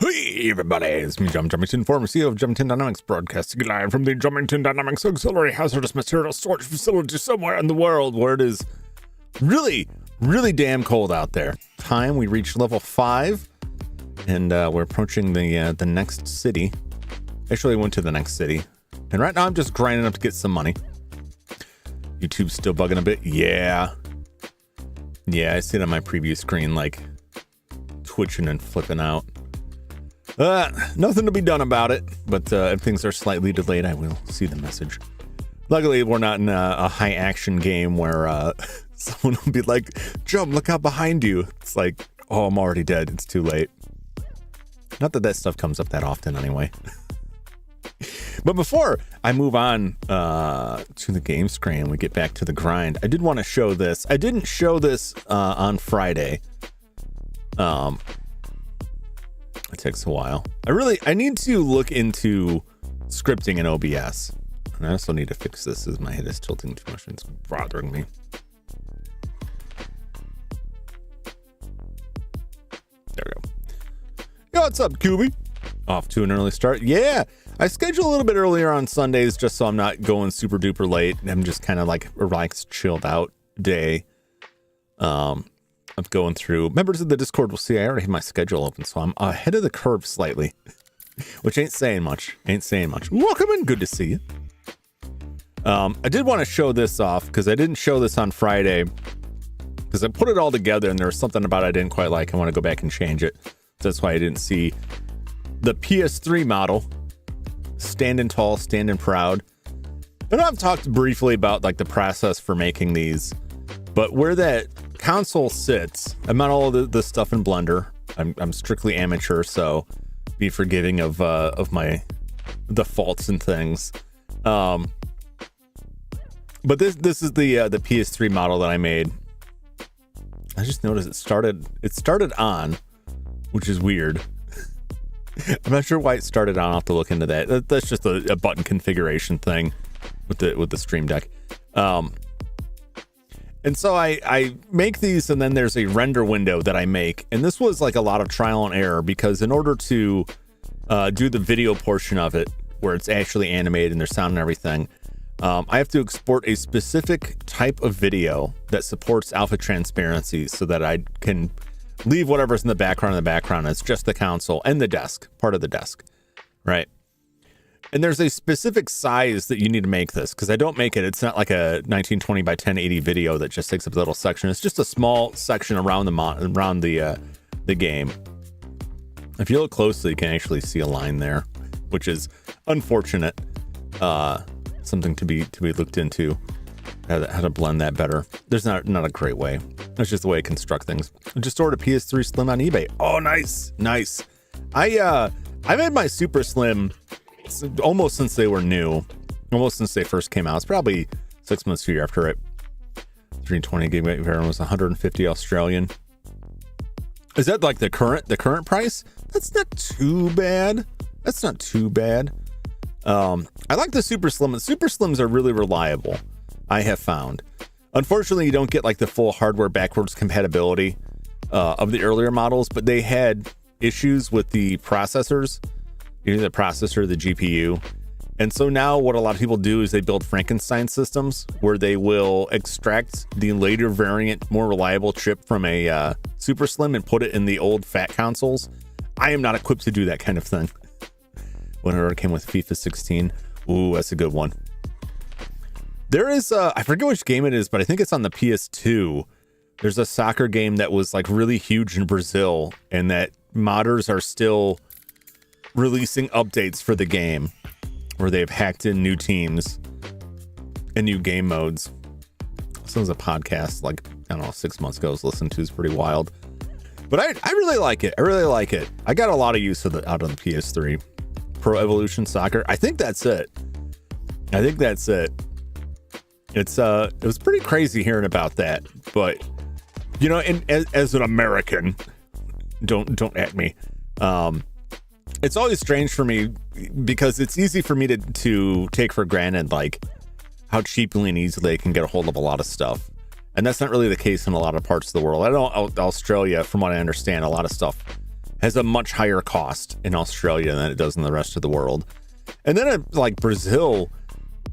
Hey everybody, it's me, Jum Jumington, former CEO of Jumington Dynamics, broadcasting live from the Jumington Dynamics Auxiliary Hazardous Material Storage Facility somewhere in the world where it is really, really damn cold out there. Time we reached level 5, and we're approaching the next city. Actually, I went to the next city, and right now I'm just grinding up to get some money. YouTube's still bugging a bit. Yeah, I see it on my preview screen, like twitching and flipping out. Nothing to be done about it, but if things are slightly delayed, I will see the message. Luckily, we're not in a high action game where someone will be like, Jum, look out behind you. It's like, oh, I'm already dead. It's too late. Not that that stuff comes up that often anyway. But before I move on to the game screen and we get back to the grind, I did want to show this. I didn't show this on Friday. It takes a while. I need to look into scripting in OBS. And I also need to fix this as my head is tilting too much and it's bothering me. There we go. Yo, what's up, Kubi? Off to an early start. Yeah, I schedule a little bit earlier on Sundays just so I'm not going super duper late. I'm just kind of like a relaxed, chilled out day. Of going through. Members of the Discord will see I already have my schedule open, so I'm ahead of the curve slightly, which ain't saying much. Welcome in. Good to see you. I did want to show this off because I didn't show this on Friday because I put it all together and there was something about it I didn't quite like. I want to go back and change it. So that's why I didn't see the PS3 model. Standing tall, standing proud. And I've talked briefly about like the process for making these, but where that console sits, I'm not all of the stuff in Blender. I'm strictly amateur, so be forgiving of the faults and things. But this is the PS3 model that I made. I just noticed it started on, which is weird. I'm not sure why it started on. I'll have to look into that. That's just a button configuration thing with the Stream Deck. And so I make these, and then there's a render window that I make. And this was like a lot of trial and error because in order to do the video portion of it, where it's actually animated and there's sound and everything, I have to export a specific type of video that supports alpha transparency so that I can leave whatever's in the background. It's just the console and the desk, part of the desk, right? And there's a specific size that you need to make this because I don't make it. It's not like a 1920 by 1080 video that just takes up a little section. It's just a small section around the game. If you look closely, you can actually see a line there, which is unfortunate. Something to be looked into. How to blend that better. There's not a great way. That's just the way I construct things. I just ordered a PS3 Slim on eBay. Oh, nice. I've had my Super Slim almost since they were new, almost since they first came out. It's probably 6 months to a year after it. 320 gigabyte variant was 150 Australian. Is that like the current price? That's not too bad. That's not too bad. I like the Super Slim. Super Slims are really reliable, I have found. Unfortunately, you don't get like the full hardware backwards compatibility of the earlier models, but they had issues with the processors, either the processor or the GPU. And so now what a lot of people do is they build Frankenstein systems where they will extract the later variant, more reliable chip from a Super Slim and put it in the old fat consoles. I am not equipped to do that kind of thing. Whenever it came with FIFA 16. Ooh, that's a good one. There is, I forget which game it is, but I think it's on the PS2. There's a soccer game that was like really huge in Brazil, and that modders are still releasing updates for the game where they've hacked in new teams and new game modes. This was a podcast like, I don't know, 6 months ago I was listening to. It's pretty wild. But I really like it. I really like it. I got a lot of use of it out on the PS3. Pro Evolution Soccer. I think that's it. It was pretty crazy hearing about that. But, you know, and as an American, don't at me. It's always strange for me because it's easy for me to take for granted, like, how cheaply and easily they can get a hold of a lot of stuff. And that's not really the case in a lot of parts of the world. I know Australia, from what I understand, a lot of stuff has a much higher cost in Australia than it does in the rest of the world. And then like Brazil,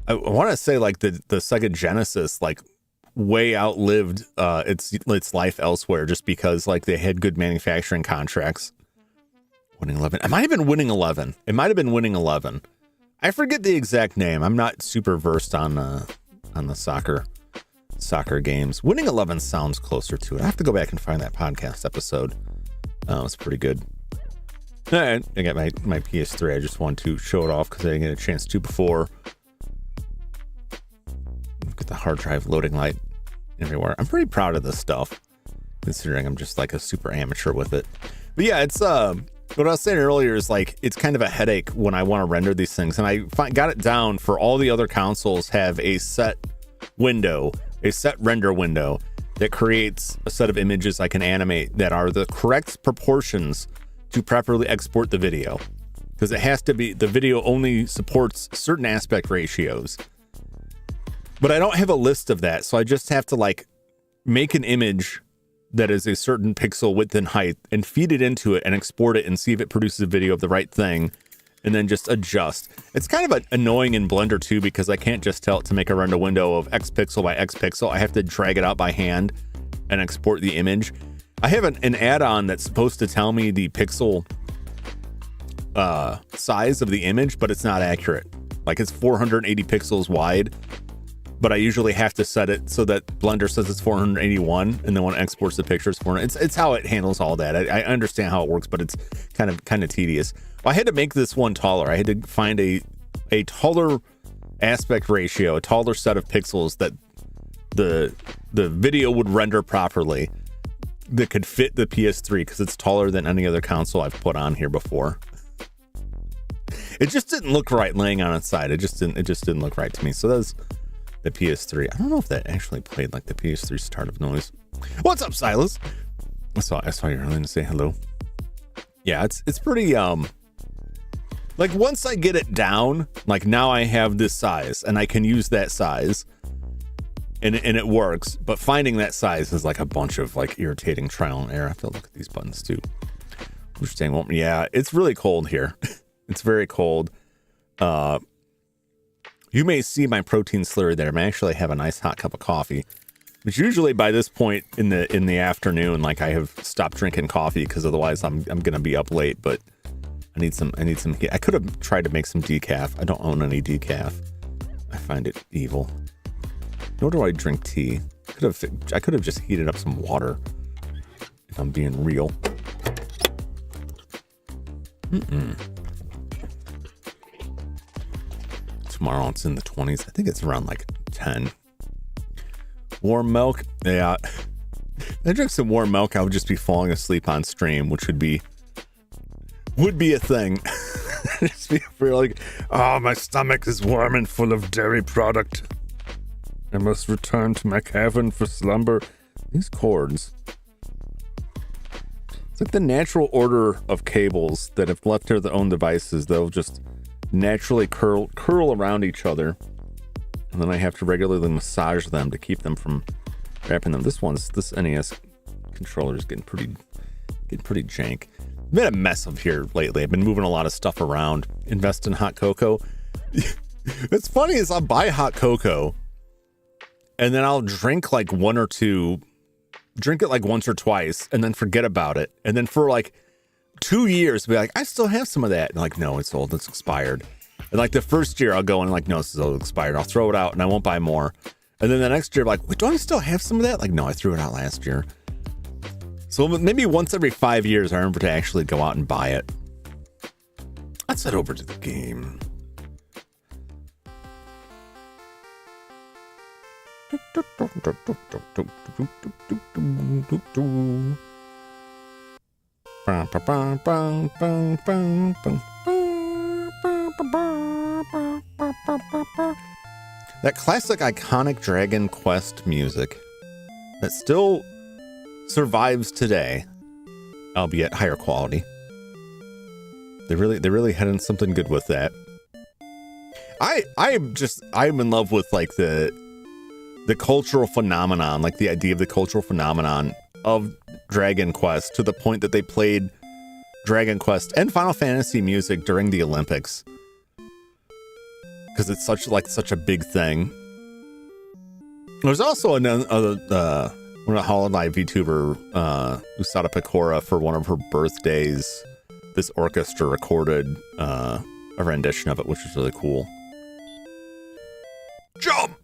I want to say like the Sega Genesis, like way outlived its life elsewhere just because like they had good manufacturing contracts. Winning 11. It might have been Winning 11. I forget the exact name. I'm not super versed on the soccer games. Winning 11 sounds closer to it. I have to go back and find that podcast episode. It's pretty good. I got my PS3. I just want to show it off because I didn't get a chance to before. Look at the hard drive loading light everywhere. I'm pretty proud of this stuff, considering I'm just like a super amateur with it. But yeah, it's what I was saying earlier is like it's kind of a headache when I want to render these things, and I got it down for all the other consoles have a set render window that creates a set of images I can animate that are the correct proportions to properly export the video, because it has to be, the video only supports certain aspect ratios. But I don't have a list of that, so I just have to like make an image that is a certain pixel width and height and feed it into it and export it and see if it produces a video of the right thing, and then just adjust. It's kind of annoying in Blender too, because I can't just tell it to make a render window of X pixel by X pixel. I have to drag it out by hand and export the image. I have an add-on that's supposed to tell me the pixel size of the image, but it's not accurate. Like it's 480 pixels wide, but I usually have to set it so that Blender says it's 481, and then when it exports the picture, it's 400. It's how it handles all that. I understand how it works, but it's kind of tedious. Well, I had to make this one taller. I had to find a taller aspect ratio, a taller set of pixels that the video would render properly, that could fit the PS3, because it's taller than any other console I've put on here before. It just didn't look right laying on its side. It just didn't look right to me. So that's the PS3. I don't know if that actually played like the PS3 startup noise. What's up, Silas? I saw you earlier to say hello. Yeah, it's pretty like once I get it down, like now I have this size and I can use that size. And it works, but finding that size is like a bunch of like irritating trial and error. I have to look at these buttons too. Which thing won't? Yeah, it's really cold here. It's very cold. You may see my protein slurry there. I actually have a nice hot cup of coffee, which usually by this point in the afternoon, like I have stopped drinking coffee because otherwise I'm gonna be up late. But I need some. I could have tried to make some decaf. I don't own any decaf. I find it evil. Nor do I drink tea. I could have just heated up some water, if I'm being real. Tomorrow it's in the 20s. I think it's around like 10. Warm milk. Yeah. If I drink some warm milk, I would just be falling asleep on stream, which would be would be a thing. Just be like, oh, my stomach is warm and full of dairy product. I must return to my cavern for slumber. These cords. It's like the natural order of cables that if left to their own devices, they'll just naturally curl around each other. And then I have to regularly massage them to keep them from wrapping them. This NES controller is getting pretty jank. I've made a mess of here lately. I've been moving a lot of stuff around. Invest in hot cocoa. What's funny is I'll buy hot cocoa and then I'll drink like one or two, drink it like once or twice and then forget about it. And then for like 2 years, be like, I still have some of that. And like, no, it's old, it's expired. And like the first year I'll go and like, no, this is old, expired. I'll throw it out and I won't buy more. And then the next year, I'm like, wait, do I still have some of that? Like, no, I threw it out last year. So maybe once every 5 years, I remember to actually go out and buy it. Let's head over to the game. That classic iconic Dragon Quest music that still survives today, albeit higher quality. They really had in something good with that. I'm in love with like the cultural phenomenon, like the idea of the cultural phenomenon of Dragon Quest, to the point that they played Dragon Quest and Final Fantasy music during the Olympics. Because it's such a big thing. There's also another one of Hollow Knight VTuber, Usada Pecora, for one of her birthdays, this orchestra recorded a rendition of it, which is really cool. Jump!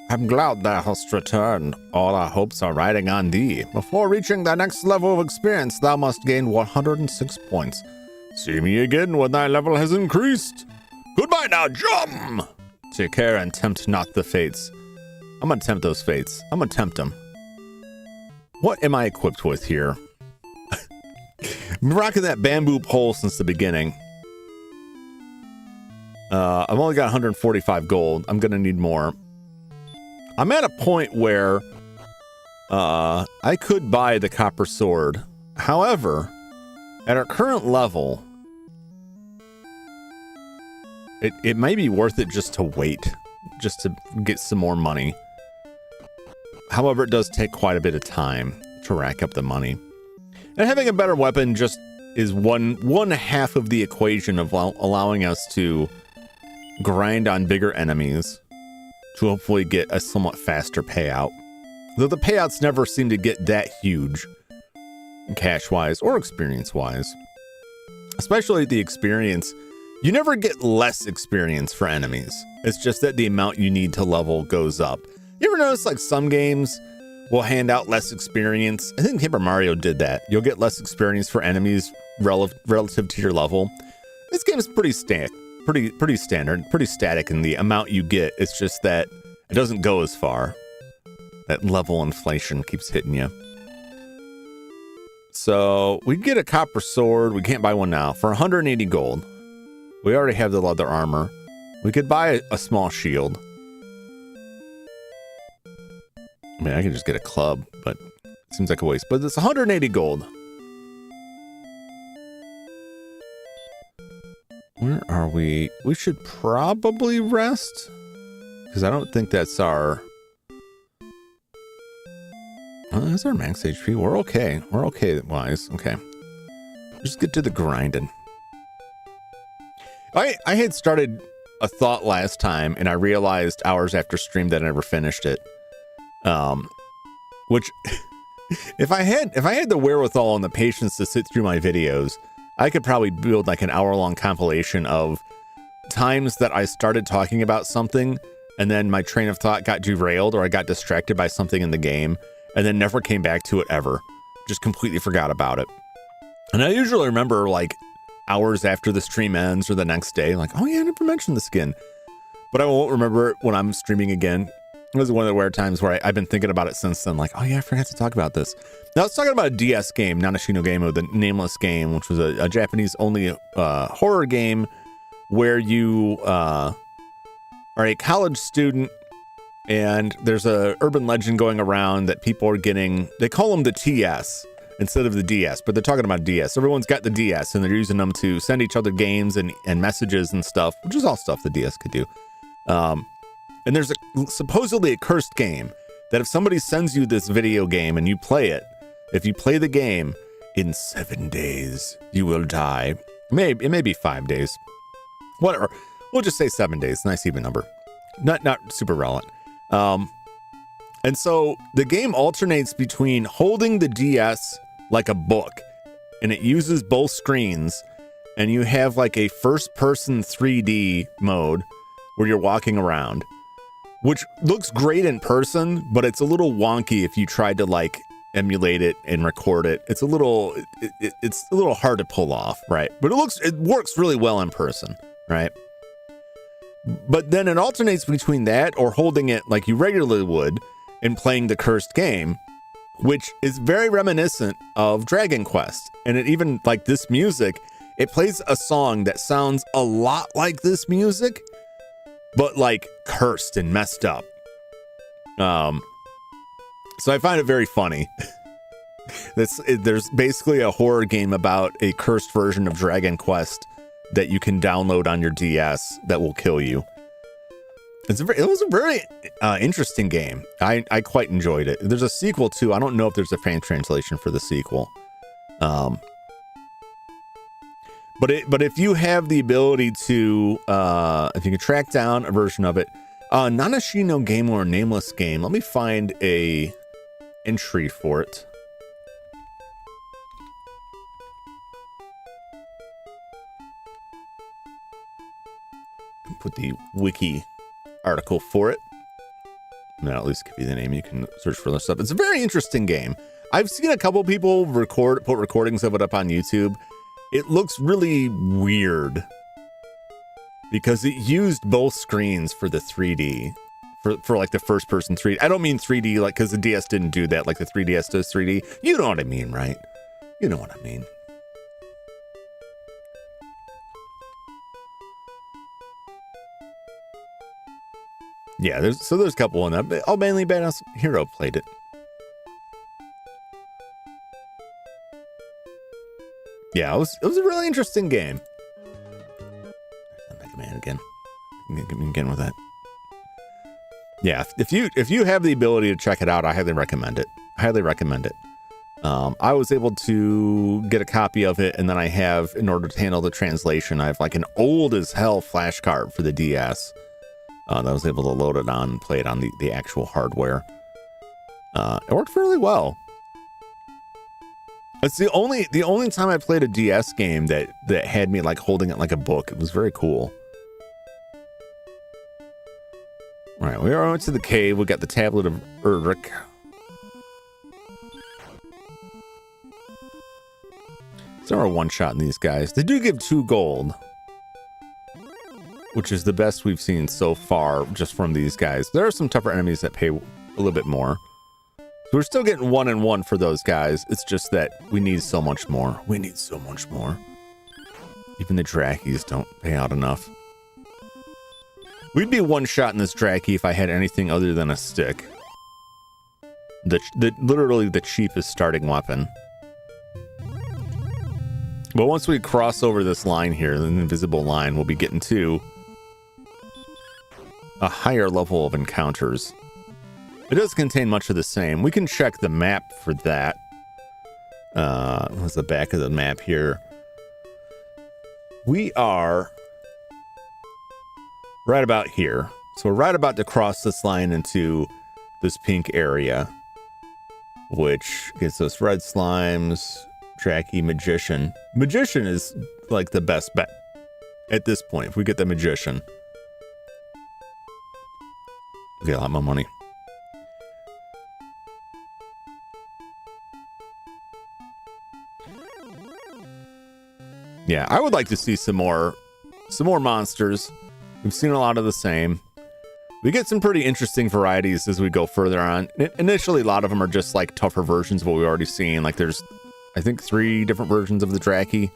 I'm glad thou hast returned. All our hopes are riding on thee. Before reaching the next level of experience, thou must gain 106 points. See me again when thy level has increased. Goodbye now, Jum! Take care and tempt not the fates. I'm gonna tempt those fates. I'm gonna tempt them. What am I equipped with here? I've been rocking that bamboo pole since the beginning. I've only got 145 gold. I'm gonna need more. I'm at a point where I could buy the copper sword. However, at our current level, it might be worth it just to wait, just to get some more money. However, it does take quite a bit of time to rack up the money. And having a better weapon just is one half of the equation of allowing us to grind on bigger enemies to hopefully get a somewhat faster payout. Though the payouts never seem to get that huge, cash-wise or experience-wise. Especially the experience. You never get less experience for enemies. It's just that the amount you need to level goes up. You ever notice like some games will hand out less experience? I think Paper Mario did that. You'll get less experience for enemies relative to your level. This game is pretty standard, pretty static in the amount you get. It's just that it doesn't go as far. That level inflation keeps hitting you. So we get a copper sword. We can't buy one now. For 180 gold. We already have the leather armor. We could buy a small shield. I mean, I can just get a club, but it seems like a waste. But it's 180 gold. Where are we? We should probably rest, because I don't think that's our... that's our max HP. We're okay. We're okay, wise. Okay. Just get to the grinding. I had started a thought last time, and I realized hours after stream that I never finished it. Which, if I had the wherewithal and the patience to sit through my videos, I could probably build like an hour-long compilation of times that I started talking about something, and then my train of thought got derailed, or I got distracted by something in the game, and then never came back to it ever. Just completely forgot about it. And I usually remember like hours after the stream ends or the next day, like, oh yeah, I never mentioned this again. But I won't remember it when I'm streaming again. was one of the rare times where I've been thinking about it since then. Like, oh yeah, I forgot to talk about this. Now, I was talking about a DS game, Nanashino Game, the Nameless Game, which was a Japanese-only horror game where you are a college student, and there's a urban legend going around that people are getting, they call them the TS instead of the DS, but they're talking about DS. Everyone's got the DS, and they're using them to send each other games and messages and stuff, which is all stuff the DS could do. And there's supposedly a cursed game that if somebody sends you this video game and you play it, if you play the game, in 7 days, you will die. It may be 5 days. Whatever. We'll just say 7 days. Nice even number. Not super relevant. And so the game alternates between holding the DS like a book, and it uses both screens, and you have like a first-person 3D mode where you're walking around, which looks great in person, but it's a little wonky if you tried to like emulate it and record it. It's a little hard to pull off, right? But it works really well in person, right? But then it alternates between that or holding it like you regularly would and playing the cursed game, which is very reminiscent of Dragon Quest. And it even, like this music, it plays a song that sounds a lot like this music, but like cursed and messed up. So I find it very funny. There's basically a horror game about a cursed version of Dragon Quest that you can download on your DS that will kill you. It was a very interesting game. I quite enjoyed it. There's a sequel too. I don't know if there's a fan translation for the sequel. But if you have the ability to, if you can track down a version of it, Nanashino Game or Nameless Game. Let me find a entry for it. Put the wiki article for it. And that'll at least give you the name. You can search for this stuff. It's a very interesting game. I've seen a couple people put recordings of it up on YouTube. It looks really weird because it used both screens for the 3D, for like the first person 3D. I don't mean 3D like because the DS didn't do that like the 3DS does 3D. You know what I mean, right? You know what I mean. Yeah, there's a couple in that, but mainly Badass Hero played it. Yeah, it was a really interesting game. Mega Man again. Get me again with that. Yeah, if you have the ability to check it out, I highly recommend it. I was able to get a copy of it, and then I have, in order to handle the translation, I have like an old as hell flash card for the DS that I was able to load it on and play it on the actual hardware. It worked fairly well. It's the only time I played a DS game that had me like holding it like a book. It was very cool. All right, we are to the cave. We got the tablet of Erdrick. It's our one shot in these guys. They do give 2 gold, which is the best we've seen so far just from these guys. There are some tougher enemies that pay a little bit more. So we're still getting 1 and 1 for those guys. It's just that we need so much more. We need so much more. Even the Drakkies don't pay out enough. We'd be one shot in this Drakkie if I had anything other than a stick. Literally the cheapest starting weapon. But once we cross over this line here, the invisible line, we'll be getting to a higher level of encounters. It does contain much of the same. We can check the map for that. What's the back of the map here? We are right about here. So we're right about to cross this line into this pink area, which gets us red slimes, Drakkie, Magician. Magician is like the best bet at this point. If we get the Magician, we get a lot more money. Yeah, I would like to see some more monsters. We've seen a lot of the same. We get some pretty interesting varieties as we go further on. Initially, a lot of them are just like tougher versions of what we've already seen. Like there's, I think, 3 different versions of the Draki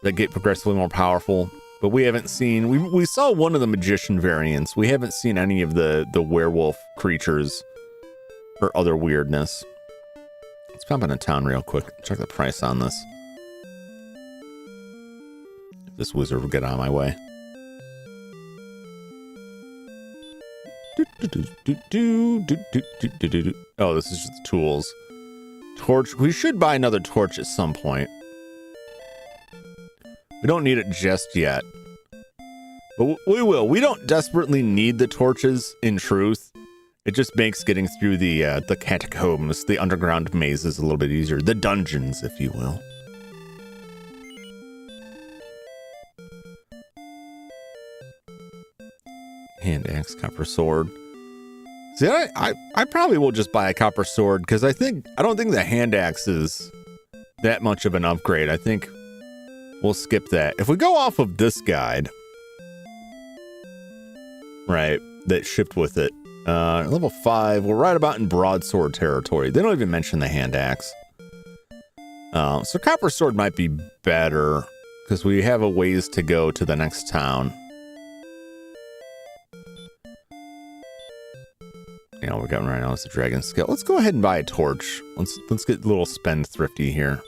that get progressively more powerful. But we haven't seen, we saw one of the magician variants. We haven't seen any of the werewolf creatures or other weirdness. Let's pop into town real quick. Check the price on this. If this wizard will get out of my way. Oh, this is just tools. Torch. We should buy another torch at some point. We don't need it just yet. But we will. We don't desperately need the torches, in truth. It just makes getting through the catacombs, the underground mazes, a little bit easier. The dungeons, if you will. Hand axe, copper sword. See, I probably will just buy a copper sword because I don't think the hand axe is that much of an upgrade. I think we'll skip that. If we go off of this guide, right, that shipped with it, level 5, we're right about in broadsword territory. They don't even mention the hand axe. So copper sword might be better because we have a ways to go to the next town. You know, we're going right now. It's a dragon scale. Let's go ahead and buy a torch. Let's get a little spendthrifty here.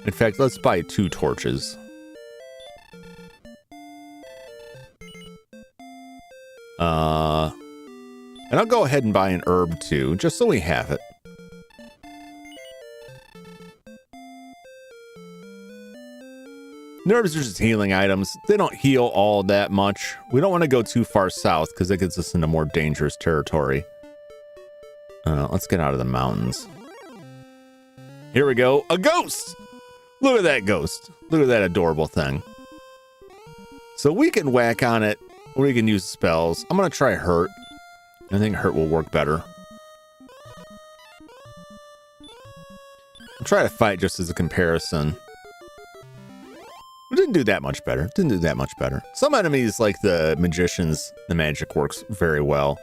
In fact, let's buy 2 torches. And I'll go ahead and buy an herb too, just so we have it. Herbs are just healing items. They don't heal all that much. We don't want to go too far south because it gets us into more dangerous territory. Let's get out of the mountains. Here we go. A ghost! Look at that ghost. Look at that adorable thing. So we can whack on it, or we can use spells. I'm going to try hurt. I think hurt will work better. I'll try to fight just as a comparison. It didn't do that much better. Didn't do that much better. Some enemies, like the magicians, the magic works very well.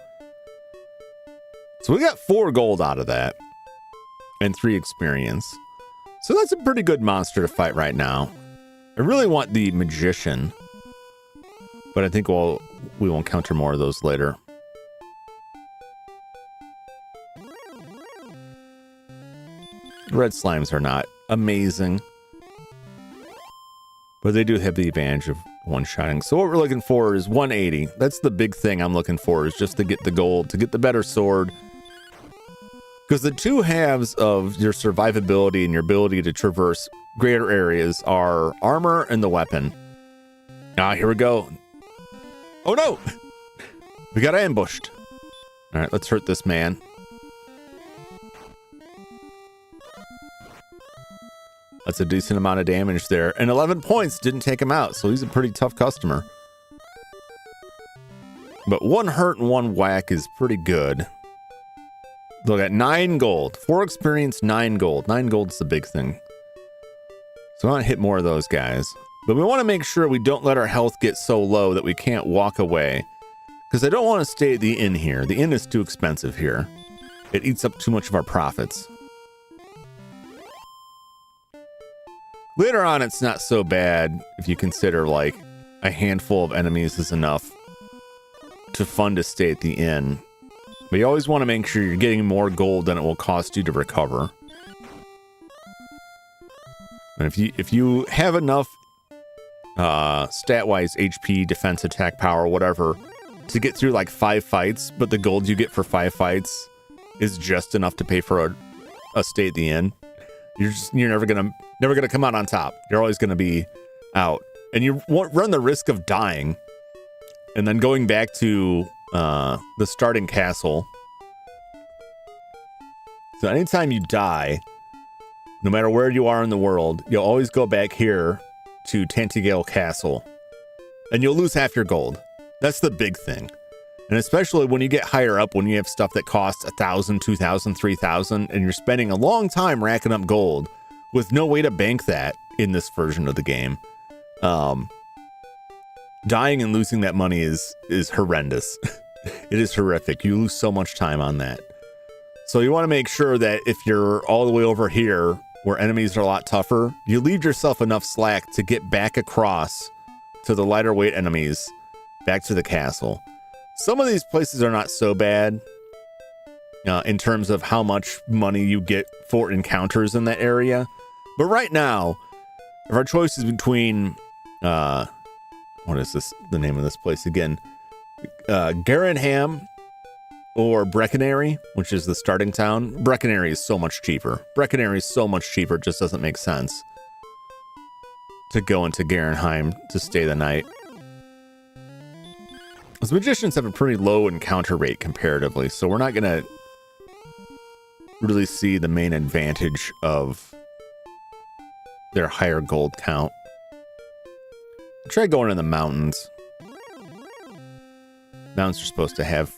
So we got 4 gold out of that. And 3 experience. So that's a pretty good monster to fight right now. I really want the magician. But I think we will encounter more of those later. Red slimes are not amazing. But they do have the advantage of one-shotting. So what we're looking for is 180. That's the big thing I'm looking for, is just to get the gold, to get the better sword. Because the 2 halves of your survivability and your ability to traverse greater areas are armor and the weapon. Ah, here we go. Oh no! We got ambushed. All right, let's hurt this man. That's a decent amount of damage there. And 11 points didn't take him out, so he's a pretty tough customer. But 1 hurt and 1 whack is pretty good. Look at 9 gold. 4 experience, 9 gold. 9 gold's the big thing. So I want to hit more of those guys. But we want to make sure we don't let our health get so low that we can't walk away. Because I don't want to stay at the inn here. The inn is too expensive here. It eats up too much of our profits. Later on, it's not so bad if you consider like a handful of enemies is enough to fund to stay at the inn. But you always want to make sure you're getting more gold than it will cost you to recover. And if you have enough stat-wise HP, defense, attack, power, whatever, to get through like 5 fights, but the gold you get for 5 fights is just enough to pay for a stay at the inn, you're never gonna come out on top. You're always gonna be out, and you won't run the risk of dying and then going back to the starting castle. So anytime you die, no matter where you are in the world, you'll always go back here to Tantegale Castle, and you'll lose half your gold. That's the big thing. And especially when you get higher up, when you have stuff that costs 1,000, 2,000, 3,000, and you're spending a long time racking up gold with no way to bank that in this version of the game. Dying and losing that money is horrendous. It is horrific. You lose so much time on that. So you want to make sure that if you're all the way over here where enemies are a lot tougher, you leave yourself enough slack to get back across to the lighter weight enemies back to the castle. Some of these places are not so bad in terms of how much money you get for encounters in that area. But right now, if our choice is between, what is this, the name of this place again? Garenham or Breckenary, which is the starting town. Breckenary is so much cheaper. Breckenary is so much cheaper, it just doesn't make sense to go into Garenheim to stay the night. Those magicians have a pretty low encounter rate comparatively, so we're not going to really see the main advantage of their higher gold count. Try going in the mountains. Mountains are supposed to have,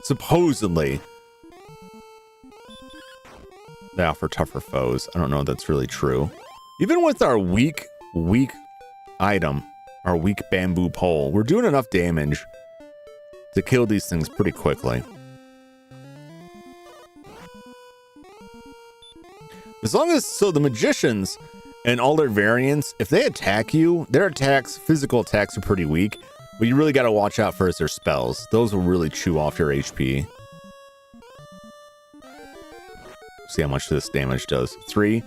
supposedly, they offer tougher foes. I don't know if that's really true. Even with our weak item, our weak bamboo pole, we're doing enough damage to kill these things pretty quickly. As long as, so the magicians and all their variants, if they attack you, their attacks, physical attacks are pretty weak. What you really got to watch out for is their spells. Those will really chew off your HP. See how much this damage does. 3.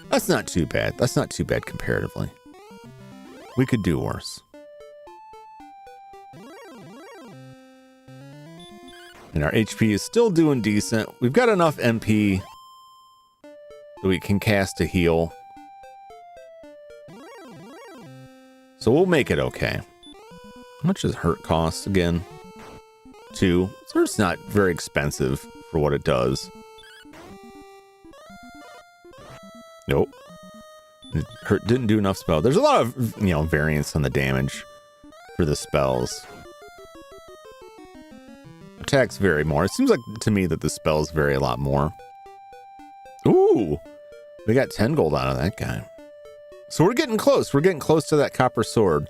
That's not too bad. That's not too bad comparatively. We could do worse. And our HP is still doing decent. We've got enough MP that we can cast a heal. So we'll make it okay. How much does hurt cost again? 2. So it's not very expensive for what it does. Nope. It didn't do enough spell. There's a lot of, variance on the damage for the spells. Attacks vary more. It seems like to me that the spells vary a lot more. Ooh, we got 10 gold out of that guy. So we're getting close. We're getting close to that copper sword.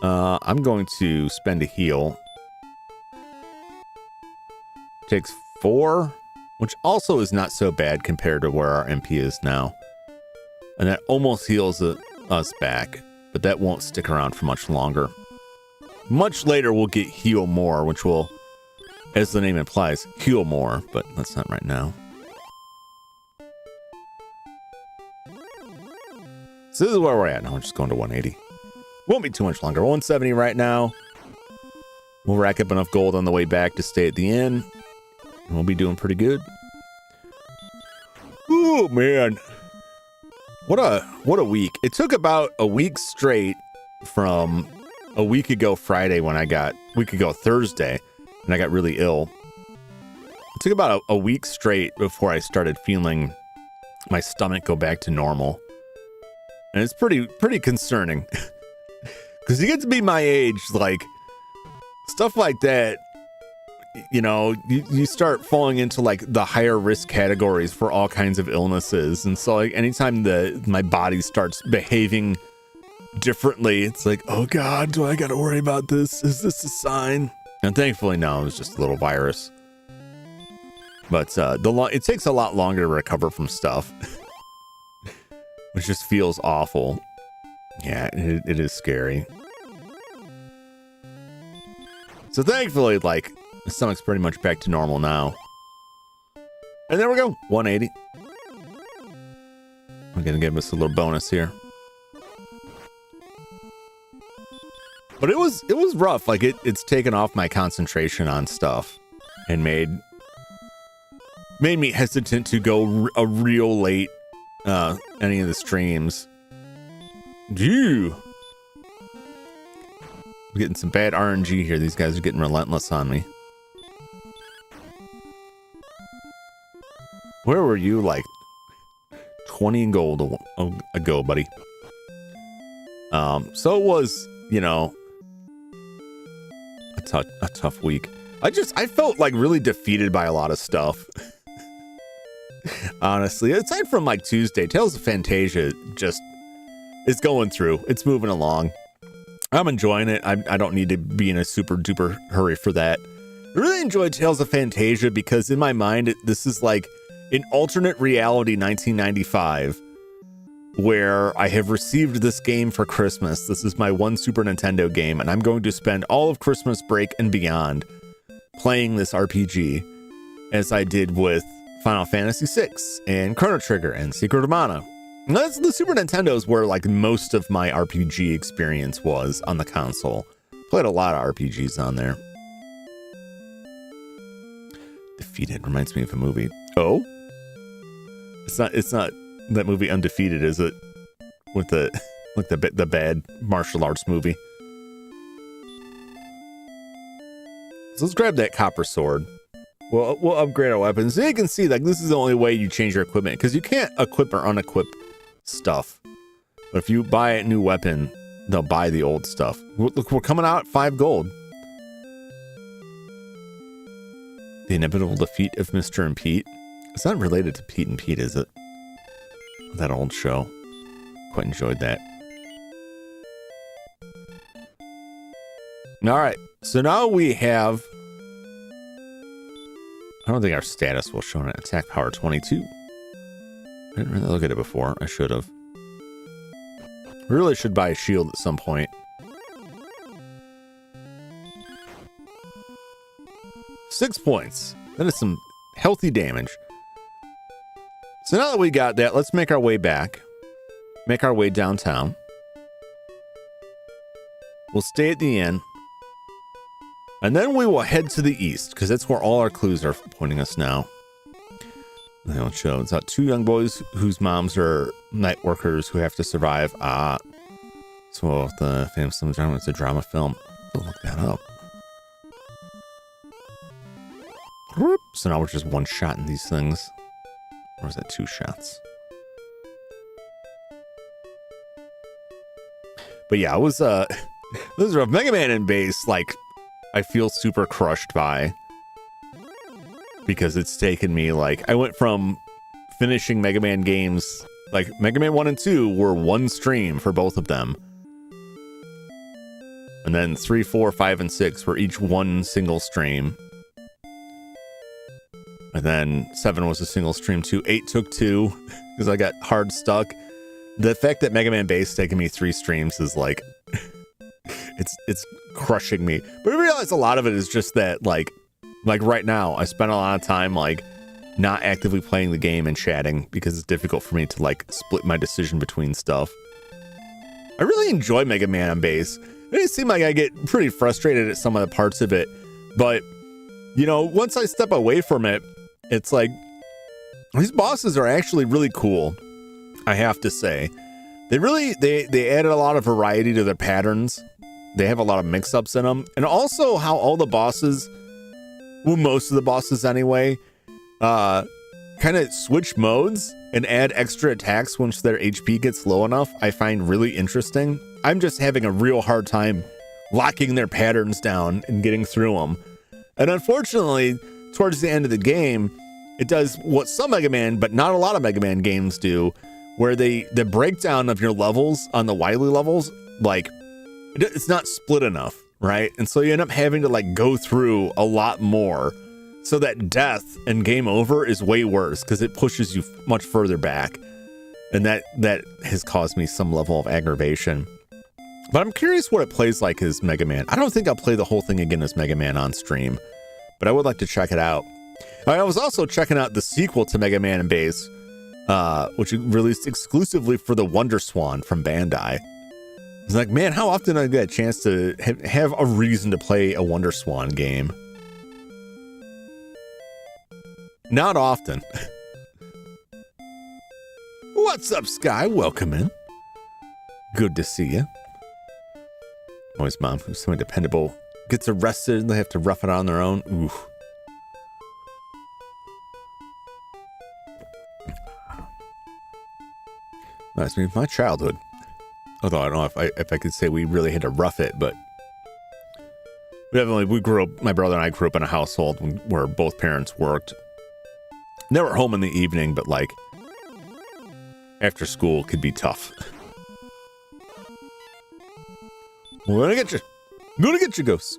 I'm going to spend a heal. Takes 4, which also is not so bad compared to where our MP is now. And that almost heals us back, but that won't stick around for much longer. Much later, we'll get heal more, which will, as the name implies, heal more, but that's not right now. So this is where we're at. Now we're just going to 180. Won't be too much longer. 170 right now. We'll rack up enough gold on the way back to stay at the inn. And we'll be doing pretty good. Oh, man. What a week. It took about a week straight from a week ago Friday when Thursday, when I got really ill. It took about a week straight before I started feeling my stomach go back to normal. And it's pretty concerning. Because you get to be my age, like, stuff like that, you start falling into, like, the higher risk categories for all kinds of illnesses. And so, like, anytime my body starts behaving differently, it's like, oh God, do I got to worry about this? Is this a sign? And thankfully, no, it was just a little virus. But it takes a lot longer to recover from stuff. Which just feels awful. Yeah, it is scary. So thankfully, like, the stomach's pretty much back to normal now. And there we go, 180. I'm gonna give us a little bonus here. But it was rough. Like, it's taken off my concentration on stuff and made me hesitant to go a real late any of the streams. Gee. I'm getting some bad RNG here. These guys are getting relentless on me. Where were you like 20 gold ago, buddy? So it was, a tough week. I felt like really defeated by a lot of stuff. Honestly, aside from like Tuesday, Tales of Fantasia just It's going through. It's moving along. I'm enjoying it. I don't need to be in a super duper hurry for that. I really enjoyed Tales of Phantasia because in my mind, this is like an alternate reality 1995 where I have received this game for Christmas. This is my one Super Nintendo game, and I'm going to spend all of Christmas break and beyond playing this RPG as I did with Final Fantasy VI and Chrono Trigger and Secret of Mana. That's the Super Nintendo's where like most of my RPG experience was on the console. Played a lot of RPGs on there. Defeated reminds me of a movie. Oh, it's not that movie Undefeated, is it? With the bad martial arts movie. So let's grab that copper sword. We'll upgrade our weapons. So you can see like this is the only way you change your equipment because you can't equip or unequip stuff. But if you buy a new weapon, they'll buy the old stuff. Look, we're coming out at 5 gold. The inevitable defeat of Mr. and Pete. It's not related to Pete and Pete, is it? That old show. Quite enjoyed that. All right. So now we have... I don't think our status will show an attack power 22. I didn't really look at it before. I should have. Really should buy a shield at some point. Six points. That is some healthy damage. So now that we got that, let's make our way back. Make our way downtown. We'll stay at the inn. And then we will head to the east, because that's where all our clues are pointing us now. They don't show. It's about 2 young boys whose moms are night workers who have to survive. So the famous drama, it's a drama film. I'll look that up. So now we're just one shot in these things. Or is that 2 shots? But yeah, it was those are Mega Man and base, like I feel super crushed by, because it's taken me like I went from finishing Mega Man games, like Mega Man 1 and 2 were one stream for both of them. And then 3, 4, 5, and 6 were each one single stream. And then 7 was a single stream too. 8 took 2 because I got hard stuck. The fact that Mega Man base taking me 3 streams is like, it's crushing me. But I realize a lot of it is just that like right now I spend a lot of time like not actively playing the game and chatting because it's difficult for me to like split my decision between stuff. I really enjoy Mega Man on base. It seems like I get pretty frustrated at some of the parts of it, but you know, once I step away from it, it's like these bosses are actually really cool. I have to say, they added a lot of variety to their patterns. They have a lot of mix-ups in them, and also how all the bosses, well, most of the bosses anyway, kind of switch modes and add extra attacks once their HP gets low enough. I find really interesting. I'm just having a real hard time locking their patterns down and getting through them. And unfortunately, towards the end of the game, it does what some Mega Man, but not a lot of Mega Man games do, where the breakdown of your levels on the Wily levels, like, it's not split enough, right? And so you end up having to like go through a lot more, so that death and game over is way worse because it pushes you much further back. And that has caused me some level of aggravation. But I'm curious what it plays like as Mega Man. I don't think I'll play the whole thing again as Mega Man on stream, but I would like to check it out. I was also checking out the sequel to Mega Man and Base, which released exclusively for the Wonder Swan from Bandai. It's like, man, how often do I get a chance to have a reason to play a Wonder Swan game? Not often. What's up, Sky? Welcome in. Good to see you. Always mom who's so independable gets arrested and they have to rough it out on their own. Ooh. Reminds me of my childhood. Although I don't know if I could say we really had to rough it, but we grew up, my brother and I grew up in a household where both parents worked. They were home in the evening, but like after school could be tough. We're gonna get you. I'm gonna get you, ghosts.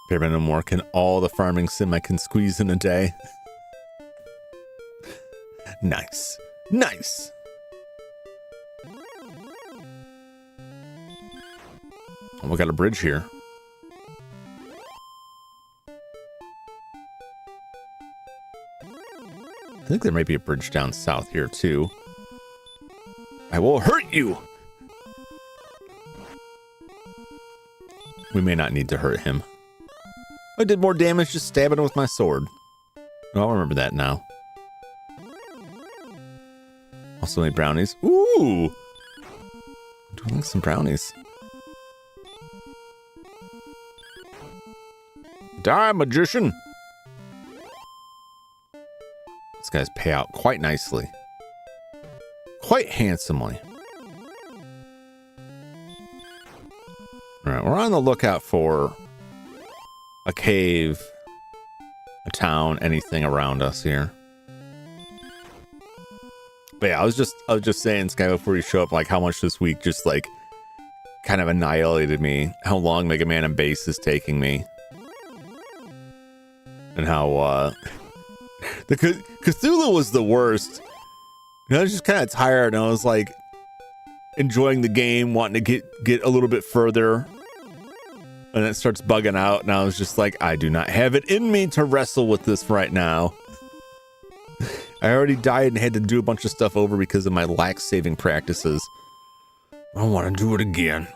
Bare minimum work and all the farming sim I can squeeze in a day. Nice. Nice. Oh, we got a bridge here. I think there might be a bridge down south here too. I will hurt you. We may not need to hurt him. I did more damage just stabbing him with my sword. Oh, I'll remember that now. Also made brownies. Ooh! I'm doing like some brownies. Die, magician! These guys pay out quite nicely. Quite handsomely. Alright, we're on the lookout for a cave, a town, anything around us here. But yeah, I was just saying, Sky, before you show up, like how much this week just like kind of annihilated me. How long Mega Man and Base is taking me. And how the Cthulhu was the worst. And I was just kind of tired, and I was like enjoying the game, wanting to get a little bit further. And it starts bugging out, and I was just like, I do not have it in me to wrestle with this right now. I already died and had to do a bunch of stuff over because of my lax saving practices. I want to do it again.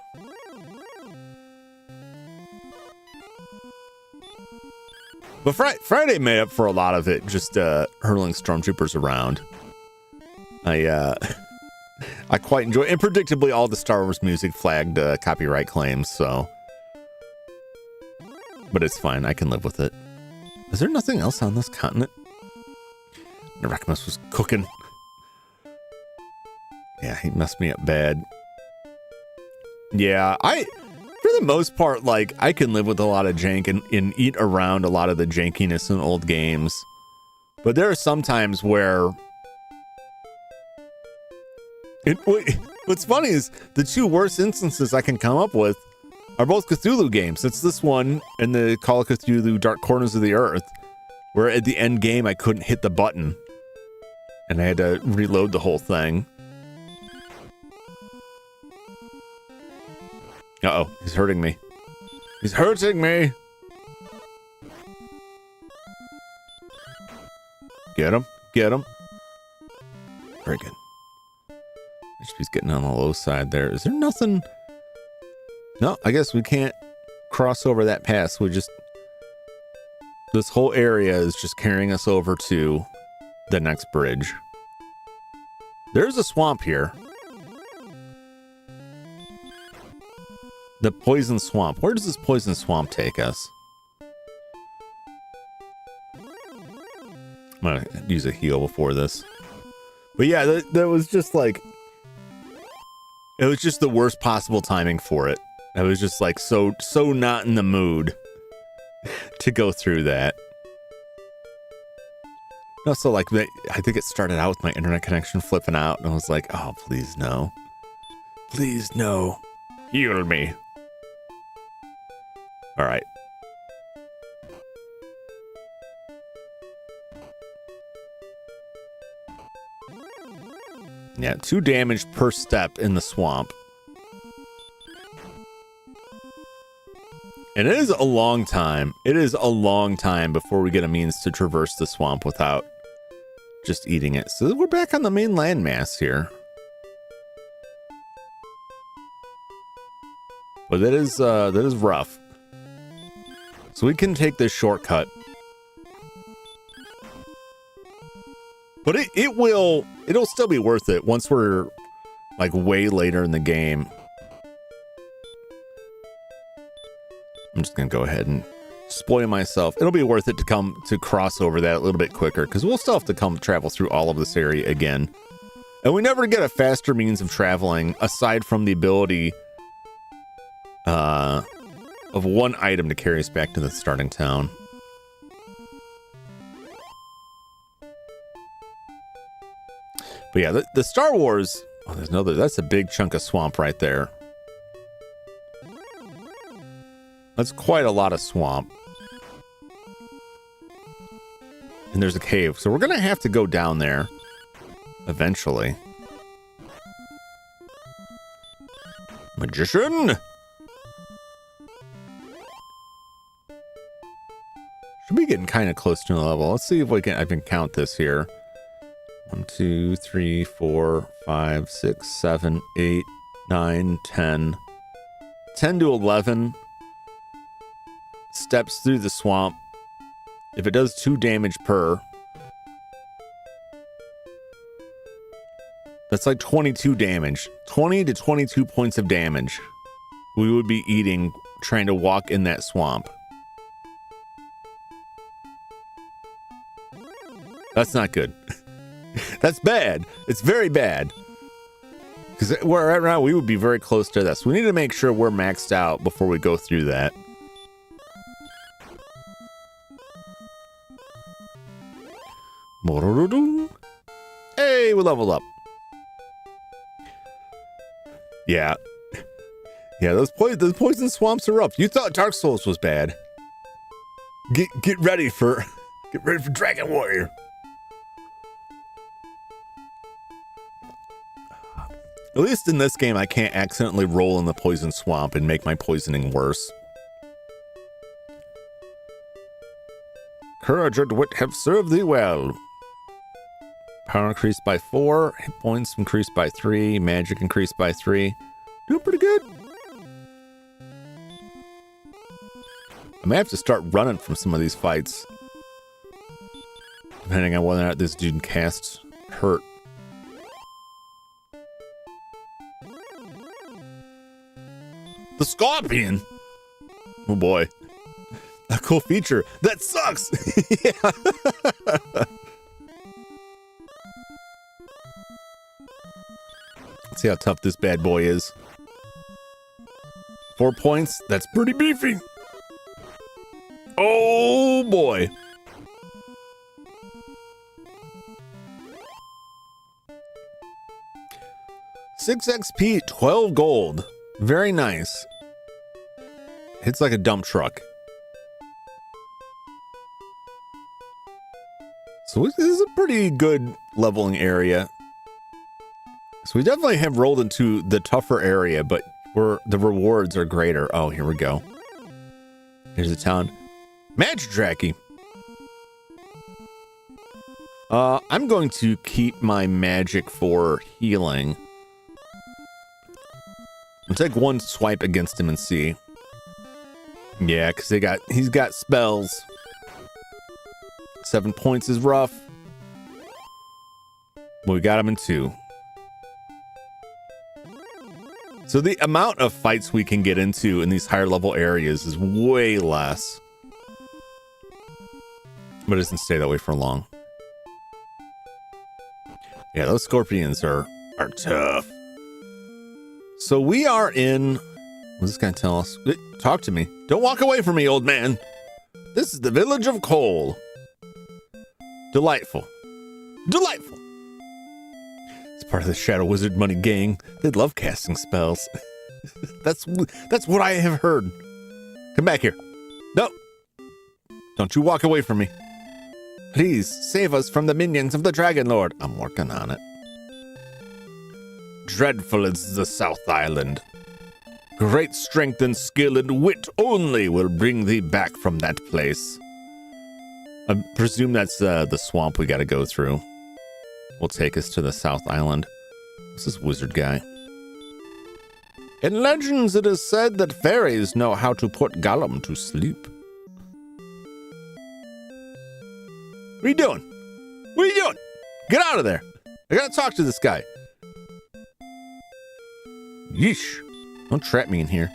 But Friday made up for a lot of it, just hurling stormtroopers around. I quite enjoy, and predictably all the Star Wars music flagged copyright claims, so. But it's fine, I can live with it. Is there nothing else on this continent? Narakimus was cooking. Yeah, he messed me up bad. Yeah, for the most part, like, I can live with a lot of jank and eat around a lot of the jankiness in old games. But there are some times where... What's funny is the two worst instances I can come up with are both Cthulhu games. It's this one and the Call of Cthulhu Dark Corners of the Earth, where at the end game I couldn't hit the button. And I had to reload the whole thing. Uh-oh, he's hurting me. He's hurting me! Get him, get him. Very good. HP's getting on the low side there. Is there nothing? No, I guess we can't cross over that pass. This whole area is just carrying us over to the next bridge. There's a swamp here. The poison swamp. Where does this poison swamp take us? I'm gonna use a heal before this. But yeah, that was just like... It was just the worst possible timing for it. I was just like so not in the mood to go through that. Also, like, I think it started out with my internet connection flipping out, and I was like, oh, please no. Please no. Heal me. All right. Yeah, 2 damage per step in the swamp. And it is a long time. It is a long time before we get a means to traverse the swamp without just eating it. So we're back on the main landmass here. But that is rough. So we can take this shortcut. But it'll still be worth it once we're like way later in the game. I'm just gonna go ahead and spoil myself. It'll be worth it to cross over that a little bit quicker, because we'll still have to travel through all of this area again. And we never get a faster means of traveling aside from the ability of one item to carry us back to the starting town. But yeah, the Star Wars, that's a big chunk of swamp right there. That's quite a lot of swamp. And there's a cave. So we're going to have to go down there eventually. Magician! Should be getting kind of close to the level. Let's see if I can count this here. 1, 2, 3, 4, 5, 6, 7, 8, 9, 10. 10 to 11 steps through the swamp. If it does 2 damage per, that's like 22 damage. 20 to 22 points of damage we would be eating trying to walk in that swamp. That's not good. That's bad. It's very bad. Because right now we would be very close to this. We need to make sure we're maxed out before we go through that. Hey, we leveled up. Yeah. Yeah, those poison swamps are up. You thought Dark Souls was bad. Get ready for Dragon Warrior. At least in this game, I can't accidentally roll in the poison swamp and make my poisoning worse. Courage and wit have served thee well. Power increased by 4, hit points increased by 3, magic increased by 3. Doing pretty good. I may have to start running from some of these fights, depending on whether or not this dude casts hurt. The scorpion. Oh boy. A cool feature. That sucks. Yeah. Let's see how tough this bad boy is. 4 points. That's pretty beefy. Oh boy. Six XP, 12 gold. Very nice. Hits like a dump truck. So this is a pretty good leveling area. So we definitely have rolled into the tougher area, but the rewards are greater. Oh, here we go. Here's the town. Magidracky. I'm going to keep my magic for healing. I'll take one swipe against him and see. Yeah, because he's got spells. 7 points is rough. But we got him in 2. So the amount of fights we can get into in these higher level areas is way less. But it doesn't stay that way for long. Yeah, those scorpions are tough. So we are in... What's this guy tell us? Talk to me. Don't walk away from me, old man. This is the village of Cole. Delightful. Delightful. It's part of the Shadow Wizard Money Gang. They love casting spells. That's what I have heard. Come back here. No. Don't you walk away from me. Please, save us from the minions of the Dragon Lord. I'm working on it. Dreadful is the South Island. Great strength and skill and wit only will bring thee back from that place. I presume that's the swamp we gotta go through. Will take us to the South Island. What's this wizard guy? In legends it is said that fairies know how to put Gollum to sleep. What are you doing? What are you doing? Get out of there. I gotta talk to this guy. Yeesh. Don't trap me in here.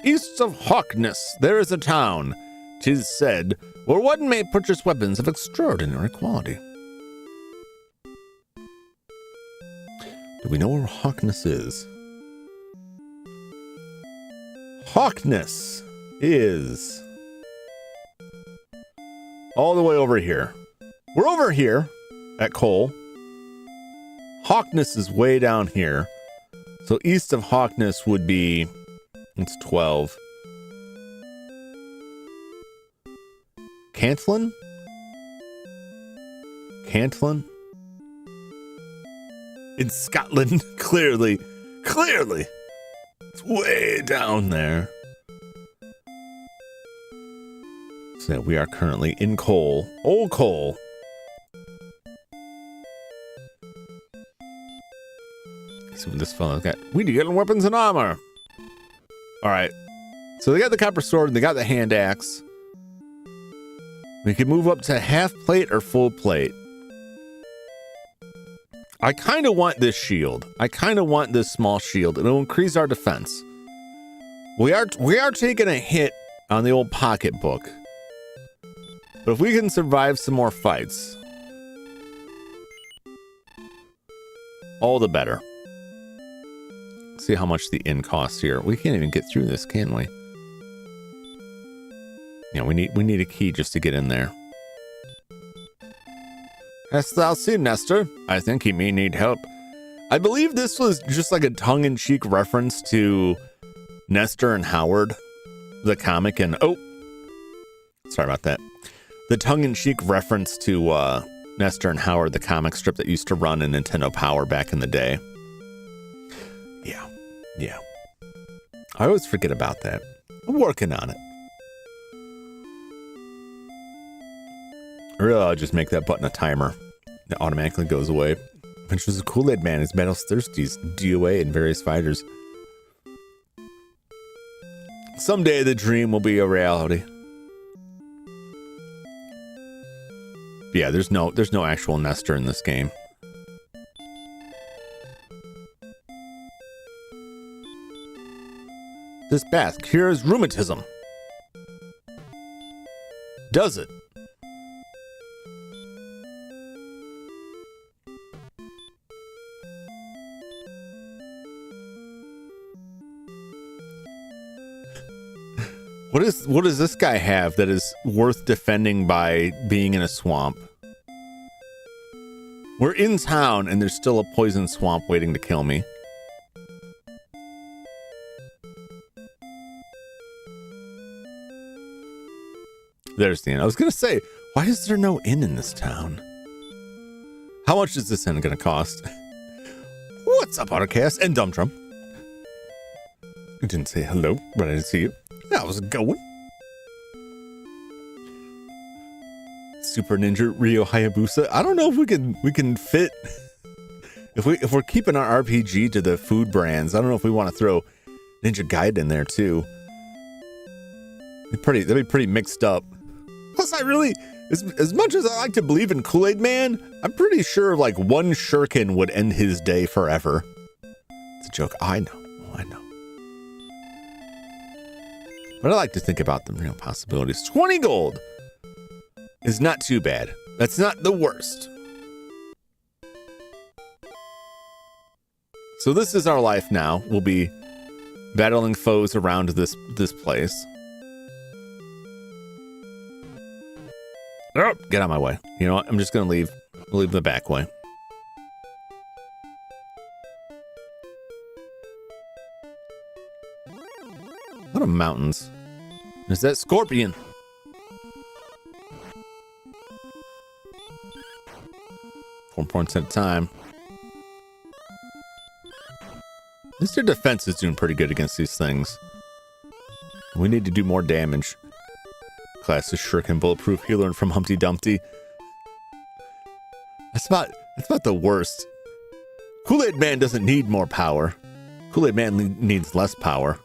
East of Hawkness, there is a town, 'tis said, where one may purchase weapons of extraordinary quality. Do we know where Hawkness is? Hawkness is all the way over here. We're over here at Cole. Hawkness is way down here. So east of Hawkness would be, it's 12. Cantlin? Cantlin? In Scotland, clearly. Clearly. It's way down there. So we are currently in coal. Old coal. Let's see what this fellow's got. We need to get weapons and armor. Alright. So they got the copper sword and they got the hand axe. We can move up to half plate or full plate. I kind of want this shield. I kind of want this small shield. It'll increase our defense. We are taking a hit on the old pocketbook. But if we can survive some more fights, all the better. Let's see how much the inn costs here. We can't even get through this, can we? Yeah, we need a key just to get in there. Hast thou seen Nestor? I think he may need help. I believe this was just like a tongue-in-cheek reference to Nestor and Howard, the comic, and oh, sorry about that. The tongue-in-cheek reference to Nestor and Howard, the comic strip that used to run in Nintendo Power back in the day. Yeah. I always forget about that. I'm working on it. Really, I'll just make that button a timer. It automatically goes away. Adventures of Kool-Aid Man is Battles Thirsties, DOA, and various fighters. Someday the dream will be a reality. But yeah, there's no actual Nestor in this game. This bath cures rheumatism. Does it? What does this guy have that is worth defending by being in a swamp? We're in town and there's still a poison swamp waiting to kill me. There's the inn. I was gonna say, why is there no inn in this town? How much is this inn gonna cost? What's up, Autocast and Dumb Drum? You didn't say hello, but I didn't see you. How's it going? Super Ninja Ryo Hayabusa. I don't know if we can fit if we're keeping our RPG to the food brands. I don't know if we want to throw Ninja Gaiden in there too. That'd be pretty mixed up. Plus, I really, as much as I like to believe in Kool-Aid Man, I'm pretty sure like one shuriken would end his day forever. It's a joke. I know. But I like to think about the real possibilities. 20 gold is not too bad. That's not the worst. So this is our life now. We'll be battling foes around this place. Oh, get out of my way. You know what? I'm just going to leave the back way. What are mountains? Is that scorpion? Four points at a time. At least their defense is doing pretty good against these things. We need to do more damage. Class is Shuriken Bulletproof Healer from Humpty Dumpty. That's about the worst. Kool-Aid Man doesn't need more power. Kool-Aid Man needs less power.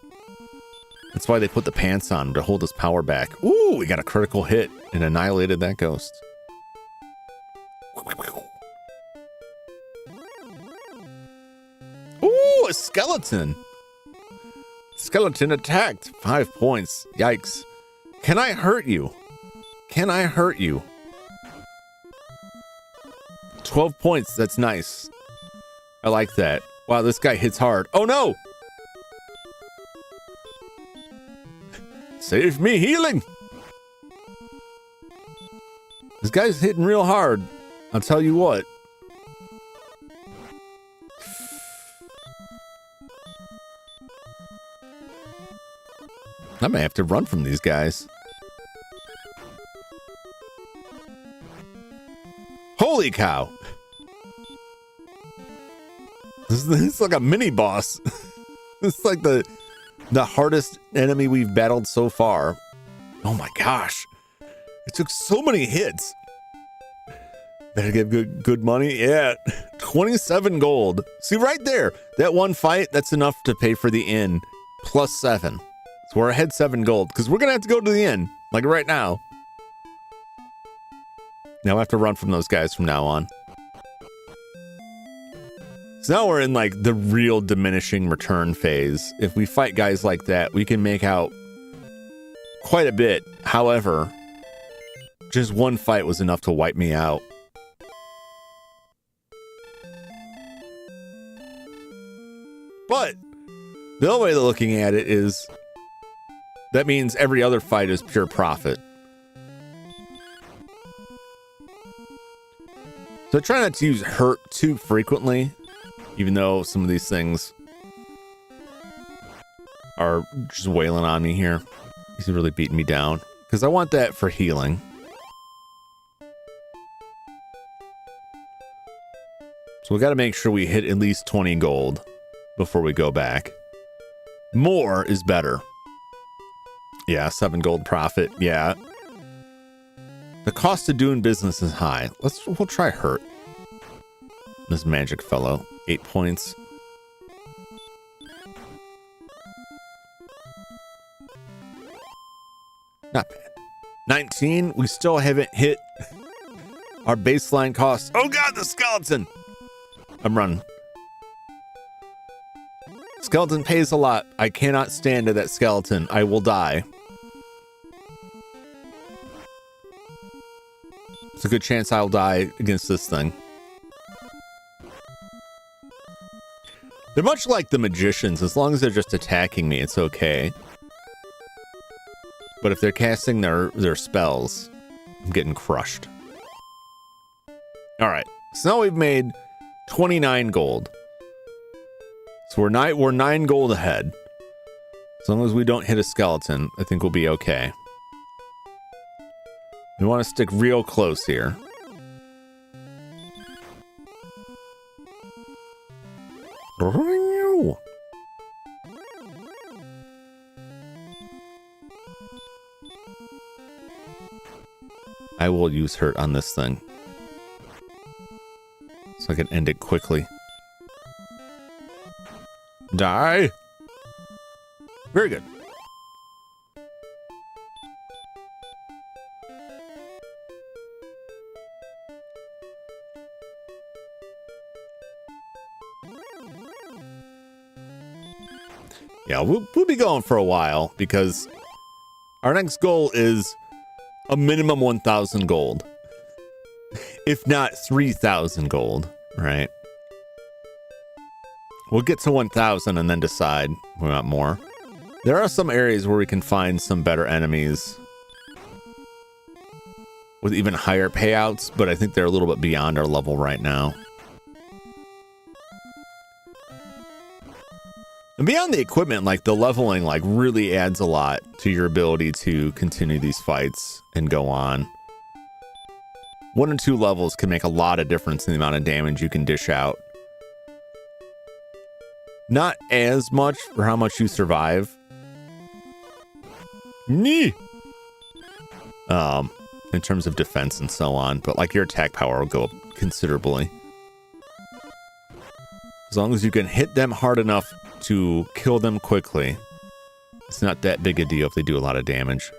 That's why they put the pants on to hold his power back. Ooh, we got a critical hit and annihilated that ghost. Ooh, a skeleton. Skeleton attacked. 5 points. Yikes. Can I hurt you? Can I hurt you? 12 points. That's nice. I like that. Wow, this guy hits hard. Oh no! Save me healing! This guy's hitting real hard. I'll tell you what. I may have to run from these guys. Holy cow. This is like a mini boss. This is like the hardest enemy we've battled so far. Oh my gosh. It took so many hits. Better get good money. Yeah. 27 gold. See right there, that one fight, that's enough to pay for the inn plus 7. So we're ahead 7 gold because we're going to have to go to the inn like right now. Now I have to run from those guys from now on. So now we're in like the real diminishing return phase. If we fight guys like that, we can make out quite a bit. However, just one fight was enough to wipe me out. But the other way of looking at it is that means every other fight is pure profit. So try not to use hurt too frequently, even though some of these things are just wailing on me here. He's really beating me down because I want that for healing. So we got to make sure we hit at least 20 gold before we go back. More is better. Yeah, 7 gold profit. Yeah. The cost of doing business is high. We'll try hurt. This magic fellow. 8 points. Not bad. 19. We still haven't hit our baseline cost. Oh god, the skeleton! I'm running. Skeleton pays a lot. I cannot stand to that skeleton. I will die. It's a good chance I'll die against this thing. They're much like the magicians. As long as they're just attacking me, it's okay. But if they're casting their spells, I'm getting crushed. All right. So now we've made 29 gold. So we're 9 gold ahead. As long as we don't hit a skeleton, I think we'll be okay. We want to stick real close here. I will use hurt on this thing so I can end it quickly. Die. Very good. Yeah, we'll be going for a while because our next goal is a minimum 1,000 gold, if not 3,000 gold, right? We'll get to 1,000 and then decide we want more. There are some areas where we can find some better enemies with even higher payouts, but I think they're a little bit beyond our level right now. And beyond the equipment, like the leveling, like really adds a lot to your ability to continue these fights and go on. 1 or 2 levels can make a lot of difference in the amount of damage you can dish out. Not as much for how much you survive. In terms of defense and so on, but like your attack power will go up considerably. As long as you can hit them hard enough to kill them quickly, it's not that big a deal if they do a lot of damage.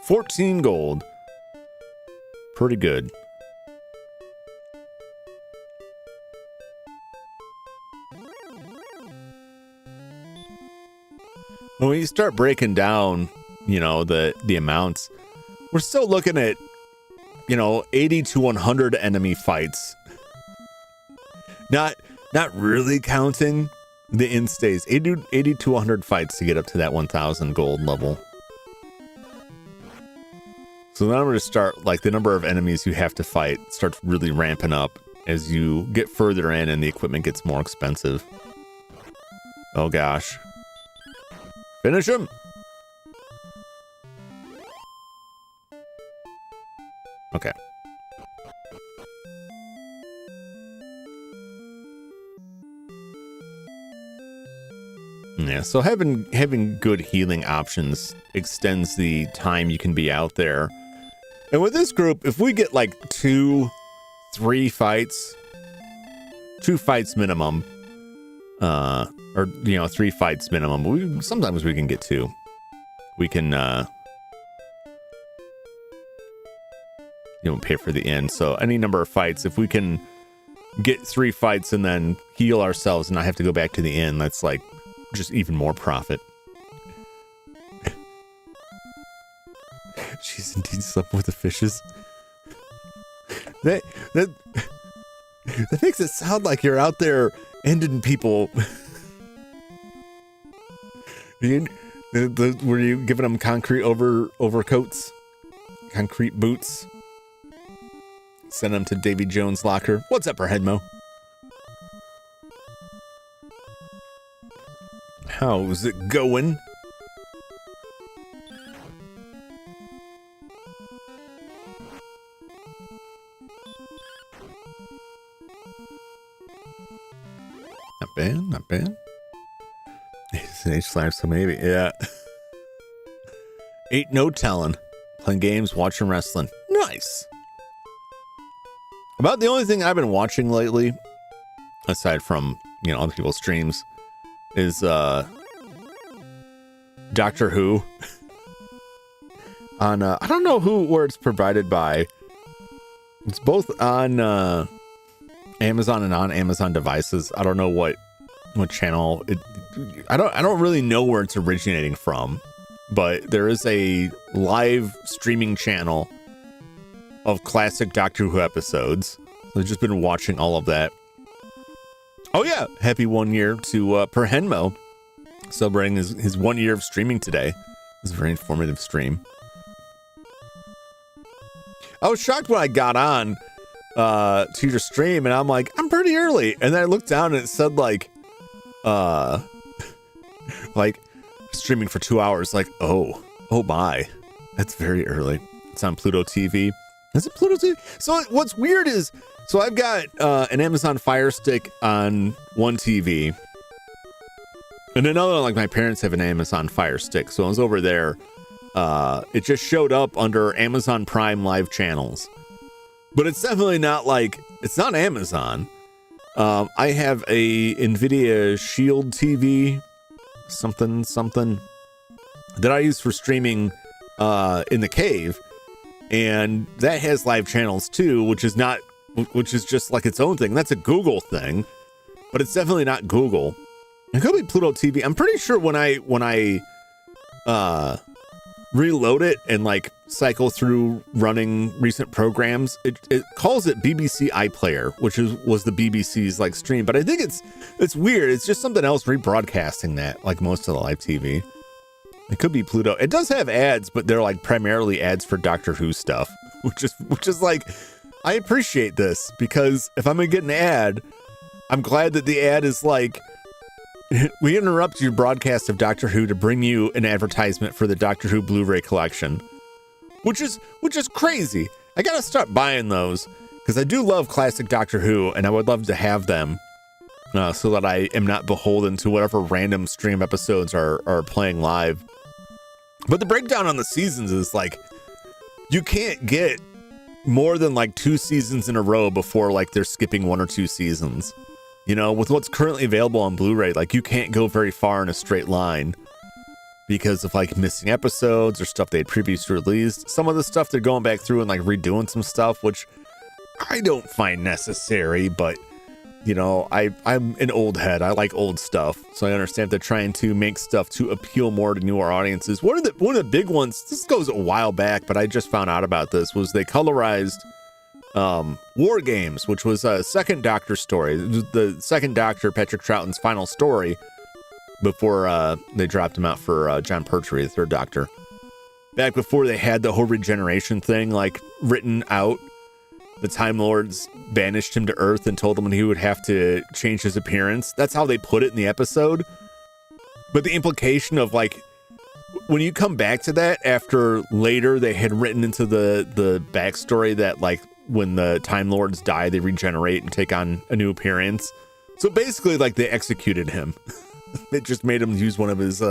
14 gold. Pretty good. When you start breaking down, you know, the amounts, we're still looking at, you know, 80 to 100 enemy fights. Not really counting the instays. 80 to 100 fights to get up to that 1,000 gold level. So then I'm going to start, like, the number of enemies you have to fight starts really ramping up as you get further in and the equipment gets more expensive. Oh gosh. Finish him! Okay. Yeah, so having good healing options extends the time you can be out there. And with this group, if we get like 2 fights minimum, or 3 fights minimum, sometimes we can get 2. We can pay for the inn. So any number of fights, if we can get 3 fights and then heal ourselves and not have to go back to the inn, that's like just even more profit. She's indeed slept with the fishes. That makes it sound like you're out there ending people. Were you giving them concrete overcoats? Concrete boots? Send them to Davy Jones' locker. What's up, Headmo? How's it going? Not bad, not bad. H/, so maybe, yeah. Ain't no telling. Playing games, watching wrestling. Nice. About the only thing I've been watching lately, aside from, other people's streams, is Doctor Who. On I don't know where it's provided by. It's both on Amazon and on Amazon devices. I don't know what channel it. I don't really know where it's originating from, but there is a live streaming channel of classic Doctor Who episodes. So I've just been watching all of that. Oh yeah, happy 1 year to Perhenmo, celebrating his 1 year of streaming today. It was a very informative stream. I was shocked when I got on to your stream, and I'm like, I'm pretty early. And then I looked down and it said like streaming for 2 hours. Like, oh my, that's very early. It's on Pluto TV. Is it Pluto TV? So what's weird is, so I've got an Amazon Fire Stick on one TV, and another, like my parents have an Amazon Fire Stick. So I was over there. It just showed up under Amazon Prime live channels, but it's definitely not like, it's not Amazon. I have a NVIDIA Shield TV, something that I use for streaming in the cave, and that has live channels too, which is just like its own thing. That's a Google thing, but it's definitely not Google. It could be Pluto TV. I'm pretty sure when I reload it and like cycle through running recent programs, it calls it BBC iPlayer, which was the BBC's like stream. But I think it's weird. It's just something else rebroadcasting that, like most of the live TV. It could be Pluto. It does have ads, but they're like primarily ads for Doctor Who stuff, which is like, I appreciate this, because if I'm gonna get an ad, I'm glad that the ad is like, we interrupt your broadcast of Doctor Who to bring you an advertisement for the Doctor Who Blu-ray collection, which is crazy. I gotta start buying those, because I do love classic Doctor Who, and I would love to have them so that I am not beholden to whatever random stream episodes are playing live. But the breakdown on the seasons is like, you can't get more than like 2 seasons in a row before like they're skipping 1 or 2 seasons. With what's currently available on Blu-ray, like you can't go very far in a straight line because of like missing episodes or stuff they had previously released. Some of the stuff they're going back through and like redoing some stuff, which I don't find necessary, but I'm an old head. I like old stuff, so I understand they're trying to make stuff to appeal more to newer audiences. One of the big ones, this goes a while back, but I just found out about this, was they colorized War Games, which was a second Doctor story. It was the second Doctor, Patrick Troughton's final story, before they dropped him out for John Pertwee, the third Doctor. Back before they had the whole regeneration thing like written out, the Time Lords banished him to Earth and told him he would have to change his appearance. That's how they put it in the episode. But the implication of like, when you come back to that after later they had written into the backstory that like when the Time Lords die, they regenerate and take on a new appearance. So basically like they executed him. It just made him use one of his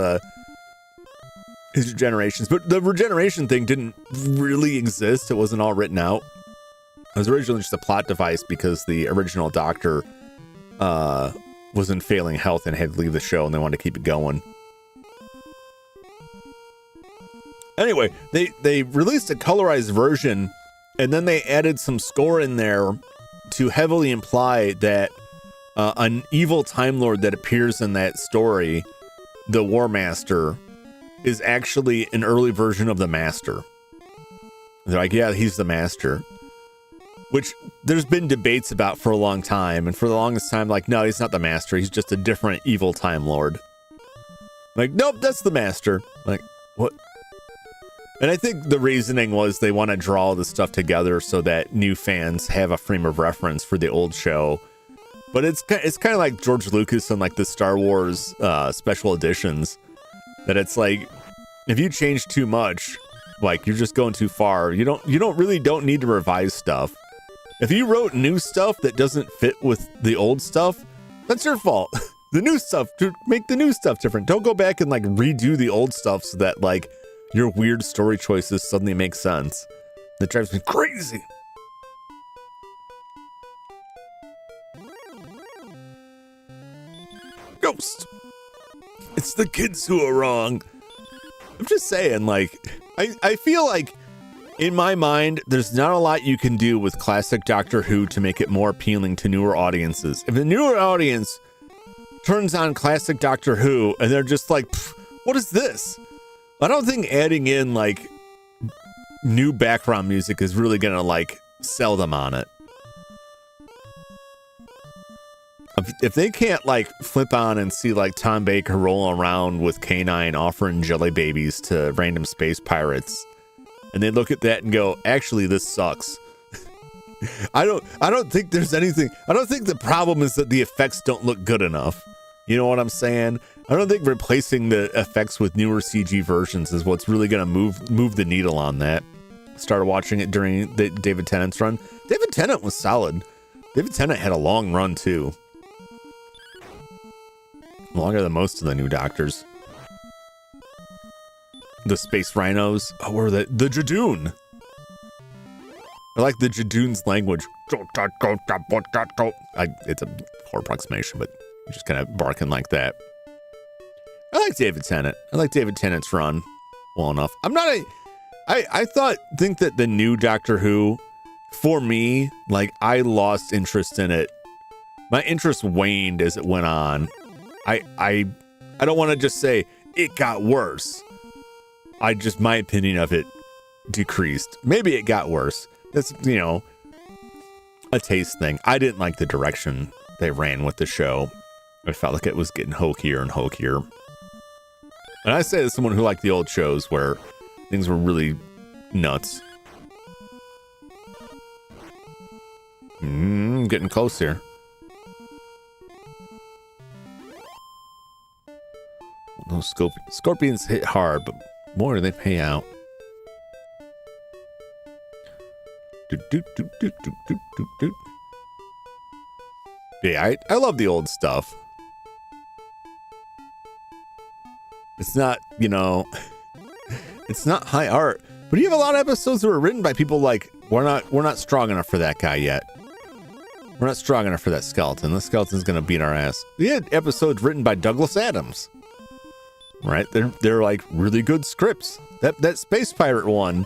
regenerations. But the regeneration thing didn't really exist. It wasn't all written out. It was originally just a plot device because the original Doctor was in failing health and had to leave the show, and they wanted to keep it going. Anyway, they released a colorized version, and then they added some score in there to heavily imply that an evil Time Lord that appears in that story, the War Master, is actually an early version of the Master. They're like, yeah, he's the Master. Which there's been debates about for a long time, and for the longest time, like, no, he's not the Master, he's just a different evil Time Lord. Like, nope, that's the Master. Like, what? And I think the reasoning was they want to draw all this stuff together so that new fans have a frame of reference for the old show. But it's kind of like George Lucas and like the Star Wars special editions, that it's like, if you change too much, like, you're just going too far. You don't need to revise stuff. If you wrote new stuff that doesn't fit with the old stuff, that's your fault. The new stuff, to make the new stuff different. Don't go back and like redo the old stuff so that like your weird story choices suddenly make sense. That drives me crazy. Ghost. It's the kids who are wrong. I'm just saying, like, I feel like in my mind, there's not a lot you can do with classic Doctor Who to make it more appealing to newer audiences. If a newer audience turns on classic Doctor Who and they're just like, what is this? I don't think adding in like new background music is really gonna like sell them on it. If they can't like flip on and see like Tom Baker rolling around with K9 offering jelly babies to random space pirates, and they look at that and go, actually, this sucks. I don't think there's anything. I don't think the problem is that the effects don't look good enough. You know what I'm saying? I don't think replacing the effects with newer CG versions is what's really going to move the needle on that. Started watching it during the David Tennant's run. David Tennant was solid. David Tennant had a long run too. Longer than most of the new Doctors. The Space Rhinos. Oh, or the Jadoon. I like the Jadoon's language. It's a poor approximation, but just kind of barking like that. I like David Tennant. I like David Tennant's run well enough. I think that the new Doctor Who, for me, like, I lost interest in it. My interest waned as it went on. I don't want to just say it got worse. My opinion of it decreased. Maybe it got worse. That's, a taste thing. I didn't like the direction they ran with the show. I felt like it was getting hokier and hokier. And I say as someone who liked the old shows where things were really nuts. Getting close here. Those scorpions hit hard, but more they pay out. Yeah, I love the old stuff. It's not, it's not high art, but you have a lot of episodes that were written by people like, we're not strong enough for that guy yet. We're not strong enough for that skeleton. The skeleton's gonna beat our ass. We had episodes written by Douglas Adams. Right? They're like really good scripts. That Space Pirate one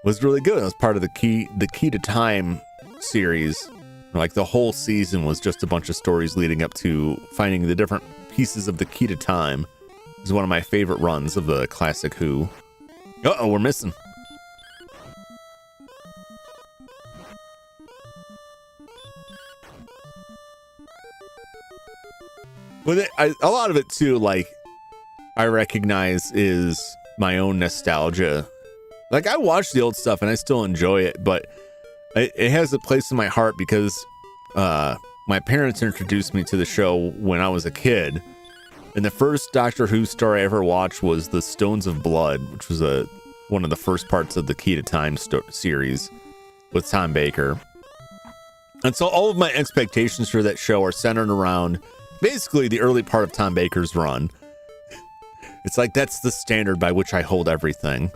was really good. It was part of the Key to Time series. Like the whole season was just a bunch of stories leading up to finding the different pieces of the Key to Time. It was one of my favorite runs of the classic Who. Uh-oh, we're missing. With it, a lot of it too, like, I recognize is my own nostalgia. Like, I watch the old stuff and I still enjoy it, but it has a place in my heart because my parents introduced me to the show when I was a kid. And the first Doctor Who story I ever watched was The Stones of Blood, which was one of the first parts of the Key to Time series with Tom Baker. And so all of my expectations for that show are centered around basically the early part of Tom Baker's run. It's like that's the standard by which I hold everything.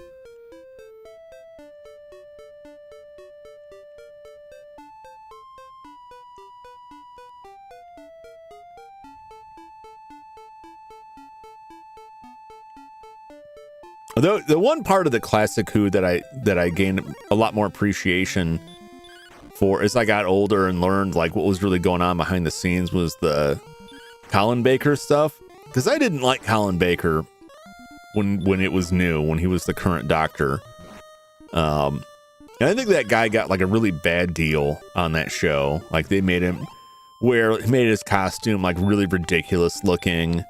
Although the one part of the classic Who that I gained a lot more appreciation for as I got older and learned like what was really going on behind the scenes was the Colin Baker stuff. Because I didn't like Colin Baker when it was new, when he was the current Doctor. And I think that guy got like a really bad deal on that show. Like they made his costume like really ridiculous looking.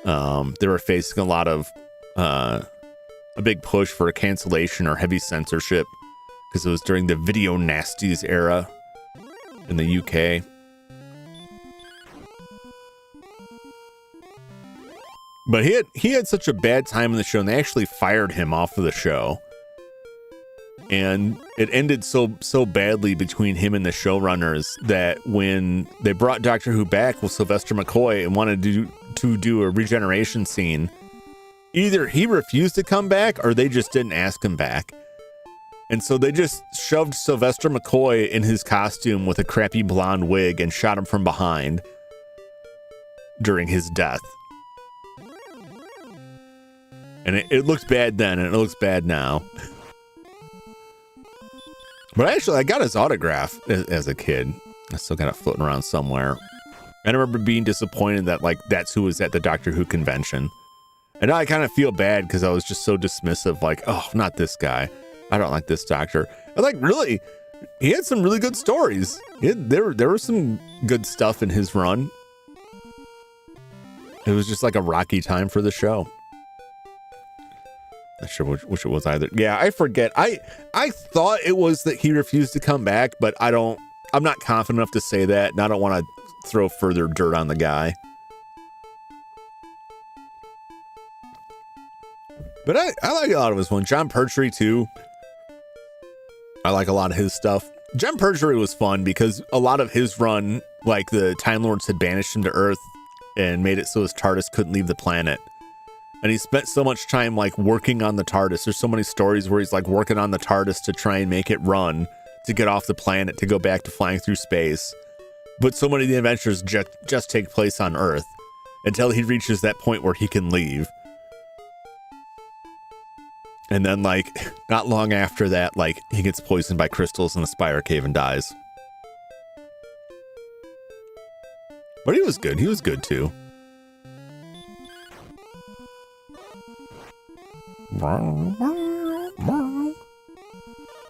They were facing a lot of a big push for a cancellation or heavy censorship because it was during the video nasties era in the UK. But he had such a bad time in the show, and they actually fired him off of the show. And it ended so badly between him and the showrunners that when they brought Doctor Who back with Sylvester McCoy and wanted to do a regeneration scene, either he refused to come back or they just didn't ask him back. And so they just shoved Sylvester McCoy in his costume with a crappy blonde wig and shot him from behind during his death. And it looked bad then, and it looks bad now. But actually, I got his autograph as a kid. I still got it floating around somewhere. I remember being disappointed that, like, that's who was at the Doctor Who convention. And now I kind of feel bad because I was just so dismissive, like, oh, not this guy. I don't like this doctor. And, like, really, he had some really good stories. There was some good stuff in his run. It was just like a rocky time for the show. Not sure which it was either. Yeah, I forget. I thought it was that he refused to come back, but I'm not confident enough to say that, and I don't want to throw further dirt on the guy. But I like a lot of his one. John Pertwee too. I like a lot of his stuff. John Pertwee was fun because a lot of his run, like the Time Lords had banished him to Earth and made it so his TARDIS couldn't leave the planet. And he spent so much time like working on the TARDIS. There's so many stories where he's like working on the TARDIS to try and make it run, to get off the planet, to go back to flying through space. But so many of the adventures just take place on Earth until he reaches that point where he can leave. And then, like, not long after that, like, he gets poisoned by crystals in the Spire Cave and dies. But he was good. He was good, too.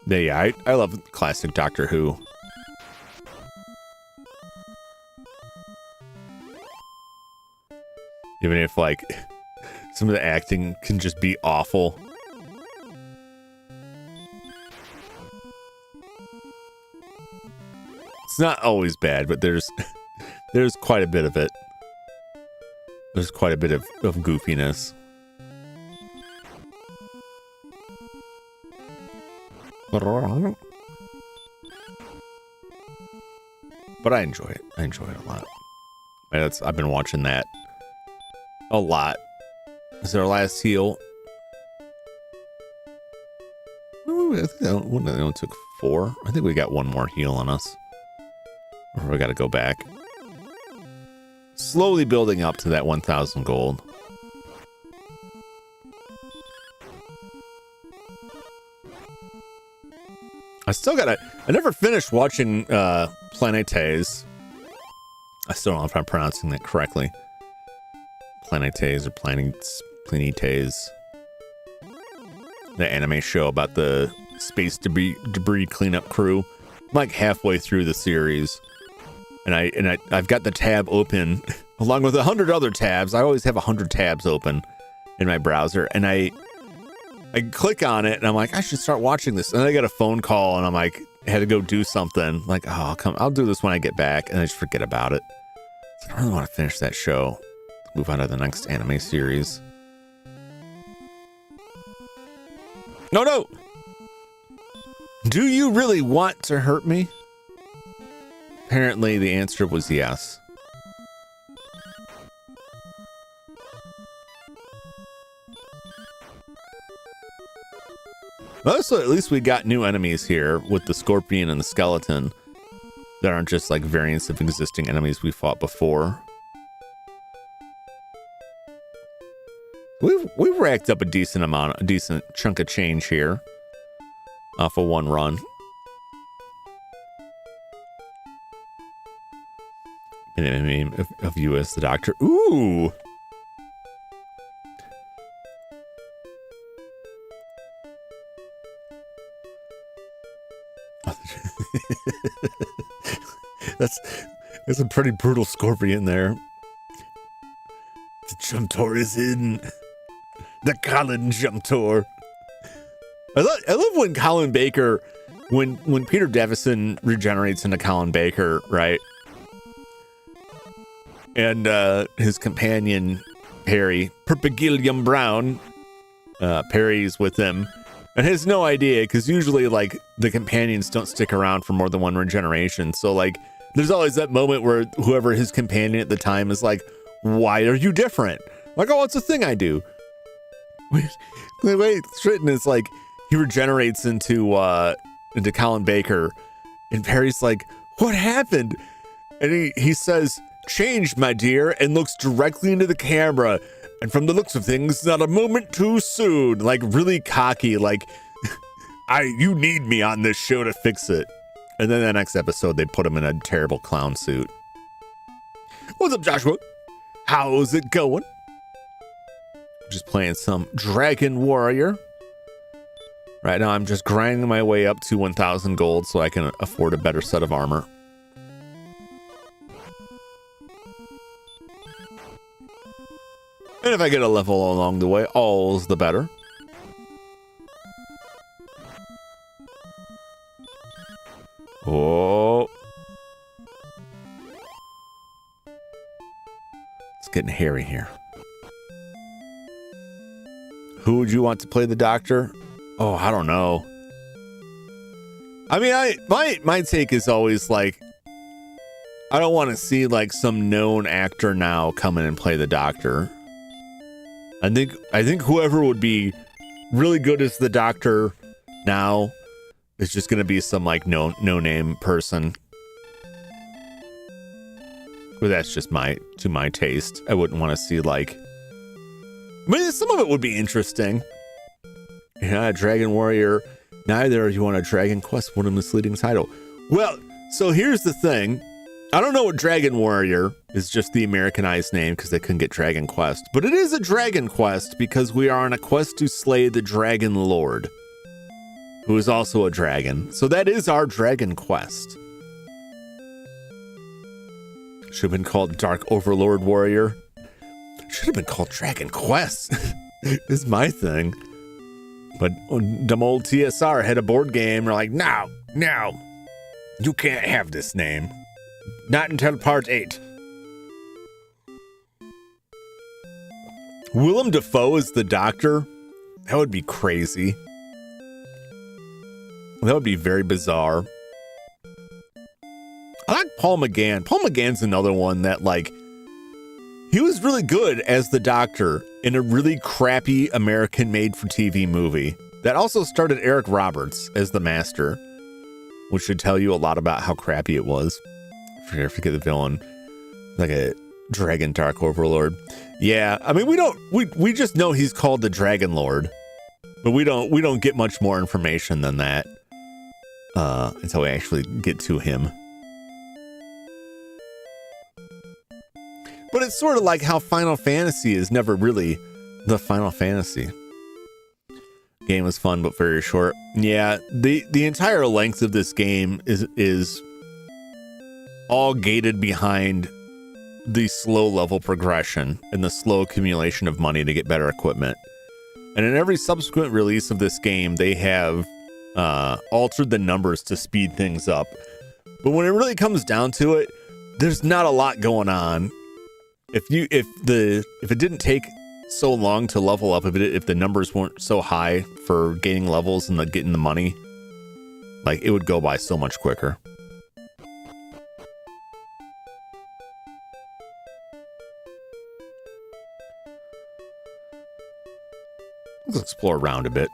Yeah, I love classic Doctor Who. Even if, like, some of the acting can just be awful. It's not always bad, but there's quite a bit of it. There's quite a bit of goofiness. But I enjoy it. I enjoy it a lot. I've been watching that a lot. Is our last heal? I think that only took 4. I think we got one more heal on us. Or we got to go back. Slowly building up to that 1,000 gold. I never finished watching Planetes. I still don't know if I'm pronouncing that correctly. Planetes or Planetes. The anime show about the space debris cleanup crew. I'm like halfway through the series. And I've got the tab open along with 100 other tabs. I always have 100 tabs open in my browser, and I click on it and I'm like, I should start watching this. And then I get a phone call and I'm like, I had to go do something. Like, oh, I'll do this when I get back, and I just forget about it. I don't really want to finish that show. Move on to the next anime series. No. Do you really want to hurt me? Apparently the answer was yes. Well, so at least we got new enemies here with the scorpion and the skeleton that aren't just like variants of existing enemies we fought before. We've racked up a decent chunk of change here off of one run. Name of you as the doctor. Ooh. That's a pretty brutal scorpion there. The Jumtor is in. The Colin Jumtor. I love when Colin Baker, when Peter Davison regenerates into Colin Baker, right? And his companion Perry, Perpigillium Brown, Perry's with him, and has no idea because usually like the companions don't stick around for more than one regeneration. So like, there's always that moment where whoever his companion at the time is like, "Why are you different?" Like, "Oh, it's a thing I do." The way it's written is like he regenerates into Colin Baker, and Perry's like, "What happened?" And he says, "Changed, my dear," and looks directly into the camera. And from the looks of things, not a moment too soon. Like really cocky, like you need me on this show to fix it. And then the next episode, they put him in a terrible clown suit. What's up, Joshua? How's it going? Just playing some Dragon Warrior. Right now, I'm just grinding my way up to 1,000 gold so I can afford a better set of armor. And if I get a level along the way, all's the better. Oh. It's getting hairy here. Who would you want to play the doctor? Oh, I don't know. I mean, my take is always like, I don't want to see like some known actor now come in and play the doctor. I think whoever would be really good as the doctor now is just gonna be some like no name person. But that's just my taste. I wouldn't want to see like. I mean, some of it would be interesting. You're not a Dragon Warrior. Neither are you on a Dragon Quest. What a misleading title. Well, so here's the thing. I don't know what Dragon Warrior is, just the Americanized name because they couldn't get Dragon Quest. But it is a Dragon Quest because we are on a quest to slay the Dragon Lord, who is also a dragon. So that is our Dragon Quest. Should have been called Dark Overlord Warrior. Should have been called Dragon Quest. Is my thing. But dumb old TSR had a board game. They're like, no, you can't have this name. Not until part 8. Willem Dafoe is the doctor? That would be crazy. That would be very bizarre. I like Paul McGann. Paul McGann's another one that, like, he was really good as the doctor in a really crappy American made-for-TV movie that also started Eric Roberts as the master, which should tell you a lot about how crappy it was. I forget the villain, like a Dragon Dark Overlord. Yeah, I mean, we just know he's called the Dragon Lord, but we don't get much more information than that until we actually get to him. But it's sort of like how Final Fantasy is never really the Final Fantasy. Game was fun, but very short. Yeah, the entire length of this game is all gated behind the slow level progression and the slow accumulation of money to get better equipment. And in every subsequent release of this game, they have altered the numbers to speed things up. But when it really comes down to it, there's not a lot going on. If it didn't take so long to level up, if the numbers weren't so high for gaining levels and getting the money, like, it would go by so much quicker. Let's explore around a bit.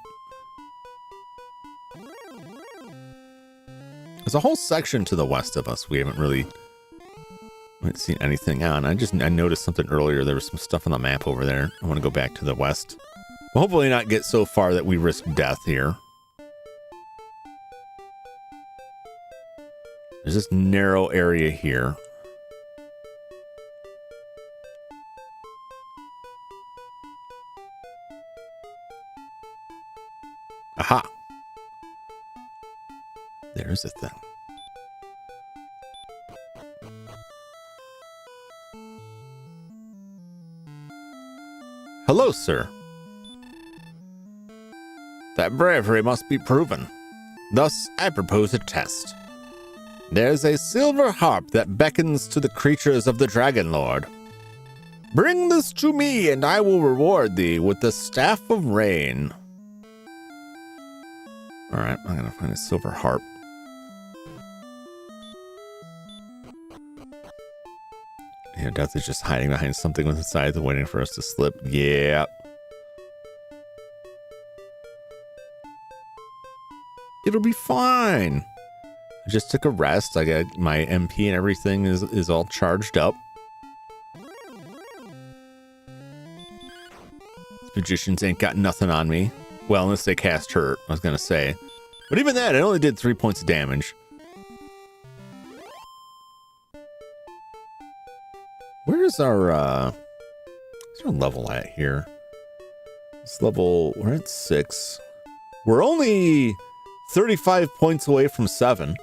There's a whole section to the west of us we haven't seen anything on. I noticed something earlier. There was some stuff on the map over there. I want to go back to the west. But hopefully not get so far that we risk death here. There's this narrow area here. Aha! There's a thing. Hello, sir. That bravery must be proven. Thus, I propose a test. There's a silver harp that beckons to the creatures of the Dragon Lord. Bring this to me, and I will reward thee with the Staff of Rain. All right, I'm gonna find a silver harp. Yeah, Death is just hiding behind something with the sides, waiting for us to slip. Yeah. It'll be fine. I just took a rest. I got my MP and everything is all charged up. These magicians ain't got nothing on me. Well, unless they cast hurt, I was gonna say. But even that, it only did 3 points of damage. Where's our level at here? This level, we're at 6. We're only 35 points away from 7.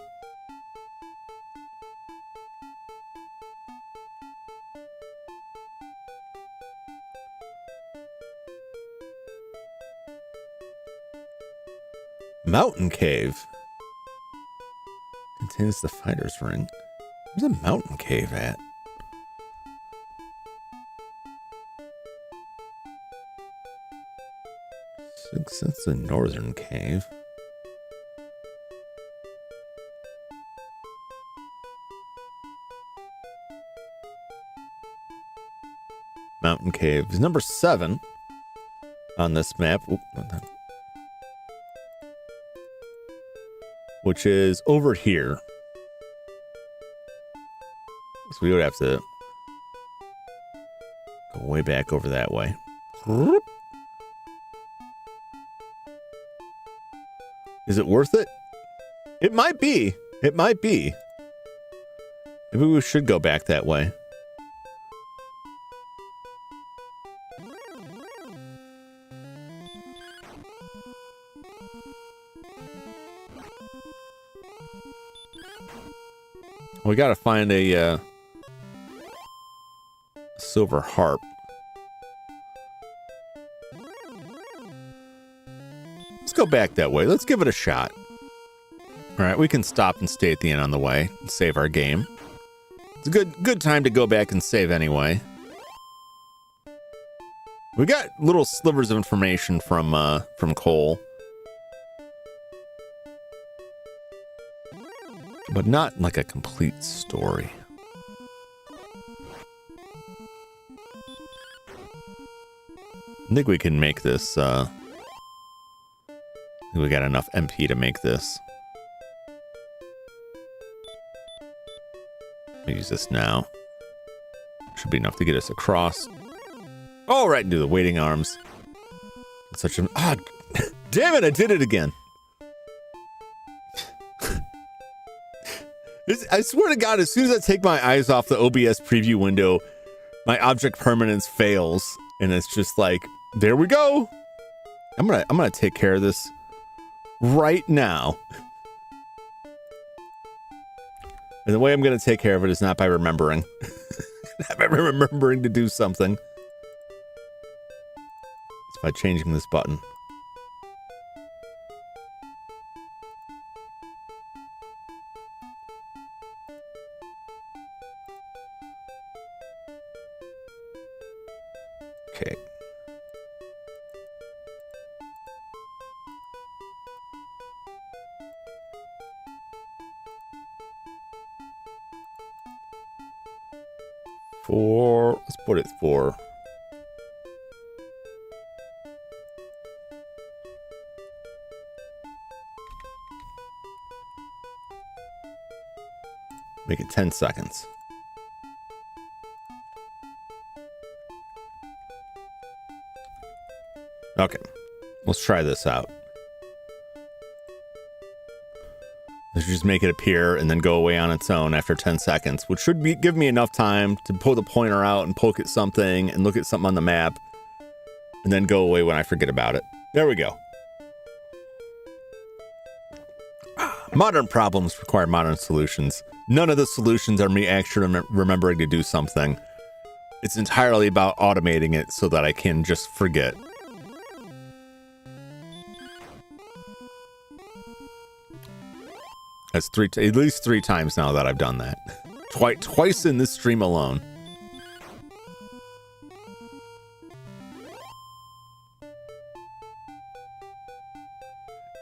Mountain Cave. Contains the fighter's ring. Where's the mountain cave at? That's the northern cave. Mountain cave is number 7 on this map. Oop, not that. Which is over here. So we would have to go way back over that way. Is it worth it? It might be. It might be. Maybe we should go back that way. We gotta find a silver harp. Let's go back that way. Let's give it a shot. All right, we can stop and stay at the end on the way and save our game. It's a good time to go back and save anyway. We got little slivers of information from Cole, but not like a complete story. I think we can make this. I think we got enough MP to make this. I'll use this now. Should be enough to get us across. Oh, right into the waiting arms. It's such an damn it! I did it again. I swear to God, as soon as I take my eyes off the OBS preview window, my object permanence fails, and it's just like, there we go. I'm gonna take care of this right now. And the way I'm gonna take care of it is not by remembering. Not by remembering to do something. It's by changing this button. Okay. Let's put it 4. Make it 10 seconds. Okay, let's try this out. Let's just make it appear and then go away on its own after 10 seconds, which should give me enough time to pull the pointer out and poke at something and look at something on the map and then go away when I forget about it. There we go. Modern problems require modern solutions. None of the solutions are me actually remembering to do something. It's entirely about automating it so that I can just forget. That's at least three times now that I've done that. Twice in this stream alone.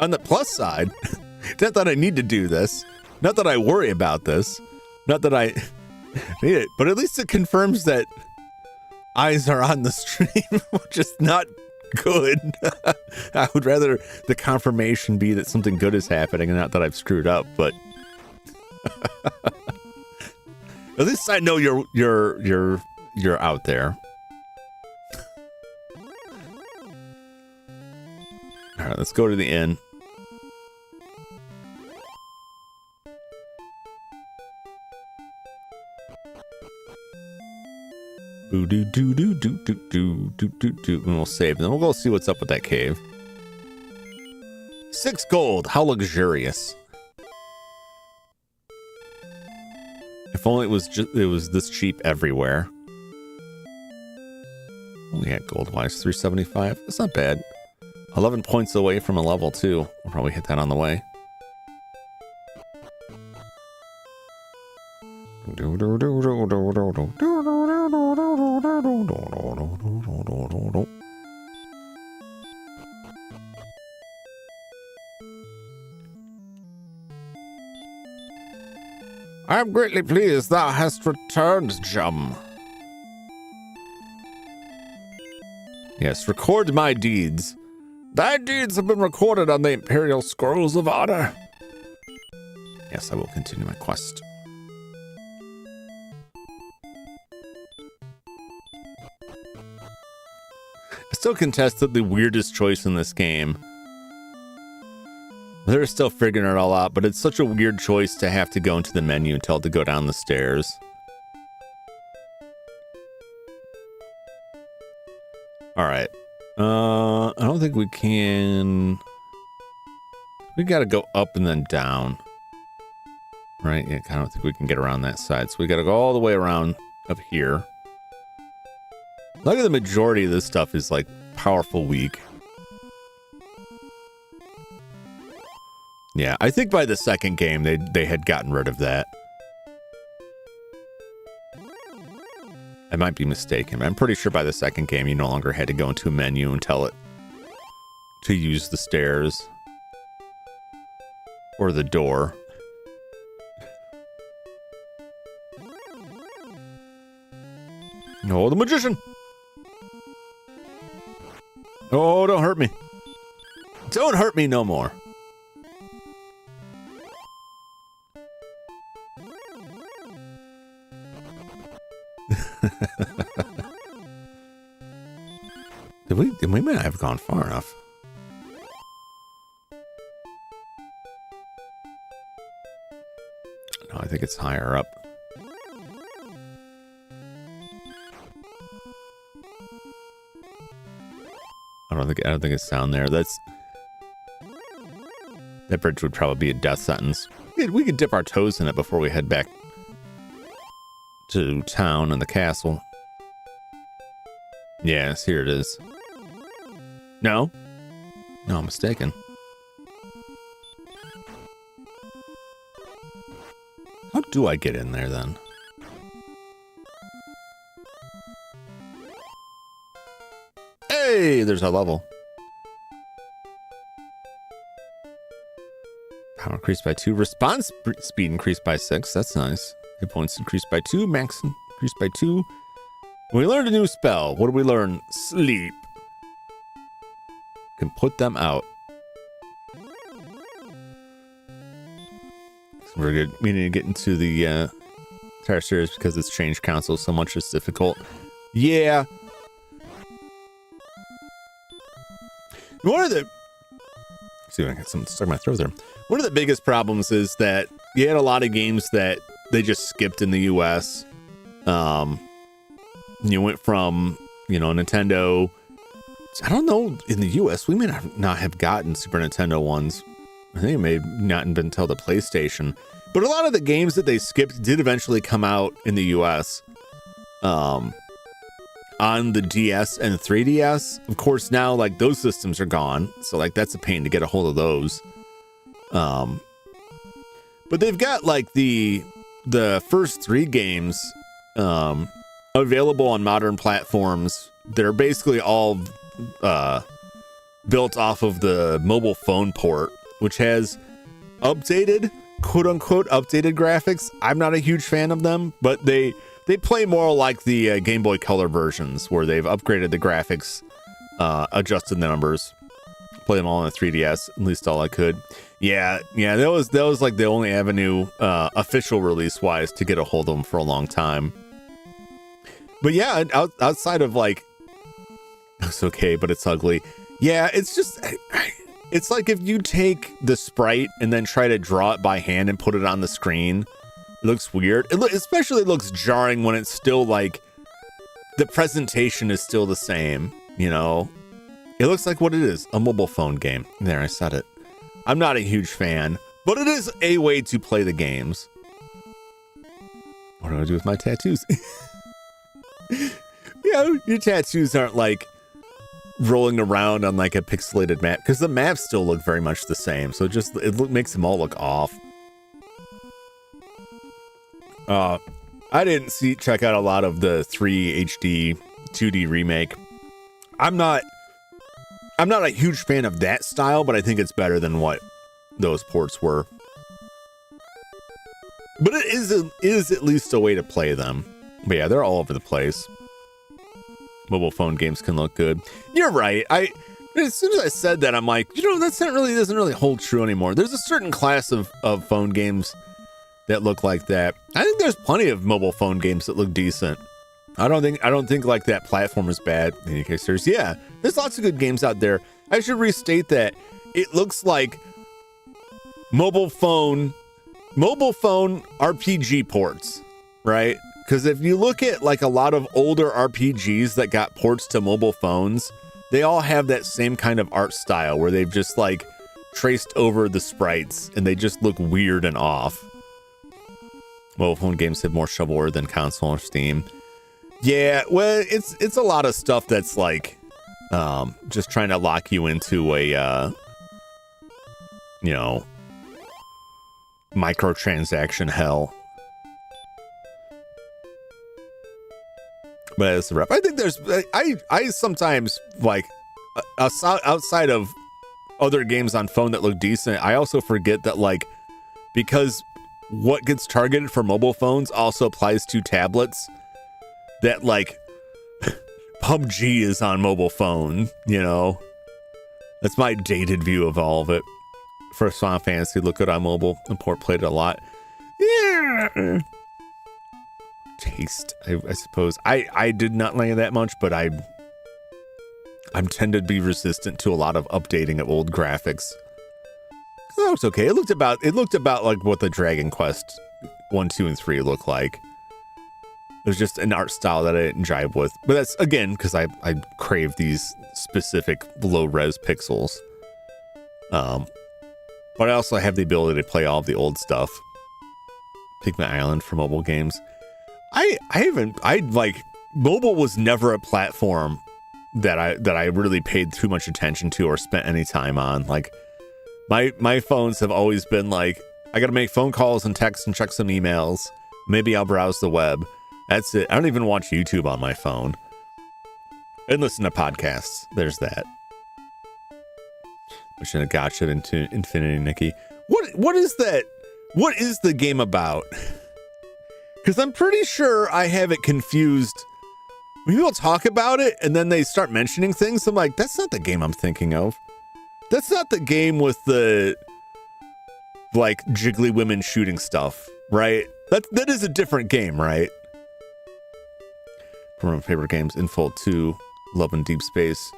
On the plus side, not that I need to do this, not that I worry about this, not that I need it, but at least it confirms that eyes are on the stream, which is not good. I would rather the confirmation be that something good is happening and not that I've screwed up, but at least I know you're out there. All right, let's go to the inn. And we'll save. Then we'll go see what's up with that cave. 6 gold. How luxurious. If only it was this cheap everywhere. Only at gold wise 375. That's not bad. 11 points away from a level 2. We'll probably hit that on the way. I am greatly pleased thou hast returned, Jum. Yes, record my deeds. Thy deeds have been recorded on the Imperial Scrolls of Honor. Yes, I will continue my quest. I still contest that the weirdest choice in this game. They're still figuring it all out, but it's such a weird choice to have to go into the menu and tell it to go down the stairs. All right. I don't think we can. We got to go up and then down. Right? Yeah, I don't think we can get around that side. So we got to go all the way around up here. Look at the majority of this stuff is like powerful weak. Yeah, I think by the second game they had gotten rid of that. I might be mistaken. I'm pretty sure by the second game you no longer had to go into a menu and tell it to use the stairs or the door. Oh, the magician! Oh, don't hurt me. Don't hurt me no more. We may not have gone far enough. No, I think it's higher up. I don't think it's down there. That bridge would probably be a death sentence. We could dip our toes in it before we head back to town and the castle. Yes, here it is. No, I'm mistaken. How do I get in there then? Hey, there's our level. Power increased by 2. Response speed increased by 6. That's nice. Hit points increased by 2. Max increased by 2. We learned a new spell. What did we learn? Sleep. Can put them out. So We're good. We need to get into the entire series because it's changed console so much. It's difficult. Yeah. One of the see if I got something stuck in my throat there. One of the biggest problems is that you had a lot of games that they just skipped in the US. You went from, Nintendo. I don't know, in the US, we may not have gotten Super Nintendo ones. I think it may not have been until the PlayStation. But a lot of the games that they skipped did eventually come out in the US. On the DS and 3DS. Of course, now, like, those systems are gone. So, like, that's a pain to get a hold of those. But they've got, like, the first 3 games available on modern platforms. They're basically all built off of the mobile phone port, which has updated, quote-unquote, updated graphics. I'm not a huge fan of them, but they play more like the Game Boy Color versions, where they've upgraded the graphics, adjusted the numbers, play them all on the 3DS, at least all I could. Yeah, that was like the only avenue, official release-wise, to get a hold of them for a long time. But yeah, outside of, like, it's okay, but it's ugly. Yeah, it's just, it's like if you take the sprite and then try to draw it by hand and put it on the screen. It looks weird. Especially looks jarring when it's still like the presentation is still the same, It looks like what it is, a mobile phone game. There, I said it. I'm not a huge fan, but it is a way to play the games. What do I do with my tattoos? Your tattoos aren't like rolling around on like a pixelated map, because the maps still look very much the same. So it makes them all look off. I didn't check out a lot of the 3 HD 2D remake. I'm not a huge fan of that style, but I think it's better than what those ports were. But it is at least a way to play them. But yeah, they're all over the place. Mobile phone games can look good. You're right. As soon as I said that, I'm like, doesn't really hold true anymore. There's a certain class of phone games that look like that. I think there's plenty of mobile phone games that look decent. I don't think like that platform is bad. In any case, there's lots of good games out there. I should restate that it looks like mobile phone RPG ports, right? Because if you look at like a lot of older RPGs that got ports to mobile phones, they all have that same kind of art style where they've just like traced over the sprites and they just look weird and off. Mobile phone games have more shovelware than console or Steam. Yeah, well, it's a lot of stuff that's like just trying to lock you into a microtransaction hell. But as a rep, I think there's I sometimes like outside of other games on phone that look decent, I also forget that like because what gets targeted for mobile phones also applies to tablets, that like PUBG is on mobile phone, That's my dated view of all of it. First Final Fantasy look good on mobile. And port played it a lot. Yeah. Taste, I suppose. I did not like it that much, but I'm tend to be resistant to a lot of updating of old graphics. That looks okay. It looked about like what the Dragon Quest 1, 2, and 3 look like. It was just an art style that I didn't jive with. But that's, again, because I crave these specific low-res pixels. But I also have the ability to play all of the old stuff. Pigment Island for mobile games. Mobile was never a platform that I really paid too much attention to or spent any time on. Like, my phones have always been like, I gotta make phone calls and text and check some emails. Maybe I'll browse the web. That's it. I don't even watch YouTube on my phone. And listen to podcasts. There's that. I should have gotcha into Infinity, Nikki. What is that? What is the game about? Because I'm pretty sure I have it confused. When people talk about it and then they start mentioning things, I'm like, that's not the game I'm thinking of. That's not the game with the like jiggly women shooting stuff, right? That is a different game, right? One of my favorite games, Infold 2, Love in Deep Space.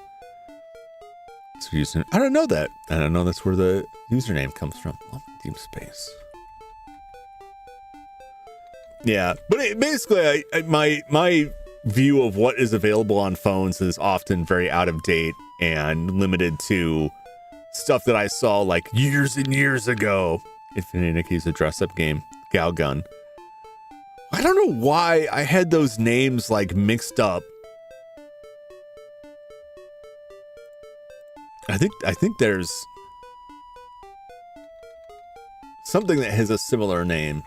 So I don't know that. I don't know that's where the username comes from. Love in Deep Space. Yeah, but basically, my view of what is available on phones is often very out of date and limited to stuff that I saw like years and years ago. Infinity Nikki's a dress-up game. Galgun. I don't know why I had those names like mixed up. I think there's something that has a similar name.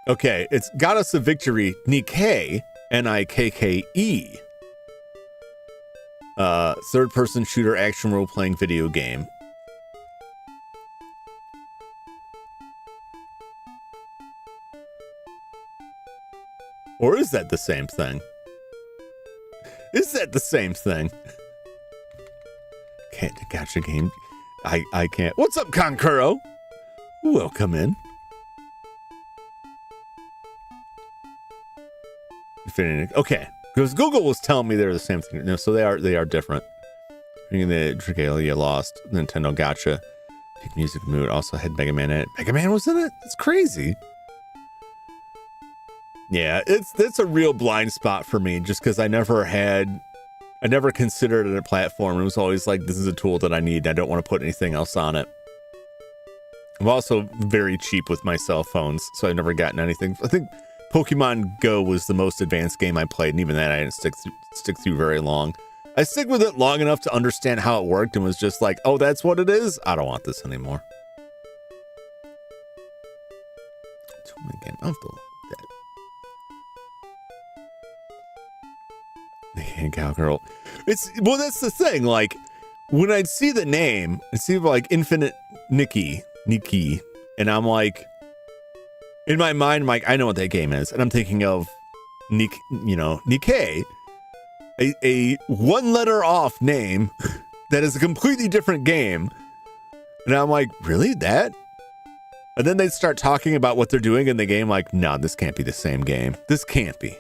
Okay, it's Goddess of Victory, Nikke, Nikke. Third-person shooter action role-playing video game. Or is that the same thing? Is that the same thing? Can't catch a game. I can't. What's up, Konkuro? Welcome in. Okay, because Google was telling me they're the same thing. No, so they are different. Bringing the Dragalia Lost, Nintendo Gotcha, Peak Music Mood also had Mega Man in it. Mega Man was in it? That's crazy. Yeah, that's a real blind spot for me, just because I never considered it a platform. It was always like, this is a tool that I need. I don't want to put anything else on it. I'm also very cheap with my cell phones, so I've never gotten anything. I think Pokemon Go was the most advanced game I played, and even that I didn't stick through very long. I stick with it long enough to understand how it worked and was just like, oh, that's what it is? I don't want this anymore. Too many games. I'll have to look at that. The Cowgirl. Well, that's the thing. Like, when I'd see the name, and see like Infinite Nikki, and I'm like, in my mind, I'm like, I know what that game is. And I'm thinking of Nikke, a one letter off name that is a completely different game. And I'm like, really? That? And then they start talking about what they're doing in the game. Like, no, this can't be the same game. This can't be.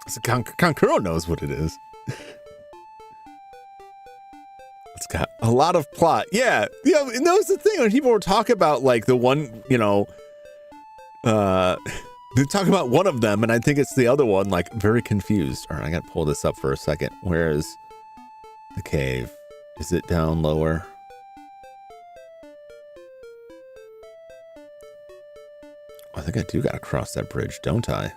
So Konkuro knows what it is. It's got a lot of plot. Yeah, and that was the thing when people were talking about like the one, they talk about one of them, and I think it's the other one, like very confused. All right, I gotta pull this up for a second. Where is the cave? Is it down lower? I think I do gotta cross that bridge, don't I?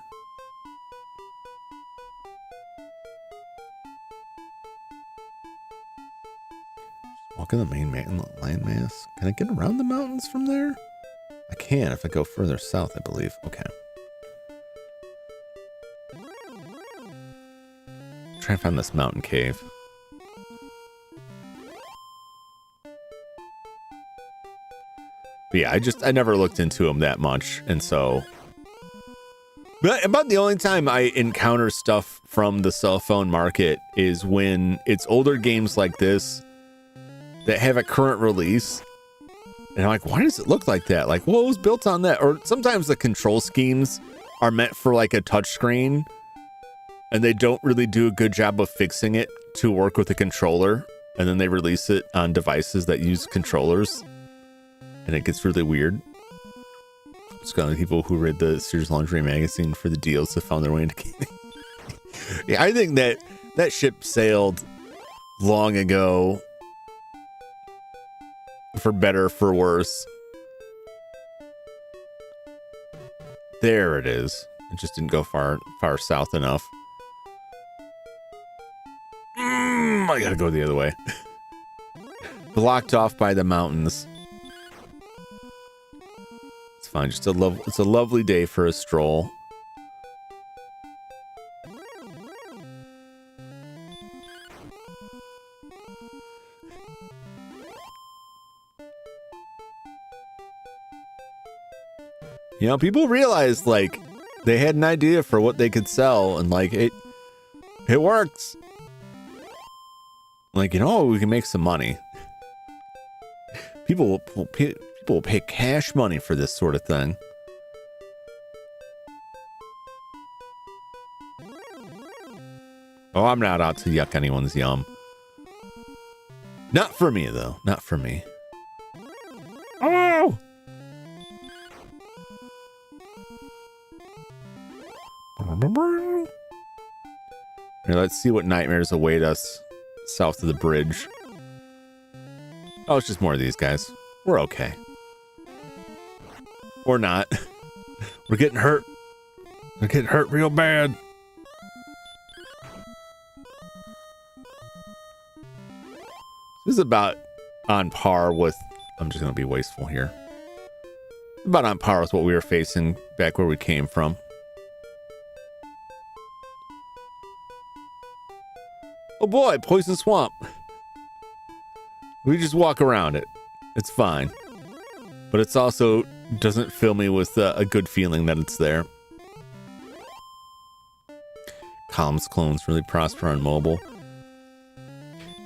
Walk in the main landmass. Can I get around the mountains from there? I can if I go further south, I believe. Okay. Try and find this mountain cave. But yeah, I never looked into them that much, and so. But about the only time I encounter stuff from the cell phone market is when it's older games like this that have a current release, and I'm like, why does it look like that? Like, what was built on that? Or sometimes the control schemes are meant for like a touch screen, and they don't really do a good job of fixing it to work with a controller, and then they release it on devices that use controllers, and it gets really weird. It's kind of people who read the Sears Laundry magazine for the deals that found their way into gaming. Yeah, I think that ship sailed long ago. For better, for worse. There it is. It just didn't go far south enough. I gotta go the other way. Blocked off by the mountains. It's fine. Just it's a lovely day for a stroll. People realize, like, they had an idea for what they could sell, and like it works. Like, you know, we can make some money. People will pay cash money for this sort of thing. Oh, I'm not out to yuck anyone's yum. Not for me, though. Not for me. Oh! Here, let's see what nightmares await us south of the bridge. Oh, it's just more of these guys. We're okay. Or not. We're getting hurt. We're getting hurt real bad. This is about on par with... I'm just going to be wasteful here. About on par with what we were facing back where we came from. Oh boy, poison swamp. We just walk around it. It's fine. But it's also doesn't fill me with a good feeling that it's there. Columns clones really prosper on mobile.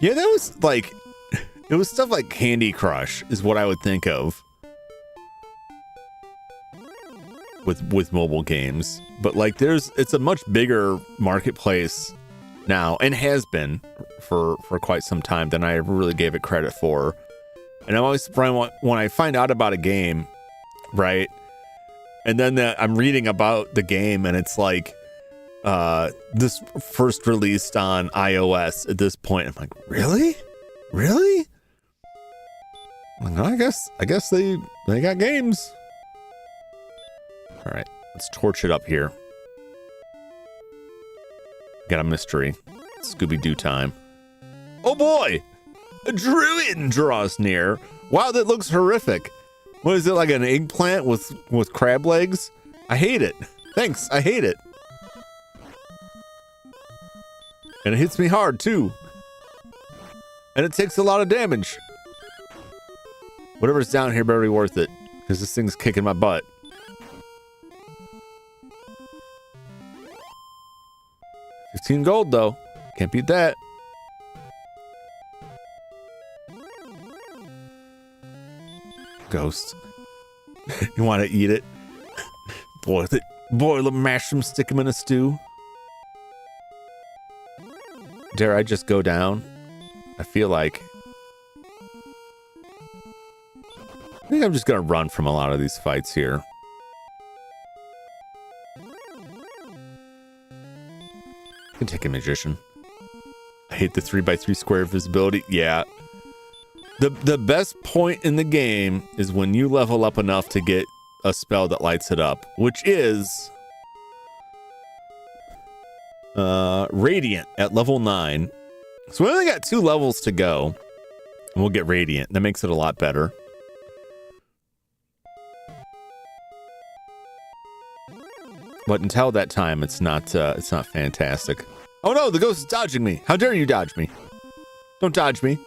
Yeah, that was like... It was stuff like Candy Crush is what I would think of with mobile games. But like it's a much bigger marketplace now, and has been for quite some time, than I ever really gave it credit for. And I'm always surprised when I find out about a game, right? And then I'm reading about the game, and it's like this first released on iOS at this point. I'm like, really? Really? Well, I guess they got games. All right, let's torch it up here. Got a mystery. Scooby-Doo time. Oh boy! A druid draws near. Wow, that looks horrific. What is it, like an eggplant with crab legs? I hate it. Thanks, I hate it. And it hits me hard too. And it takes a lot of damage. Whatever's down here better be worth it, because this thing's kicking my butt. $15 gold though. Can't beat that. Ghost. You want to eat it? Boil it. Boil the mushrooms, stick them in a stew. Dare I just go down? I feel like... I think I'm just going to run from a lot of these fights here. I can take a magician. I hate the 3x3 square visibility. Yeah. The best point in the game is when you level up enough to get a spell that lights it up, which is Radiant at level 9. So we only got 2 levels to go, and we'll get Radiant. That makes it a lot better. But until that time, it's not fantastic. Oh no, the ghost is dodging me. How dare you dodge me? Don't dodge me.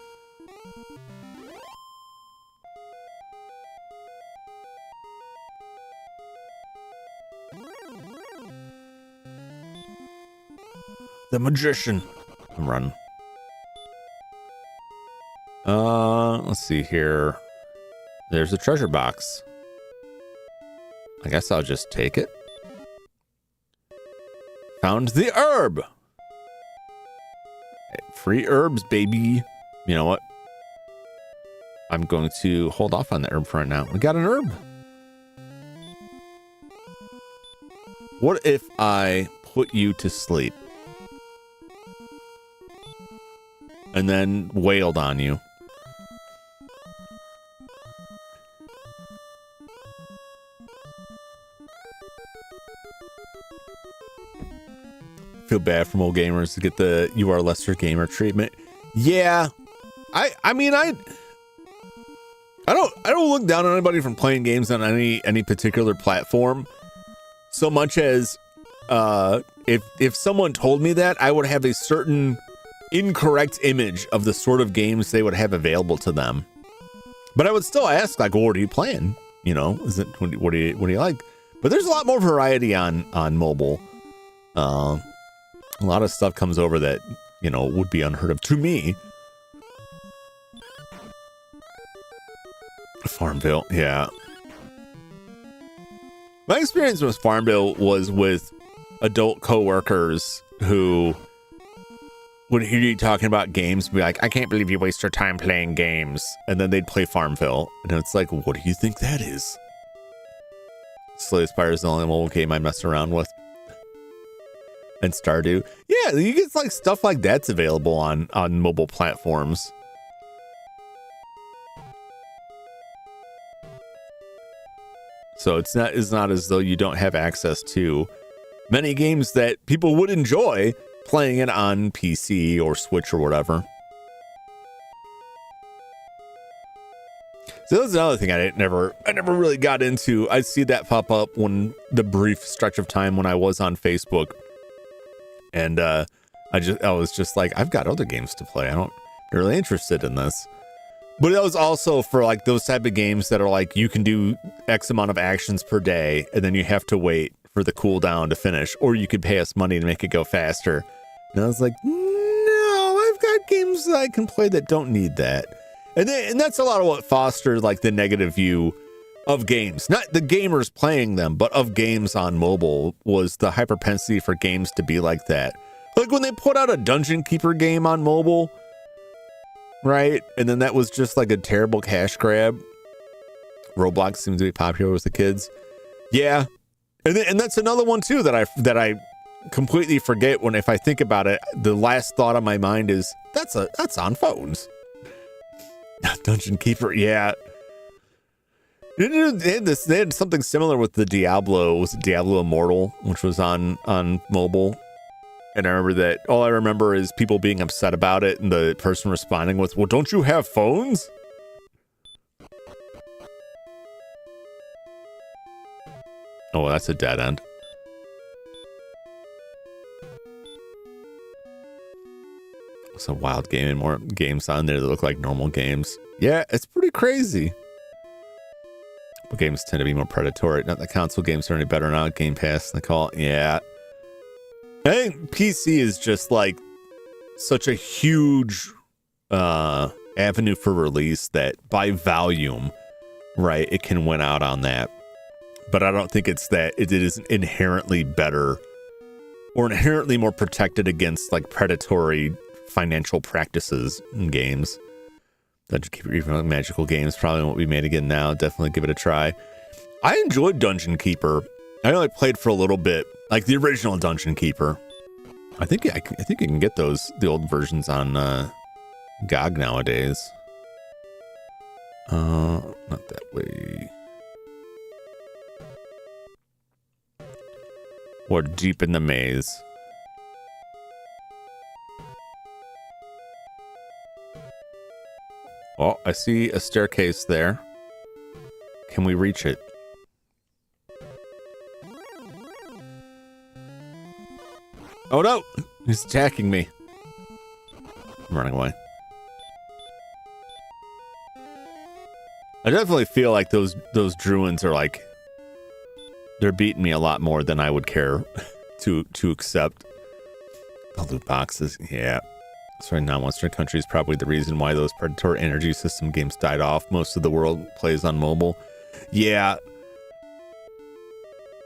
The magician. I'm running. Let's see here. There's a treasure box. I guess I'll just take it. Found the herb. Free herbs, baby. You know what? I'm going to hold off on the herb for right now. We got an herb. What if I put you to sleep and then wailed on you? Feel bad from old gamers to get the "you are lesser gamer" treatment. Yeah, I mean I don't look down on anybody from playing games on any particular platform, so much as if someone told me that, I would have a certain incorrect image of the sort of games they would have available to them. But I would still ask, like, well, what are you playing? You know, is it what do you like? But there's a lot more variety on mobile. A lot of stuff comes over that, you know, would be unheard of to me. Farmville, yeah. My experience with Farmville was with adult coworkers who would hear you talking about games and be like, I can't believe you waste your time playing games. And then they'd play Farmville. And it's like, what do you think that is? Slay Spire is the only mobile game I mess around with. And Stardew. Yeah, you get like stuff like that's available on mobile platforms. So it's not as though you don't have access to many games that people would enjoy playing it on PC or Switch or whatever. So that's another thing I never really got into. I see that pop up when the brief stretch of time when I was on Facebook, and I was just like, I've got other games to play. I'm not really interested in this. But it was also for like those type of games that are like you can do X amount of actions per day, and then you have to wait for the cooldown to finish, or you could pay us money to make it go faster. And I was like, no, I've got games that I can play that don't need that. And that's a lot of what fostered like the negative view of games, not the gamers playing them, but of games on mobile, was the hyperpensity for games to be like that. Like when they put out a Dungeon Keeper game on mobile, right? And then that was just like a terrible cash grab. Roblox seems to be popular with the kids. Yeah. And that's another one too that I completely forget when, if I think about it, the last thought on my mind is that's on phones. Dungeon Keeper, yeah. They had something similar with the Diablo. Was it Diablo Immortal, which was on mobile? And I remember that all I remember is people being upset about it and the person responding with, well, don't you have phones? Oh, that's a dead end. Some wild game and more games on there that look like normal games. Yeah, it's pretty crazy. But games tend to be more predatory. Not the console games are any better now. Game Pass, they call it. Yeah. I think PC is just like such a huge avenue for release that by volume, right, it can win out on that. But I don't think it's that it is inherently better or inherently more protected against like predatory financial practices in games. Dungeon Keeper, even like magical games, probably won't be made again now. Definitely give it a try. I enjoyed Dungeon Keeper. I only played for a little bit, like the original Dungeon Keeper. I think you can get the old versions on GOG nowadays. Not that way. Or deep in the maze. Oh, I see a staircase there. Can we reach it? Oh no! He's attacking me. I'm running away. I definitely feel like those druids are like, they're beating me a lot more than I would care to accept. The loot boxes, yeah. Sorry, non-Western countries probably the reason why those predatory energy system games died off. Most of the world plays on mobile. Yeah.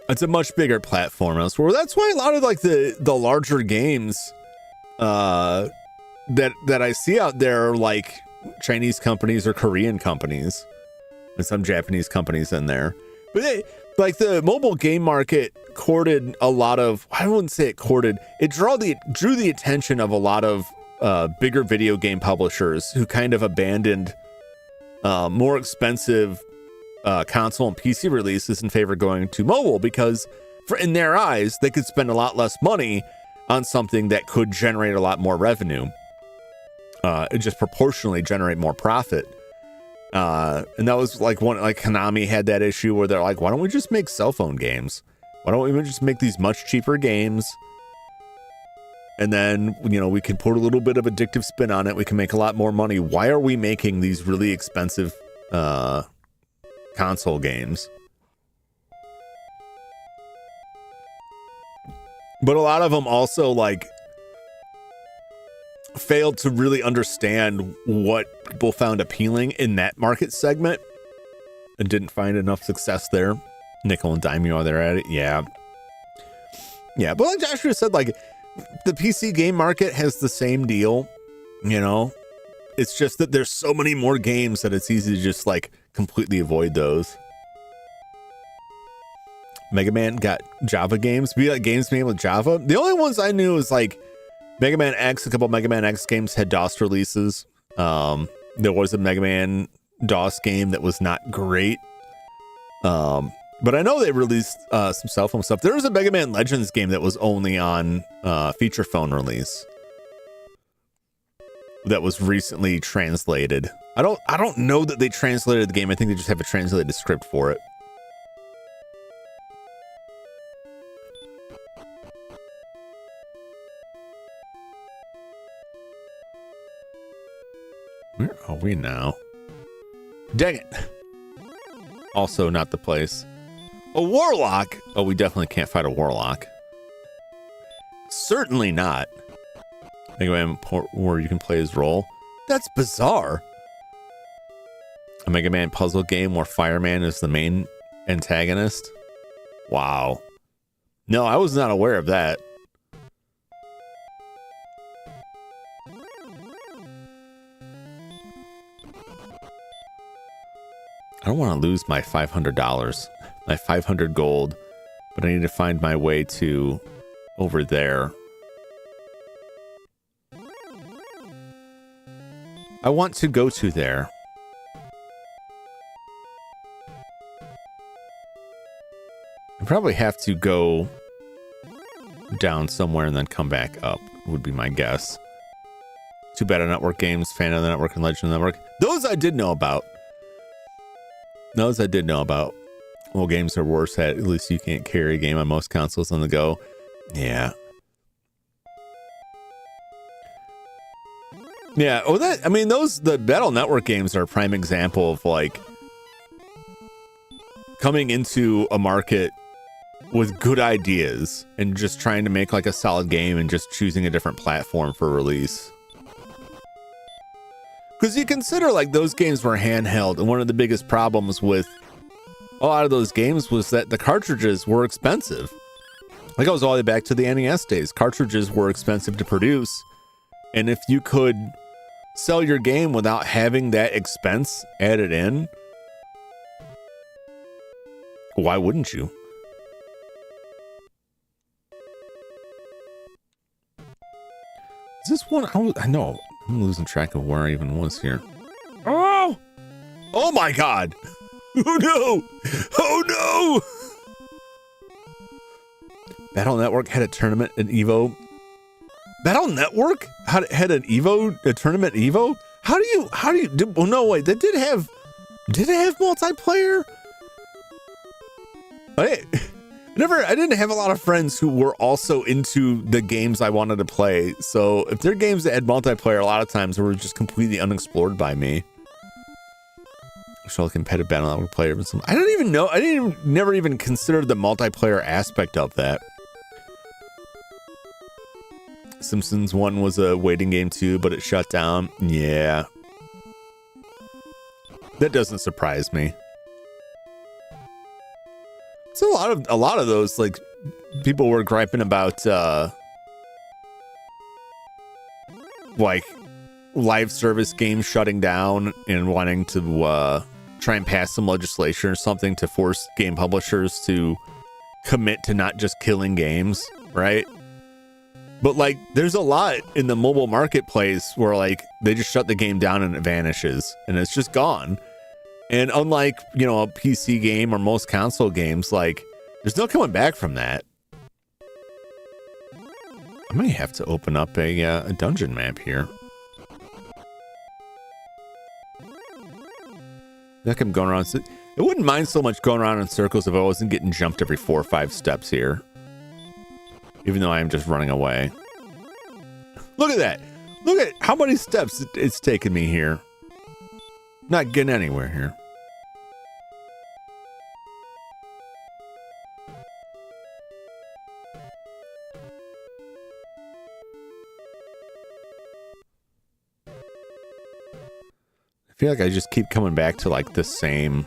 It's a much bigger platform elsewhere. That's why a lot of like the larger games that I see out there are like Chinese companies or Korean companies and some Japanese companies in there. But like the mobile game market courted a lot of, I wouldn't say it courted, it drew the attention of a lot of bigger video game publishers who kind of abandoned more expensive console and PC releases in favor of going to mobile, because in their eyes, they could spend a lot less money on something that could generate a lot more revenue. It just proportionally generate more profit. And that was like Konami had that issue where they're like, why don't we just make cell phone games? Why don't we just make these much cheaper games? And then, you know, we can put a little bit of addictive spin on it. We can make a lot more money. Why are we making these really expensive console games? But a lot of them also like failed to really understand what people found appealing in that market segment and didn't find enough success there. Nickel and dime you while they're at it. Yeah. Yeah. But like Joshua said, like the PC game market has the same deal, you know, it's just that there's so many more games that it's easy to just like completely avoid those. Mega Man got Java games. We got games made with Java. The only ones I knew was like Mega Man X. A couple of Mega Man X games had DOS releases. There was a Mega Man DOS game that was not great. But I know they released some cell phone stuff. There was a Mega Man Legends game that was only on feature phone release that was recently translated. I don't know that they translated the game. I think they just have a translated script for it. Where are we now? Dang it. Also not the place. A warlock? Oh, we definitely can't fight a warlock. Certainly not. Mega Man where you can play his role. That's bizarre. A Mega Man puzzle game where Fireman is the main antagonist. Wow. No, I was not aware of that. I don't want to lose my $500, my 500 gold, but I need to find my way to over there. I want to go to there. I probably have to go down somewhere and then come back up, would be my guess. Too bad on Network Games, Fan of the Network, and Legend of the Network. Those I did know about. Those I did know about. Well, games are worse at least you can't carry a game on most consoles on the go. Yeah. Yeah. Oh, that, I mean, the Battle Network games are a prime example of like coming into a market with good ideas and just trying to make like a solid game and just choosing a different platform for release. Because you consider like those games were handheld, and one of the biggest problems with a lot of those games was that the cartridges were expensive. Like, I was all the way back to the NES days. Cartridges were expensive to produce, and if you could sell your game without having that expense added in, why wouldn't you? Is this one? I know. I'm losing track of where I even was here. Oh! Oh my god! Oh no! Oh no! Battle Network had a tournament at Evo. Battle Network had an Evo, a tournament Evo? How do you, well, no, wait, did it have multiplayer? I didn't have a lot of friends who were also into the games I wanted to play. So if they're games that had multiplayer, a lot of times were just completely unexplored by me. So competitive Battle Network player, but I don't even know. Never even considered the multiplayer aspect of that. Simpsons 1 was a waiting game too, but it shut down. Yeah. That doesn't surprise me. So a lot of those, like, people were griping about like live service games shutting down and wanting to try and pass some legislation or something to force game publishers to commit to not just killing games, right? But like, there's a lot in the mobile marketplace where like they just shut the game down and it vanishes and it's just gone. And unlike, you know, a PC game or most console games, like there's no coming back from that. I might have to open up a dungeon map here. Like I'm going around. I wouldn't mind so much going around in circles if I wasn't getting jumped every 4 or 5 steps here. Even though I am just running away. Look at that. Look at how many steps it's taken me here. Not getting anywhere here. feel like I just keep coming back to like the same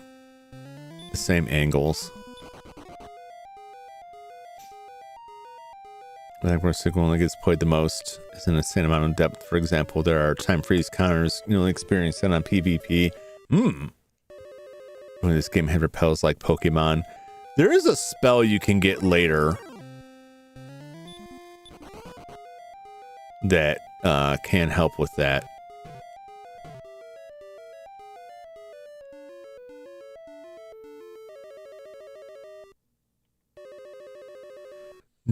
angles. I think where signal only gets played the most is in a insane amount of depth. For example, there are time freeze counters, you know, experienced on PvP. When this game had repels like Pokemon. There is a spell you can get later that can help with that.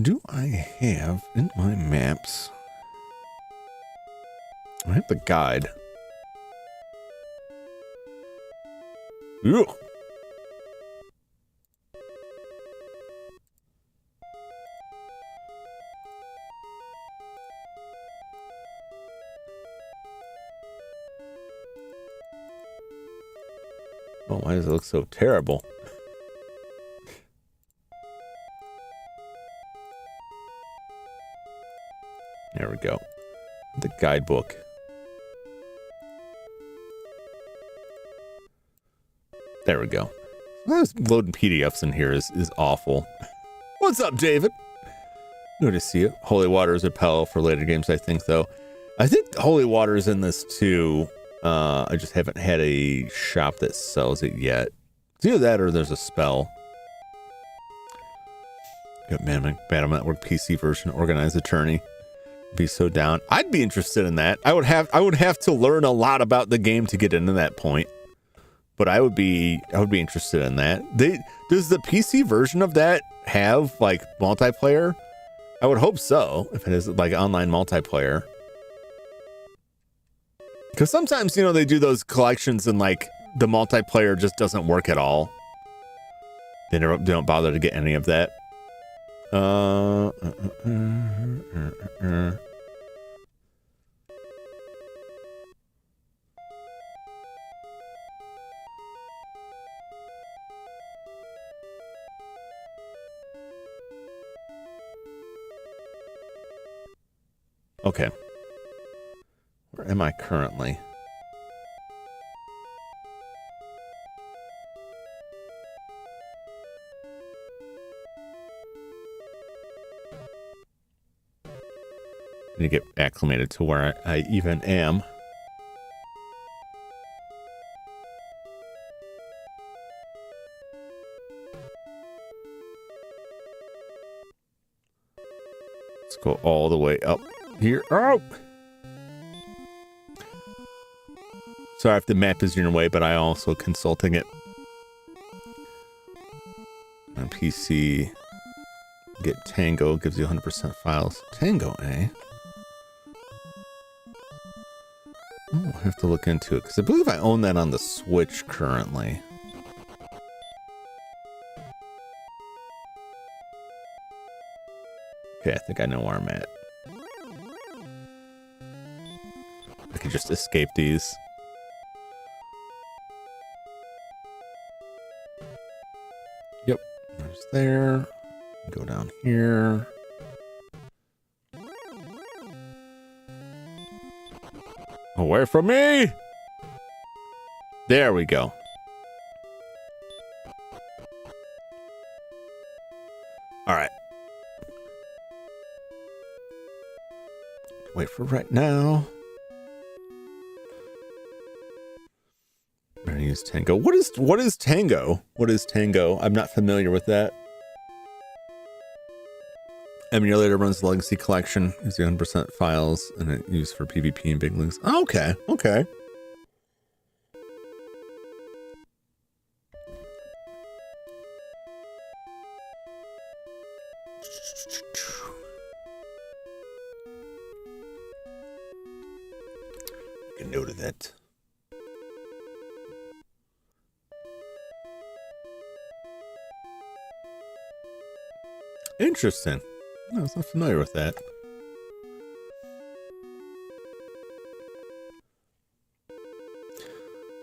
Do I have in my maps? I have the guide. Ugh. Oh, why does it look so terrible? There we go. The guidebook. There we go. Loading PDFs in here is awful. What's up, David? Good to see you. Holy water is a repel for later games, I think, though. I think holy water is in this too. I just haven't had a shop that sells it yet. It's either that or there's a spell. Got Battle Network PC version, organized attorney. Be so down. I'd be interested in that. I would have to learn a lot about the game to get into that point. But I would be interested in that. Does the PC version of that have like multiplayer? I would hope so, if it is like online multiplayer. Because sometimes, you know, they do those collections and like the multiplayer just doesn't work at all. They don't bother to get any of that. Okay. Where am I currently? I need to get acclimated to where I even am. Let's go all the way up here. Oh! Sorry if the map is in your way, but I also consulting it. On PC, get Tango, gives you 100% files. Tango, eh? Oh, I have to look into it, because I believe I own that on the Switch currently. Okay, I think I know where I'm at. I can just escape these. Yep, there's there. Go down here. Away from me! There we go. All right. Wait for right now. I'm gonna use Tango. What is Tango? What is Tango? I'm not familiar with that. Emulator runs the Legacy Collection, is 100% files, and it used for PvP and big links. Oh, okay, okay. Make a note of that. Interesting. I was not familiar with that.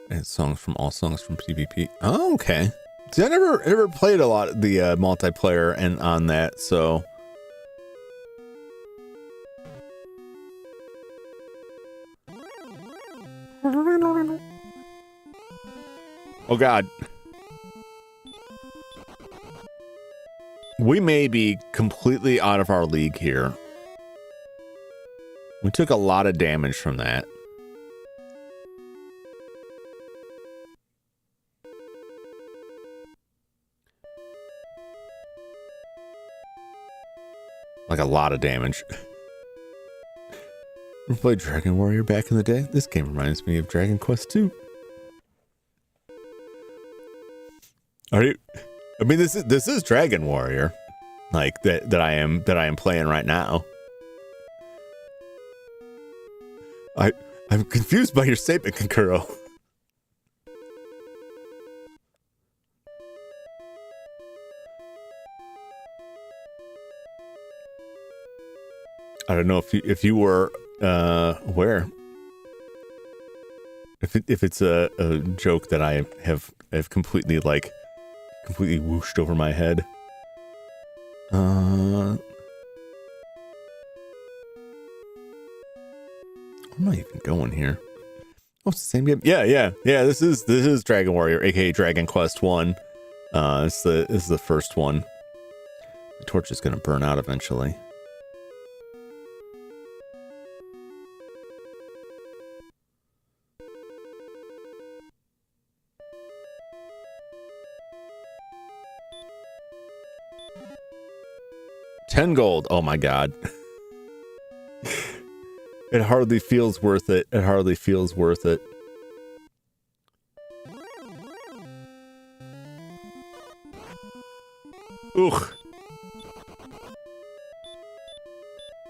And songs from PvP. Oh, okay. See, I never played a lot of the multiplayer and on that, so. Oh God. We may be completely out of our league here. We took a lot of damage from that. Like a lot of damage. We played Dragon Warrior back in the day. This game reminds me of Dragon Quest II. Are you? I mean, this is Dragon Warrior, like that I am playing right now. I'm confused by your statement, Kankuro. I don't know if you were aware. If it's a joke that I have completely whooshed over my head. Where am I even going here? Oh, it's the same game. Yeah. This is Dragon Warrior, aka Dragon Quest 1. This is the first one. The torch is gonna burn out eventually. $10 Oh my God. It hardly feels worth it. It hardly feels worth it. Ugh.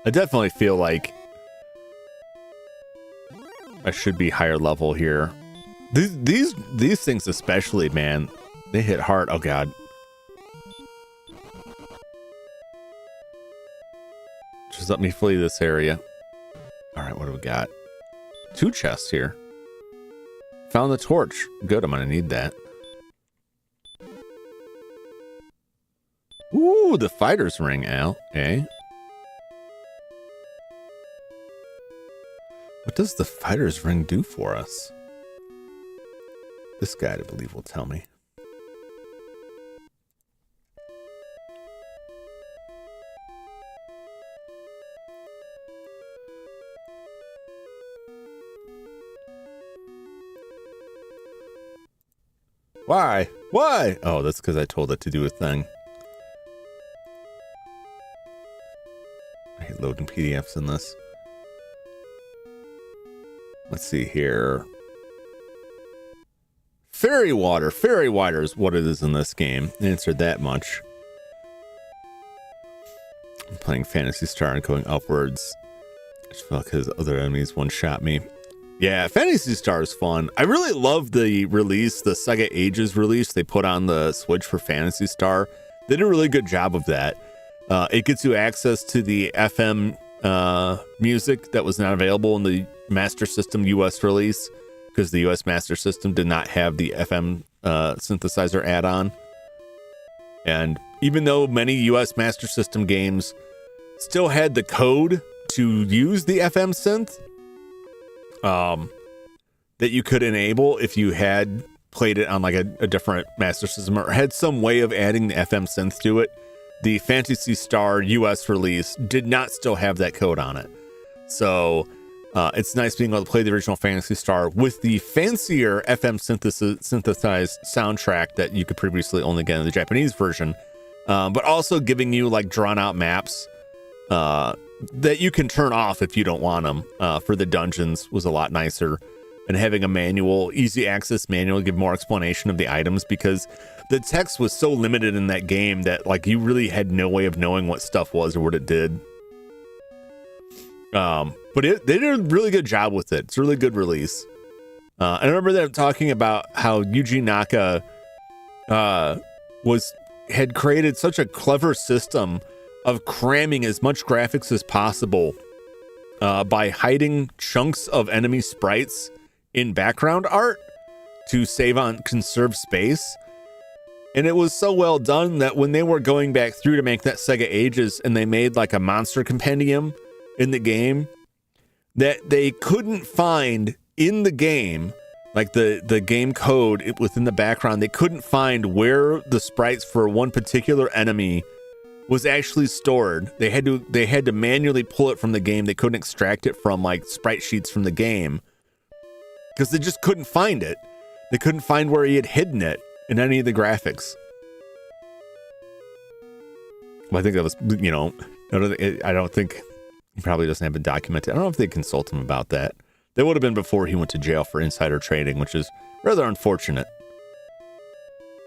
I definitely feel like I should be higher level here. These things especially, man, they hit hard. Oh God. Just let me flee this area. All right, what do we got? 2 chests here. Found the torch. Good, I'm gonna need that. Ooh, the fighter's ring, Al. Eh? What does the fighter's ring do for us? This guy, I believe, will tell me. Why? Why? Oh, that's because I told it to do a thing. I hate loading PDFs in this. Let's see here. Fairy water. Fairy water is what it is in this game. Answered that much. I'm playing Phantasy Star and going upwards. I just feel like his other enemies one-shot me. Yeah, Phantasy Star is fun. I really love the release, the Sega Ages release they put on the Switch for Phantasy Star. They did a really good job of that. It gets you access to the FM music that was not available in the Master System US release, because the US Master System did not have the FM synthesizer add-on. And even though many US Master System games still had the code to use the FM synth, that you could enable if you had played it on like a different Master System or had some way of adding the FM synth to it, the Phantasy Star US release did not still have that code on it. So it's nice being able to play the original Phantasy Star with the fancier FM synthesized soundtrack that you could previously only get in the Japanese version, but also giving you like drawn out maps that you can turn off if you don't want them. For the dungeons was a lot nicer, and having a manual, easy access manual, give more explanation of the items, because the text was so limited in that game that like you really had no way of knowing what stuff was or what it did. But they did a really good job with it. It's a really good release. I remember them talking about how Yuji Naka had created such a clever system of cramming as much graphics as possible by hiding chunks of enemy sprites in background art to conserve space. And it was so well done that when they were going back through to make that Sega Ages and they made like a monster compendium in the game, that they couldn't find in the game Like the game code within the background, they couldn't find where the sprites for one particular enemy was actually stored. They had to manually pull it from the game. They couldn't extract it from like sprite sheets from the game because they just couldn't find it. They couldn't find where he had hidden it in any of the graphics. Well, I think that was, you know, I don't think he probably doesn't have it documented. I don't know if they consult him about that. That would have been before he went to jail for insider trading, which is rather unfortunate.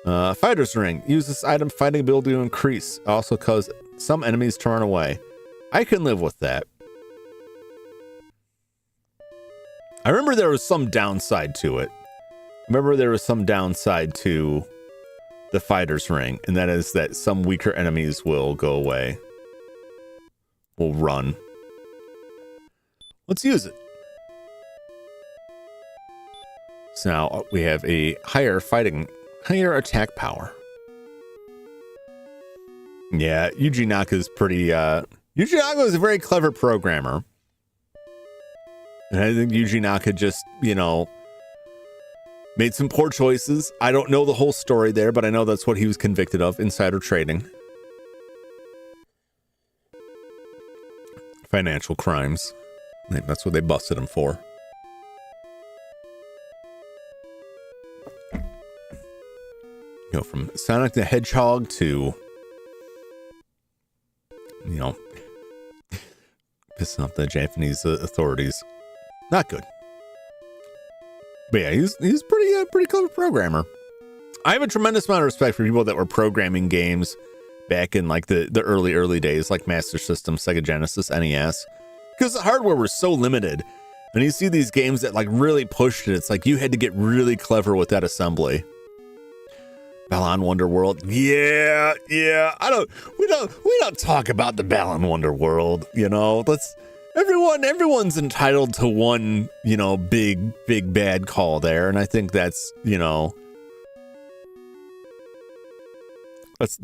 Fighter's Ring. Use this item fighting ability to increase. Also cause some enemies to run away. I can live with that. I remember there was some downside to it. To the Fighter's Ring, and that is that some weaker enemies will go away. Will run. Let's use it. So now we have a higher attack power. Yeah, Yuji Naka's pretty, Yuji Naka is a very clever programmer. And I think Yuji Naka just, you know, made some poor choices. I don't know the whole story there, but I know that's what he was convicted of, insider trading. Financial crimes. I think that's what they busted him for. Go from Sonic the Hedgehog to, you know, pissing off the Japanese authorities. Not good. But yeah, he's pretty clever programmer. I have a tremendous amount of respect for people that were programming games back in like the early days, like Master System, Sega Genesis, NES, because the hardware was so limited. And you see these games that like really pushed it. It's like you had to get really clever with that assembly. Balan Wonderworld. Yeah. We don't talk about the Balan Wonderworld, you know. Everyone's entitled to one, you know, big bad call there, and I think that's, you know, that's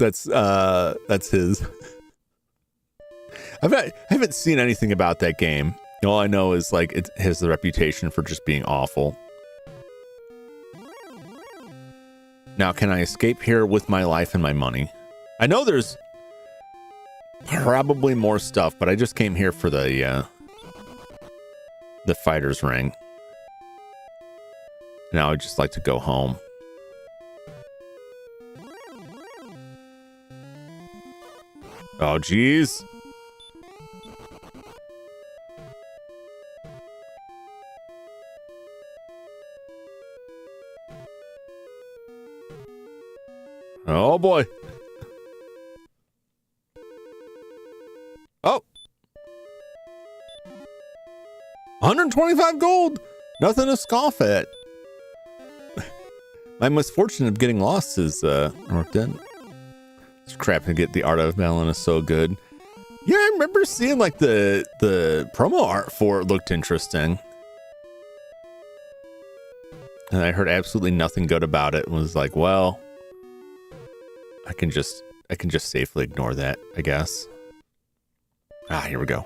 his. I haven't seen anything about that game. All I know is like it has the reputation for just being awful. Now, can I escape here with my life and my money? I know there's probably more stuff, but I just came here for the Fighter's Ring. Now I'd just like to go home. Oh, geez. Oh boy. Oh. 125 gold. Nothing to scoff at. My misfortune of getting lost is worked in. This crap to get the art of Balan is so good. Yeah, I remember seeing like the promo art for it looked interesting. And I heard absolutely nothing good about it and was like, well, I can just safely ignore that, I guess. Ah, here we go.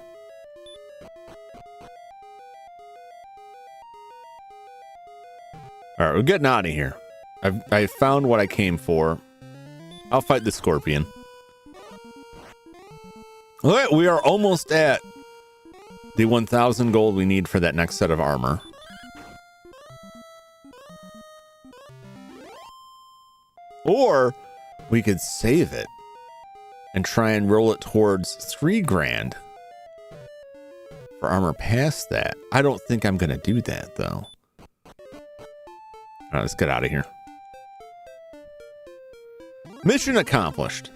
All right, we're getting out of here. I found what I came for. I'll fight the scorpion. All right, we are almost at the 1,000 gold we need for that next set of armor. Or we could save it and try and roll it towards 3 grand for armor past that. I don't think I'm going to do that, though. All right, let's get out of here. Mission accomplished.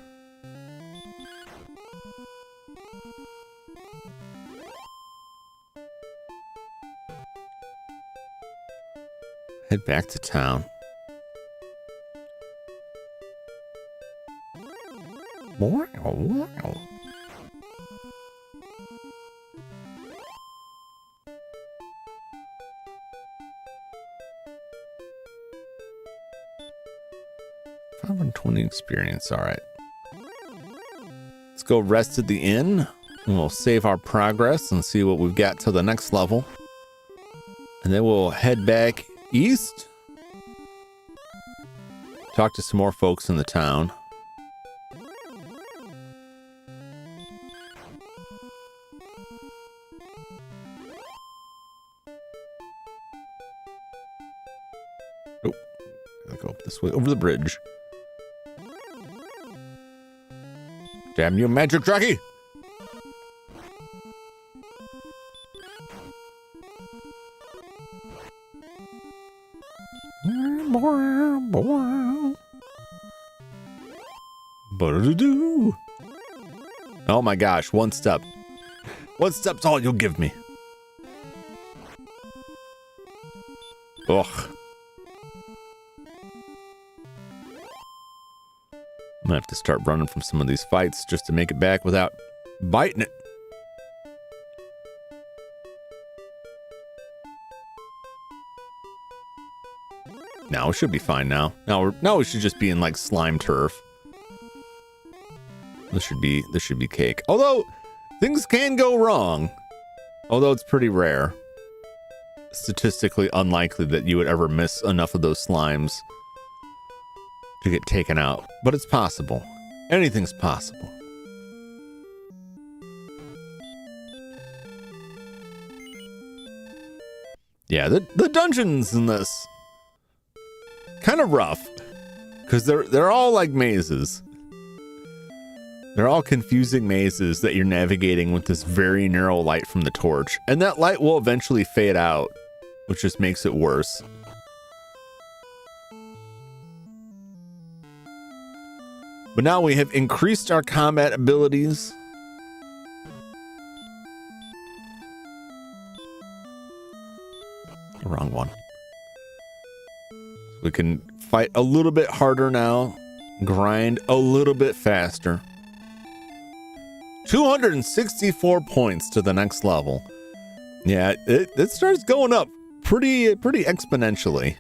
Head back to town. Wow. 520 experience. All right. Let's go rest at the inn. And we'll save our progress and see what we've got to the next level. And then we'll head back east. Talk to some more folks in the town. Oh, gotta go up this way over the bridge. Damn you, magic jockey! Oh my gosh, one step. One step's all you'll give me. Ugh. I'm gonna have to start running from some of these fights just to make it back without biting it. Now it should be fine now. Now we should just be in like slime turf. This should be cake. Although things can go wrong. Although it's pretty rare. Statistically unlikely that you would ever miss enough of those slimes to get taken out. But it's possible. Anything's possible. Yeah, the dungeons in this kind of rough. Because they're all like mazes. They're all confusing mazes that you're navigating with this very narrow light from the torch. And that light will eventually fade out, which just makes it worse. But now we have increased our combat abilities. Wrong one. We can fight a little bit harder now. Grind a little bit faster. 264 points to the next level. Yeah, it starts going up pretty exponentially.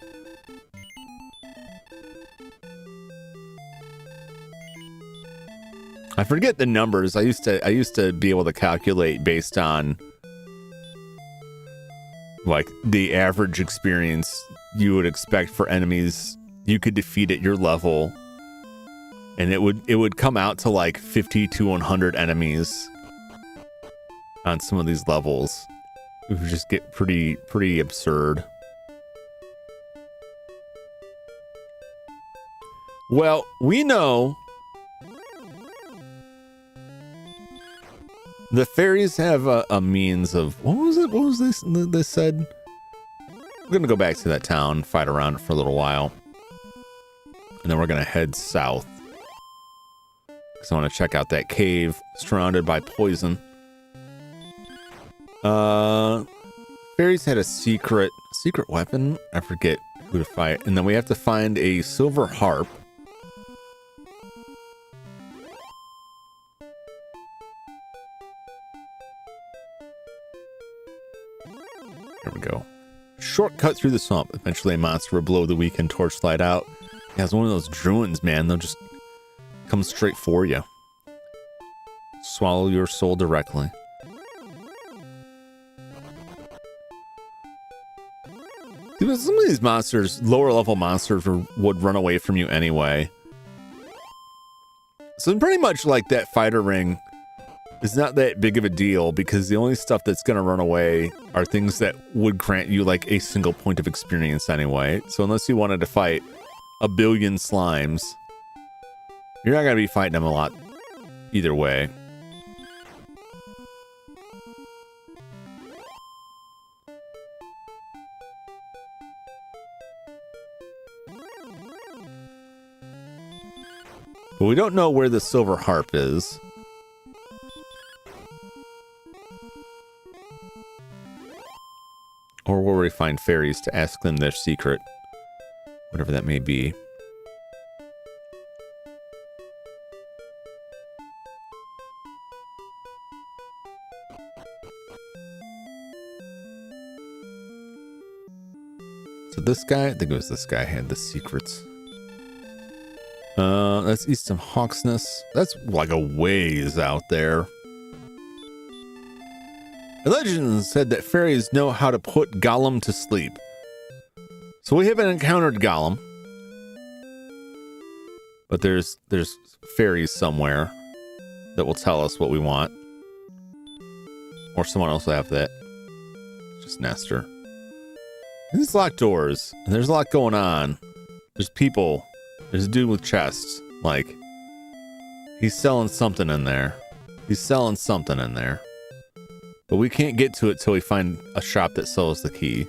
I forget the numbers. I used to be able to calculate based on like the average experience you would expect for enemies you could defeat at your level. And it would come out to like 50 to 100 enemies on some of these levels. It would just get pretty absurd. Well, we know the fairies have a means of, what was this they said? We're gonna go back to that town, fight around it for a little while, and then we're gonna head south. So I want to check out that cave surrounded by poison. Fairies had a secret weapon. I forget who to fight. And then we have to find a silver harp. There we go. Shortcut through the swamp. Eventually a monster will blow the weakened torchlight out. Yeah, it's one of those druids, man. They'll just come straight for you. Swallow your soul directly. Some of these monsters, lower level monsters, would run away from you anyway. So pretty much like that fighter ring is not that big of a deal because the only stuff that's going to run away are things that would grant you like a single point of experience anyway. So unless you wanted to fight a billion slimes, you're not going to be fighting them a lot either way. But we don't know where the silver harp is. Or where we find fairies to ask them their secret. Whatever that may be. So this guy, I think it was this guy, had the secrets. That's east of Hawksness. That's like a ways out there. The legend said that fairies know how to put Gollum to sleep. So we haven't encountered Gollum, but there's fairies somewhere that will tell us what we want, or someone else will have that. Just Nestor. And these locked doors, and there's a lot going on. There's people. There's a dude with chests. Like, he's selling something in there. He's selling something in there. But we can't get to it till we find a shop that sells the key.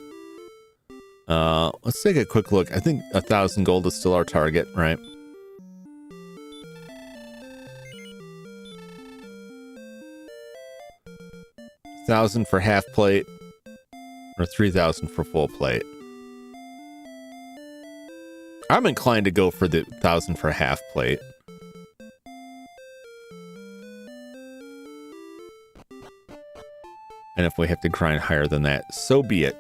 Let's take a quick look. I think 1,000 gold is still our target, right? $1,000 for half plate, or 3,000 for full plate. I'm inclined to go for the 1,000 for half plate. And if we have to grind higher than that, so be it.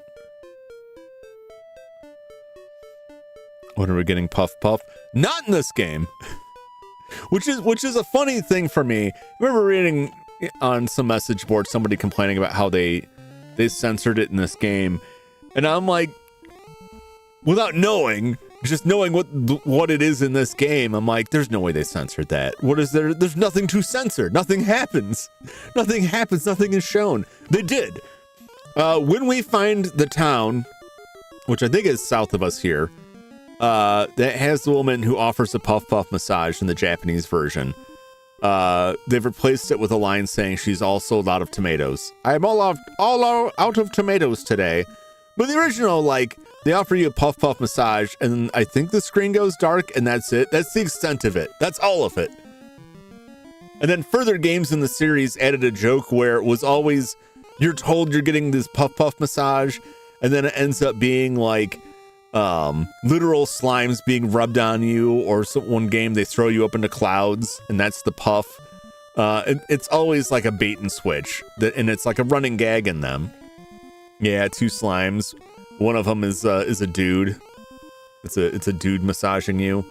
When are we getting Puff Puff? Not in this game. which is a funny thing for me. I remember reading on some message board somebody complaining about how they censored it in this game, and I'm like, without knowing, just knowing what it is in this game, I'm like, there's no way they censored that. What is there? There's nothing to censor. Nothing happens. Nothing happens. Nothing is shown. They did. When we find the town, which I think is south of us here, that has the woman who offers a Puff Puff massage in the Japanese version. They've replaced it with a line saying she's all sold out of tomatoes. I'm all out of tomatoes today. But the original, like, they offer you a Puff Puff massage, and I think the screen goes dark, and that's it. That's the extent of it. That's all of it. And then further games in the series added a joke where it was always, you're told you're getting this Puff Puff massage, and then it ends up being like literal slimes being rubbed on you, or one game they throw you up into clouds, and that's the puff. It's always like a bait and switch, and it's like a running gag in them. Yeah, 2 slimes. One of them is a dude. It's a dude massaging you.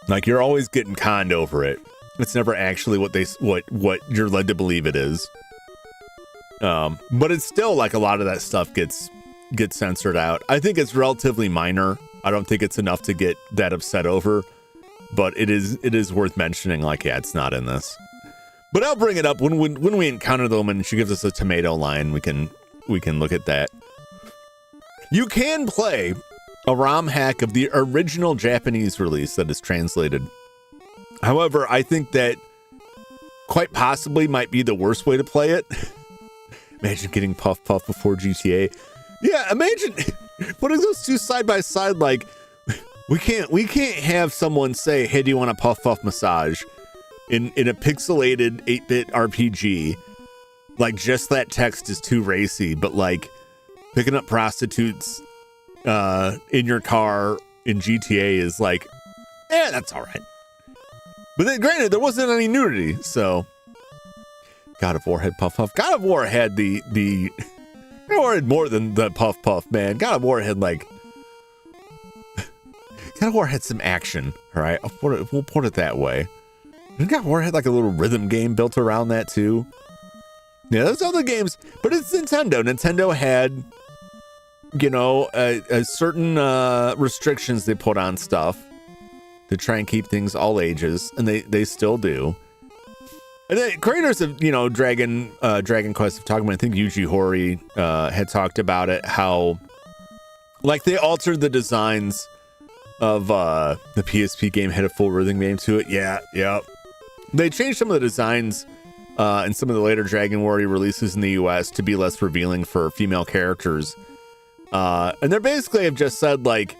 Like, you're always getting conned over it. It's never actually what you're led to believe it is. But it's still like a lot of that stuff gets censored out. I think it's relatively minor. I don't think it's enough to get that upset over, but it is worth mentioning. Like, yeah, it's not in this. But I'll bring it up when we encounter the woman and she gives us a tomato line. We can look at that. You can play a ROM hack of the original Japanese release that is translated. However, I think that quite possibly might be the worst way to play it. Imagine getting Puff Puff before GTA. Yeah, imagine putting those two side by side. Like, we can't have someone say, "Hey, do you want a Puff Puff massage?" in a pixelated 8-bit RPG. Like, just that text is too racy. But like picking up prostitutes in your car in GTA is like, that's all right. But then, granted, there wasn't any nudity, so. God of War had Puff Puff. God of War had God of War had more than the Puff Puff, man. God of War had like. God of War had some action, all right? We'll put it that way. And God of War had like a little rhythm game built around that too. Yeah, those other games, but it's Nintendo. Nintendo had, a certain restrictions they put on stuff to try and keep things all ages, and they still do. And the creators of, Dragon Quest have talked about, I think Yuji Horii had talked about it, how, like, they altered the designs of the PSP game, had a full rhythm game to it. Yeah. They changed some of the designs in some of the later Dragon Warrior releases in the US to be less revealing for female characters. And they basically have just said, like,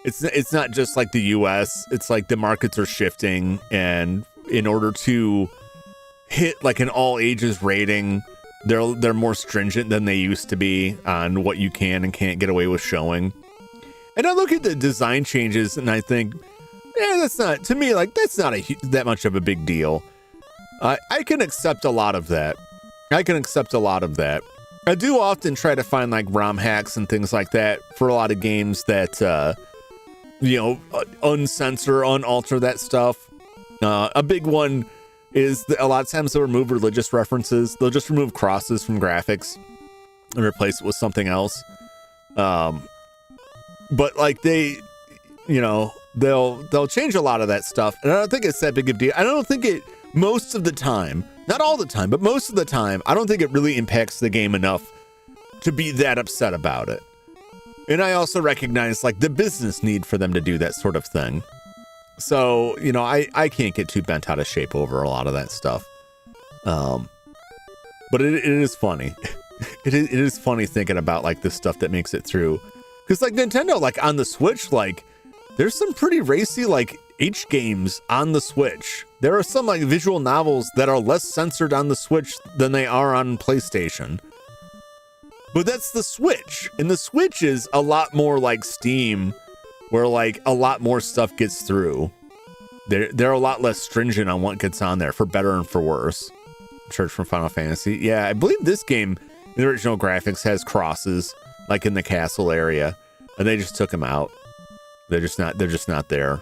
it's not just like the US, it's like the markets are shifting, and in order to hit like an all ages rating, they're more stringent than they used to be on what you can and can't get away with showing. And I look at the design changes and I think, that's not, to me, like, that's not that much of a big deal. I can accept a lot of that. I do often try to find like ROM hacks and things like that for a lot of games that uncensor, unalter that stuff. A big one is that a lot of times they'll remove religious references. They'll just remove crosses from graphics. and replace it with something else. But like they'll change a lot of that stuff, and I don't think it's that big of a deal. I don't think it, most of the time, not all the time, but most of the time, I don't think it really impacts the game enough to be that upset about it. And I also recognize like the business need for them to do that sort of thing. So, I can't get too bent out of shape over a lot of that stuff. But it is funny. It is funny thinking about like the stuff that makes it through. Because like Nintendo, like on the Switch, like there's some pretty racy like H games on the Switch. There are some like visual novels that are less censored on the Switch than they are on PlayStation. But that's the Switch. And the Switch is a lot more like Steam, where like a lot more stuff gets through. They're a lot less stringent on what gets on there, for better and for worse. Church from Final Fantasy. Yeah, I believe this game, the original graphics, has crosses like in the castle area, and they just took them out. They're just not there.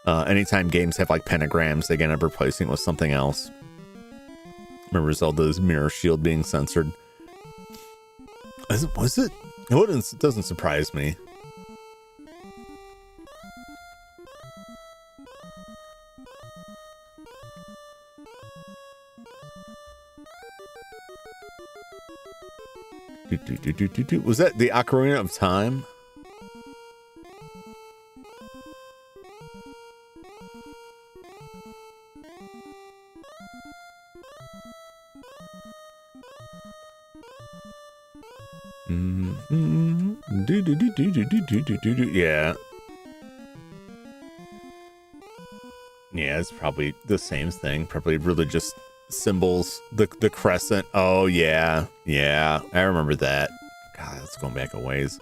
Anytime games have like pentagrams, they end up replacing it with something else. Remember Zelda's Mirror Shield being censored. Was it? It doesn't surprise me. Was that the Ocarina of Time? Yeah. Yeah, it's probably the same thing. Probably religious symbols. The crescent. Oh yeah. Yeah. I remember that. God, that's going back a ways.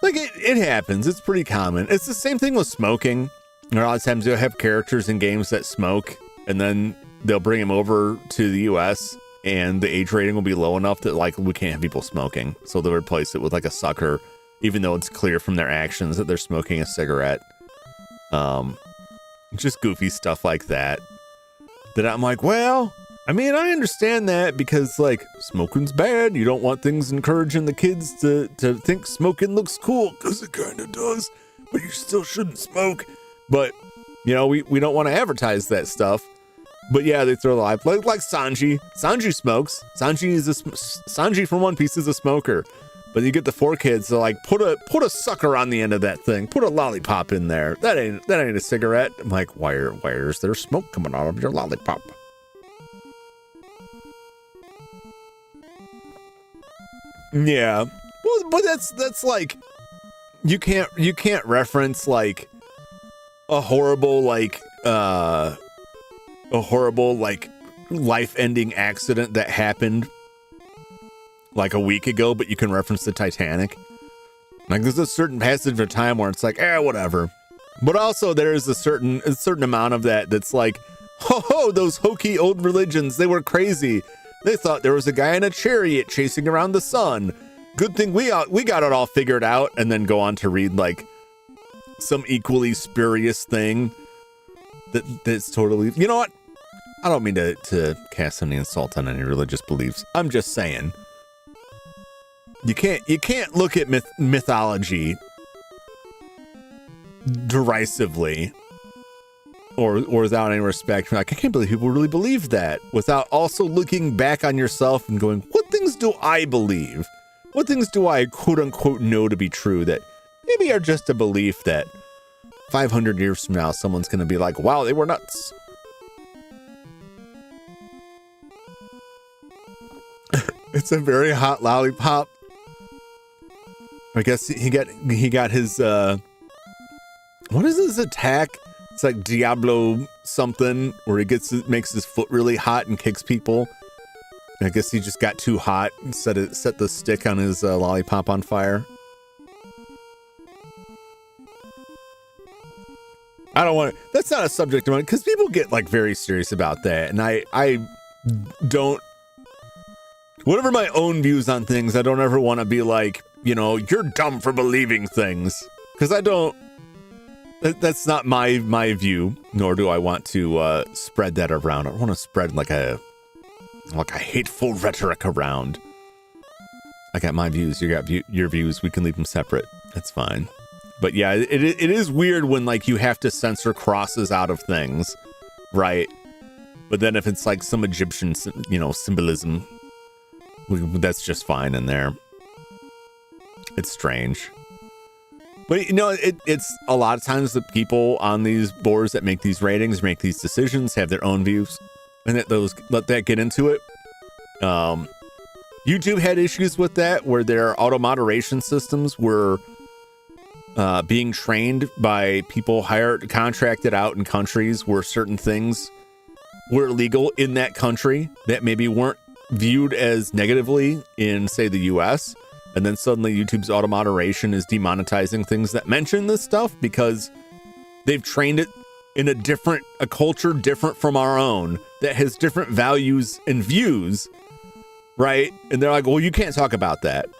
Like it happens. It's pretty common. It's the same thing with smoking. A lot of times you'll have characters in games that smoke, and then they'll bring them over to the US, and the age rating will be low enough that like we can't have people smoking. So they'll replace it with like a sucker, even though it's clear from their actions that they're smoking a cigarette. Just goofy stuff like that. That I'm like, well, I mean, I understand that because like smoking's bad. You don't want things encouraging the kids to think smoking looks cool, because it kind of does, but you still shouldn't smoke. But, we don't want to advertise that stuff. But yeah, they throw live like Sanji. Sanji smokes. Sanji from One Piece is a smoker. But you get the 4 kids, they're like, put a sucker on the end of that thing. Put a lollipop in there. That ain't a cigarette. I'm like, why is there smoke coming out of your lollipop? Yeah. Well, but that's like, you can't reference like a horrible life-ending accident that happened like a week ago, but you can reference the Titanic. Like there's a certain passage of time where it's like, whatever. But also there is a certain amount of that's like, ho, those hokey old religions, they were crazy. They thought there was a guy in a chariot chasing around the sun. Good thing we got it all figured out, and then go on to read like some equally spurious thing that's totally, you know what? I don't mean to cast any insult on any religious beliefs. I'm just saying, you can't look at mythology derisively or without any respect. Like, I can't believe people really believe that, without also looking back on yourself and going, what things do I believe? What things do I quote unquote know to be true that maybe are just a belief that 500 years from now someone's going to be like, wow, they were nuts. It's a very hot lollipop. I guess he got his what is his attack? It's like Diablo something, where he makes his foot really hot and kicks people. I guess he just got too hot and set the stick on his lollipop on fire. I don't want to, that's not a subject of mine, because people get like very serious about that, and I don't, whatever my own views on things, I don't ever want to be like, you're dumb for believing things, because I don't, that's not my view, nor do I want to spread that around. I don't want to spread like a hateful rhetoric around. I got my views, you got your views. We can leave them separate. That's fine. But yeah, it is weird when like you have to censor crosses out of things, right? But then if it's like some Egyptian, symbolism, that's just fine in there. It's strange. But it's a lot of times the people on these boards that make these ratings, make these decisions, have their own views, and let that get into it. YouTube had issues with that, where their auto moderation systems were being trained by people contracted out in countries where certain things were illegal in that country that maybe weren't viewed as negatively in, say, the US. And then suddenly YouTube's auto moderation is demonetizing things that mention this stuff because they've trained it in a culture different from our own that has different values and views, right? And they're like, well, you can't talk about that. And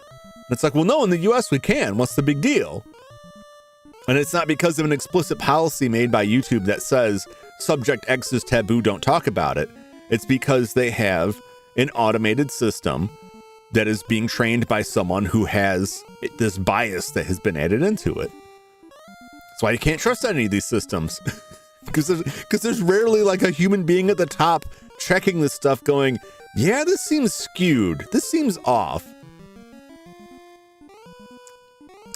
it's like, well, no, in the US we can. What's the big deal? And it's not because of an explicit policy made by YouTube that says subject X is taboo, don't talk about it. It's because they have an automated system that is being trained by someone who has this bias that has been added into it. That's why you can't trust any of these systems. Because there's rarely like a human being at the top checking this stuff going, yeah, this seems skewed. This seems off.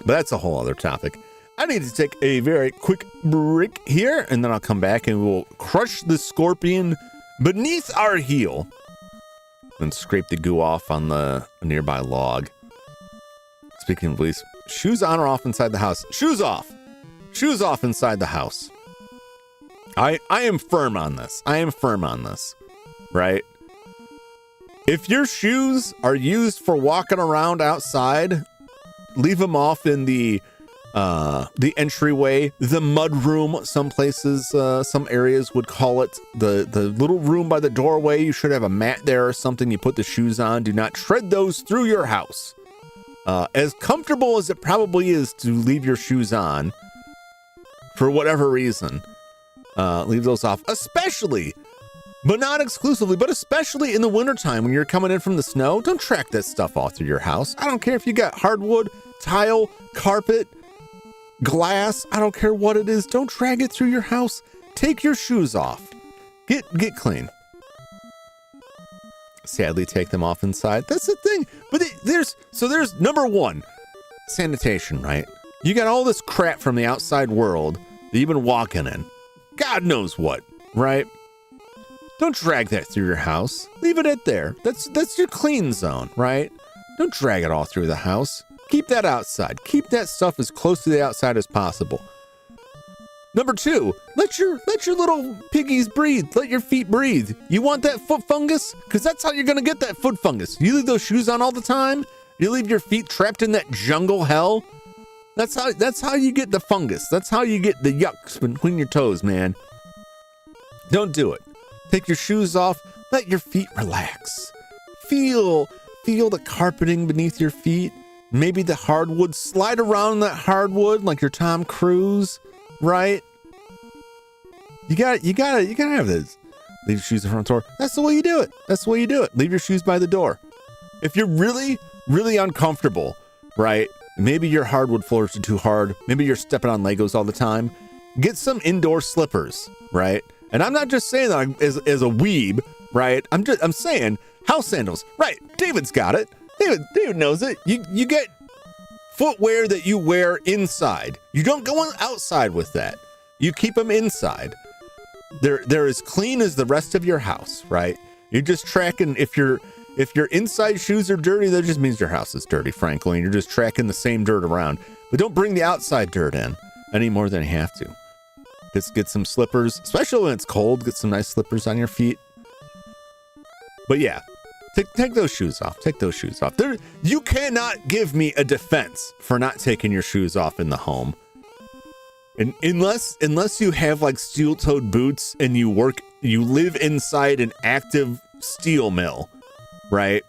But that's a whole other topic. I need to take a very quick break here, and then I'll come back and we'll crush the scorpion beneath our heel and scrape the goo off on the nearby log. Speaking of police, shoes on or off inside the house? Shoes off. Shoes off inside the house. I am firm on this. Right? If your shoes are used for walking around outside, leave them off in the entryway, the mud room. Some places, some areas would call it the little room by the doorway. You should have a mat there or something. You put the shoes on. Do not tread those through your house. As comfortable as it probably is to leave your shoes on, for whatever reason, leave those off, especially, but not exclusively, but especially in the wintertime when you're coming in from the snow. Don't track that stuff off through your house. I don't care if you got hardwood, tile, carpet, glass, I don't care what it is. Don't drag it through your house. Take your shoes off. Get clean. Sadly, take them off inside. That's the thing. But there's number one, sanitation, right? You got all this crap from the outside world that you've been walking in. God knows what, right? Don't drag that through your house. Leave it at there. That's your clean zone, right? Don't drag it all through the house. Keep that outside. Keep that stuff as close to the outside as possible. Number two, let your little piggies breathe. Let your feet breathe. You want that foot fungus? Because that's how you're going to get that foot fungus. You leave those shoes on all the time? You leave your feet trapped in that jungle hell? That's how you get the fungus. That's how you get the yucks between your toes, man. Don't do it. Take your shoes off. Let your feet relax. Feel the carpeting beneath your feet. Maybe the hardwood. Slide around that hardwood like you're Tom Cruise, right? You gotta have this. Leave your shoes in front door. That's the way you do it. Leave your shoes by the door. If you're really, really uncomfortable, right? Maybe your hardwood floors are too hard. Maybe you're stepping on Legos all the time. Get some indoor slippers, right? And I'm not just saying that as a weeb, right? I'm saying house sandals, right? David's got it. David knows it. You get footwear that you wear inside. You don't go outside with that. You keep them inside. They're as clean as the rest of your house, right? You're just tracking if your inside shoes are dirty, that just means your house is dirty, frankly, and you're just tracking the same dirt around. But don't bring the outside dirt in any more than you have to. Just get some slippers, especially when it's cold. Get some nice slippers on your feet. But yeah, take those shoes off. Take those shoes off. You cannot give me a defense for not taking your shoes off in the home. And unless you have like steel-toed boots and you live inside an active steel mill, right?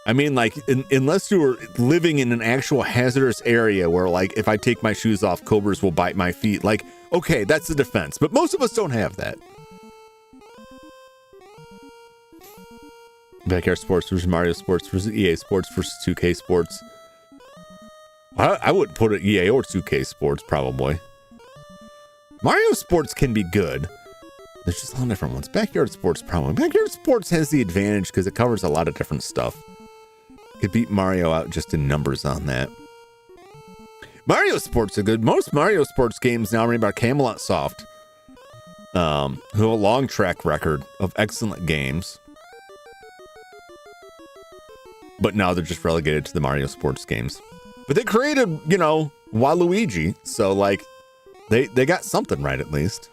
I mean, like, unless you were living in an actual hazardous area where, like, if I take my shoes off, cobras will bite my feet. Like, okay, that's the defense. But most of us don't have that. Backyard Sports versus Mario Sports versus EA Sports versus 2K Sports. I wouldn't put it EA or 2K Sports, probably. Mario Sports can be good. There's just a lot of different ones. Backyard Sports, probably. Backyard Sports has the advantage because it covers a lot of different stuff. Could beat Mario out just in numbers on that. Mario Sports are good. Most Mario Sports games now are made by Camelot Soft, who have a long track record of excellent games. But now they're just relegated to the Mario Sports games. But they created, Waluigi, so like they got something right at least.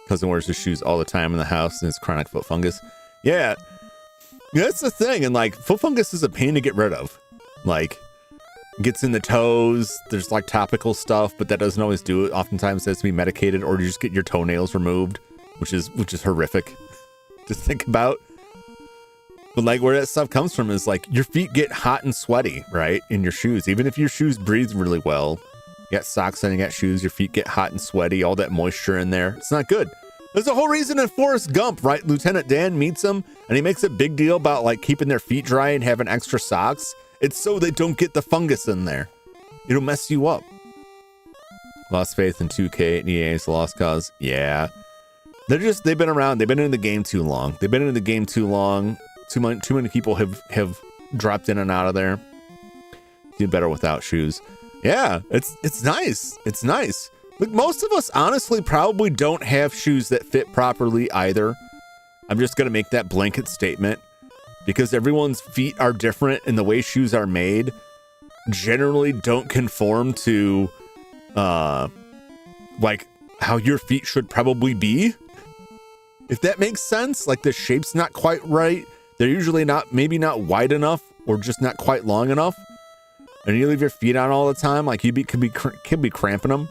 Cousin wears his shoes all the time in the house and his chronic foot fungus. Yeah, that's the thing. And like foot fungus is a pain to get rid of. Like gets in the toes. There's like topical stuff, but that doesn't always do it. Oftentimes it has to be medicated, or you just get your toenails removed, which is horrific to think about. But like where that stuff comes from is like your feet get hot and sweaty, right? In your shoes. Even if your shoes breathe really well, you got socks on, you got shoes, your feet get hot and sweaty, all that moisture in there. It's not good. There's a whole reason in Forrest Gump, right? Lieutenant Dan meets him and he makes a big deal about like keeping their feet dry and having extra socks. It's so they don't get the fungus in there. It'll mess you up. Lost faith in 2K and EA's Lost Cause. Yeah. They've been around. They've been in the game too long. Too many people have dropped in and out of there. Do better without shoes. Yeah, it's nice. It's nice. Look, most of us honestly probably don't have shoes that fit properly either. I'm just gonna make that blanket statement because everyone's feet are different and the way shoes are made generally don't conform to like how your feet should probably be. If that makes sense, like the shape's not quite right. They're usually maybe not wide enough or just not quite long enough. And you leave your feet on all the time, like could be cramping them.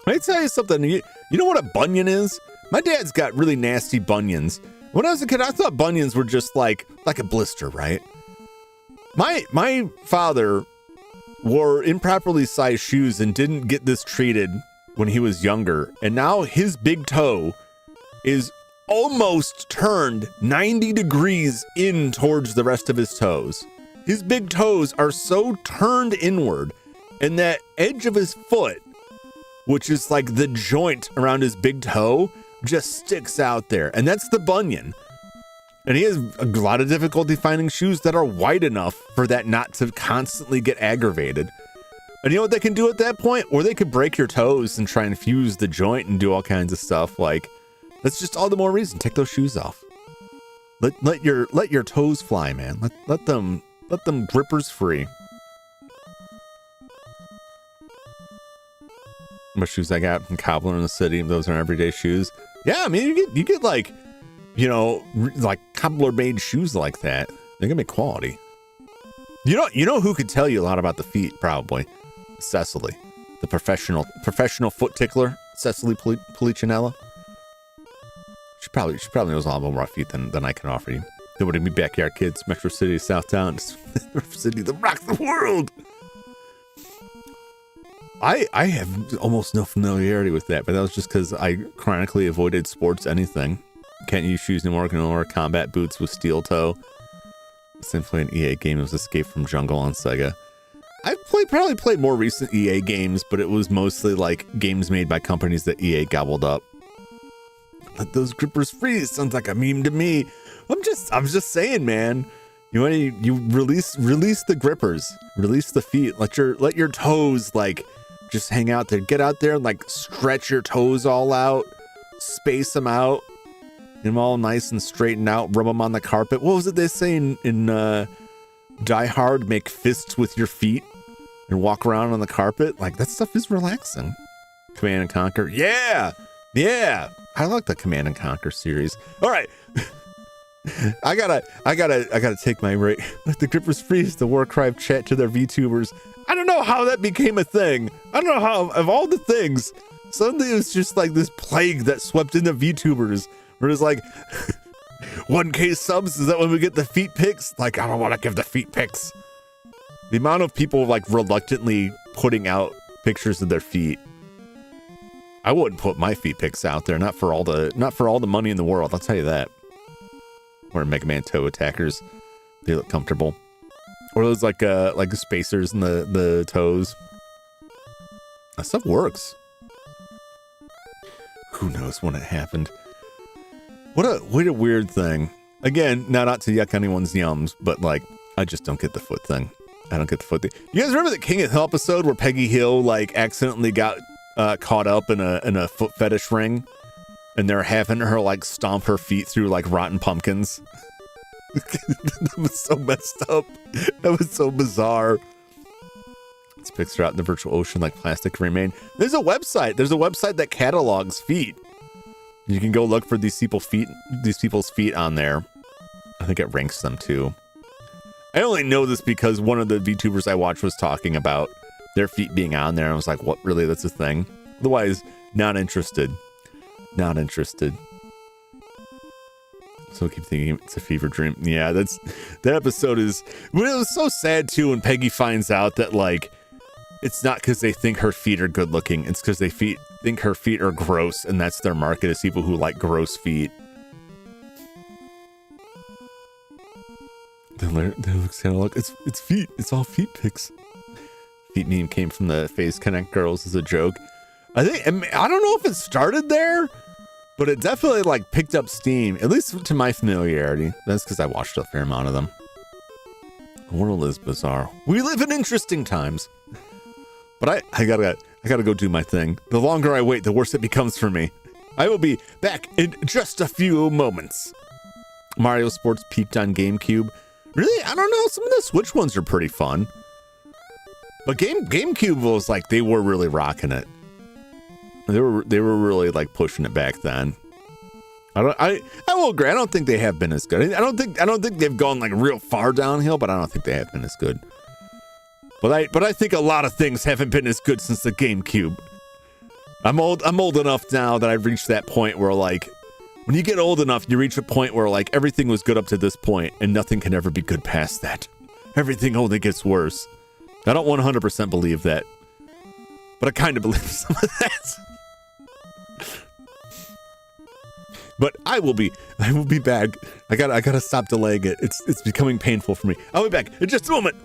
Let me tell you something. You know what a bunion is? My dad's got really nasty bunions. When I was a kid, I thought bunions were just like a blister, right? My father wore improperly sized shoes and didn't get this treated when he was younger. And now his big toe is almost turned 90 degrees in towards the rest of his toes. His big toes are so turned inward, and that edge of his foot, which is like the joint around his big toe, just sticks out there. And that's the bunion. And he has a lot of difficulty finding shoes that are wide enough for that not to constantly get aggravated. And you know what they can do at that point? Or they could break your toes and try and fuse the joint and do all kinds of stuff. Like, that's just all the more reason. Take those shoes off. Let your toes fly, man. Let them grippers free. My shoes I got from Cobbler in the City. Those are everyday shoes. Yeah, I mean you get like, like Cobbler made shoes like that. They're gonna be quality. You know who could tell you a lot about the feet? Probably Cecily, the professional foot tickler, Cecily Polichinella. She probably knows a lot more about feet than I can offer you. There would be Backyard Kids, Metro City, Southtown, Metro City, that rock the world. I have almost no familiarity with that, but that was just because I chronically avoided sports anything. Can't use shoes anymore, can only wear combat boots with steel toe. Simply an EA game. It was Escape from Jungle on Sega. I've probably played more recent EA games, but it was mostly like games made by companies that EA gobbled up. Let those grippers freeze. Sounds like a meme to me. I'm just saying, man. You release the grippers, release the feet. Let your toes like just hang out there. Get out there and like stretch your toes all out, space them out, get them all nice and straightened out. Rub them on the carpet. What was it they say in Die Hard? Make fists with your feet and walk around on the carpet. Like that stuff is relaxing. Command and Conquer. Yeah. I like the Command and Conquer series. All right. I gotta take my break. Let the grippers freeze. The Warcry chat to their VTubers. I don't know how that became a thing. I don't know how, of all the things, suddenly it was just like this plague that swept into VTubers. Where it's like 1K subs, is that when we get the feet pics? Like, I don't want to give the feet pics. The amount of people like reluctantly putting out pictures of their feet. I wouldn't put my feet pics out there, not for all the money in the world, I'll tell you that. where Mega Man toe attackers, they look comfortable. Or those like the spacers in the toes. That stuff works. Who knows when it happened? What a weird thing. Again, not to yuck anyone's yums, but like, I just don't get the foot thing. I don't get the foot thing. You guys remember the King of Hill episode where Peggy Hill like accidentally got caught up in a foot fetish ring, and they're having her like stomp her feet through like rotten pumpkins? That was so messed up. That was so bizarre. This picture out in the virtual ocean like plastic remain. There's a website. There's a website that catalogs feet. You can go look for these people's feet on there. I think it ranks them too. I only know this because one of the VTubers I watched was talking about their feet being on there. I was like, what, really? That's a thing? Otherwise, not interested. Not interested. So I keep thinking it's a fever dream. Yeah, that episode is, well, it was so sad too when Peggy finds out that like, it's not because they think her feet are good looking. It's because they think her feet are gross, and that's their market, is people who like gross feet. They look kind of like it's feet. It's all feet pics. Feet meme came from the Phase Connect girls as a joke. I don't know if it started there, but it definitely like picked up steam, at least to my familiarity. That's because I watched a fair amount of them. The world is bizarre. We live in interesting times. But I gotta go do my thing. The longer I wait, the worse it becomes for me. I will be back in just a few moments. Mario Sports peaked on GameCube. Really? I don't know. Some of the Switch ones are pretty fun. But GameCube was like, they were really rocking it. They were really like pushing it back then. I will agree. I don't think they have been as good. I don't think they've gone like real far downhill, but I don't think they have been as good. But I think a lot of things haven't been as good since the GameCube. I'm old enough now that I've reached that point where like, when you get old enough, you reach a point where like everything was good up to this point and nothing can ever be good past that. Everything only gets worse. I don't 100% believe that, but I kind of believe some of that. But I will be back. I gotta stop delaying it. It's becoming painful for me. I'll be back in just a moment.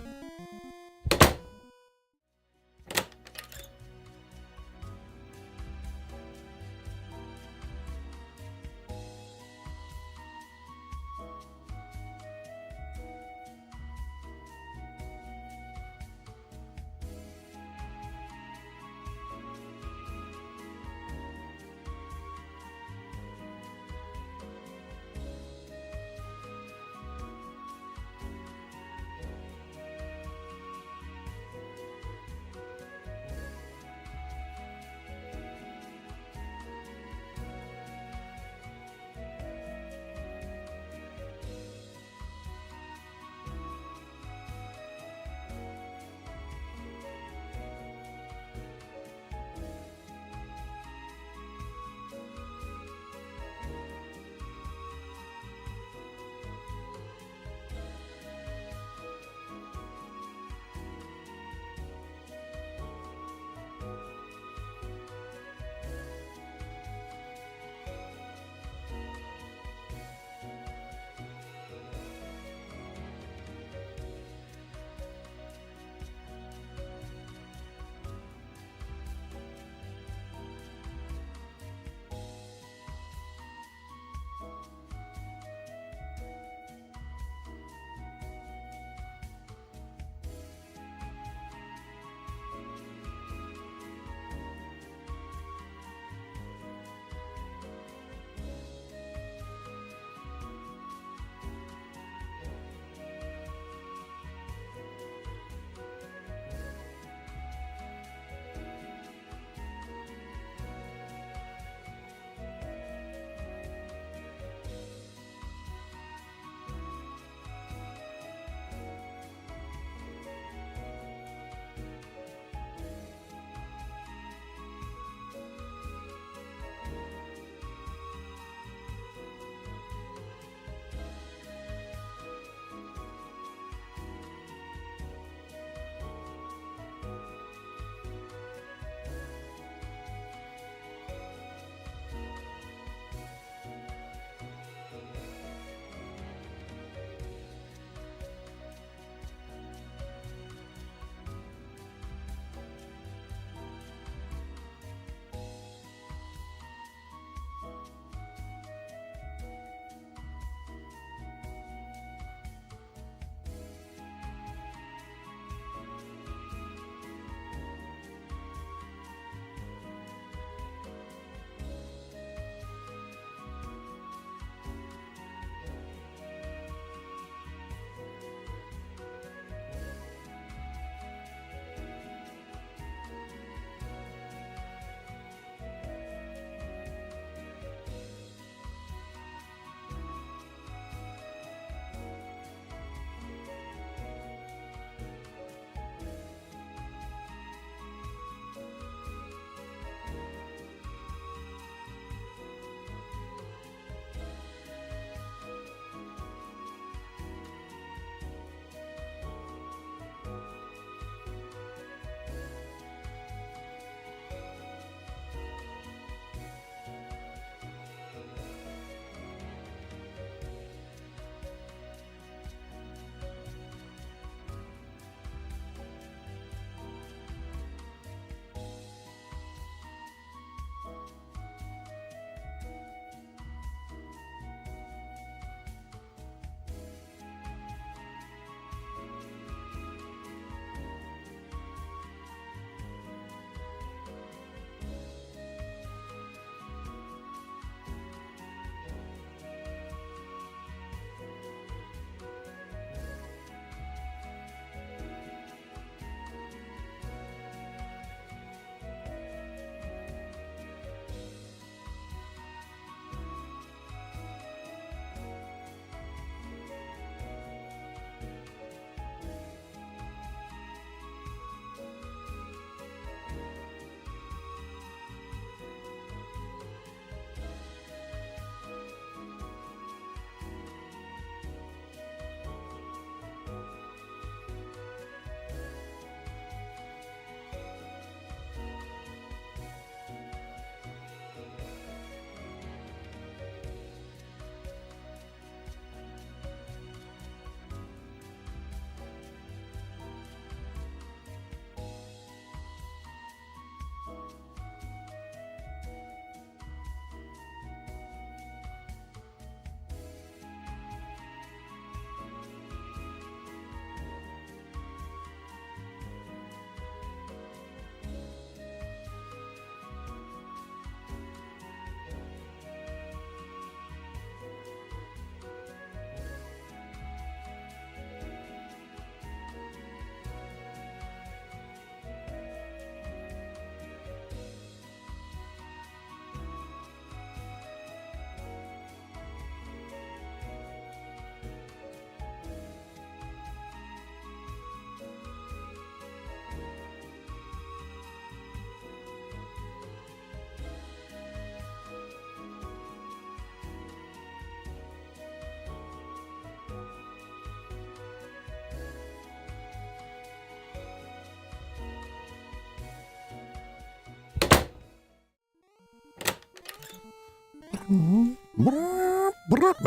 Everybody,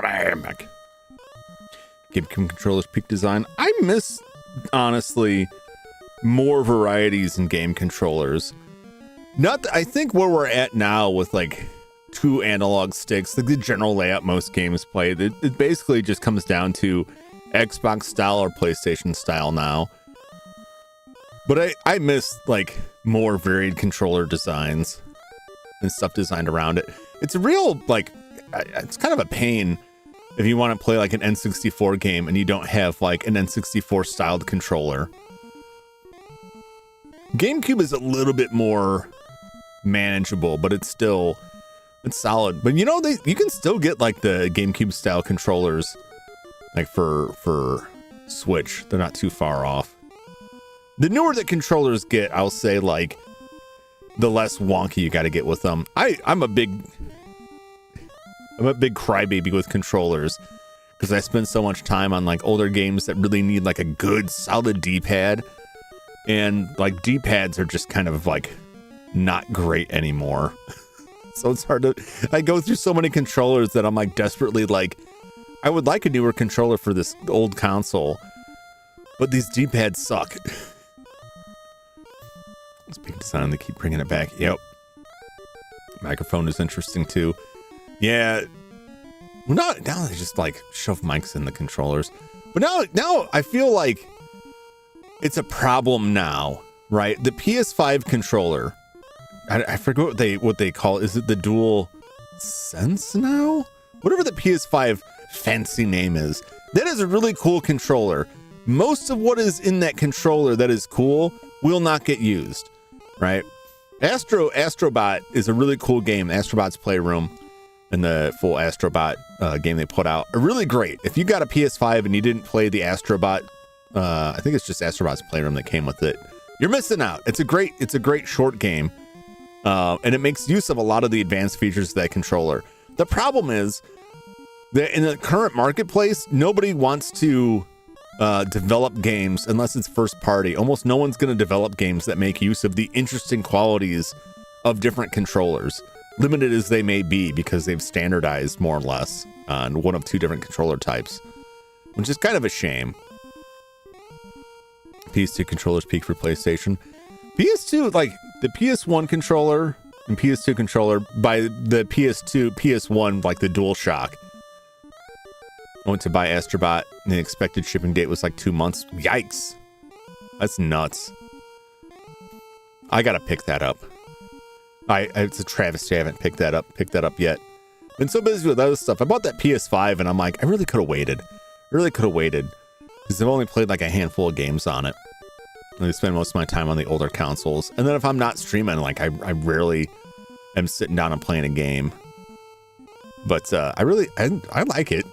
I'm back. GameCube controllers peak design. I miss, honestly, more varieties in game controllers. I think where we're at now with like 2 analog sticks, like the general layout most games play, it basically just comes down to Xbox style or PlayStation style now. But I miss like more varied controller designs and stuff designed around it. It's a real, like, it's kind of a pain if you want to play like an N64 game and you don't have like an N64 styled controller. GameCube is a little bit more manageable, but it's solid. But you know, you can still get like the GameCube style controllers like for Switch. They're not too far off. The newer the controllers get, I'll say, like, the less wonky you got to get with them. I'm a big crybaby with controllers because I spend so much time on like older games that really need like a good solid D-pad, and like D-pads are just kind of like not great anymore. So it's hard to, I go through so many controllers that I'm like desperately like, I would like a newer controller for this old console, but these D-pads suck. It's big design, they keep bringing it back. Yep. Microphone is interesting too. Yeah. Well, now they just like shove mics in the controllers. But now I feel like it's a problem now, right? The PS5 controller, I forget what they call it. Is it the Dual Sense now? Whatever the PS5 fancy name is. That is a really cool controller. Most of what is in that controller that is cool will not get used, right? Astrobot is a really cool game. Astrobot's Playroom and the full Astrobot game they put out are really great. If you got a PS5 and you didn't play the Astrobot, I think it's just Astrobot's Playroom that came with it, you're missing out. It's a great short game, and it makes use of a lot of the advanced features of that controller. The problem is that in the current marketplace, nobody wants to develop games unless it's first party. Almost no one's going to develop games that make use of the interesting qualities of different controllers, limited as they may be, because they've standardized more or less on one of 2 different controller types, which is kind of a shame. PS2 controllers peak for PlayStation. PS2, like the PS1 controller and PS2 controller, by the PS1, like the DualShock, I went to buy Astrobot and the expected shipping date was like 2 months. Yikes. That's nuts. I gotta pick that up. It's a travesty I haven't picked that up yet. Been so busy with other stuff. I bought that PS5 and I'm like, I really could have waited. Because I've only played like a handful of games on it. I spend most of my time on the older consoles. And then if I'm not streaming, like I rarely am sitting down and playing a game. But I like it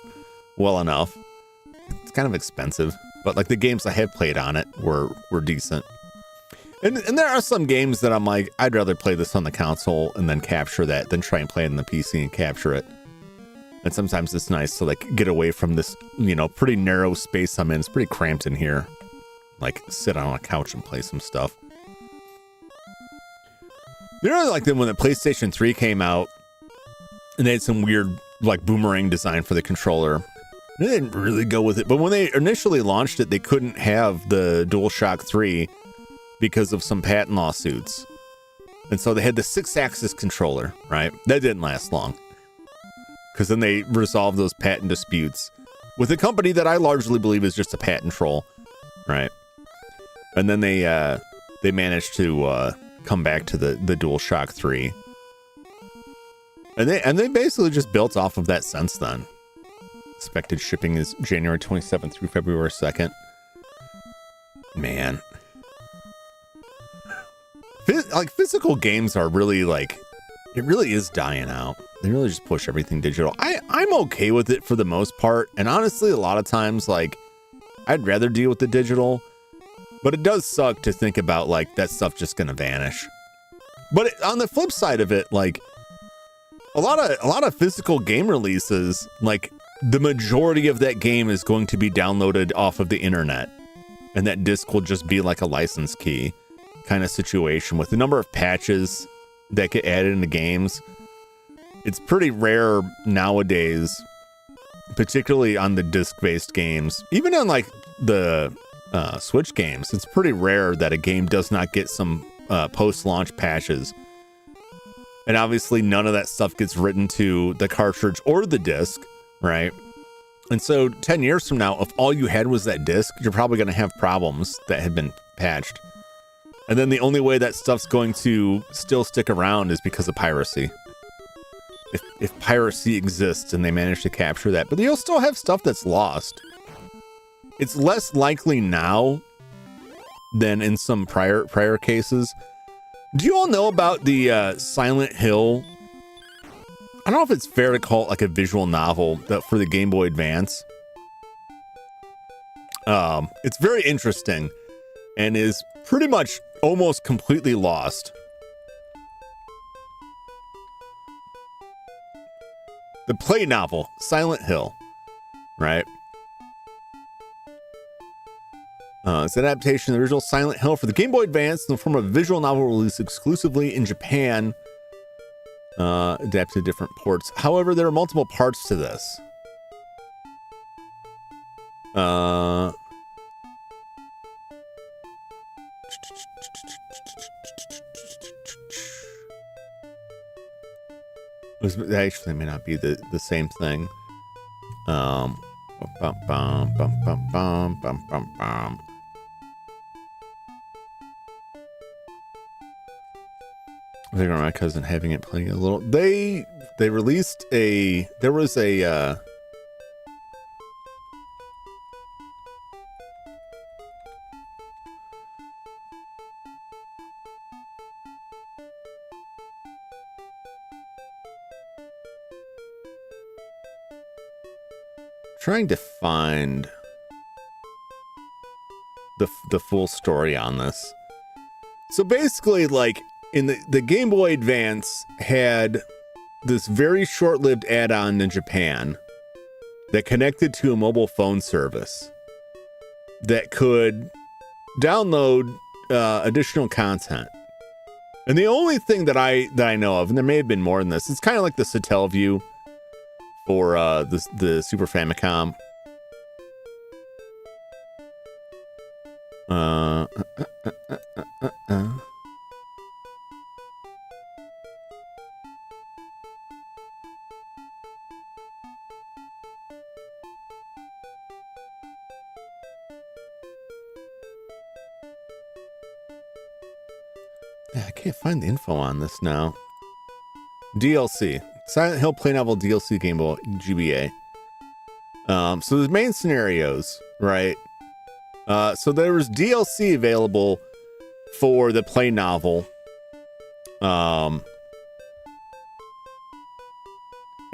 well enough. It's kind of expensive, but like the games I have played on it were decent. And there are some games that I'm like, I'd rather play this on the console and then capture that than try and play it on the PC and capture it. And sometimes it's nice to like get away from this, pretty narrow space I'm in. It's pretty cramped in here. Like sit on a couch and play some stuff. Like when the PlayStation 3 came out and they had some weird like boomerang design for the controller. They didn't really go with it, but when they initially launched it, they couldn't have the DualShock 3 because of some patent lawsuits. And so they had the 6-axis controller, right? That didn't last long, because then they resolved those patent disputes with a company that I largely believe is just a patent troll, right? And then they managed to come back to the DualShock 3. And they basically just built off of that since then. Expected shipping is January 27th through February 2nd. Man. Physical games are really like, it really is dying out. They really just push everything digital. I'm okay with it for the most part. And honestly, a lot of times, like, I'd rather deal with the digital. But it does suck to think about, like, that stuff just gonna vanish. But on the flip side of it, like, a lot of physical game releases, like, the majority of that game is going to be downloaded off of the internet, and that disc will just be like a license key kind of situation with the number of patches that get added into games. It's pretty rare nowadays, particularly on the disc-based games. Even on like the Switch games, it's pretty rare that a game does not get some post-launch patches. And obviously none of that stuff gets written to the cartridge or the disc, right? And so 10 years from now, if all you had was that disc, you're probably going to have problems that have been patched. And then the only way that stuff's going to still stick around is because of piracy. If piracy exists and they manage to capture that. But you'll still have stuff that's lost. It's less likely now than in some prior cases. Do you all know about the Silent Hill? I don't know if it's fair to call it like a visual novel that for the Game Boy Advance. It's very interesting and is pretty much almost completely lost. The play novel, Silent Hill, right? It's an adaptation of the original Silent Hill for the Game Boy Advance in the form of a visual novel released exclusively in Japan, adapted to different ports. However, there are multiple parts to this. Actually, may not be the same thing. Bum, bum, bum, bum, bum, bum, bum, bum, bum. I think my cousin having it playing a little. They released a. There was a. Trying to find the full story on this. So basically, like in the Game Boy Advance had this very short-lived add-on in Japan that connected to a mobile phone service that could download additional content. And the only thing that I know of, and there may have been more than this, it's kind of like the Satellaview for the Super Famicom. Yeah, I can't find the info on this now. DLC. Silent Hill Play Novel DLC Game Boy GBA. So there's main scenarios, right? So there was DLC available for the Play Novel.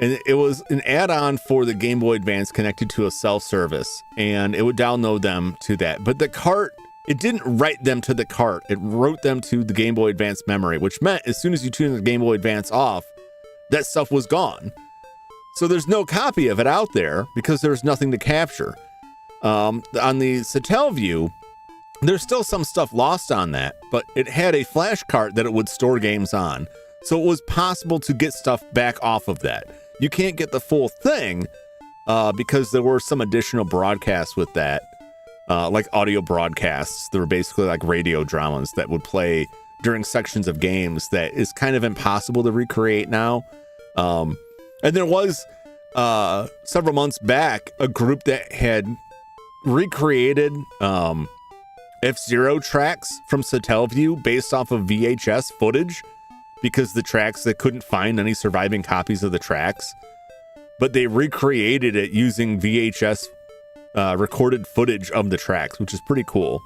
And it was an add-on for the Game Boy Advance connected to a self-service, and it would download them to that. But the cart, it didn't write them to the cart. It wrote them to the Game Boy Advance memory, which meant as soon as you turned the Game Boy Advance off, that stuff was gone. So there's no copy of it out there because there's nothing to capture. On the Satellaview, there's still some stuff lost on that, but it had a flash cart that it would store games on. So it was possible to get stuff back off of that. You can't get the full thing because there were some additional broadcasts with that, like audio broadcasts. They were basically like radio dramas that would play during sections of games that is kind of impossible to recreate now. And there was several months back a group that had recreated F-Zero tracks from Satellaview based off of VHS footage, because the tracks, they couldn't find any surviving copies of the tracks, but they recreated it using VHS recorded footage of the tracks, which is pretty cool.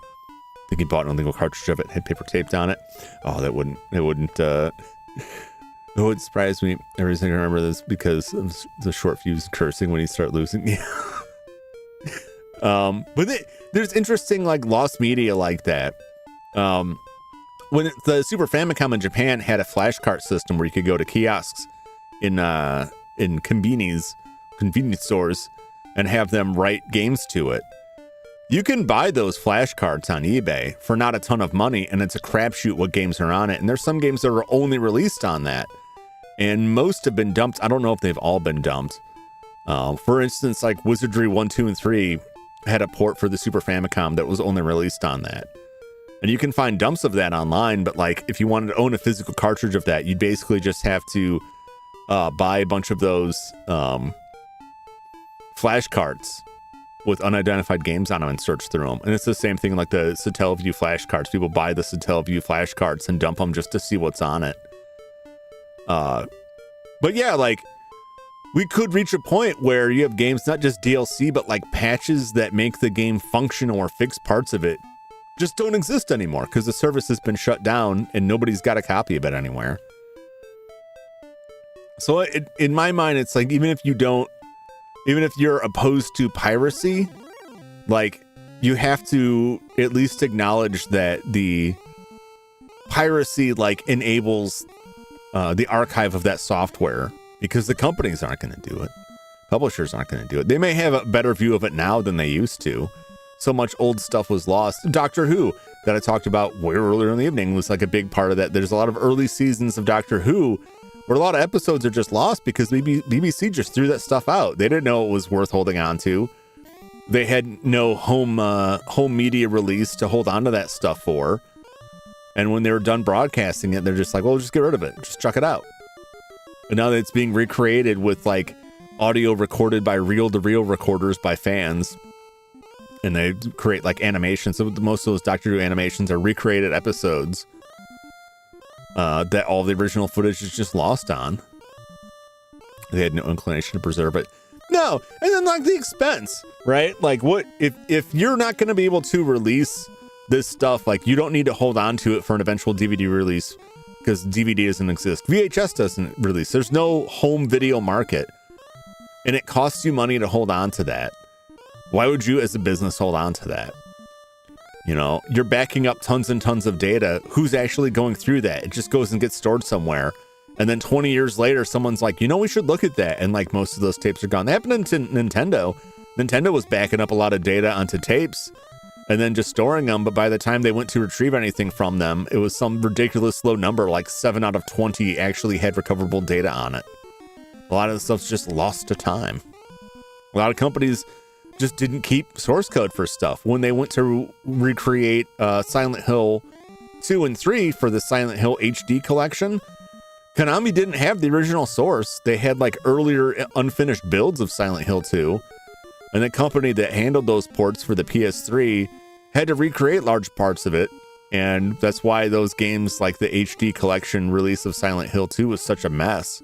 I think he bought an illegal cartridge of it, had paper taped on it. Oh, it wouldn't it would surprise me. Every reason I remember this because of the short fuse cursing when you start losing. But there's interesting like lost media like that. When the Super Famicom in Japan had a flash cart system where you could go to kiosks in convenience stores and have them write games to it. You can buy those flash cards on eBay for not a ton of money, and it's a crapshoot what games are on it. And there's some games that are only released on that. and most have been dumped. I don't know if they've all been dumped. For instance, like Wizardry 1, 2, and 3 had a port for the Super Famicom that was only released on that. And you can find dumps of that online, but like if you wanted to own a physical cartridge of that, you'd basically just have to buy a bunch of those flash cards with unidentified games on them and search through them. And it's the same thing like the Satellaview flash cards. People buy the Satellaview flash cards and dump them just to see what's on it. But yeah, like we could reach a point where you have games, not just DLC, but like patches that make the game functional or fix parts of it just don't exist anymore because the service has been shut down and nobody's got a copy of it anywhere. So in my mind, it's like, even if you're opposed to piracy, like you have to at least acknowledge that the piracy like enables the archive of that software, because the companies aren't going to do it. Publishers aren't going to do it. They may have a better view of it now than they used to. So much old stuff was lost. Doctor Who that I talked about way earlier in the evening was like a big part of that. There's a lot of early seasons of Doctor Who where a lot of episodes are just lost because BBC just threw that stuff out. They didn't know it was worth holding on to. They had no home media release to hold on to that stuff for. And when they were done broadcasting it, they're just like, well, just get rid of it. Just chuck it out. And now that it's being recreated with like audio recorded by reel-to-reel recorders by fans, and they create like animations. So most of those Doctor Who animations are recreated episodes that all the original footage is just lost on. They had no inclination to preserve it. No, and then like the expense, right? Like what if you're not going to be able to release this stuff, like you don't need to hold on to it for an eventual DVD release because DVD doesn't exist. VHS doesn't release. There's no home video market, and it costs you money to hold on to that. Why would you as a business hold on to that? You know, you're backing up tons and tons of data. Who's actually going through that? It just goes and gets stored somewhere. And then 20 years later, someone's like, you know, we should look at that. And like most of those tapes are gone. That happened to Nintendo. Nintendo was backing up a lot of data onto tapes and then just storing them. But by the time they went to retrieve anything from them, it was some ridiculous low number, like 7 out of 20 actually had recoverable data on it. A lot of the stuff's just lost to time. A lot of companies just didn't keep source code for stuff. When they went to recreate Silent Hill 2 and 3 for the Silent Hill HD collection, Konami didn't have the original source. They had like earlier unfinished builds of Silent Hill 2, and the company that handled those ports for the PS3 had to recreate large parts of it, and that's why those games like the HD collection release of Silent Hill 2 was such a mess,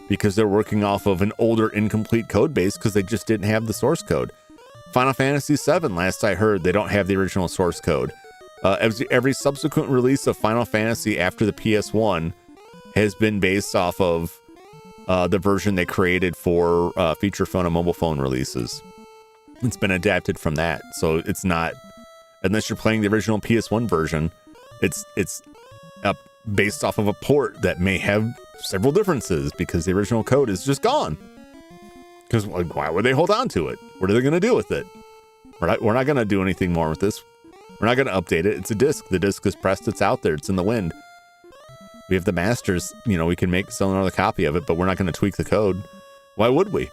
because they're working off of an older incomplete code base because they just didn't have the source code. Final Fantasy VII, last I heard, they don't have the original source code. Every subsequent release of Final Fantasy after the PS1 has been based off of the version they created for feature phone and mobile phone releases. It's been adapted from that, so it's not, unless you're playing the original PS1 version, it's based off of a port that may have several differences because the original code is just gone. Because like, why would they hold on to it? What are they going to do with it? We're not going to do anything more with this. We're not going to update it. It's a disc. The disc is pressed. It's out there. It's in the wind. We have the masters. You know, we can sell another copy of it, but we're not going to tweak the code. Why would we?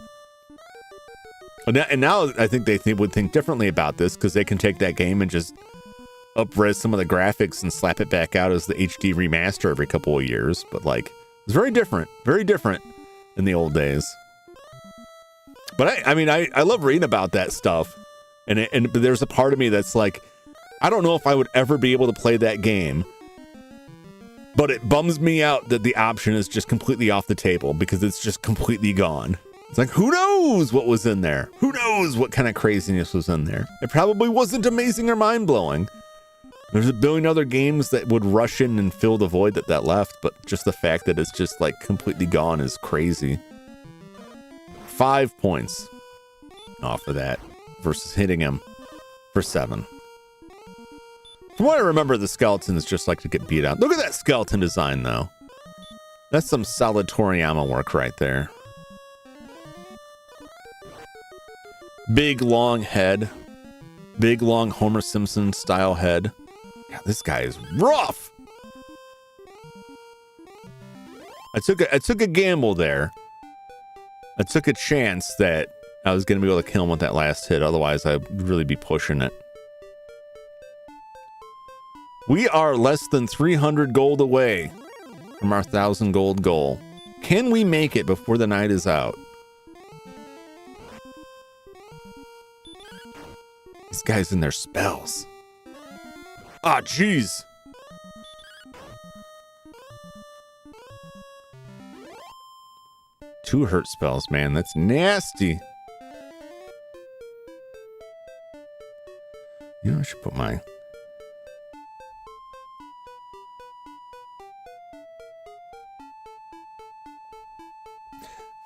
And now I think they would think differently about this because they can take that game and just up-res some of the graphics and slap it back out as the HD remaster every couple of years. But like, it's very different in the old days. But I mean, I love reading about that stuff. But there's a part of me that's like, I don't know if I would ever be able to play that game. But it bums me out that the option is just completely off the table because it's just completely gone. It's like, who knows what was in there? Who knows what kind of craziness was in there? It probably wasn't amazing or mind-blowing. There's a billion other games that would rush in and fill the void that left, but just the fact that it's just like completely gone is crazy. 5 points off of that versus hitting him for 7. From what I remember, the skeletons just like to get beat out. Look at that skeleton design, though. That's some solid Toriyama work right there. Big, long head. Big, long Homer Simpson style head. God, this guy is rough. I took a gamble there. I took a chance that I was going to be able to kill him with that last hit. Otherwise, I'd really be pushing it. We are less than 300 gold away from our 1,000 gold goal. Can we make it before the night is out? These guys in their spells. Ah, jeez. Two hurt spells, man. That's nasty. You know, I should put my...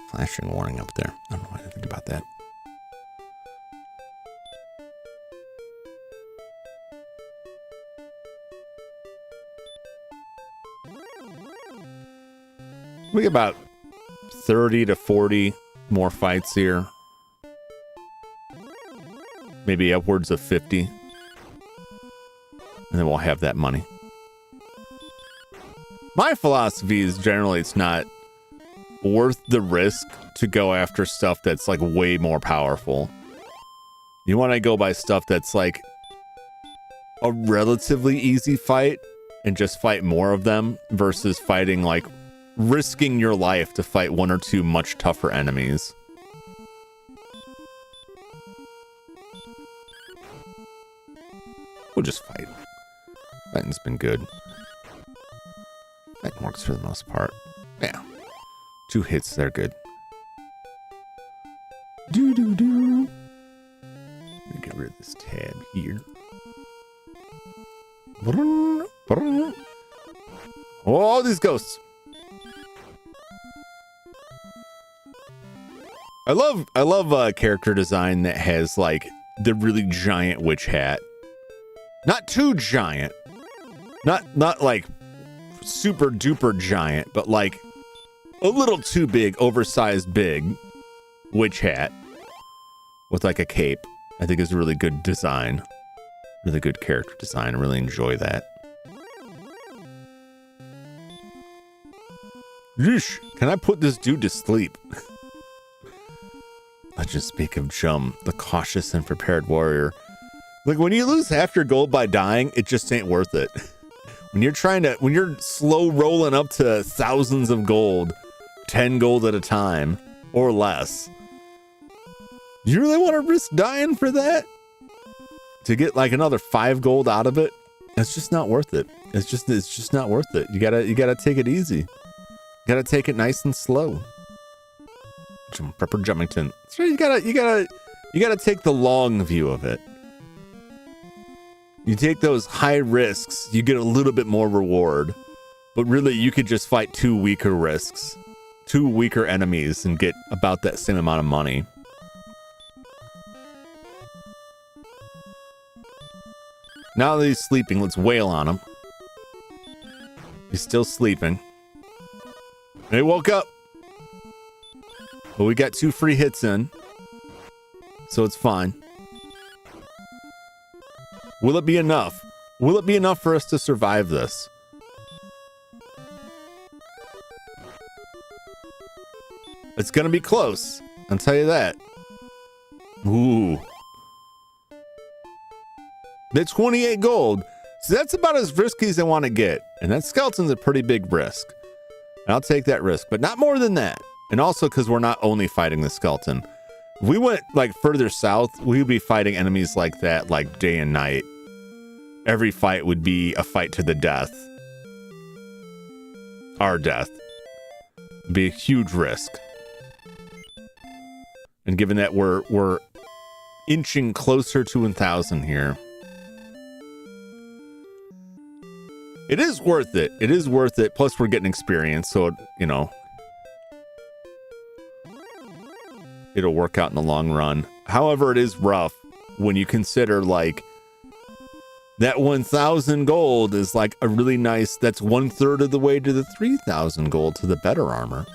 flashing warning up there. I don't know why I think about that. We got about 30 to 40 more fights here. Maybe upwards of 50. And then we'll have that money. My philosophy is generally it's not worth the risk to go after stuff that's like way more powerful. You want to go by stuff that's like a relatively easy fight and just fight more of them versus fighting like risking your life to fight one or two much tougher enemies. We'll just fight. Fighting's been good. Fighting works for the most part. Yeah. 2 hits, they're good. Let me get rid of this tab here. Oh, these ghosts. I love character design that has like the really giant witch hat. Not too giant. Not like super duper giant, but like a little too big, oversized big witch hat with like a cape. I think is a really good design. Really good character design. I really enjoy that. Yeesh. Can I put this dude to sleep? Let's just speak of Jum, the cautious and prepared warrior. Like when you lose half your gold by dying, it just ain't worth it. When you're slow rolling up to thousands of gold, 10 gold at a time or less. Do you really want to risk dying for that? To get like another 5 gold out of it? It's just not worth it. It's just not worth it. You gotta take it easy. You gotta take it nice and slow. Prepper Jumington. So you gotta take the long view of it. You take those high risks, you get a little bit more reward. But really, you could just fight 2 weaker risks, 2 weaker enemies, and get about that same amount of money. Now that he's sleeping, let's wail on him. He's still sleeping. And he woke up. But we got 2 free hits in. So it's fine. Will it be enough? Will it be enough for us to survive this? It's gonna be close. I'll tell you that. Ooh. That's 28 gold. So that's about as risky as I want to get. And that skeleton's a pretty big risk. And I'll take that risk, but not more than that. And also because we're not only fighting the skeleton. If we went like further south, we would be fighting enemies like that like day and night. Every fight would be a fight to the death. Our death. It'd be a huge risk. And given that we're inching closer to 1,000 here, it is worth it. It is worth it. Plus, we're getting experience, so you know it'll work out in the long run. However, it is rough when you consider like that 1,000 gold is like a really nice. That's 1/3 of the way to the 3,000 gold to the better armor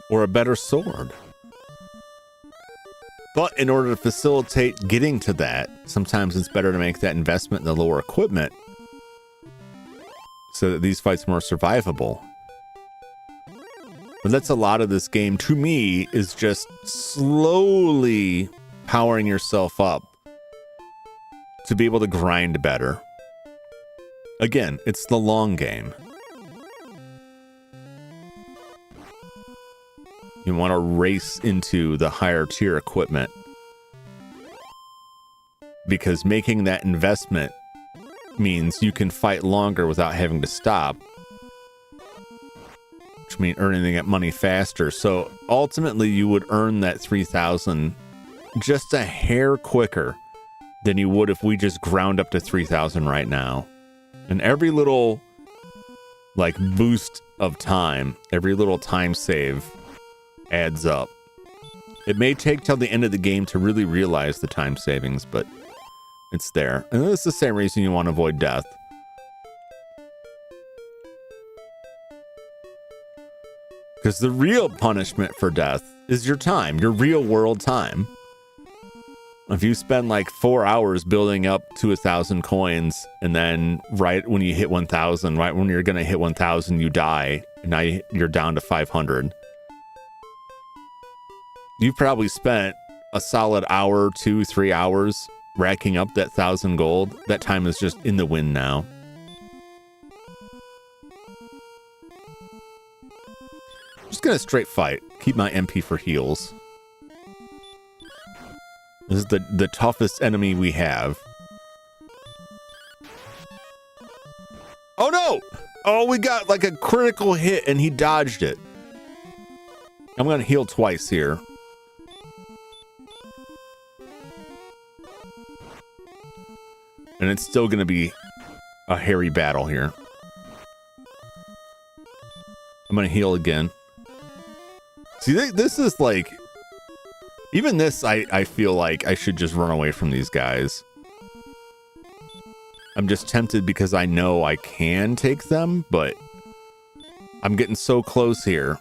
or a better sword. But in order to facilitate getting to that, sometimes it's better to make that investment in the lower equipment so that these fights are more survivable. But that's a lot of this game, to me, is just slowly powering yourself up to be able to grind better. Again, it's the long game. You want to race into the higher tier equipment, because making that investment means you can fight longer without having to stop, which means earning that money faster. So ultimately you would earn that 3,000 just a hair quicker than you would if we just ground up to 3,000 right now. And every little like boost of time, every little time save adds up. It may take till the end of the game to really realize the time savings, but it's there. And it's the same reason you want to avoid death. Because the real punishment for death is your time, your real world time. If you spend like 4 hours building up to 1,000 coins, and then right when you hit 1,000, right when you're going to hit 1,000, you die, and now you're down to 500. You've probably spent a solid hour, 2, 3 hours racking up that 1,000 gold. That time is just in the wind now. I'm just gonna straight fight. Keep my MP for heals. This is the toughest enemy we have. Oh no! Oh, we got like a critical hit and he dodged it. I'm gonna heal twice here. And it's still gonna be a hairy battle here. I'm gonna heal again. See, this is like... Even this, I feel like I should just run away from these guys. I'm just tempted because I know I can take them, but I'm getting so close here.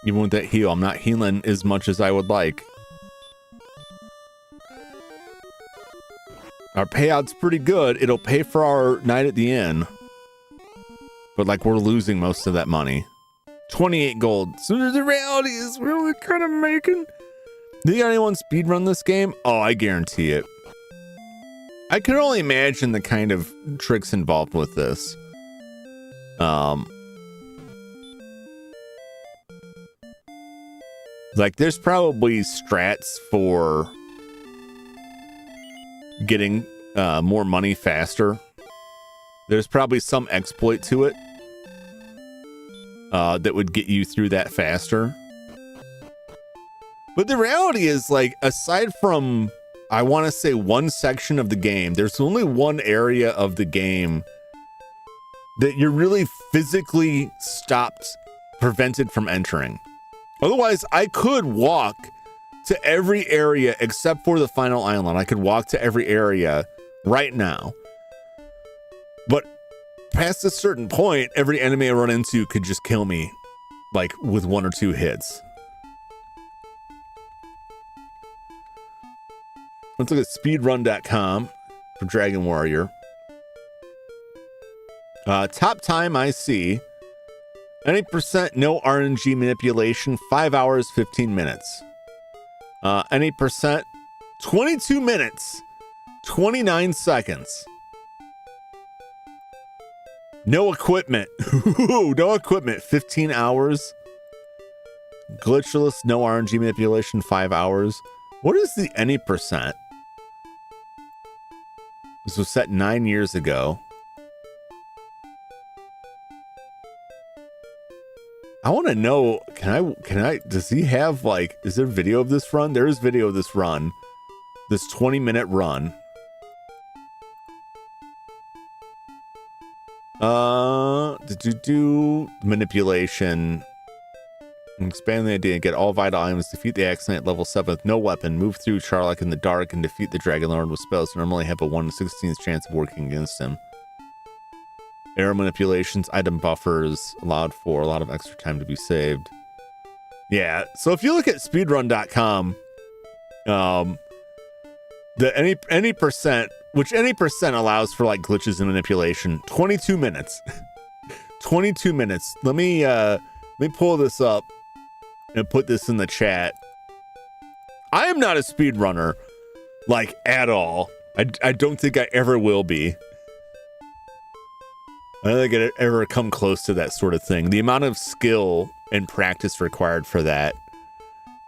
Even with that heal, I'm not healing as much as I would like. Our payout's pretty good. It'll pay for our night at the inn. But like, we're losing most of that money. 28 gold. So the reality is really kind of making... Do you got anyone speedrun this game? Oh, I guarantee it. I can only imagine the kind of tricks involved with this. Like, there's probably strats for getting more money faster. There's probably some exploit to it that would get you through that faster. But the reality is, like, aside from, I want to say, one section of the game, there's only one area of the game that you're really physically prevented from entering. Otherwise, I could walk to every area except for the final island. I could walk to every area right now. But past a certain point, every enemy I run into could just kill me, like, with 1 or 2 hits. Let's look at speedrun.com for Dragon Warrior. Top time I see, any percent no RNG manipulation, 5 hours, 15 minutes. Any percent, 22 minutes, 29 seconds. No equipment. No equipment, 15 hours. Glitchless, no RNG manipulation, 5 hours. What is the any percent? This was set 9 years ago. I want to know, does he have, like, is there video of this run? There is video of this run. This 20-minute run. Manipulation. Expand the idea and get all vital items. Defeat the accident at level 7 with no weapon. Move through Charlock in the dark and defeat the Dragon Lord with spells that normally have a 1 in 16th chance of working against him. Arrow manipulations, item buffers, allowed for a lot of extra time to be saved. Yeah, so if you look at speedrun.com, the any percent which any percent allows for like glitches and manipulation. 22 minutes. 22 minutes. Let me pull this up and put this in the chat. I am not a speedrunner, like, at all. I don't think I ever will be. I don't think I'd ever come close to that sort of thing. The amount of skill and practice required for that.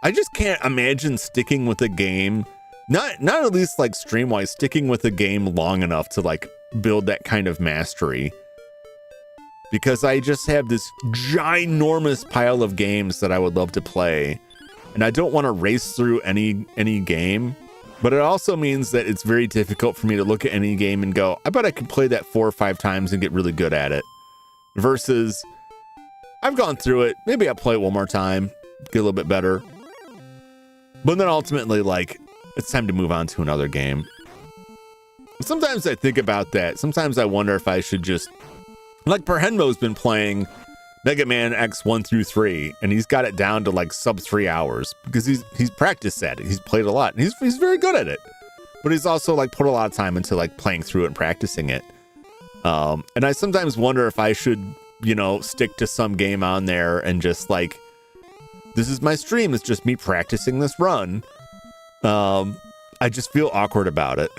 I just can't imagine sticking with a game, not at least like stream-wise, sticking with a game long enough to like build that kind of mastery. Because I just have this ginormous pile of games that I would love to play. And I don't want to race through any game. But it also means that it's very difficult for me to look at any game and go, I bet I could play that 4 or 5 times and get really good at it. Versus, I've gone through it. Maybe I'll play it one more time, get a little bit better. But then ultimately, like, it's time to move on to another game. Sometimes I think about that. Sometimes I wonder if I should just, like, Perhenmo's been playing Mega Man X 1 through 3, and he's got it down to like sub 3 hours because he's practiced at it. He's played a lot, and he's very good at it. But he's also like put a lot of time into like playing through it and practicing it. And I sometimes wonder if I should, you know, stick to some game on there and just like, this is my stream. It's just me practicing this run. I just feel awkward about it.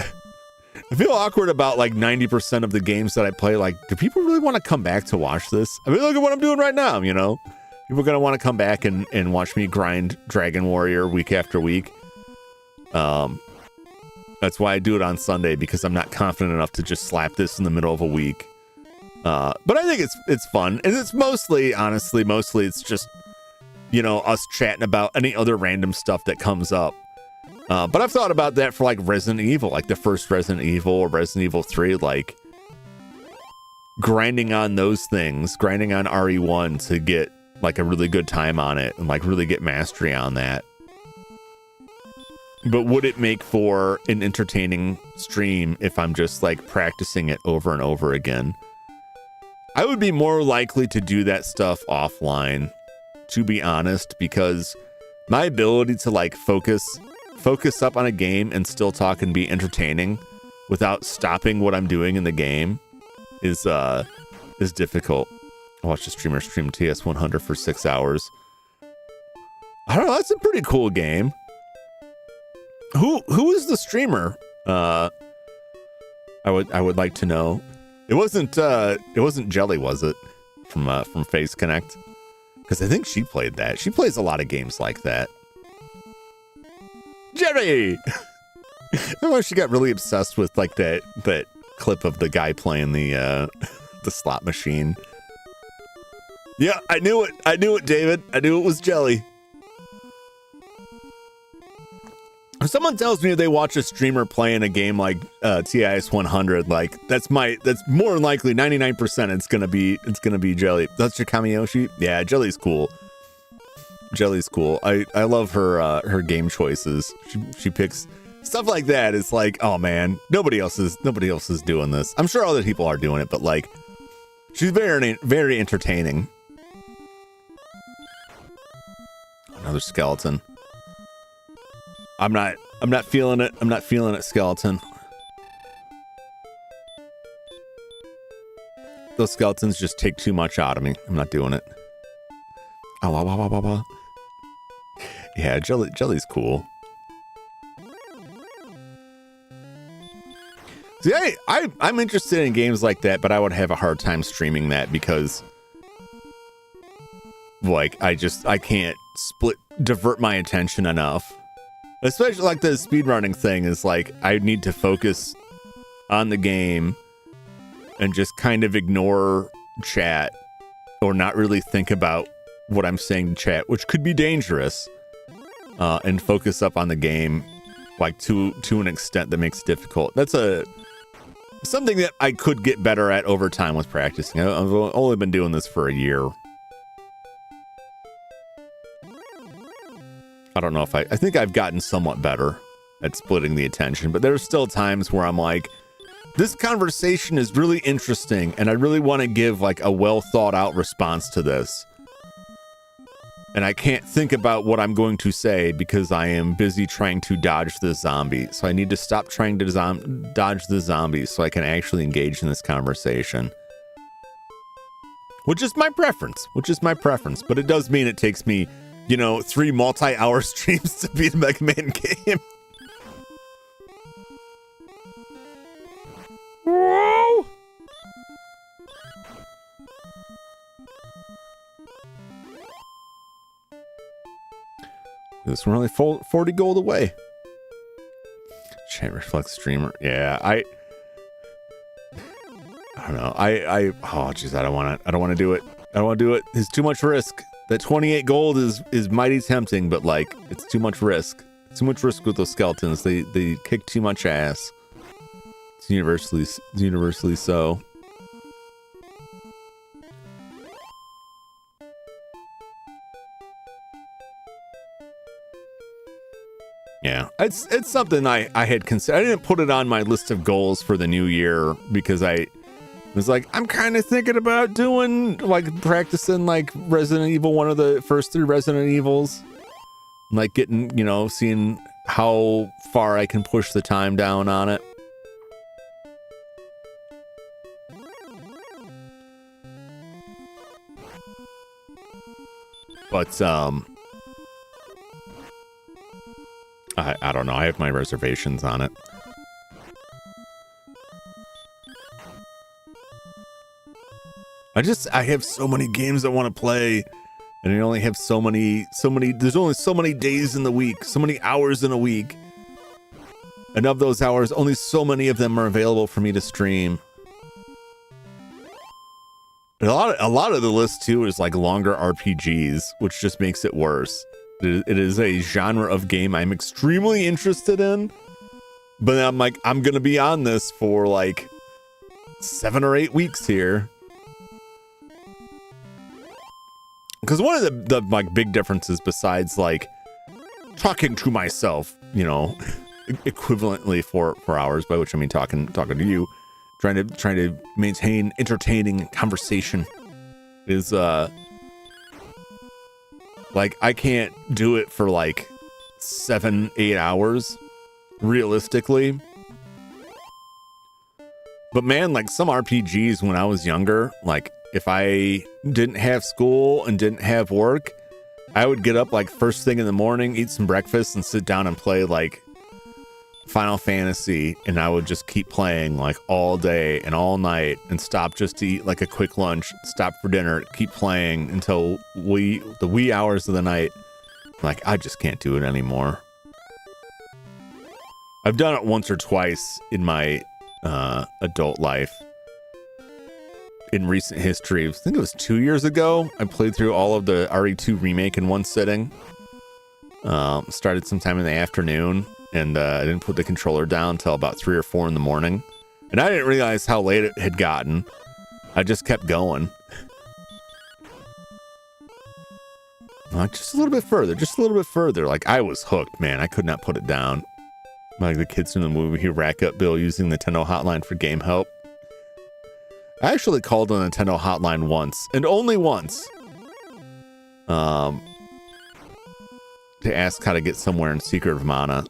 I feel awkward about like 90% of the games that I play. Like, do people really want to come back to watch this? I mean, look at what I'm doing right now, you know? People are going to want to come back and watch me grind Dragon Warrior week after week. That's why I do it on Sunday, because I'm not confident enough to just slap this in the middle of a week. But I think it's fun. And it's mostly it's just, you know, us chatting about any other random stuff that comes up. But I've thought about that for like Resident Evil, like the first Resident Evil or Resident Evil 3, like grinding on those things, grinding on RE1 to get like a really good time on it and like really get mastery on that. But would it make for an entertaining stream if I'm just like practicing it over and over again? I would be more likely to do that stuff offline, to be honest, because my ability to like focus up on a game and still talk and be entertaining without stopping what I'm doing in the game is difficult. I watched a streamer stream TS100 for 6 hours. I don't know, that's a pretty cool game. Who is the streamer? I would like to know. It wasn't Jelly, was it? From Face Connect? Because I think she played that. She plays a lot of games like that. Jerry! I she got really obsessed with like that clip of the guy playing the slot machine. Yeah, I knew it, David. I knew it was Jelly. If someone tells me they watch a streamer playing a game like TIS 100, like that's more than likely 99% it's gonna be Jelly. That's your Kamiyoshi? Yeah, Jelly's cool. Jelly's cool. I love her game choices. She picks stuff like that. It's like, oh man, nobody else is doing this. I'm sure other people are doing it, but like, she's very entertaining. Another skeleton. I'm not feeling it. I'm not feeling it, skeleton. Those skeletons just take too much out of me. I'm not doing it. Oh, wow, wow, wow, wow, wow. Yeah, Jelly's cool. See, I'm interested in games like that, but I would have a hard time streaming that because, like, I can't divert my attention enough. Especially like the speedrunning thing is like, I need to focus on the game and just kind of ignore chat or not really think about what I'm saying to chat, which could be dangerous, and focus up on the game, like to an extent that makes it difficult. That's something that I could get better at over time with practicing. I've only been doing this for a year. I don't know if I think I've gotten somewhat better at splitting the attention, but there's still times where I'm like, this conversation is really interesting and I really want to give like a well thought out response to this. and I can't think about what I'm going to say because I am busy trying to dodge the zombie. So I need to stop trying to dodge the zombies so I can actually engage in this conversation. Which is my preference. But it does mean it takes me, 3 multi-hour streams to beat a Mega Man game. Whoa! This we're only 40 gold away. Chat reflex streamer. Yeah, I don't know. Oh jeez, I don't want to do it. I don't want to do it. It's too much risk. That 28 gold is mighty tempting, but like it's too much risk. Too much risk with those skeletons. They kick too much ass. It's universally so. Yeah, it's something I had considered. I didn't put it on my list of goals for the new year because I was like, I'm kind of thinking about doing practicing Resident Evil, one of the first 3 Resident Evils, getting, seeing how far I can push the time down on it. But I don't know. I have my reservations on it. I have so many games I want to play, and I only have so many, there's only so many days in the week, so many hours in a week. And of those hours, only so many of them are available for me to stream. And a lot of the list too is longer RPGs, which just makes it worse. It is a genre of game I'm extremely interested in, but I'm going to be on this for 7 or 8 weeks here. Because one of the big differences besides talking to myself, equivalently for hours, by which I mean talking to you, trying to maintain entertaining conversation, is I can't do it for 7-8 hours realistically. But man, some RPGs when I was younger, if I didn't have school and didn't have work, I would get up first thing in the morning, eat some breakfast, and sit down and play Final Fantasy, and I would just keep playing all day and all night, and stop just to eat a quick lunch, stop for dinner, keep playing until the wee hours of the night. I just can't do it anymore. I've done it once or twice in my adult life. In recent history, I think it was 2 years ago, I played through all of the RE2 remake in one sitting. Started sometime in the afternoon, and I didn't put the controller down until about 3 or 4 in the morning. And I didn't realize how late it had gotten. I just kept going. Just a little bit further. I was hooked, man. I could not put it down. The kids in the movie who rack up bill using the Nintendo hotline for game help. I actually called the Nintendo hotline once, and only once, to ask how to get somewhere in Secret of Mana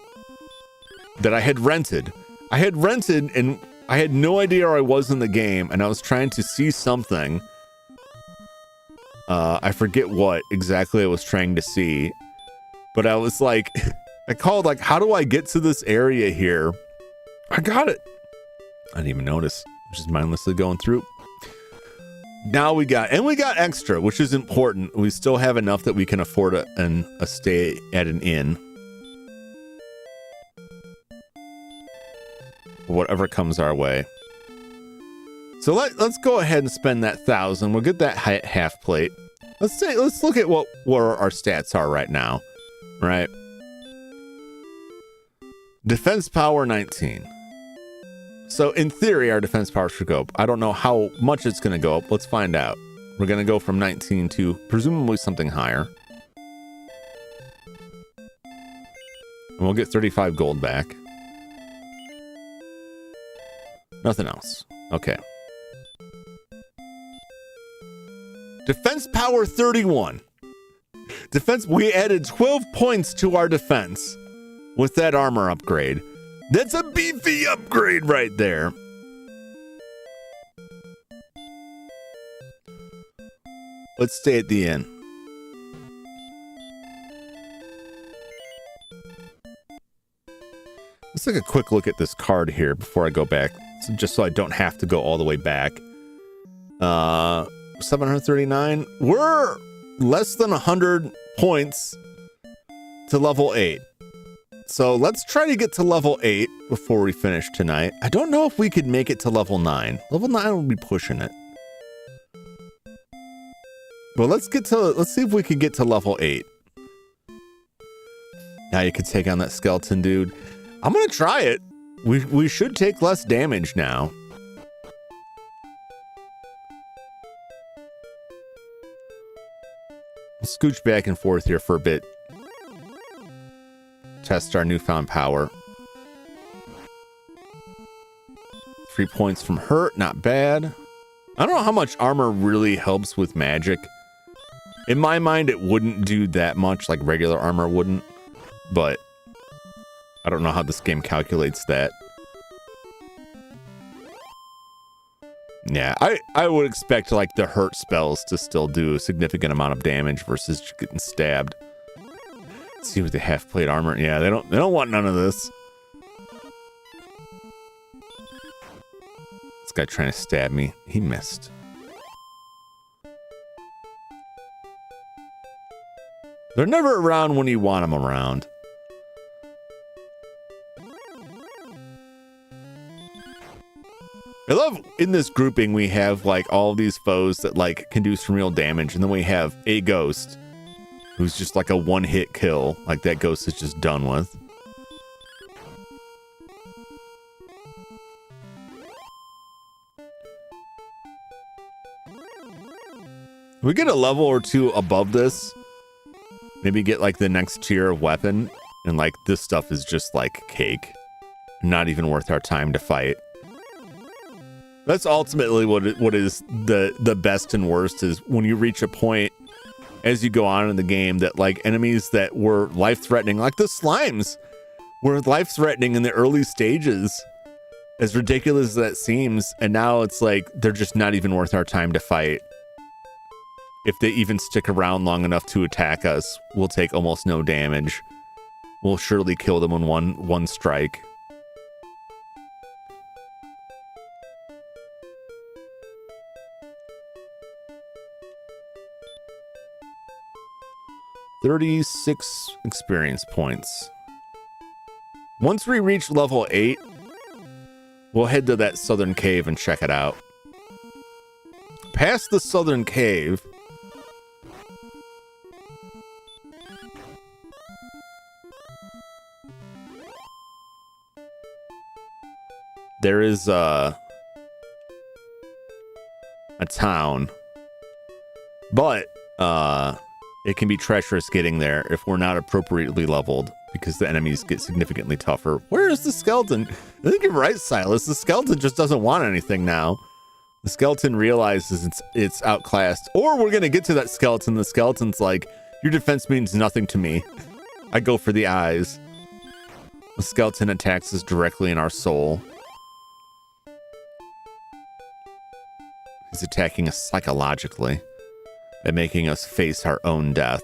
that I had rented. And I had no idea where I was in the game, and I was trying to see something. I forget what exactly I was trying to see, but I was I called how do I get to this area here? I got it. I didn't even notice. Just mindlessly going through. Now we got extra, which is important. We still have enough that we can afford a stay at an inn. Whatever comes our way. So let's go ahead and spend that 1,000. We'll get that half plate. Let's look at what our stats are right now. Right. Defense power 19. So in theory, our defense power should go up. I don't know how much it's going to go up. Let's find out. We're going to go from 19 to presumably something higher. And we'll get 35 gold back. Nothing else. Okay. Defense power 31. Defense, we added 12 points to our defense with that armor upgrade. That's a beefy upgrade right there. Let's stay at the inn. Let's take a quick look at this card here before I go back, just so I don't have to go all the way back. 739. We're less than 100 points to level 8. So let's try to get to level 8 before we finish tonight. I don't know if we could make it to level 9. Level 9 will be pushing it. But let's see if we can get to level 8. Now you can take on that skeleton dude. I'm gonna try it. We should take less damage now. We'll scooch back and forth here for a bit. Test our newfound power. 3 points from hurt, not bad. I don't know how much armor really helps with magic. In my mind, it wouldn't do that much, like regular armor wouldn't, but I don't know how this game calculates that. Yeah, I would expect like the hurt spells to still do a significant amount of damage versus just getting stabbed. Let's see what the half plate armor. Yeah, they don't want none of this. This guy trying to stab me. He missed. They're never around when you want them around. I love in this grouping we have like all these foes that like can do some real damage, and then we have a ghost who's just like a one-hit kill. Like that ghost is just done with. We get a level or two above this. Maybe get like the next tier of weapon, and like this stuff is just like cake. Not even worth our time to fight. That's ultimately what is the best and worst is when you reach a point as you go on in the game that like enemies that were life-threatening, like the slimes were life-threatening in the early stages, as ridiculous as that seems, and now it's like they're just not even worth our time to fight. If they even stick around long enough to attack us, we'll take almost no damage. We'll surely kill them in one strike. $36 experience points. Once we reach level 8, we'll head to that southern cave and check it out. Past the southern cave, there is a town, but it can be treacherous getting there if we're not appropriately leveled, because the enemies get significantly tougher. Where is the skeleton? I think you're right, Silas. The skeleton just doesn't want anything now. The skeleton realizes it's outclassed. Or we're going to get to that skeleton. The skeleton's like, your defense means nothing to me. I go for the eyes. The skeleton attacks us directly in our soul. He's attacking us psychologically and making us face our own death.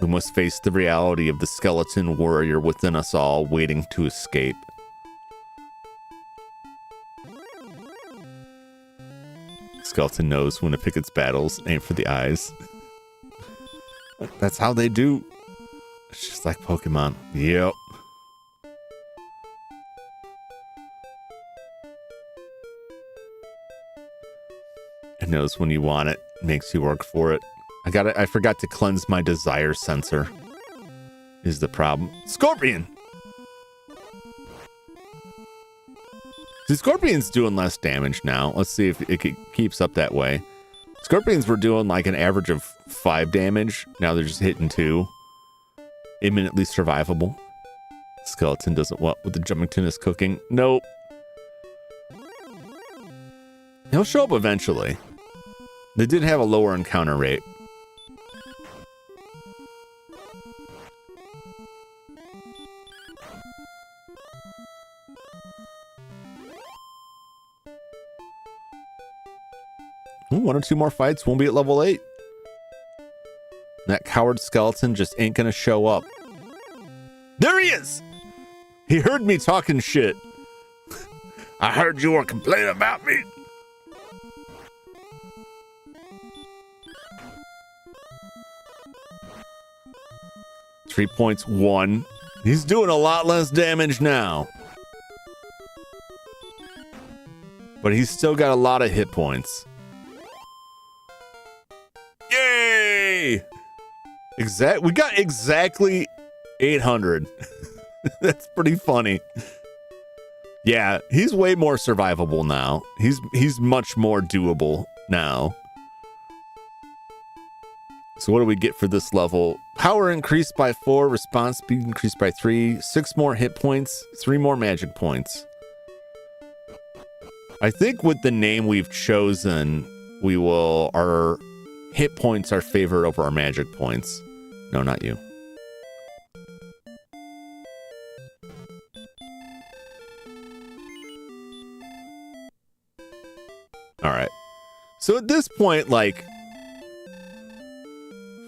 We must face the reality of the skeleton warrior within us all, waiting to escape. Skeleton knows when to pick its battles, aim for the eyes. That's how they do. It's just like Pokemon. Yep. It knows when you want it, makes you work for it. I forgot to cleanse my desire sensor. Is the problem. Scorpion! See, Scorpion's doing less damage now. Let's see if it keeps up that way. Scorpions were doing like an average of 5 damage. Now they're just hitting 2. Imminently survivable. Skeleton doesn't want what the Jumington is cooking. Nope. He'll show up eventually. They did have a lower encounter rate. Ooh, 1 or 2 more fights, we'll be at level 8. That coward skeleton just ain't gonna show up. There he is! He heard me talking shit. I heard you were complaining about me. Three points, 1. He's doing a lot less damage now. But he's still got a lot of hit points. Yay! We got exactly 800. That's pretty funny. Yeah, he's way more survivable now. He's much more doable now. So what do we get for this level? Power increased by 4, response speed increased by 3, 6 more hit points, 3 more magic points. I think with the name we've chosen, our hit points are favored over our magic points. No, not you. All right. So at this point, like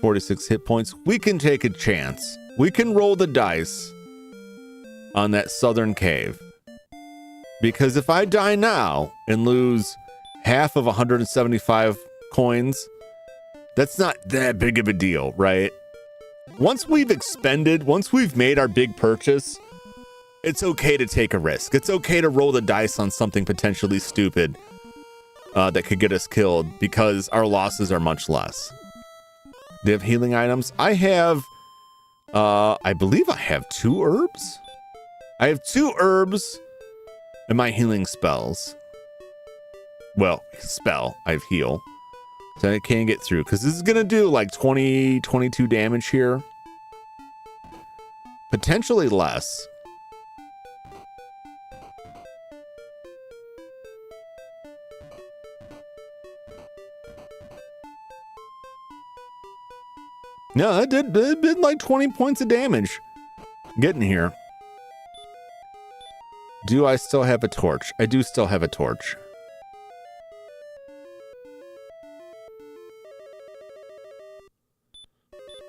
46 hit points, we can take a chance. We can roll the dice on that southern cave. Because if I die now and lose half of 175 coins, that's not that big of a deal, right? Once we've made our big purchase, it's okay to take a risk. It's okay to roll the dice on something potentially stupid that could get us killed because our losses are much less. Do you have healing items? I have, I believe I have 2 herbs. I have 2 herbs and my healing spells. Well, I have heal. So I can get through because this is going to do like 20, 22 damage here. Potentially less. No, it did like 20 points of damage. Getting here. Do I still have a torch? I do still have a torch.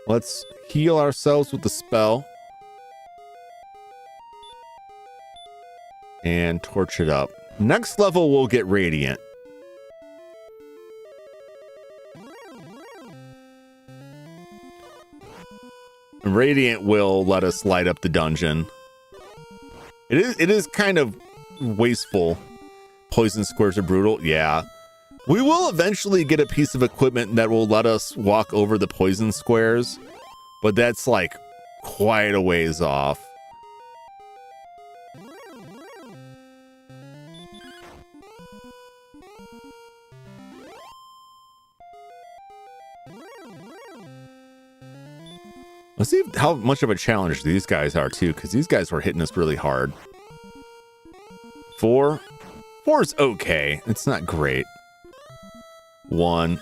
Let's heal ourselves with the spell. And torch it up. Next level, we'll get Radiant. Radiant will let us light up the dungeon. It is kind of wasteful. Poison squares are brutal. Yeah. We will eventually get a piece of equipment that will let us walk over the poison squares, but that's like quite a ways off. Let's see how much of a challenge these guys are too, because these guys were hitting us really hard. 4 is okay. It's not great. 1.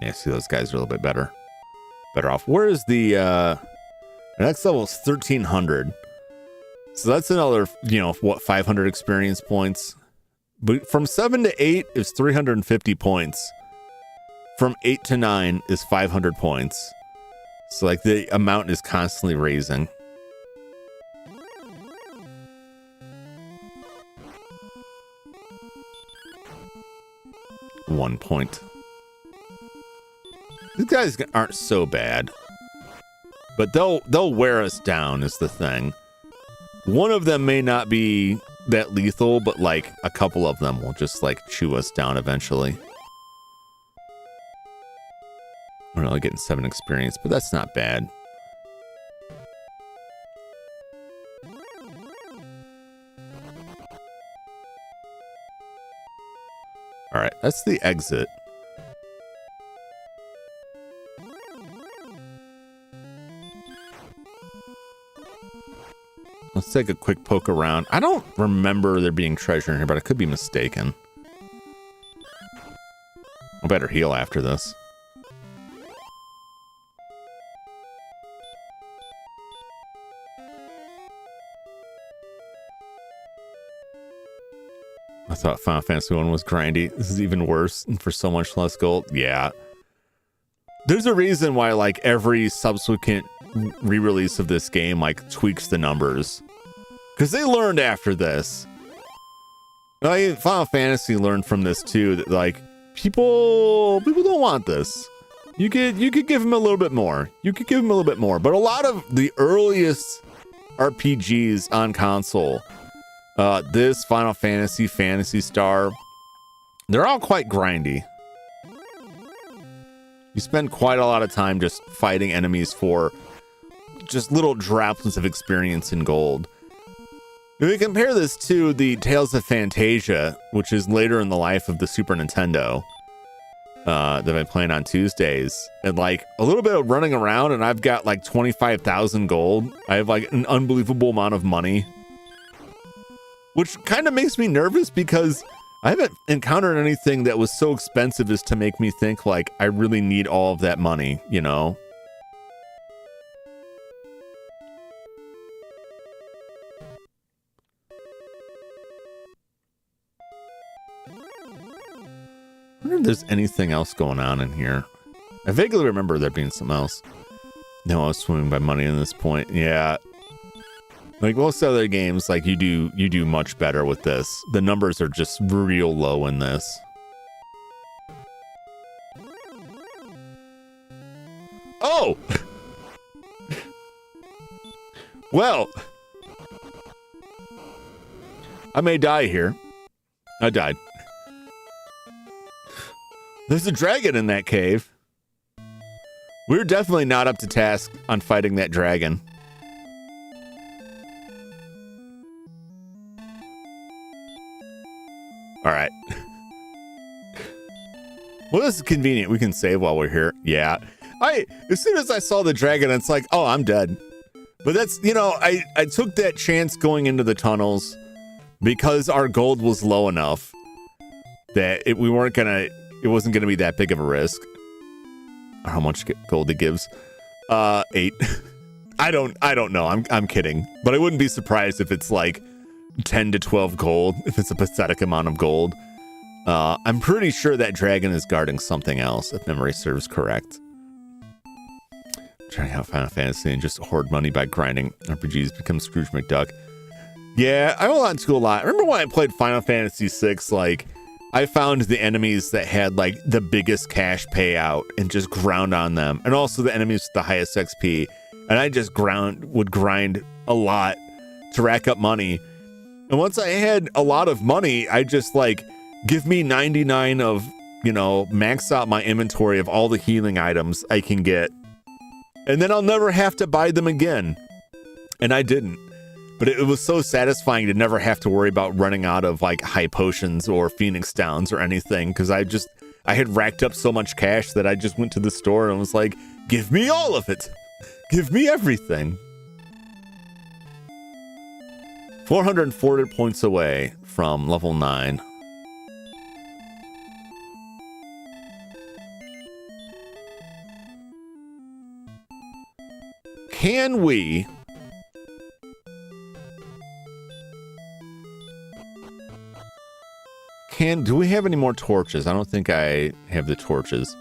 Yeah, see, those guys are a little bit better off. Where is the next level is 1300. So that's another, what, 500 experience points. But from 7 to 8 is 350 points. From 8 to 9 is 500 points. So like the amount is constantly raising. One point. These guys aren't so bad, but they'll wear us down is the thing. One of them may not be that lethal, but like a couple of them will just like chew us down eventually. We're only getting 7 experience, but that's not bad. All right, that's the exit. Let's take a quick poke around. I don't remember there being treasure in here, but I could be mistaken. I better heal after this. I thought Final Fantasy 1 was grindy. This is even worse and for so much less gold. Yeah. There's a reason why like every subsequent re-release of this game like tweaks the numbers. Because they learned after this. Like, Final Fantasy learned from this too, that like people don't want this. You could give them a little bit more. But a lot of the earliest RPGs on console, this Final Fantasy, Phantasy Star, they're all quite grindy. You spend quite a lot of time just fighting enemies for just little droplets of experience in gold. If we compare this to the Tales of Phantasia, which is later in the life of the Super Nintendo, that I'm playing on Tuesdays, and like a little bit of running around, and I've got like 25,000 gold. I have like an unbelievable amount of money, which kind of makes me nervous because I haven't encountered anything that was so expensive as to make me think like I really need all of that money, you know? I wonder if there's anything else going on in here. I vaguely remember there being something else. No, I was swimming by money at this point. Yeah. Like most other games, like you do much better with this. The numbers are just real low in this. Oh! Well, I may die here. I died. There's a dragon in that cave. We're definitely not up to task on fighting that dragon. All right. Well, this is convenient. We can save while we're here. Yeah. As soon as I saw the dragon, it's like, oh, I'm dead. But that's, you know, I took that chance going into the tunnels because our gold was low enough that it wasn't gonna be that big of a risk. How much gold it gives? 8. I don't know. I'm kidding. But I wouldn't be surprised if it's like 10 to 12 gold, if it's a pathetic amount of gold. I'm pretty sure that dragon is guarding something else, if memory serves correct. Trying out Final Fantasy and just hoard money by grinding RPGs, become Scrooge McDuck. Yeah, I hold on to a lot. I remember when I played Final Fantasy 6, like, I found the enemies that had, like, the biggest cash payout and just ground on them. And also the enemies with the highest XP. And I just would grind a lot to rack up money. And once I had a lot of money, I just, like, give me 99 of, you know, max out my inventory of all the healing items I can get. And then I'll never have to buy them again. And I didn't. But it was so satisfying to never have to worry about running out of like high potions or Phoenix Downs or anything. Because I had racked up so much cash that I just went to the store and was like, give me all of it. Give me everything. 440 points away from level 9. Can we do we have any more torches? I don't think I have the torches.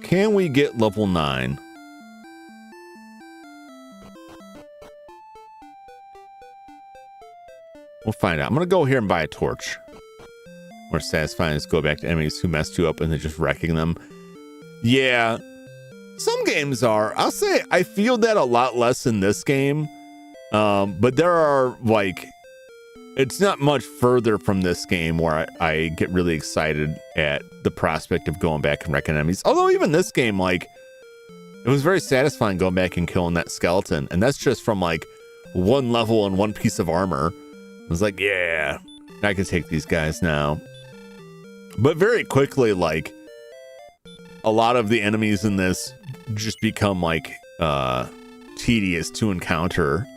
Can we get level 9? We'll find out. I'm gonna go here and buy a torch. More satisfying is go back to enemies who messed you up and then just wrecking them. Yeah. Some games are. I'll say I feel that a lot less in this game. But there are, like, it's not much further from this game where I get really excited at the prospect of going back and wrecking enemies. Although even this game, like, it was very satisfying going back and killing that skeleton. And that's just from, like, one level and one piece of armor. I was like, yeah, I can take these guys now. But very quickly, like, a lot of the enemies in this just become like tedious to encounter,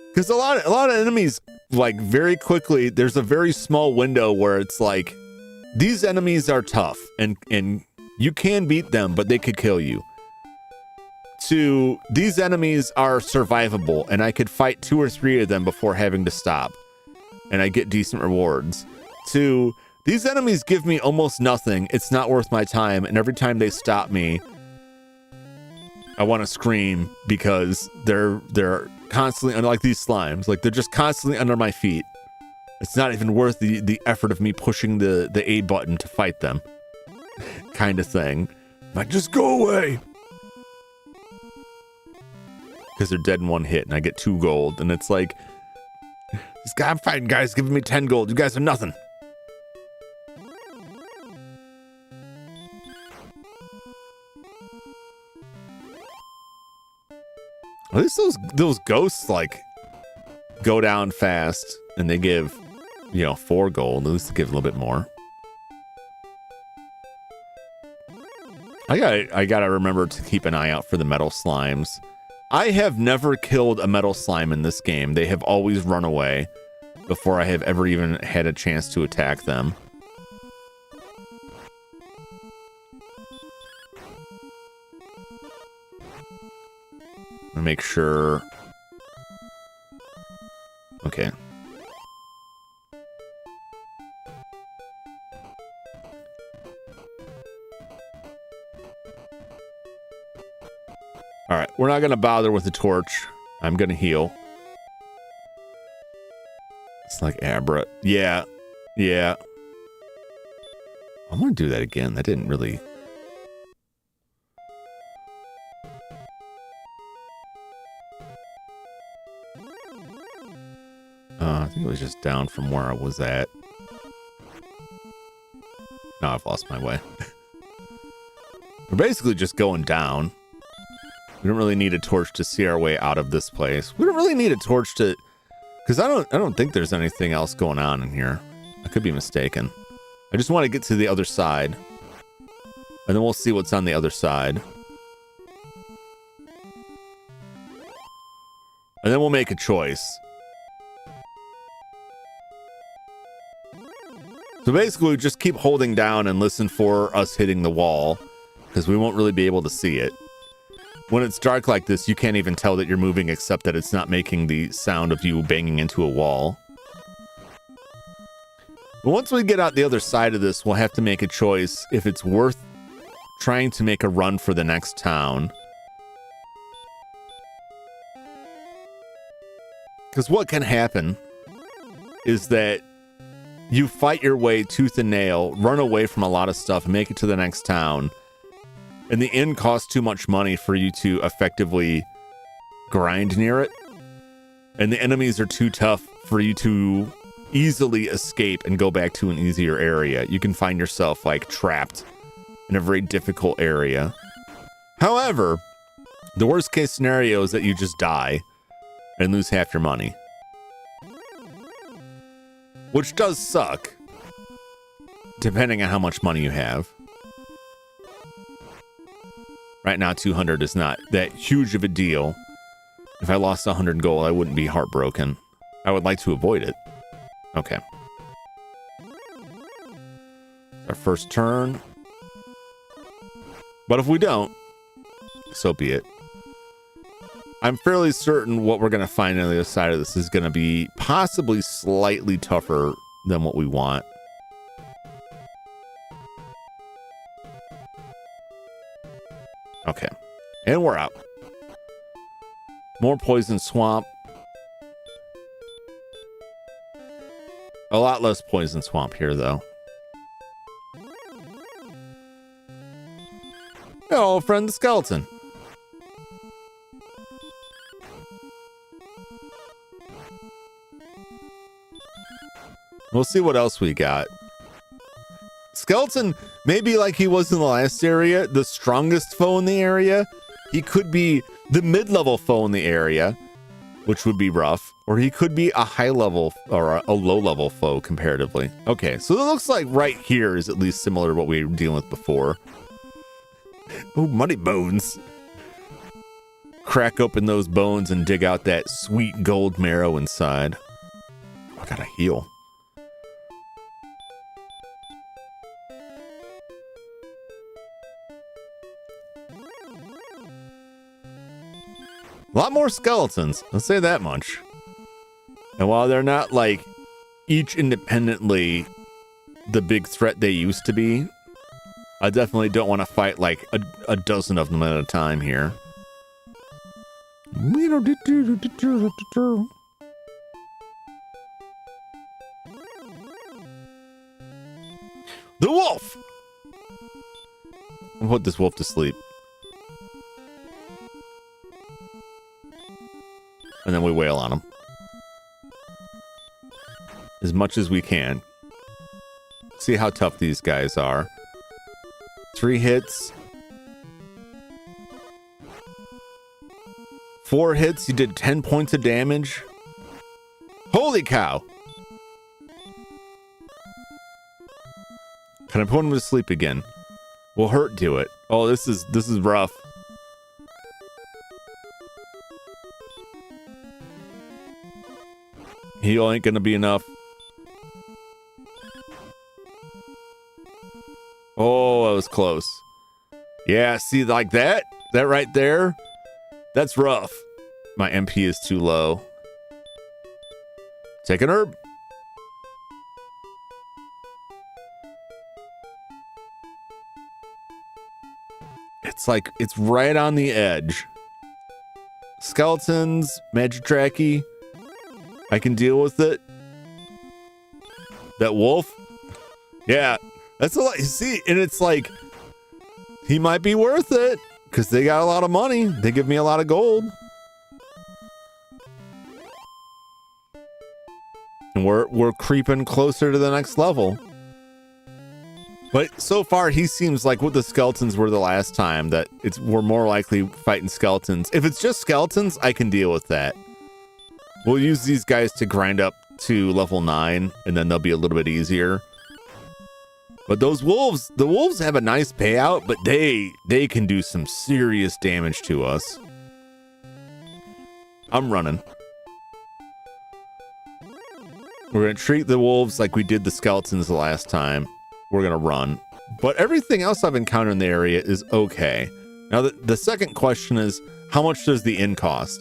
because a lot of enemies like very quickly, there's a very small window where it's like, these enemies are tough and you can beat them, but they could kill you. To these enemies are survivable and I could fight 2 or 3 of them before having to stop. And I get decent rewards. To these enemies give me almost nothing. It's not worth my time. And every time they stop me, I want to scream because they're constantly under, like these slimes. Like they're just constantly under my feet. It's not even worth the effort of me pushing the A button to fight them. Kind of thing. Like, just go away. Because they're dead in 1 hit and I get 2 gold. And it's like, this guy I'm fighting guy's giving me 10 gold. You guys are nothing. At least those ghosts like go down fast and they give, 4 gold. At least they give a little bit more. I gotta remember to keep an eye out for the metal slimes. I have never killed a metal slime in this game. They have always run away before I have ever even had a chance to attack them. Make sure. Okay. All right, we're not going to bother with the torch. I'm going to heal. It's like Abra. Yeah. Yeah. I'm going to do that again. That didn't really... I think it was just down from where I was at. Now I've lost my way. We're basically just going down. We don't really need a torch to see our way out of this place. We don't really need a torch to... Because I don't think there's anything else going on in here. I could be mistaken. I just want to get to the other side. And then we'll see what's on the other side. And then we'll make a choice. So basically, just keep holding down and listen for us hitting the wall, because we won't really be able to see it. When it's dark like this, you can't even tell that you're moving, except that it's not making the sound of you banging into a wall. But once we get out the other side of this, we'll have to make a choice if it's worth trying to make a run for the next town. Because what can happen is that you fight your way tooth and nail, run away from a lot of stuff, and make it to the next town. And the inn costs too much money for you to effectively grind near it. And the enemies are too tough for you to easily escape and go back to an easier area. You can find yourself like trapped in a very difficult area. However, the worst case scenario is that you just die and lose half your money. Which does suck, depending on how much money you have. Right now, 200 is not that huge of a deal. If I lost 100 gold, I wouldn't be heartbroken. I would like to avoid it. Okay. Our first turn. But if we don't, so be it. I'm fairly certain what we're going to find on the other side of this is going to be possibly slightly tougher than what we want. Okay. And we're out. More poison swamp. A lot less poison swamp here, though. Hello, friend the skeleton. We'll see what else we got. Skeleton may be like he was in the last area, the strongest foe in the area. He could be the mid-level foe in the area, which would be rough. Or he could be a high-level or a low-level foe comparatively. Okay, so it looks like right here is at least similar to what we were dealing with before. Oh, muddy bones. Crack open those bones and dig out that sweet gold marrow inside. Gotta heal. A lot more skeletons, I'll say that much. And while they're not like each independently the big threat they used to be, I definitely don't want to fight like a dozen of them at a time here. The wolf! I'll put this wolf to sleep. And then we wail on him. As much as we can. See how tough these guys are. 3 hits. 4 hits, you did 10 points of damage. Holy cow! Can I put him to sleep again? Will hurt do it? Oh, this is rough. Heal ain't gonna be enough. Oh, that was close. Yeah, see, like that? That right there? That's rough. My MP is too low. Take an herb. It's like, it's right on the edge. Skeletons, magic tracky. I can deal with it. That wolf? Yeah, that's a lot. You see, and it's like, he might be worth it because they got a lot of money. They give me a lot of gold. And we're creeping closer to the next level. But so far, he seems like what the skeletons were the last time, that we're more likely fighting skeletons. If it's just skeletons, I can deal with that. We'll use these guys to grind up to level 9, and then they'll be a little bit easier. But those wolves, the wolves have a nice payout, but they can do some serious damage to us. I'm running. We're going to treat the wolves like we did the skeletons the last time. We're going to run. But everything else I've encountered in the area is okay. Now, the second question is, how much does the inn cost?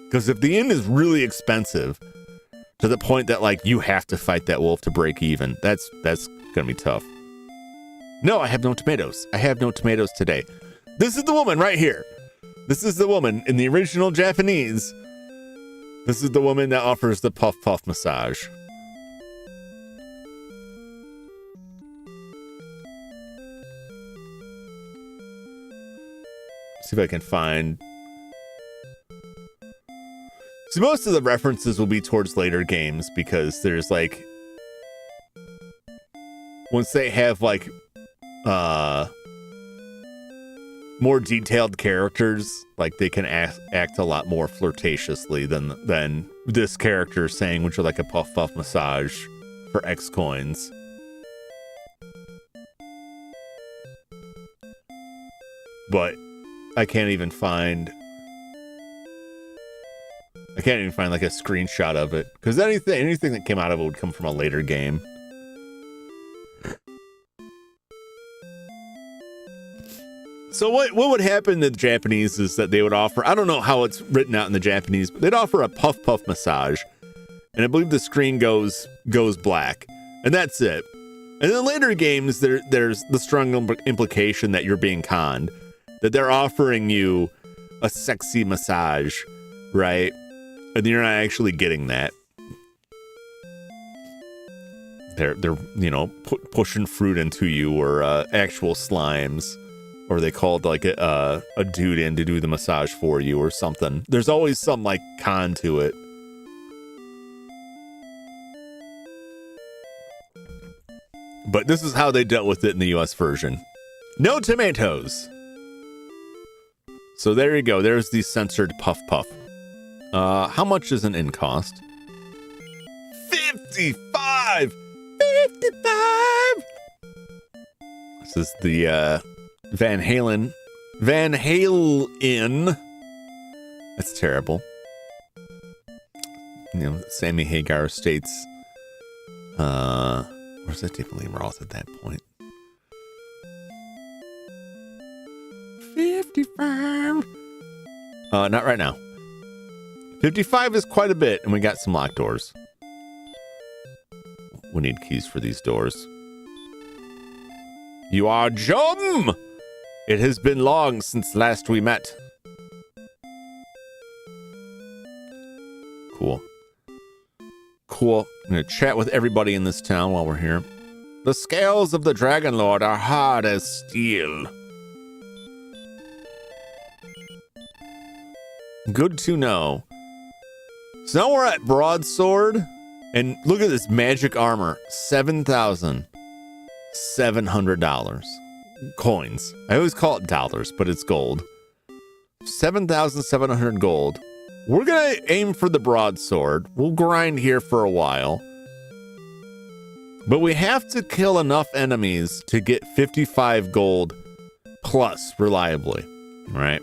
Because if the inn is really expensive, to the point that, like, you have to fight that wolf to break even, that's going to be tough. No, I have no tomatoes. I have no tomatoes today. This is the woman right here. This is the woman in the original Japanese. This is the woman that offers the puff puff massage. See if I can find. See, most of the references will be towards later games because there's like, once they have like more detailed characters, like they can act a lot more flirtatiously than this character saying, would you like a puff puff massage for X coins? But I can't even find like a screenshot of it, because anything that came out of it would come from a later game. So what would happen to the Japanese is that they would offer, I don't know how it's written out in the Japanese, but they'd offer a puff puff massage, and I believe the screen goes black, and that's it. And in later games, there's the strong implication that you're being conned, that they're offering you a sexy massage, right? And you're not actually getting that. They're you know, pushing fruit into you, or actual slimes, or they called like a dude in to do the massage for you or something. There's always some like con to it. But this is how they dealt with it in the US version. No tomatoes. So there you go. There's the censored puff puff. How much does an inn cost? 55! 55! This is the Van Halen Inn. That's terrible. Sammy Hagar Estates. Where's that David Lee Roth at that point? 55. Not right now. 55 is quite a bit, and we got some locked doors. We need keys for these doors. You are Jum! It has been long since last we met. Cool. Cool. I'm going to chat with everybody in this town while we're here. The scales of the Dragon Lord are hard as steel. Good to know. So now we're at Broadsword, and look at this magic armor. $7,700. Coins. I always call it dollars, but it's gold. 7,700 gold. We're going to aim for the Broadsword. We'll grind here for a while. But we have to kill enough enemies to get 55 gold plus reliably, right?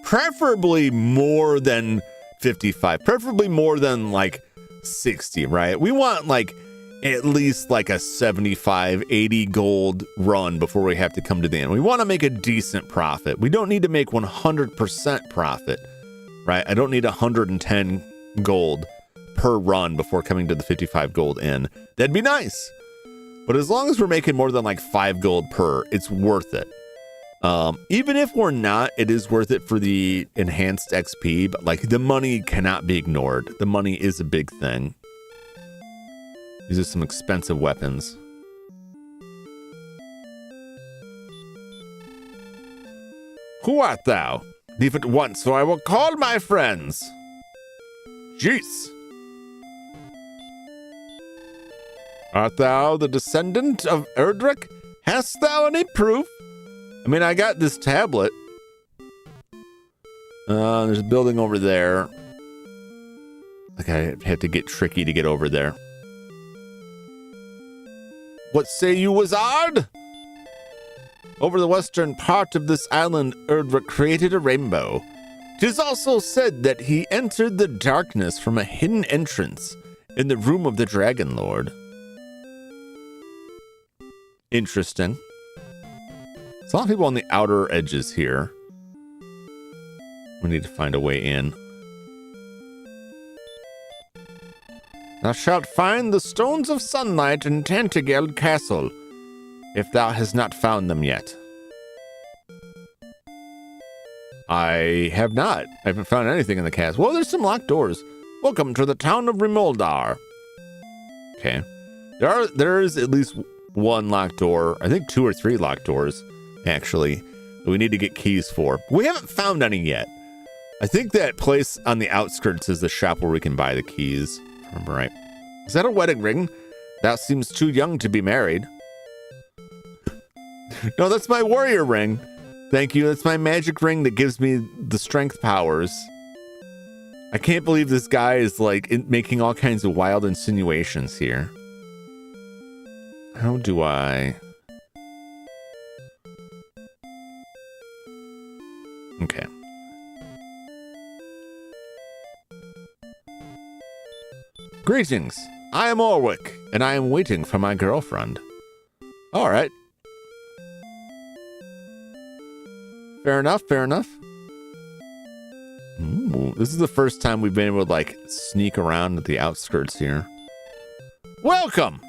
Preferably more than 55. Preferably more than like 60, right? We want like at least like a 75, 80 gold run before we have to come to the end. We want to make a decent profit. We don't need to make 100% profit. Right? I don't need 110 gold per run before coming to the 55 gold in. That'd be nice. But as long as we're making more than like 5 gold per, it's worth it. Even if we're not, it is worth it for the enhanced XP. But like the money cannot be ignored. The money is a big thing. These are some expensive weapons. Who art thou? Leave at once, or I will call my friends. Jeez. Art thou the descendant of Erdrick? Hast thou any proof? I mean, I got this tablet. There's a building over there. Like I had to get tricky to get over there. What say you, wizard? Over the western part of this island, Erdrick created a rainbow. 'Tis also said that he entered the darkness from a hidden entrance in the room of the Dragon Lord. Interesting. There's a lot of people on the outer edges here. We need to find a way in. Thou shalt find the Stones of Sunlight in Tantegeld Castle, if thou hast not found them yet. I have not. I haven't found anything in the castle. Well, there's some locked doors. Welcome to the town of Rimoldar. Okay. There is at least one locked door. I think 2 or 3 locked doors, actually, that we need to get keys for. We haven't found any yet. I think that place on the outskirts is the shop where we can buy the keys. If I remember right. Is that a wedding ring? Thou seems too young to be married. No, that's my warrior ring. Thank you. That's my magic ring that gives me the strength powers. I can't believe this guy is like making all kinds of wild insinuations here. How do I... Okay. Greetings. I am Orwick, and I am waiting for my girlfriend. All right. Fair enough, fair enough. Ooh, this is the first time we've been able to, like, sneak around at the outskirts here. Welcome!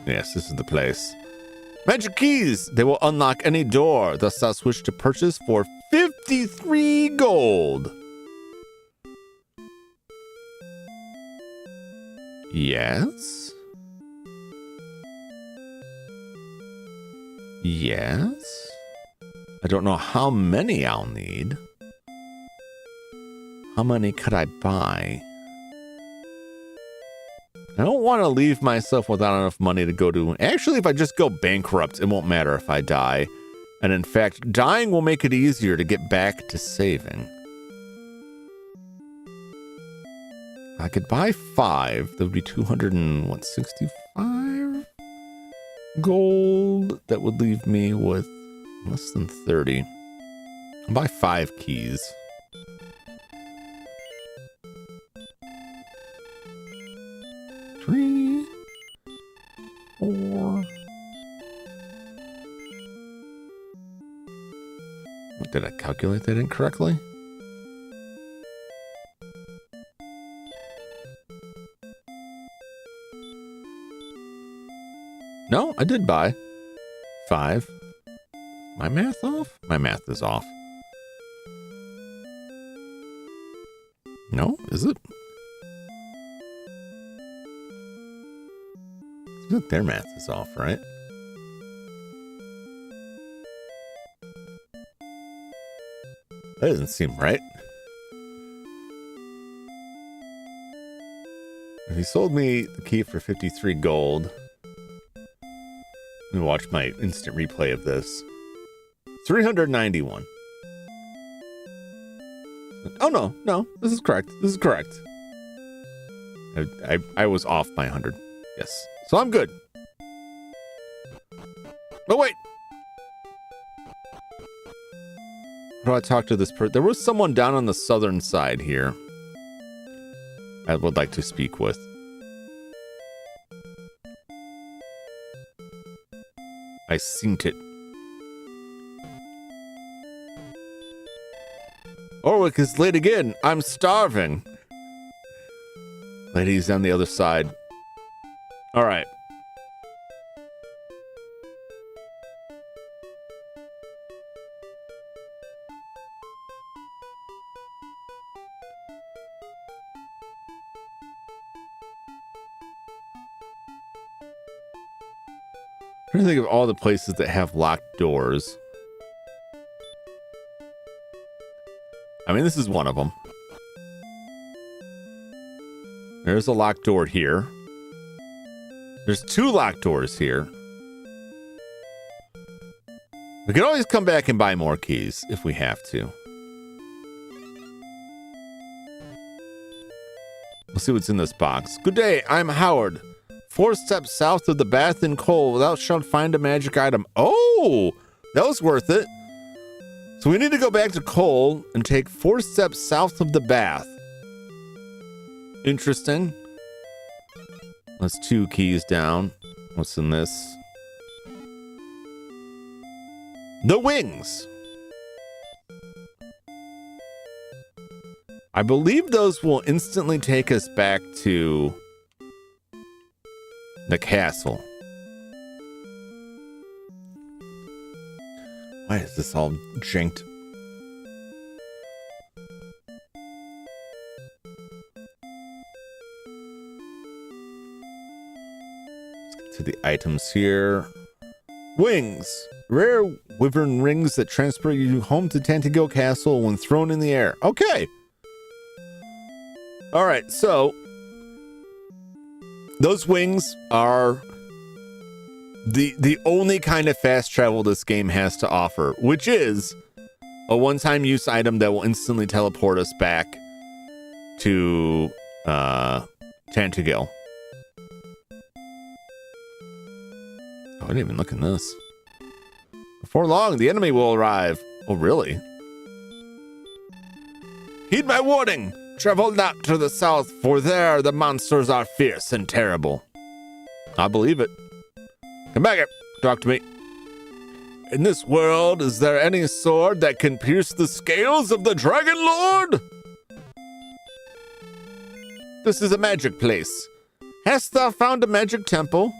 Yes, this is the place. Magic keys! They will unlock any door thus thou wish to purchase for 53 gold. Yes? Yes? I don't know how many I'll need. How many could I buy? I don't want to leave myself without enough money to go to... Actually, if I just go bankrupt, it won't matter if I die. And in fact, dying will make it easier to get back to saving. I could buy 5. That would be 265 gold. That would leave me with less than 30. I'll buy 5 keys. Did I calculate that incorrectly? No, I did buy 5. My math off? My math is off. No, is it? I think their math is off, right? That doesn't seem right. If he sold me the key for 53 gold. Let me watch my instant replay of this. 391. Oh, no, this is correct. This is correct. I was off by 100. Yes. So I'm good. But wait. How do I talk to this person? There was someone down on the southern side here I would like to speak with. I seen it. Orwick is late again. I'm starving. Lady's on the other side. All right. I'm trying to think of all the places that have locked doors. I mean, this is one of them. There's a locked door here. There's 2 locked doors here. We can always come back and buy more keys if we have to. We'll see what's in this box. Good day, I'm Howard. 4 steps south of the bath in coal. Thou shalt find a magic item. Oh, that was worth it. So we need to go back to coal and take 4 steps south of the bath. Interesting. That's 2 keys down. What's in this? The wings. I believe those will instantly take us back to the castle. Why is this all janked? Let's get to the items here. Wings. Rare wyvern rings that transport you home to Tantegil Castle when thrown in the air. Okay. All right, so those wings are the only kind of fast travel this game has to offer, which is a one-time use item that will instantly teleport us back to Tantegil. Oh, I didn't even look in this. Before long, the enemy will arrive. Oh, really? Heed my warning. Travel not to the south, for there the monsters are fierce and terrible. I believe it. Come back here. Talk to me. In this world, is there any sword that can pierce the scales of the Dragon Lord? This is a magic place. Hast thou found a magic temple?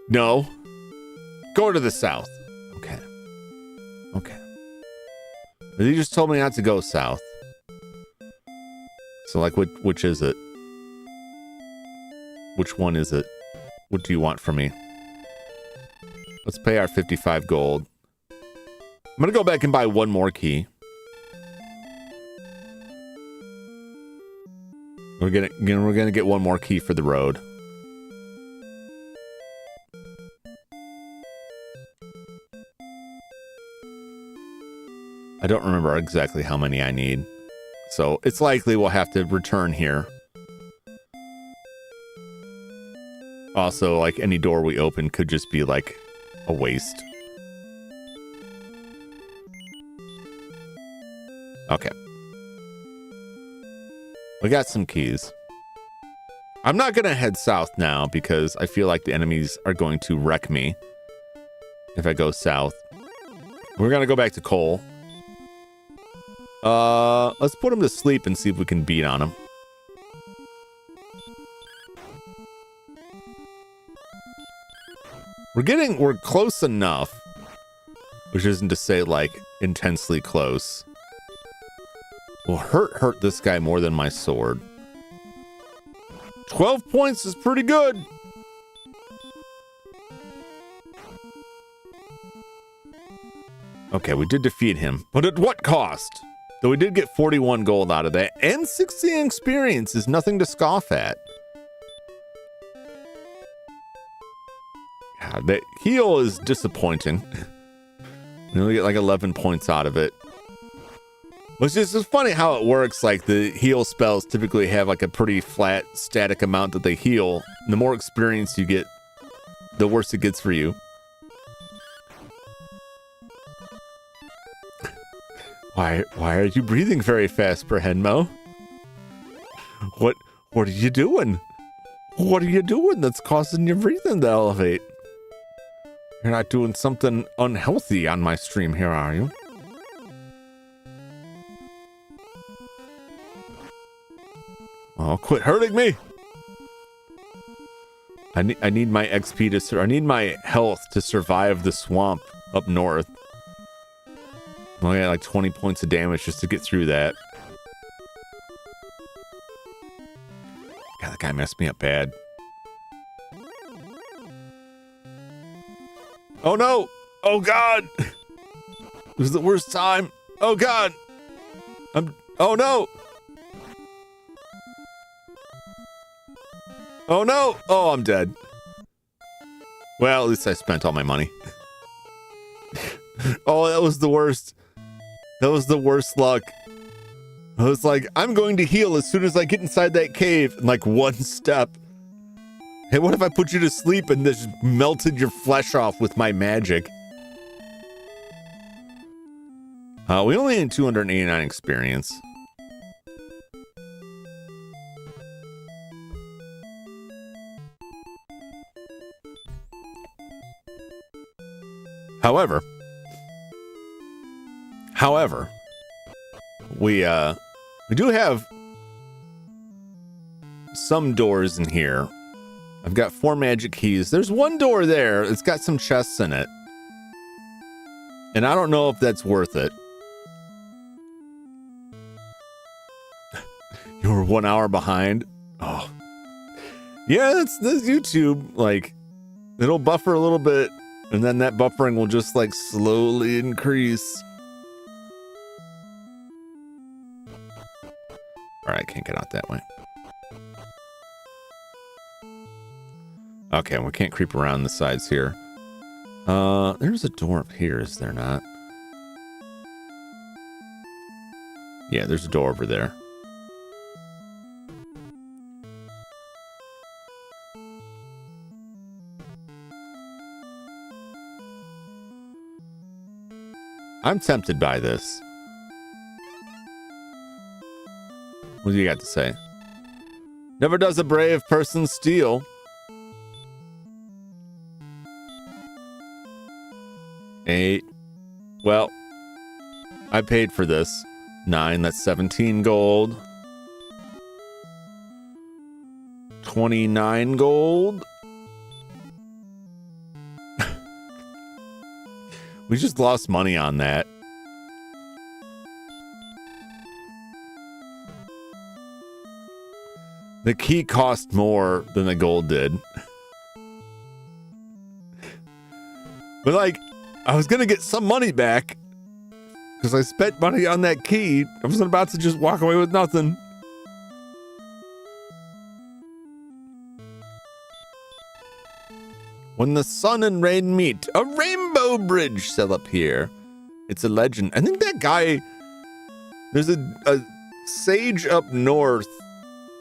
No. Go to the south. Okay. Okay. He just told me not to go south. So, like, which is it? Which one is it? What do you want from me? Let's pay our 55 gold. I'm gonna go back and buy 1 more key. We're gonna get 1 more key for the road. I don't remember exactly how many I need. So it's likely we'll have to return here. Also, like, any door we open could just be like a waste. Okay. We got some keys. I'm not gonna head south now because I feel like the enemies are going to wreck me if I go south. We're gonna go back to Cole. Let's put him to sleep and see if we can beat on him. We're close enough, which isn't to say like intensely close. Will hurt this guy more than my sword. 12 points is pretty good. Okay, we did defeat him, but at what cost? Though we did get 41 gold out of that, and 16 experience is nothing to scoff at. God, that heal is disappointing. We only get like 11 points out of it. Which is just funny how it works. Like the heal spells typically have like a pretty flat static amount that they heal. And the more experience you get, the worse it gets for you. Why are you breathing very fast, Perhenmo? What are you doing? What are you doing that's causing your breathing to elevate? You're not doing something unhealthy on my stream here, are you? Oh, quit hurting me! I need my XP to I need my health to survive the swamp up north. I only got like 20 points of damage just to get through that. God, that guy messed me up bad. Oh no! Oh god! This is the worst time! Oh god! Oh no! Oh no! Oh, I'm dead. Well, at least I spent all my money. Oh, that was the worst. That was the worst luck. I was like, I'm going to heal as soon as I get inside that cave in like one step. Hey, what if I put you to sleep and just melted your flesh off with my magic? We only had 289 experience. However, we do have some doors in here. I've got 4 magic keys. There's one door there. It's got some chests in it. And I don't know if that's worth it. You were 1 hour behind. Oh. Yeah, that's YouTube. Like, it'll buffer a little bit. And then that buffering will just like slowly increase. All right, I can't get out that way. Okay, we can't creep around the sides here. There's a door up here, is there not? Yeah, there's a door over there. I'm tempted by this. What do you got to say? Never does a brave person steal. Eight. Well, I paid for this. 9, that's 17 gold. 29 gold. We just lost money on that. The key cost more than the gold did. But like, I was gonna get some money back because I spent money on that key. I wasn't about to just walk away with nothing. When the sun and rain meet, a rainbow bridge shall appear. It's a legend. I think that guy, there's a sage up north,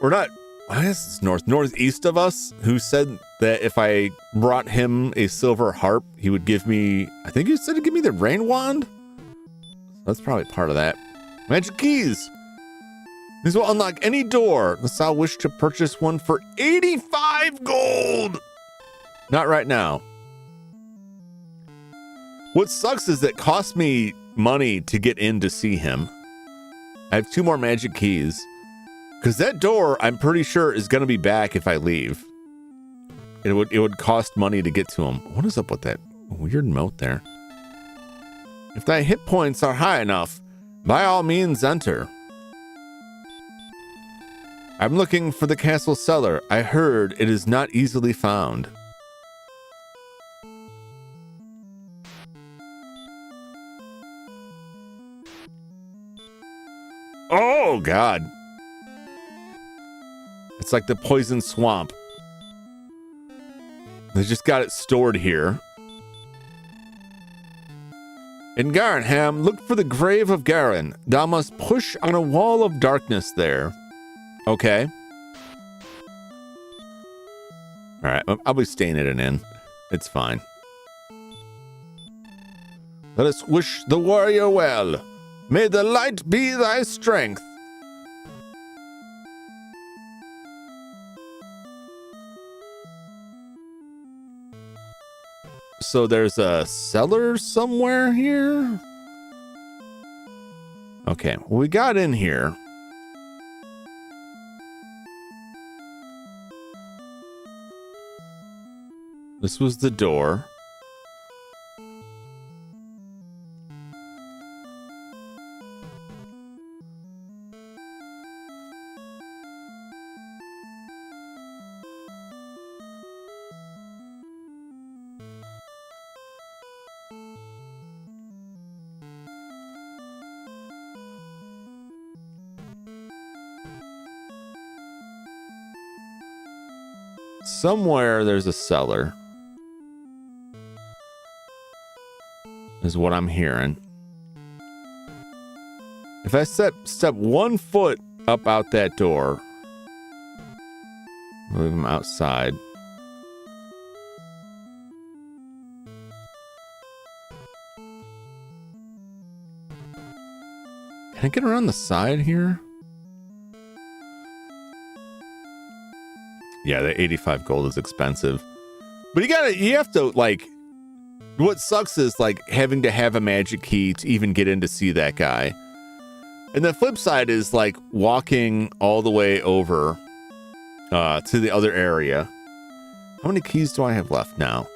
or not, I guess it's northeast of us, who said that if I brought him a silver harp, he would give me, I think he said to give me the rain wand. That's probably part of that. Magic keys. These will unlock any door unless I wish to purchase one for 85 gold. Not right now. What sucks is it costs me money to get in to see him. I have 2 more magic keys. Because that door, I'm pretty sure, is going to be back if I leave. It would cost money to get to him. What is up with that weird moat there? If thy hit points are high enough, by all means enter. I'm looking for the castle cellar. I heard it is not easily found. Oh, God. It's like the poison swamp. They just got it stored here. In Garenham, look for the grave of Garen. Thou must push on a wall of darkness there. Okay. All right, I'll be staying at an inn. It's fine. Let us wish the warrior well. May the light be thy strength. So there's a cellar somewhere here? Okay, well, we got in here. This was the door. Somewhere there's a cellar, is what I'm hearing. If I step 1 foot up out that door, move him outside. Can I get around the side here? Yeah, the 85 gold is expensive. But you have to, like, what sucks is, like, having to have a magic key to even get in to see that guy. And the flip side is, like, walking all the way over to the other area. How many keys do I have left now?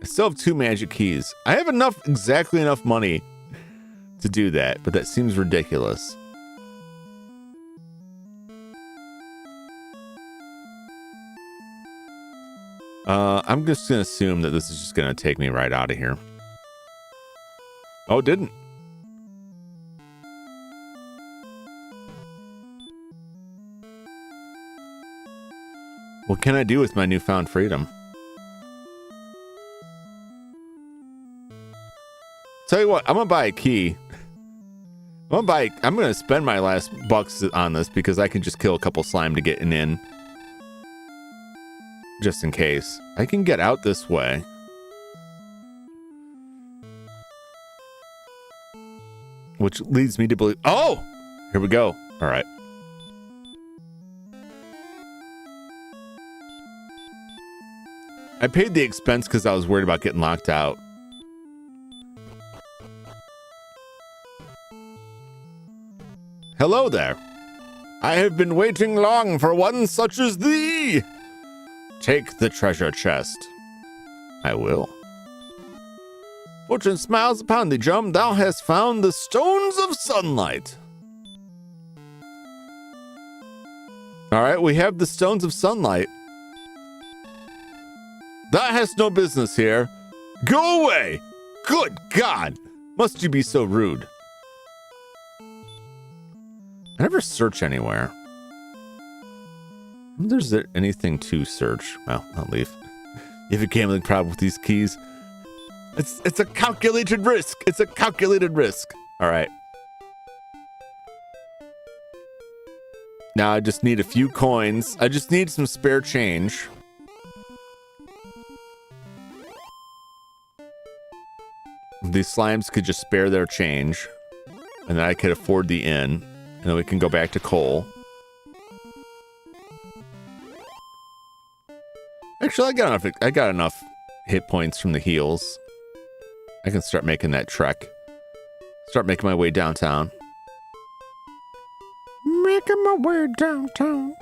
I still have 2 magic keys. I have exactly enough money to do that, but that seems ridiculous. I'm just going to assume that this is just going to take me right out of here. Oh, it didn't. What can I do with my newfound freedom? Tell you what, I'm going to buy a key. I'm going to spend my last bucks on this because I can just kill a couple slime to get an in. Just in case. I can get out this way. Which leads me to believe... Oh! Here we go. All right. I paid the expense because I was worried about getting locked out. Hello there. I have been waiting long for one such as thee. Take the treasure chest. I will. Fortune smiles upon thee, Jum. Thou hast found the stones of sunlight. All right, we have the stones of sunlight. Thou hast no business here. Go away. Good God. Must you be so rude? I never search anywhere. I wonder if there's anything to search. Well, I'll leave. You have a gambling problem with these keys. It's a calculated risk. It's a calculated risk. All right. Now I just need a few coins. I just need some spare change. These slimes could just spare their change. And then I could afford the inn. And then we can go back to coal. Actually, I got enough hit points from the heals. I can start making that trek. Start making my way downtown. Making my way downtown.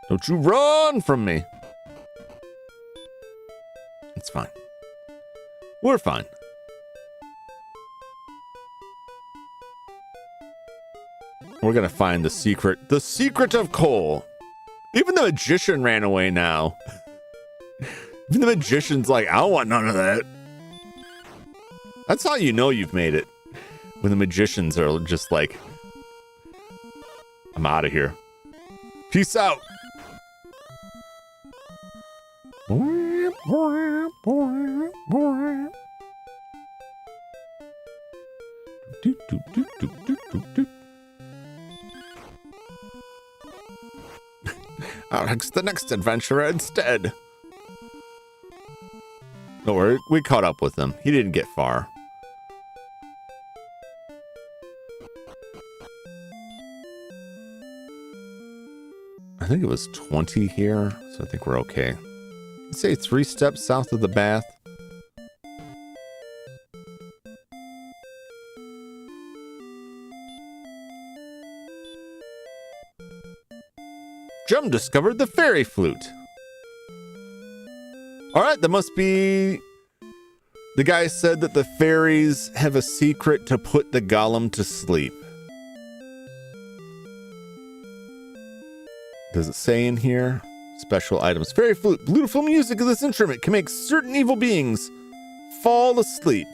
Don't you run from me. It's fine. We're fine. We're gonna find the secret. The secret of coal. Even the magician ran away now. Even the magician's like, I don't want none of that. That's how you know you've made it. When the magicians are just like, I'm out of here. Peace out. I'll text the next adventurer instead. Don't worry, we caught up with him. He didn't get far. I think it was 20 here, so I think we're okay. Let's say 3 steps south of the bath. Jum discovered the fairy flute. Alright, that must be... The guy said that the fairies have a secret to put the golem to sleep. Does it say in here? Special items. Fairy flute. Beautiful music of this instrument can make certain evil beings fall asleep.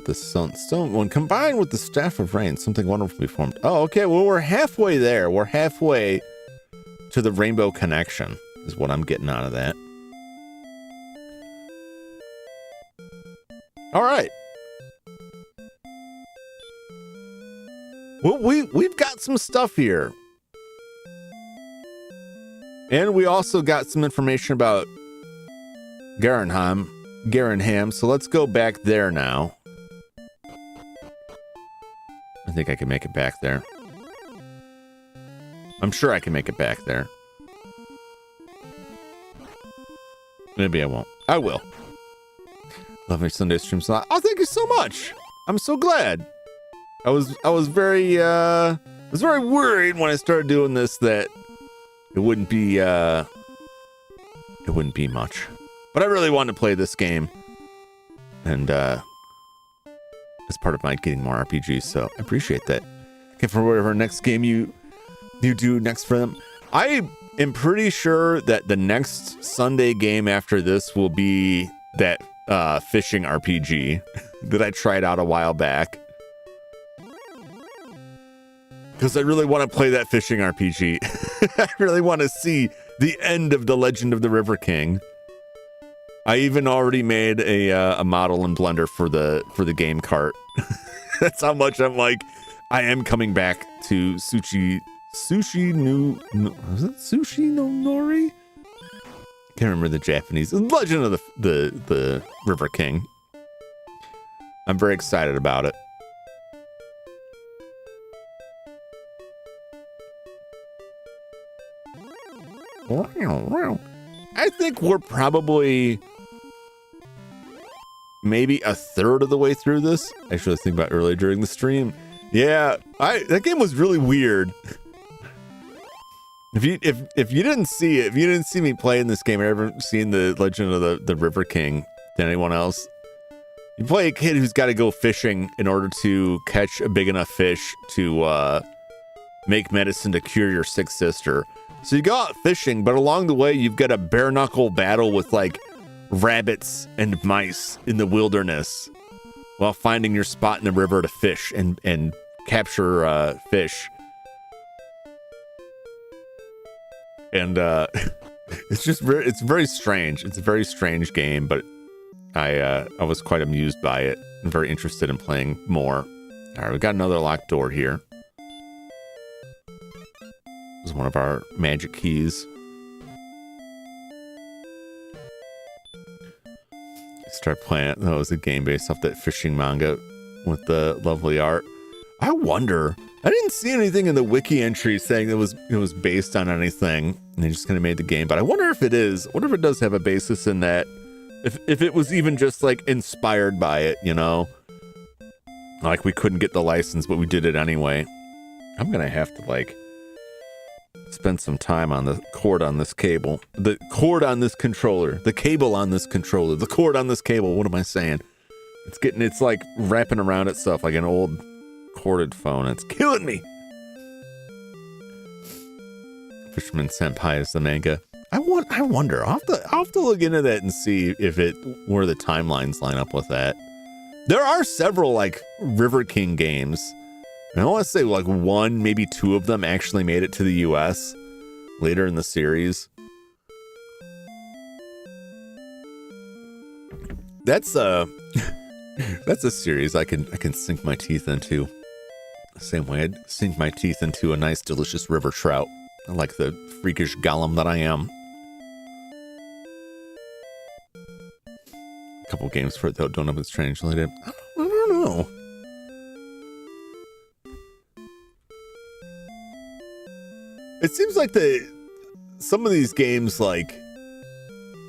The stone, when combined with the staff of rain, something wonderful will be formed. Oh, okay. Well, we're halfway there. We're halfway to the rainbow connection, is what I'm getting out of that. All right. Well, we've got some stuff here, and we also got some information about Garenham. So let's go back there now. I think I can make it back there. I'm sure I can make it back there. Maybe I won't. I will. Love my Sunday streams a lot. Oh, thank you so much. I'm so glad. I was very worried when I started doing this that it wouldn't be much. But I really wanted to play this game. And as part of my getting more RPGs, so I appreciate that. Okay, for whatever next game you do next for them. I am pretty sure that the next Sunday game after this will be that fishing RPG that I tried out a while back. Because I really want to play that fishing RPG. I really want to see the end of the Legend of the River King. I even already made a model in Blender for the game cart. That's how much I'm like, I am coming back to Sushi no Nori? Can't remember the Japanese. Legend of the River King. I'm very excited about it. I think we're probably maybe a third of the way through this. Actually, I was thinking about earlier during the stream. Yeah, that game was really weird. If you didn't see it, if you didn't see me playing this game or ever seen the Legend of the River King than anyone else, you play a kid who's got to go fishing in order to catch a big enough fish to make medicine to cure your sick sister. So you go out fishing, but along the way, you've got a bare knuckle battle with like rabbits and mice in the wilderness while finding your spot in the river to fish and capture fish. And it's very strange. It's a very strange game, but I was quite amused by it and very interested in playing more. All right, we got another locked door here. This is one of our magic keys. Start playing it. That was a game based off that fishing manga with the lovely art. I wonder. I didn't see anything in the wiki entry saying it was based on anything, and they just kind of made the game. But I wonder if it is. I wonder if it does have a basis in that. If it was even just like inspired by it, you know, like we couldn't get the license, but we did it anyway. I'm gonna have to like spend some time on the cord on this cable, the cord on this controller, the cable on this controller, the cord on this cable. What am I saying? It's like wrapping around itself like an old corded phone. It's killing me. Fisherman Senpai is the manga. I wonder. I'll have to look into that and see if where the timelines line up with that. There are several like River King games. And I want to say like one, maybe two of them actually made it to the US later in the series. That's a series I can sink my teeth into. The same way I'd sink my teeth into a nice, delicious river trout. I like the freakish golem that I am. A couple games for it though, don't know if it's translated. I don't know. It seems like some of these games, like,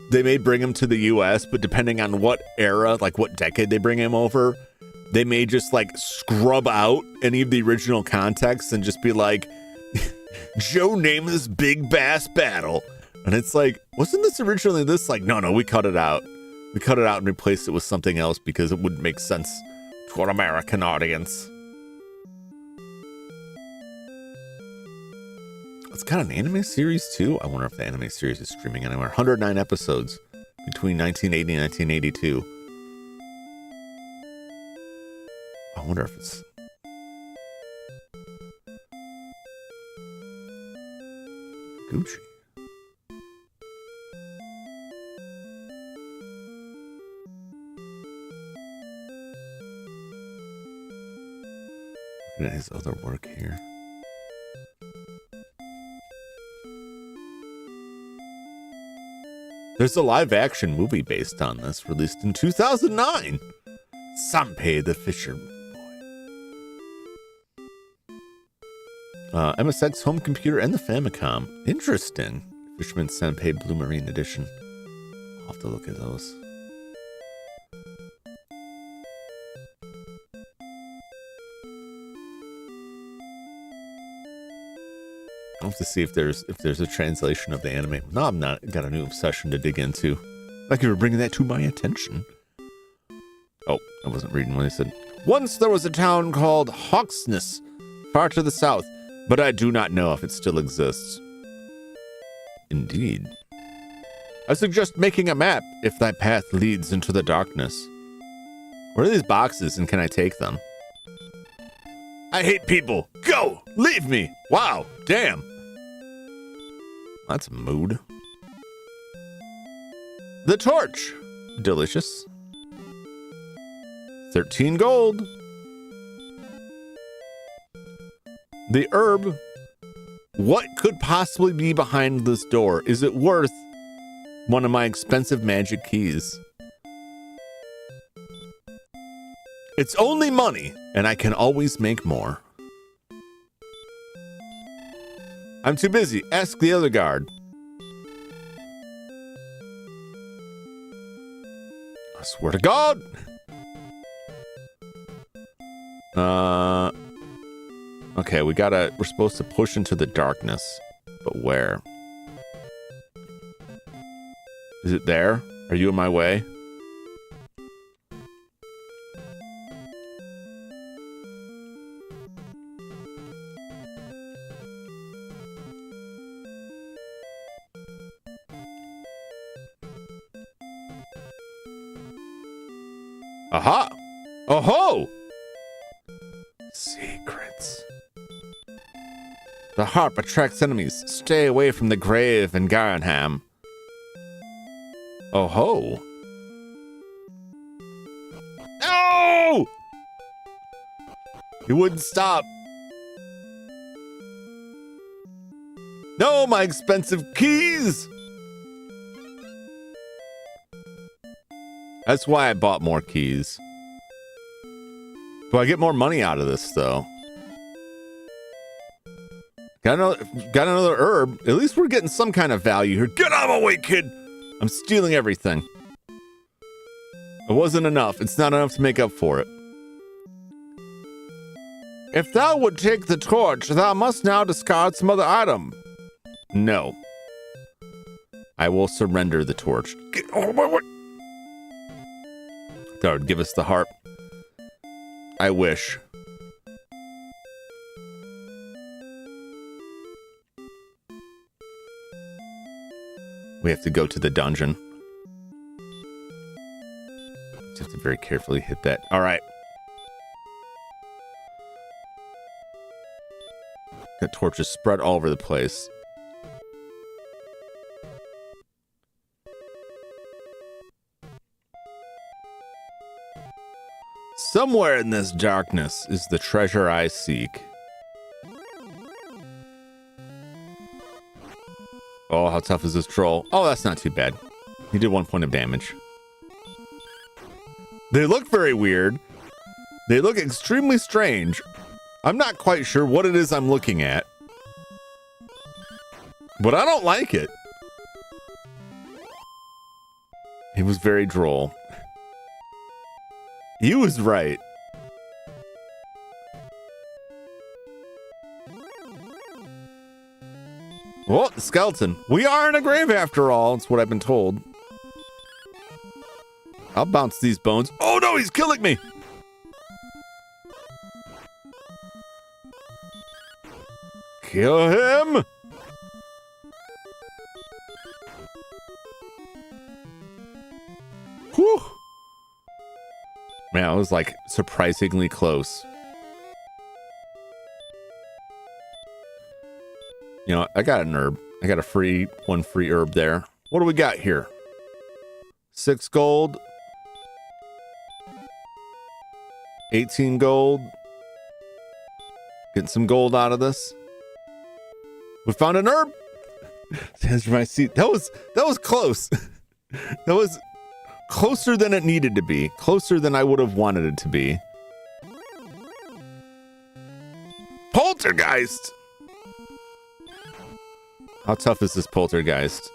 they may bring them to the US, but depending on what era, like what decade they bring them over, they may just like scrub out any of the original context and just be like, Joe Namath's Big Bass Battle. And it's like, wasn't this originally this? Like, no, we cut it out. We cut it out and replaced it with something else because it wouldn't make sense to an American audience. It's got an anime series too. I wonder if the anime series is streaming anywhere. 109 episodes between 1980 and 1982. I wonder if it's... Gucci. Look at his other work here. There's a live-action movie based on this, released in 2009. Sanpei the Fisher Boy. MSX home computer and the Famicom. Interesting. Fisherman Sanpei Blue Marine Edition. I'll have to look at those. I'll have to see if there's a translation of the anime. No, I'm not. Got a new obsession to dig into. Thank you for bringing that to my attention. Oh, I wasn't reading what he said. Once there was a town called Hawksness, far to the south, but I do not know if it still exists. Indeed. I suggest making a map if thy path leads into the darkness. What are these boxes and can I take them? I hate people. Go! Leave me! Wow, damn. That's a mood. The torch. Delicious. 13 gold. The herb. What could possibly be behind this door? Is it worth one of my expensive magic keys? It's only money, and I can always make more. I'm too busy. Ask the other guard. I swear to God. Okay, we're supposed to push into the darkness, but where? Is it there? Are you in my way? Aha! Oh-ho! Secrets. The harp attracts enemies. Stay away from the grave in Garenham. Oh-ho! No! You wouldn't stop. No, my expensive keys! That's why I bought more keys. Do I get more money out of this, though? Got another herb. At least we're getting some kind of value here. Get out of my way, kid! I'm stealing everything. It wasn't enough. It's not enough to make up for it. If thou would take the torch, thou must now discard some other item. No. I will surrender the torch. Get out of my way! That would give us the harp. I wish. We have to go to the dungeon. Just have to very carefully hit that. All right. Got torches spread all over the place. Somewhere in this darkness is the treasure I seek. Oh, how tough is this troll? Oh, that's not too bad. He did 1 point of damage. They look very weird. They look extremely strange. I'm not quite sure what it is I'm looking at. But I don't like it. It was very droll. He was right. Well, the skeleton. We are in a grave after all. That's what I've been told. I'll bounce these bones. Oh no, he's killing me! Kill him! Whew! Man, I was like surprisingly close. You know, I got an herb. I got one free herb there. What do we got here? 6 gold. 18 gold. Getting some gold out of this. We found an herb. Stands for my seat. That was close. That was closer than it needed to be. Closer than I would have wanted it to be. Poltergeist! How tough is this poltergeist?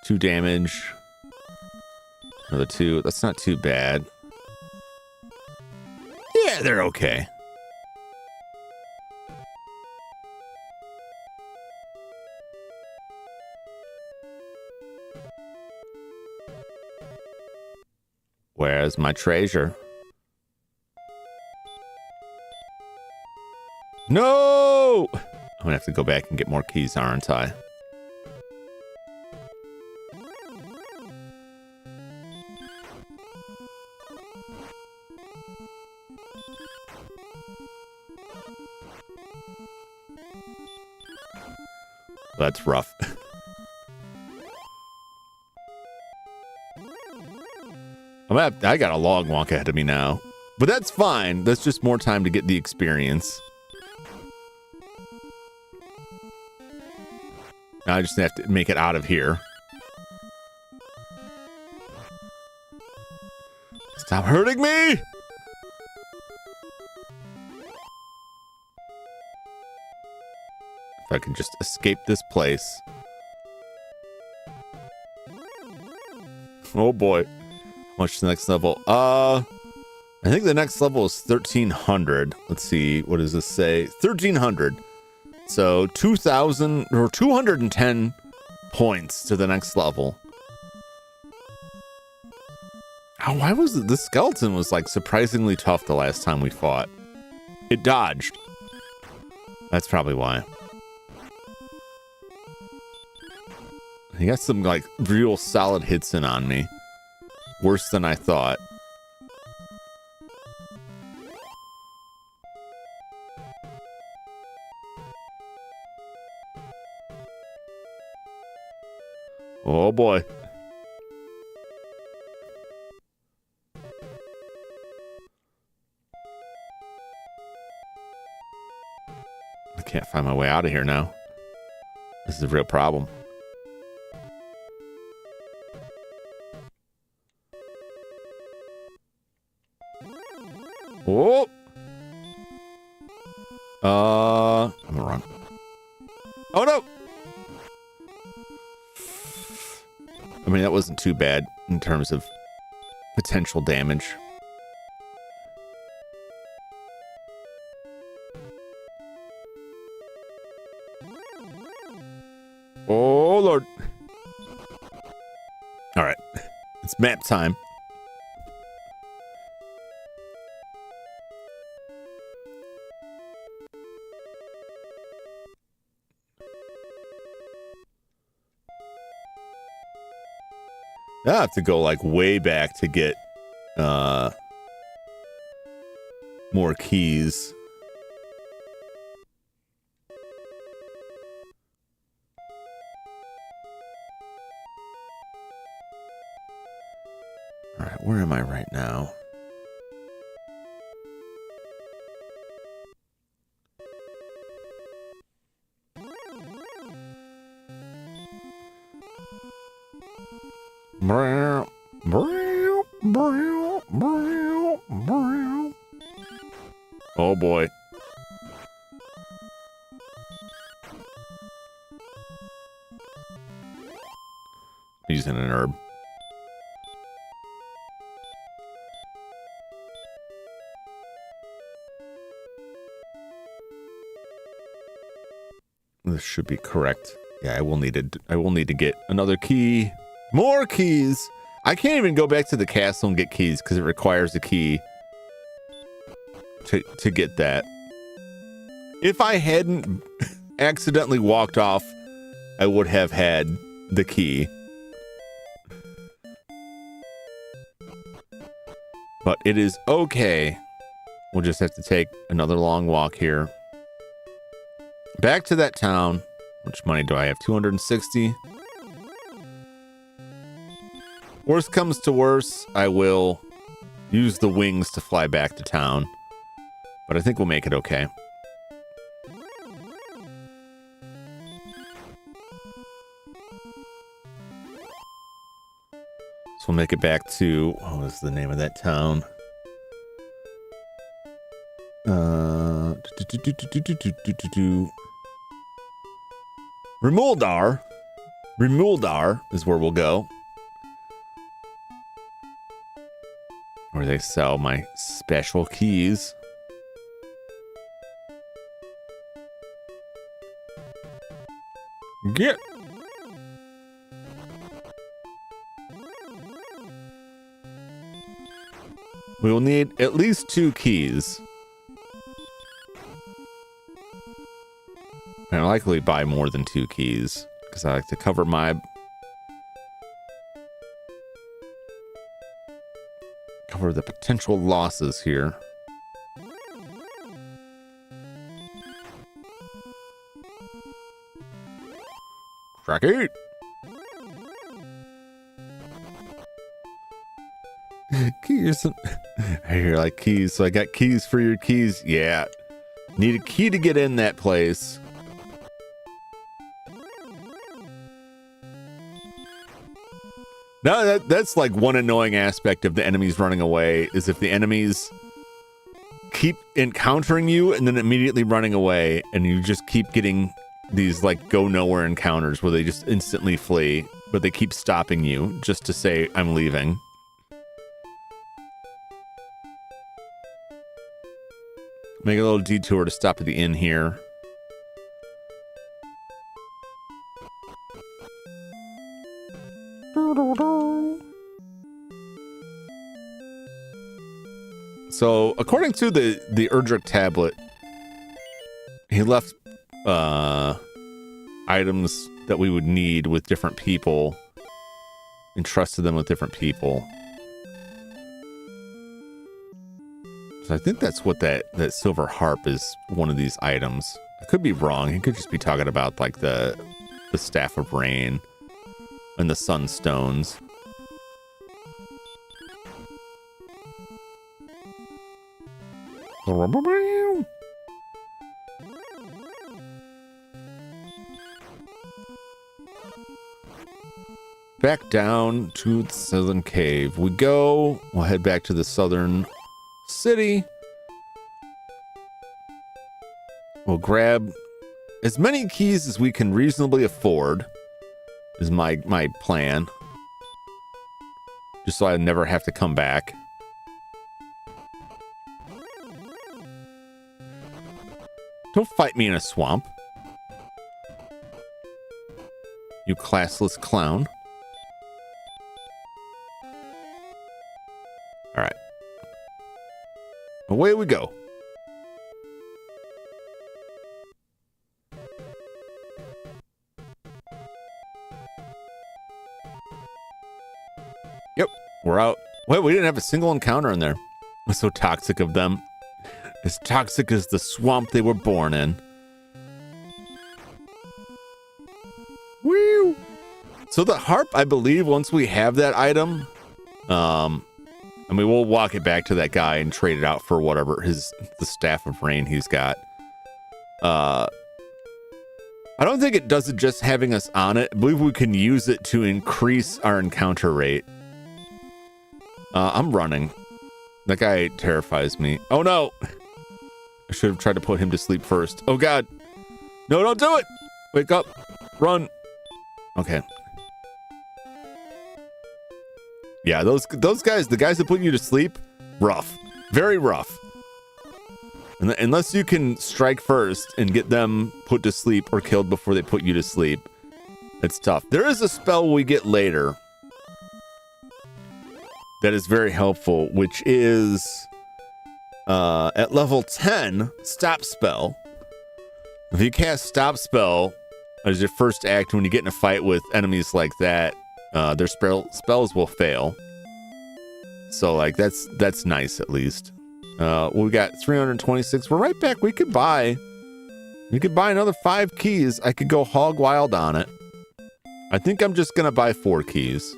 2 damage. Another 2. That's not too bad. Yeah, they're okay. Where's my treasure? No! I'm gonna have to go back and get more keys, aren't I? That's rough. I got a long walk ahead of me now. But that's fine. That's just more time to get the experience. Now I just have to make it out of here. Stop hurting me! If I can just escape this place. Oh boy. How much is the next level? I think the next level is 1300. Let's see. What does this say? 1300. So 2000 or 210 points to the next level. Oh, why was it? This skeleton was like surprisingly tough the last time we fought. It dodged. That's probably why. He got some like real solid hits in on me. Worse than I thought. Oh boy. I can't find my way out of here now. This is a real problem. Oh. I'm gonna run. Oh no! I mean, that wasn't too bad in terms of potential damage. Oh Lord. All right. It's map time. I have to go like way back to get more keys. All right, where am I right now? Oh boy. Using an herb. This should be correct. Yeah, I will need to get another key. More keys. I can't even go back to the castle and get keys because it requires a key to get that. If I hadn't accidentally walked off, I would have had the key. But it is okay. We'll just have to take another long walk here. Back to that town. Which money do I have? 260. Worst comes to worst, I will use the wings to fly back to town. But I think we'll make it okay. So we'll make it back to, what was the name of that town? Remuldar. Remuldar is where we'll go. Where they sell my special keys. Get. We will need at least 2 keys. And I likely buy more than 2 keys because I like to cover the potential losses here. Track 8. Keys. I hear like keys, so I got keys for your keys. Yeah. Need a key to get in that place. No, that's like one annoying aspect of the enemies running away is if the enemies keep encountering you and then immediately running away and you just keep getting these like go nowhere encounters where they just instantly flee, but they keep stopping you just to say, I'm leaving. Make a little detour to stop at the inn here. So, according to the Erdrick tablet, he left items that we would need with different people, entrusted them with different people. So I think that's what that silver harp is, one of these items. I could be wrong. He could just be talking about like the staff of rain and the sunstones. Back down to the southern cave we go. We'll head back to the southern city We'll grab as many keys as we can reasonably afford is my plan. Just so I never have to come back. Don't fight me in a swamp. You classless clown. All right. Away we go. Yep, we're out. Wait, we didn't have a single encounter in there. It's so toxic of them. As toxic as the swamp they were born in. Woo! So the harp, I believe, once we have that item, I mean, we'll walk it back to that guy and trade it out for whatever the staff of rain he's got. I don't think it does it just having us on it. I believe we can use it to increase our encounter rate. I'm running. That guy terrifies me. Oh no! I should have tried to put him to sleep first. Oh god! No, don't do it! Wake up! Run! Okay. Yeah, those guys, the guys that put you to sleep, rough. Very rough. And unless you can strike first and get them put to sleep or killed before they put you to sleep, it's tough. There is a spell we get later that is very helpful, which is at level 10, Stop Spell. If you cast Stop Spell as your first act when you get in a fight with enemies like that, their spells will fail. So like that's nice at least. We got 326. We're right back. We could buy another 5 keys. I could go hog wild on it. I think I'm just gonna buy 4 keys.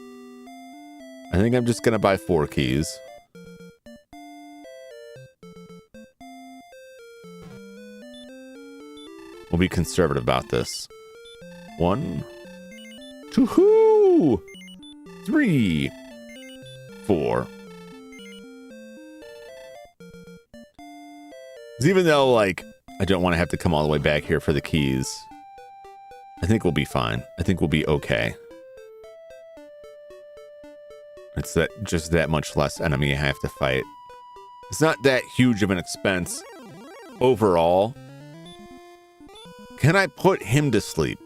We'll be conservative about this. 1, 2, 3, 4. Even though, like, I don't want to have to come all the way back here for the keys, I think we'll be fine. I think we'll be okay. It's just that much less enemy I have to fight. It's not that huge of an expense overall. Can I put him to sleep?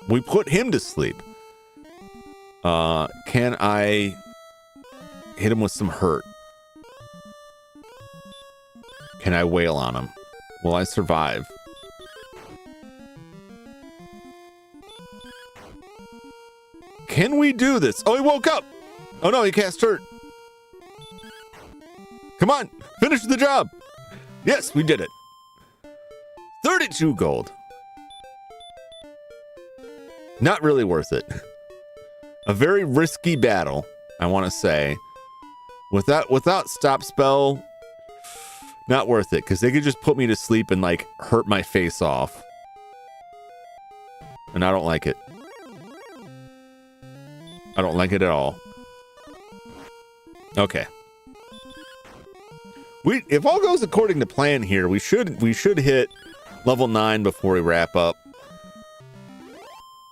We put him to sleep. Can I hit him with some hurt? Can I wail on him? Will I survive? Can we do this? Oh, he woke up. Oh no, he cast hurt. Come on, finish the job. Yes, we did it. 32 gold. Not really worth it. A very risky battle, I want to say. Without Stop Spell, not worth it, because they could just put me to sleep and like hurt my face off. And I don't like it. I don't like it at all. Okay. If all goes according to plan here, we should hit level 9 before we wrap up.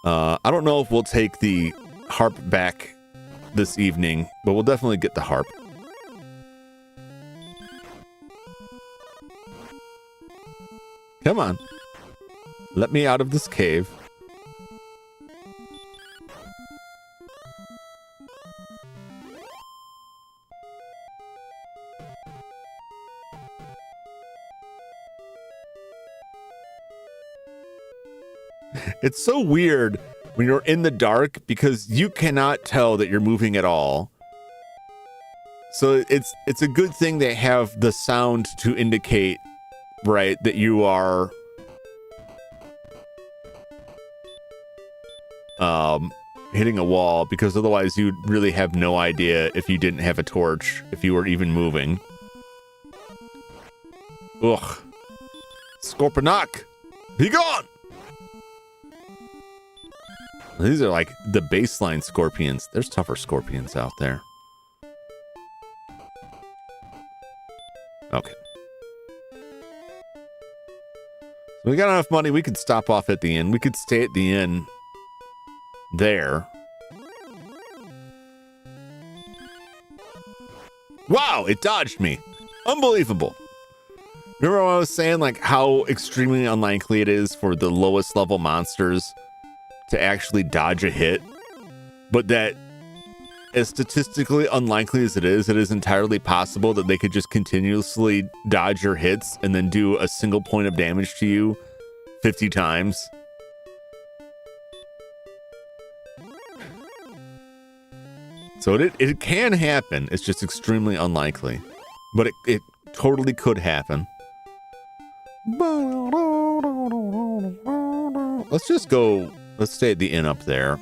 I don't know if we'll take the harp back this evening, but we'll definitely get the harp. Come on. Let me out of this cave. It's so weird when you're in the dark because you cannot tell that you're moving at all. So it's a good thing they have the sound to indicate, right, that you are hitting a wall, because otherwise you'd really have no idea if you didn't have a torch, if you were even moving. Ugh. Scorponok! Be gone! These are like the baseline scorpions. There's tougher scorpions out there. Okay. We got enough money. We could stop off at the inn. We could stay at the inn there. Wow, it dodged me. Unbelievable. Remember when I was saying like how extremely unlikely it is for the lowest level monsters to actually dodge a hit? But that as statistically unlikely as it is entirely possible that they could just continuously dodge your hits and then do a single point of damage to you 50 times. So it can happen. It's just extremely unlikely. But it totally could happen. Let's just go. Let's stay at the inn up there.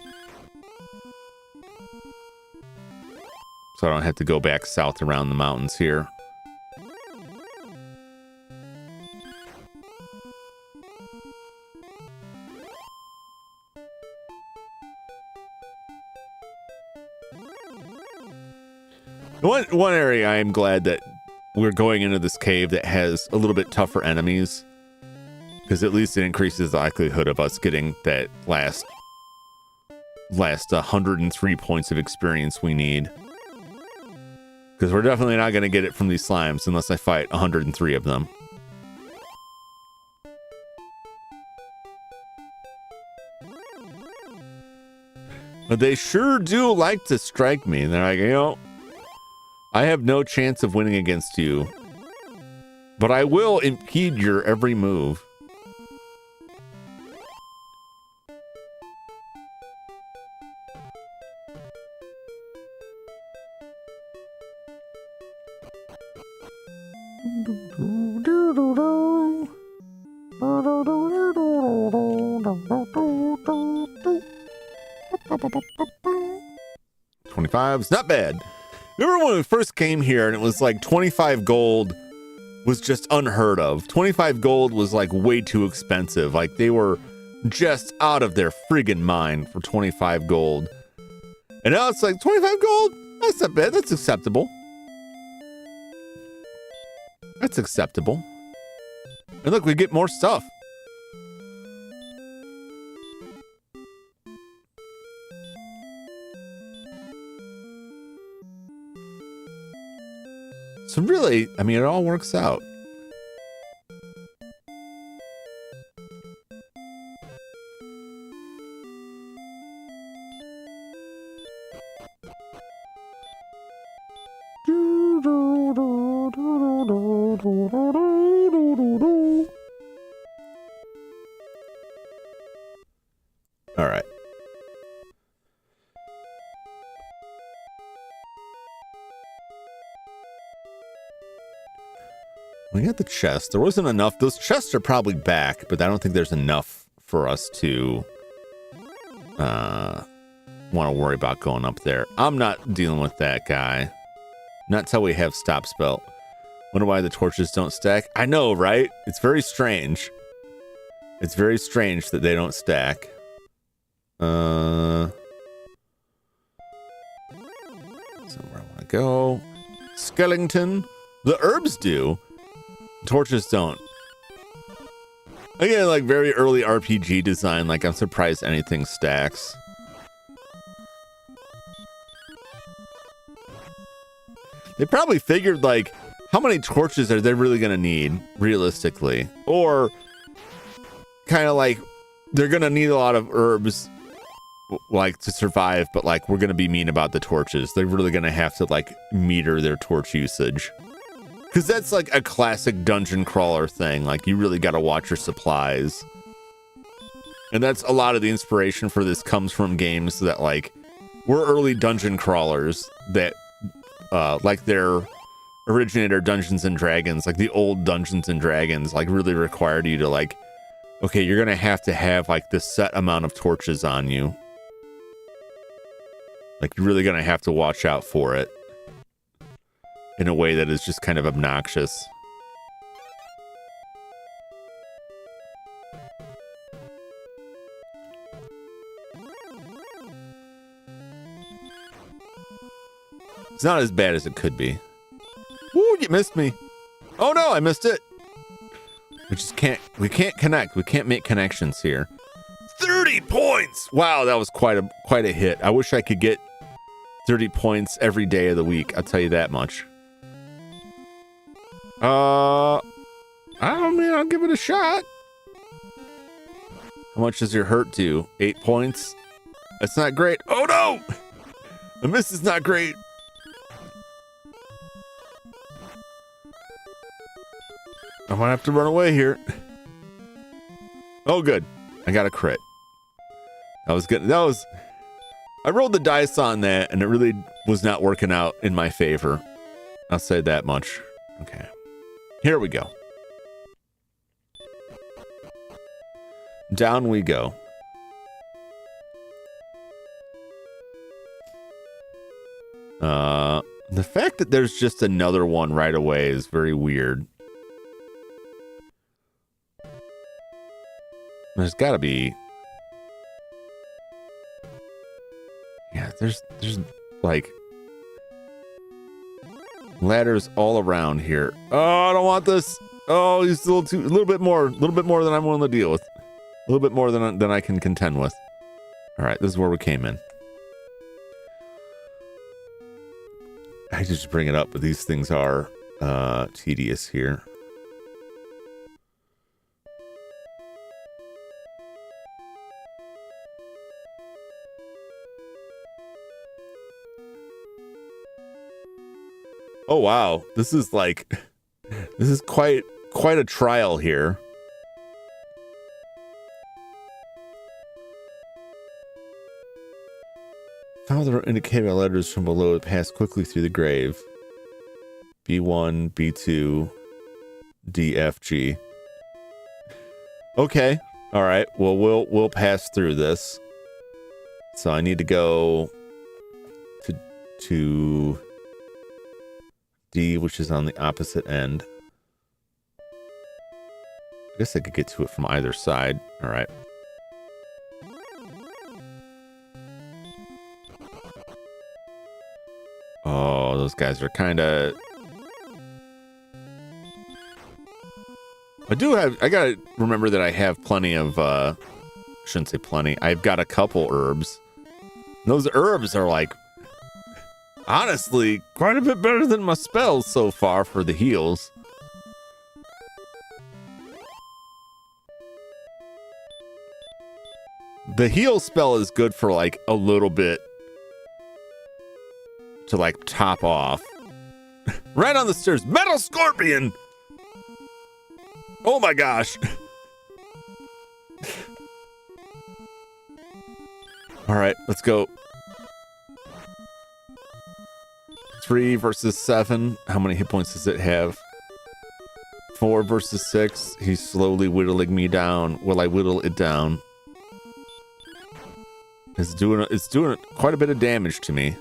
So I don't have to go back south around the mountains here. One area I am glad that we're going into this cave that has a little bit tougher enemies, because at least it increases the likelihood of us getting that last 103 points of experience we need. Because we're definitely not going to get it from these slimes unless I fight 103 of them. But they sure do like to strike me. They're like, you know, I have no chance of winning against you, but I will impede your every move. $25's not bad. Remember when we first came here and it was like 25 gold was just unheard of. 25 gold was like way too expensive. Like they were just out of their friggin' mind for 25 gold. And now it's like 25 gold? That's not bad. That's acceptable. That's acceptable. And look, we get more stuff. So really, I mean, it all works out. All right. We got the chest. There wasn't enough. Those chests are probably back, but I don't think there's enough for us to want to worry about going up there. I'm not dealing with that guy. Not till we have stop spell. Wonder why the torches don't stack. I know, right? It's very strange. It's very strange that they don't stack. Somewhere I want to go. Skellington. The herbs do. Torches don't. Again, like very early RPG design. Like I'm surprised anything stacks. They probably figured like, how many torches are they really going to need realistically? Or kind of like they're going to need a lot of herbs like to survive, but like we're going to be mean about the torches. They're really going to have to like meter their torch usage. Because that's like a classic dungeon crawler thing. Like you really got to watch your supplies. And that's a lot of the inspiration for this comes from games that like were early dungeon crawlers that like their originator Dungeons and Dragons, like the old Dungeons and Dragons, like really required you to like, okay, you're going to have like this set amount of torches on you. Like you're really going to have to watch out for it. In a way that is just kind of obnoxious. It's not as bad as it could be. Ooh, you missed me. Oh no, I missed it. we can't connect. We can't make connections here. 30 points. Wow, that was quite a hit. I wish I could get 30 points every day of the week. I'll tell you that much. I don't mean, I'll give it a shot. How much does your hurt do? 8 points? That's not great. Oh no! The miss is not great. I might have to run away here. Oh, good. I got a crit. That was good. I rolled the dice on that, and it really was not working out in my favor. I'll say that much. Okay. Here we go. Down we go. The fact that there's just another one right away is very weird. There's gotta be. Yeah, there's like ladders all around here. Oh, I don't want this. Oh, he's a little bit more than I'm willing to deal with. A little bit more than I can contend with. All right, this is where we came in. I hate to just bring it up, but these things are tedious here. Oh wow, this is quite a trial here. Follow the indicated letters from below to pass quickly through the grave. B1, B2, D, F, G. Okay. All right. Well, we'll pass through this. So I need to go to D, which is on the opposite end. I guess I could get to it from either side. All right. Oh, those guys are kind of... I gotta remember that I have plenty of, shouldn't say plenty. I've got a couple herbs. Those herbs are like, honestly, quite a bit better than my spells so far for the heals. The heal spell is good for like a little bit to like top off. Right on the stairs. Metal Scorpion! Oh my gosh. All right, let's go. 3 versus 7. How many hit points does it have? 4 versus 6. He's slowly whittling me down. Will I whittle it down? It's doing quite a bit of damage to me.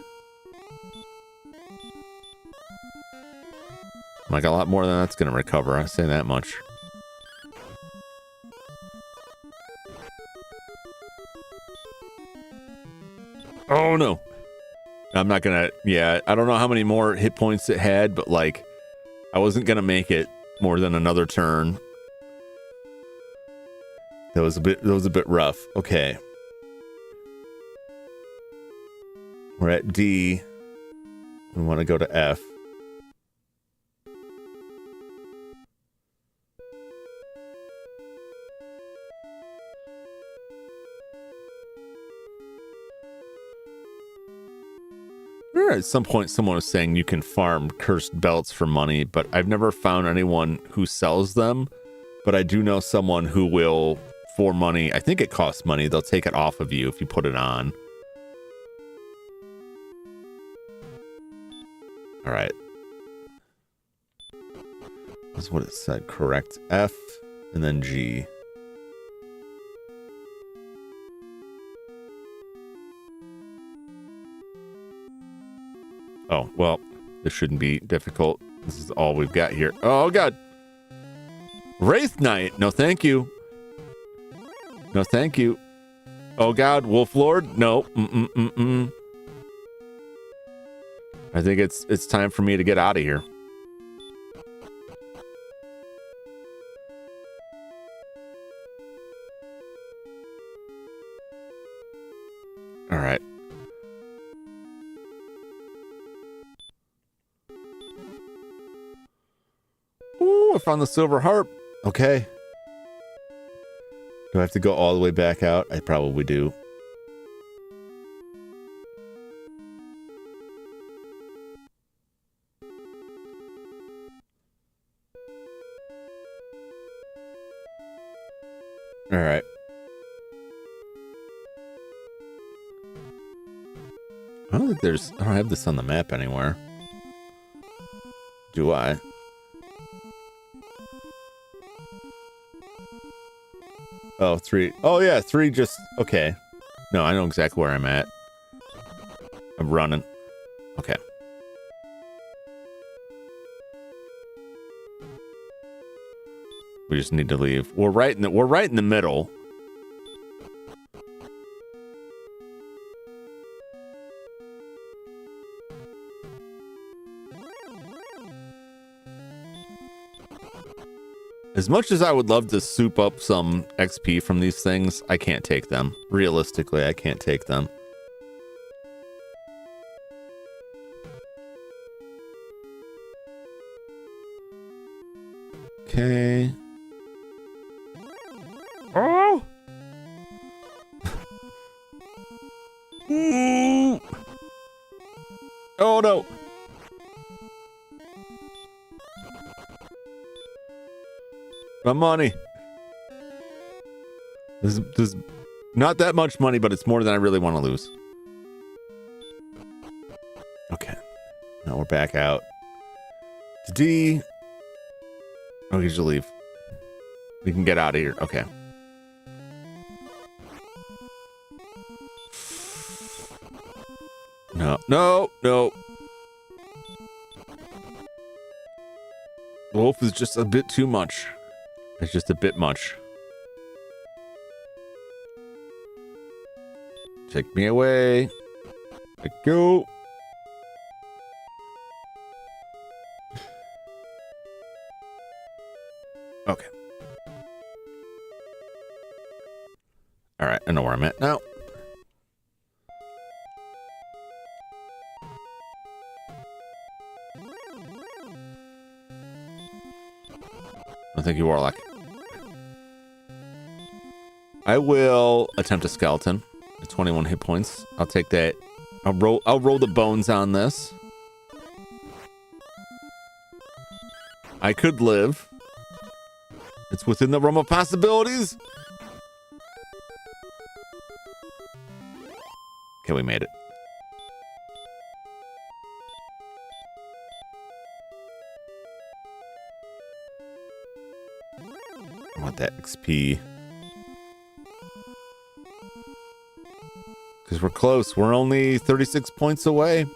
Like a lot more than that's gonna recover. I say that much. Oh no. I'm not gonna, yeah, I don't know how many more hit points it had, but like, I wasn't gonna make it more than another turn. That was a bit rough. Okay. We're at D. We want to go to F. At some point someone was saying you can farm cursed belts for money, but I've never found anyone who sells them. But I do know someone who will, for money, I think it costs money, they'll take it off of you if you put it on. All right. That's what it said, correct. F and then G. Oh, well, this shouldn't be difficult. This is all we've got here. Oh, God. Wraith Knight. No, thank you. No, thank you. Oh, God. Wolf Lord. No. I think it's time for me to get out of here. All right. Ooh, I found the silver harp. Okay. Do I have to go all the way back out? I probably do. All right. I don't think I don't have this on the map anywhere. Do I? Oh, 3. Oh, yeah, 3 just... Okay. No, I know exactly where I'm at. I'm running. Okay. We just need to leave. We're right in the middle. As much as I would love to soup up some XP from these things, I can't take them. Realistically, I can't take them. Okay. Oh! Oh no! My money. There's not that much money, but it's more than I really want to lose. Okay. Now we're back out. To D. Oh, we should leave. We can get out of here. Okay. No. No. No. Wolf is just a bit too much. It's just a bit much. Take me away. Let go. Okay. All right, I know where I'm at now. Oh, thank you, Warlock. I will attempt a skeleton at 21 hit points. I'll take that. I'll roll the bones on this. I could live. It's within the realm of possibilities. Okay, we made it. I want that XP. Because we're close. We're only 36 points away.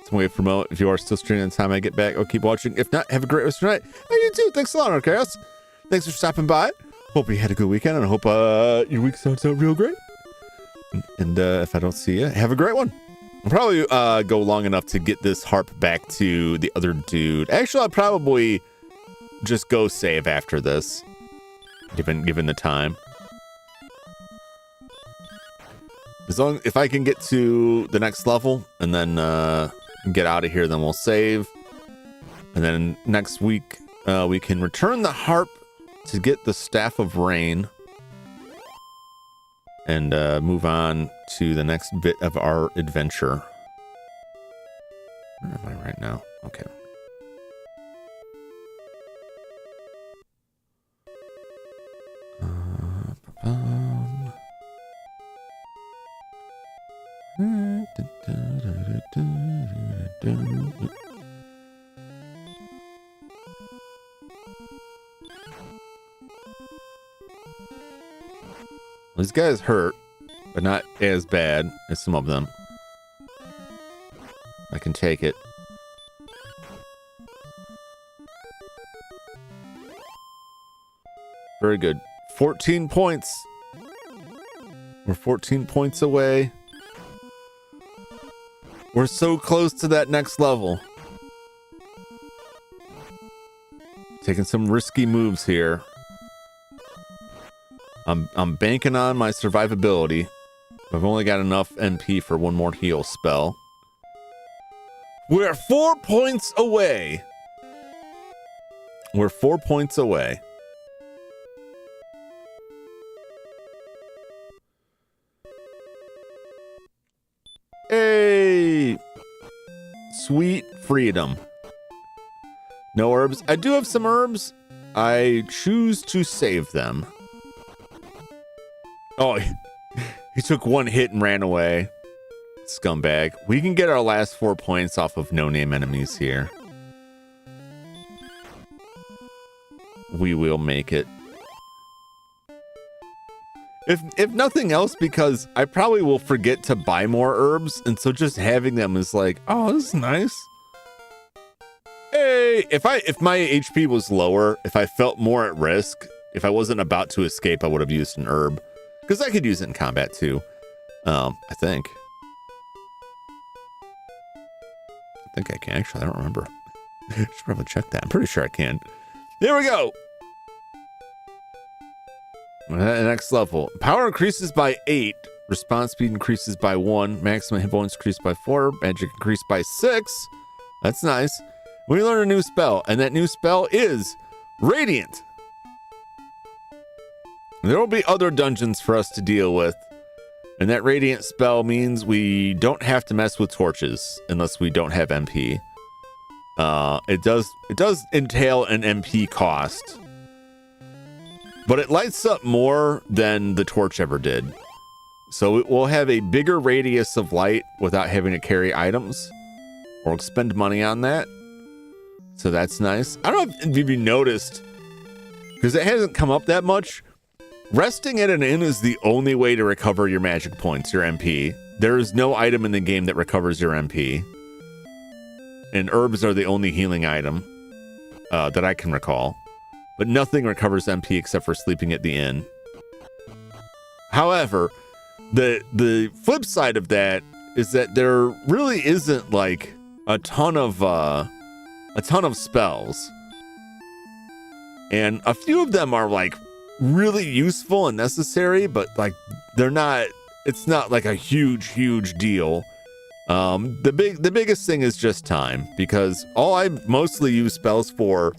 Some way to promote. If you are still streaming the time I get back, I'll keep watching. If not, have a great rest of your night. Hey, you too. Thanks a lot, Chaos. Thanks for stopping by. Hope you had a good weekend, and I hope your week starts out real great. And if I don't see you, have a great one. I'll probably go long enough to get this harp back to the other dude. Actually, I'll probably just go save after this, given the time. If I can get to the next level and then get out of here, then we'll save. And then next week we can return the harp to get the Staff of Rain and move on to the next bit of our adventure. Where am I right now? Okay. These guys hurt, but not as bad as some of them. I can take it. Very good. 14 points. We're 14 points away. We're so close to that next level. Taking some risky moves here. I'm banking on my survivability. I've only got enough MP for one more heal spell. We're 4 points away. We're 4 points away. Hey! Sweet freedom. No herbs. I do have some herbs. I choose to save them. Oh, he took one hit and ran away. Scumbag. We can get our last 4 points off of no-name enemies here. We will make it. If nothing else, because I probably will forget to buy more herbs, and so just having them is like, oh, this is nice. Hey, if my HP was lower, if I felt more at risk, if I wasn't about to escape, I would have used an herb. Because I could use it in combat too. I think I can. Actually, I don't remember. I should probably check that. I'm pretty sure I can. There we go. Next level. Power increases by 8. Response speed increases by 1. Maximum hit points increased by 4. Magic increased by 6. That's nice. We learn a new spell, and that new spell is Radiant. There will be other dungeons for us to deal with, and that Radiant spell means we don't have to mess with torches unless we don't have MP. It does entail an MP cost, but it lights up more than the torch ever did. So it will have a bigger radius of light without having to carry items or expend money on that. So that's nice. I don't know if you noticed, because it hasn't come up that much. Resting at an inn is the only way to recover your magic points, your MP. There is no item in the game that recovers your MP. And herbs are the only healing item that I can recall. But nothing recovers MP except for sleeping at the inn. However, the flip side of that is that there really isn't like a ton of spells. And a few of them are like really useful and necessary, but like it's not like a huge deal. The biggest thing is just time, because all I mostly use spells for,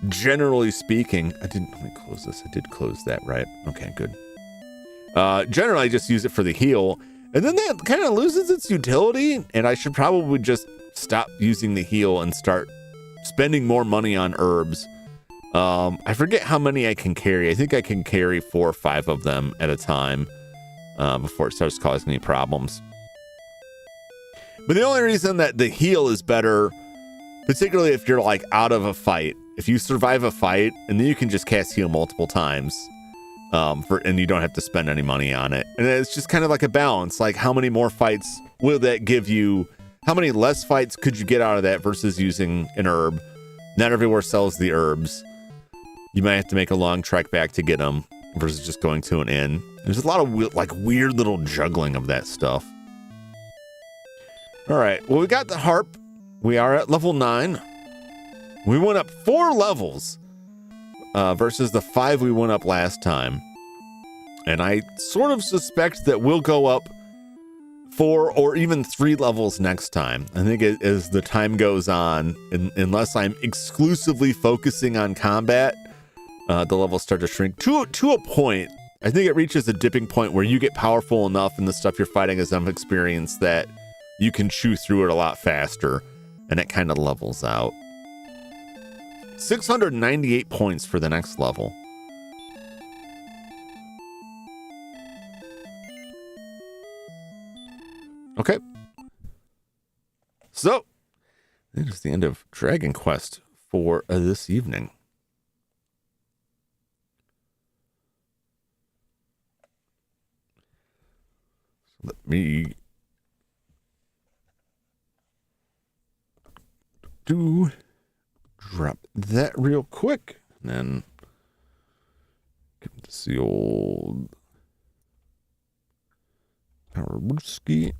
generally speaking, let me close this. I did close that, right? Okay, good. Generally I just use it for the heal, and then that kind of loses its utility, and I should probably just stop using the heal and start spending more money on herbs. I forget how many I can carry. I think I can carry 4 or 5 of them at a time before it starts causing me problems. But the only reason that the heal is better, particularly if you're like out of a fight, if you survive a fight, and then you can just cast heal multiple times, and you don't have to spend any money on it. And it's just kind of like a balance. Like, how many more fights will that give you? How many less fights could you get out of that versus using an herb? Not everywhere sells the herbs. You might have to make a long trek back to get them versus just going to an inn. There's a lot of weird little juggling of that stuff. All right, well, we got the harp. We are at level 9. We went up 4 levels versus the 5 we went up last time. And I sort of suspect that we'll go up 4 or even 3 levels next time. I think as the time goes on, unless I'm exclusively focusing on combat, the levels start to shrink to a point. I think it reaches a dipping point where you get powerful enough and the stuff you're fighting is enough experience that you can chew through it a lot faster, and it kind of levels out. 698 points for the next level. Okay. So, that is the end of Dragon Quest for this evening. Let me drop that real quick, and then give this the old power whiskey.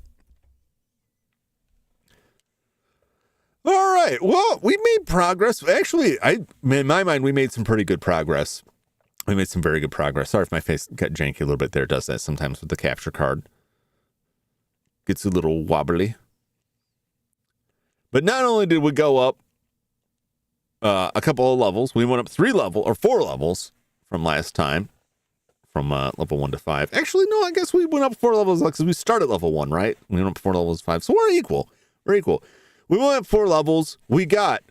All right. Well, we made progress. Actually, in my mind, we made some pretty good progress. We made some very good progress. Sorry if my face got janky a little bit there. It does that sometimes with the capture card. Gets a little wobbly. But not only did we go up a couple of levels, we went up 4 levels from last time, from level 1 to 5. Actually, no, I guess we went up 4 levels because we started level 1, right? We went up 4 levels, 5. So we're equal. We're equal. We went up 4 levels. We got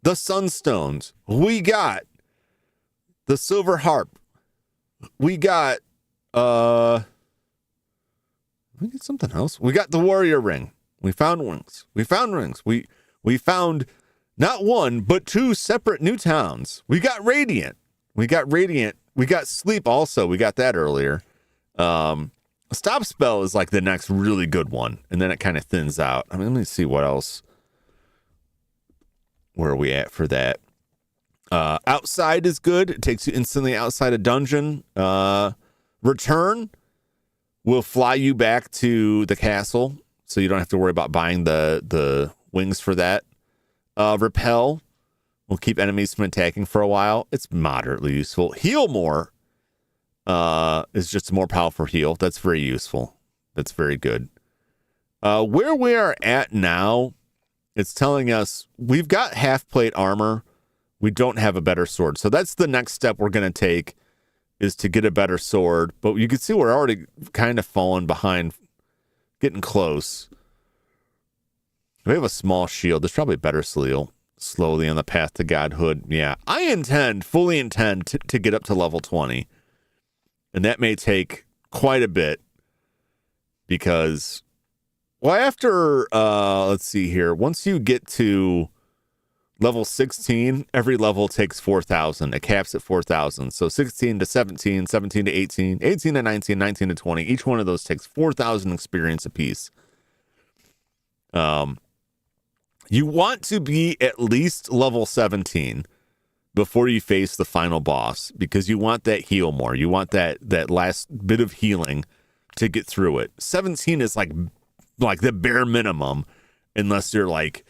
the Sunstones. We got the Silver Harp. We got we get something else. We got the Warrior Ring. We found rings. We found rings. We found not 1, but 2 separate new towns. We got Radiant. We got Sleep also. We got that earlier. Stop Spell is like the next really good one. And then it kind of thins out. I mean, let me see what else. Where are we at for that? Outside is good. It takes you instantly outside a dungeon. Return will fly you back to the castle, so you don't have to worry about buying the wings for that. Repel will keep enemies from attacking for a while. It's moderately useful. Heal more is just a more powerful heal. That's very useful. That's very good. Where we are at now, it's telling us we've got half plate armor. We don't have a better sword. So that's the next step we're going to take, is to get a better sword. But you can see we're already kind of falling behind, getting close. We have a small shield. There's probably a better seal. Slowly on the path to godhood. Yeah, I fully intend to get up to level 20. And that may take quite a bit because, well, after, let's see here. Once you get to level 16, every level takes 4,000. It caps at 4,000. So 16 to 17, 17 to 18, 18 to 19, 19 to 20. Each one of those takes 4,000 experience apiece. You want to be at least level 17 before you face the final boss, because you want that heal more. You want that last bit of healing to get through it. 17 is like the bare minimum, unless you're like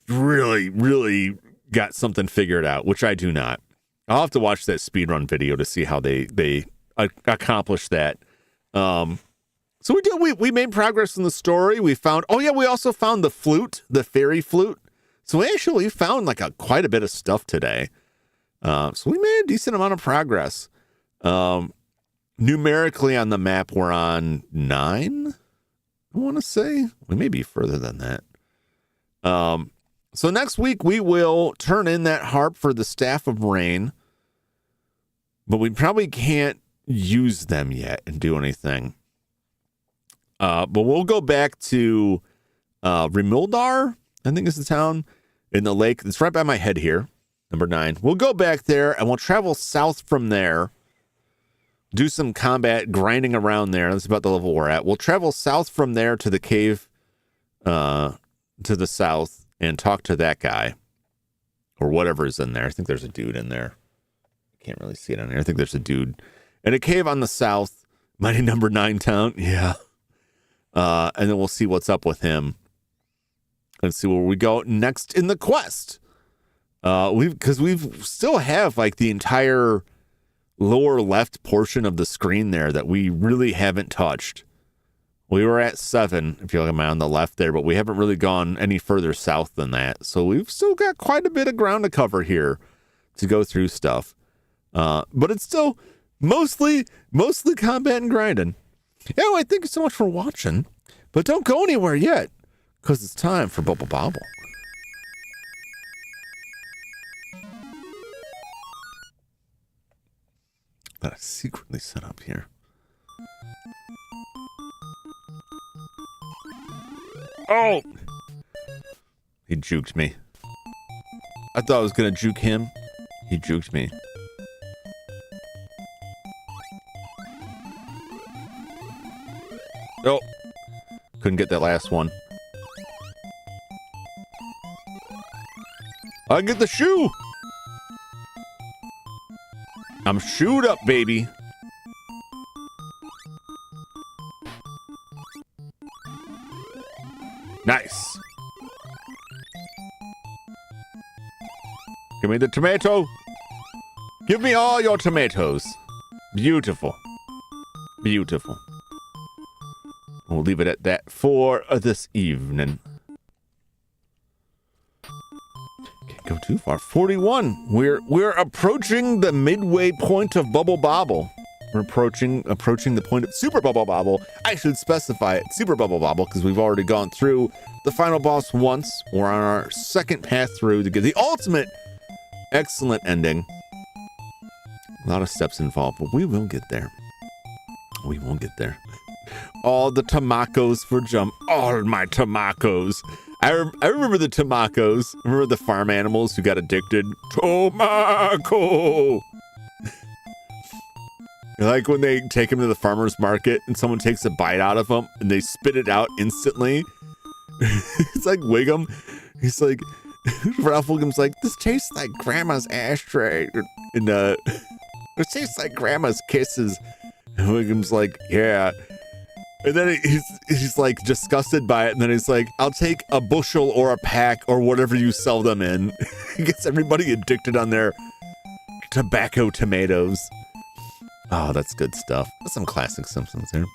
really, really got something figured out, which I do not. I'll have to watch that speedrun video to see how they accomplish that. So we made progress in the story. We also found the flute, the fairy flute. So we actually found quite a bit of stuff today. So we made a decent amount of progress. Numerically on the map, we're on 9, I want to say. We may be further than that. So next week, we will turn in that harp for the Staff of Rain. But we probably can't use them yet and do anything. But we'll go back to Rimildar, I think is the town, in the lake. It's right by my head here, number 9. We'll go back there, and we'll travel south from there, do some combat, grinding around there. That's about the level we're at. We'll travel south from there to the cave to the south and talk to that guy, or whatever is in there. I think there's a dude in there. I can't really see it on here. I think there's a dude. And a cave on the south, mighty number 9 town. Yeah. And then we'll see what's up with him and see where we go next in the quest. We've still have the entire lower left portion of the screen there that we really haven't touched. We were at 7, if you look at my on the left there, but we haven't really gone any further south than that. So we've still got quite a bit of ground to cover here to go through stuff. But it's still mostly combat and grinding. Anyway, thank you so much for watching, but don't go anywhere yet, because it's time for Bubble Bobble. That I secretly set up here. Oh! He juked me. I thought I was going to juke him. He juked me. Oh, couldn't get that last one. I can get the shoe. I'm shoed up, baby. Nice. Give me the tomato. Give me all your tomatoes. Beautiful. Beautiful. We'll leave it at that for this evening. Can't go too far. 41. We're approaching the midway point of Bubble Bobble. We're approaching the point of Super Bubble Bobble. I should specify it, Super Bubble Bobble, because we've already gone through the final boss once. We're on our second path through to get the ultimate excellent ending. A lot of steps involved, but we will get there. We will get there. All the tamacos for Jum. All my tamacos. I remember the tamacos. Remember the farm animals who got addicted? Tomaco! Like when they take him to the farmer's market and someone takes a bite out of him and they spit it out instantly. It's like Wiggum. He's like, Ralph Wiggum's like, this tastes like grandma's ashtray. And it tastes like grandma's kisses. And Wiggum's like, yeah. And then he's like disgusted by it. And then he's like, I'll take a bushel or a pack or whatever you sell them in. He gets everybody addicted on their tobacco tomatoes. Oh, that's good stuff. That's some classic Simpsons here.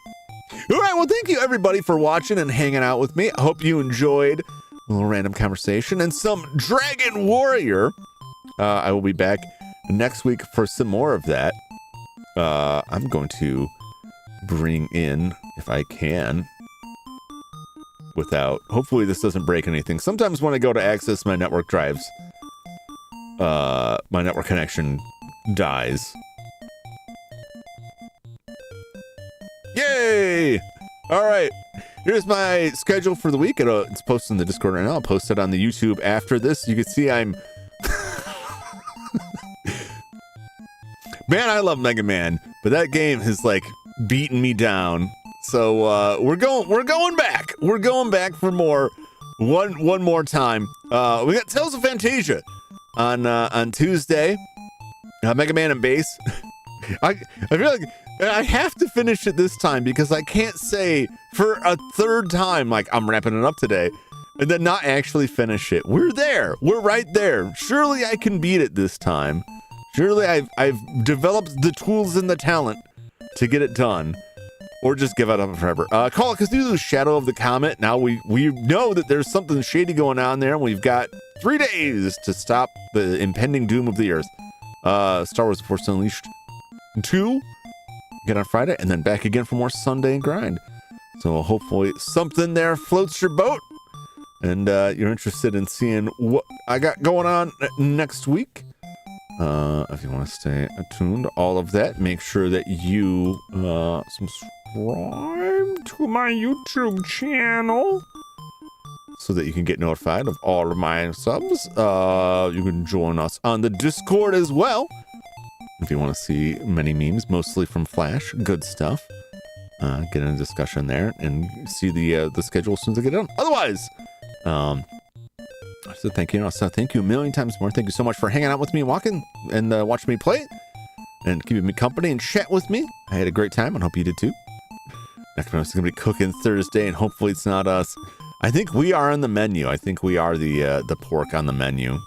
All right, well, thank you everybody for watching and hanging out with me. I hope you enjoyed a little random conversation and some Dragon Warrior. I will be back next week for some more of that. I'm going to bring in, if I can, without, hopefully this doesn't break anything. Sometimes when I go to access my network drives, my network connection dies. Yay! All right, here's my schedule for the week. It's posted in the Discord right now. I'll post it on the YouTube after this. You can see I'm... Man, I love Mega Man, but that game has like beaten me down. So we're going back. We're going back for more. One more time. We got Tales of Fantasia on Tuesday. Mega Man and Bass. I feel like I have to finish it this time because I can't say for a third time, like, I'm wrapping it up today, and then not actually finish it. We're there. We're right there. Surely I can beat it this time. Surely I've developed the tools and the talent to get it done. Or just give it up forever. Call of Cthulhu, Shadow of the Comet. Now we know that there's something shady going on there, and we've got 3 days to stop the impending doom of the Earth. Star Wars The Force Unleashed 2, get on Friday, and then back again for more Sunday grind. So hopefully something there floats your boat, and you're interested in seeing what I got going on next week. If you want to stay attuned to all of that, make sure that you subscribe to my YouTube channel so that you can get notified of all of my subs. You can join us on the Discord as well if you want to see many memes, mostly from Flash. Good stuff. Get in a discussion there and see the schedule as soon as I get it done. Otherwise, so thank you. So thank you a million times more. Thank you so much for hanging out with me, watching me play, and keeping me company and chat with me. I had a great time, and hope you did too. Next one is going to be cooking Thursday, and hopefully it's not us. I think we are on the menu. I think we are the pork on the menu.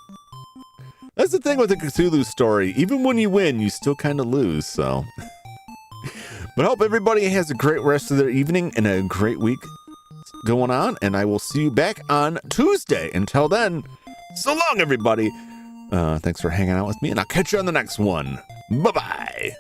That's the thing with the Cthulhu story. Even when you win, you still kind of lose. So, but I hope everybody has a great rest of their evening and a great week going on, and I will see you back on Tuesday. Until then, so long, everybody. Thanks for hanging out with me, and I'll catch you on the next one. Bye-bye.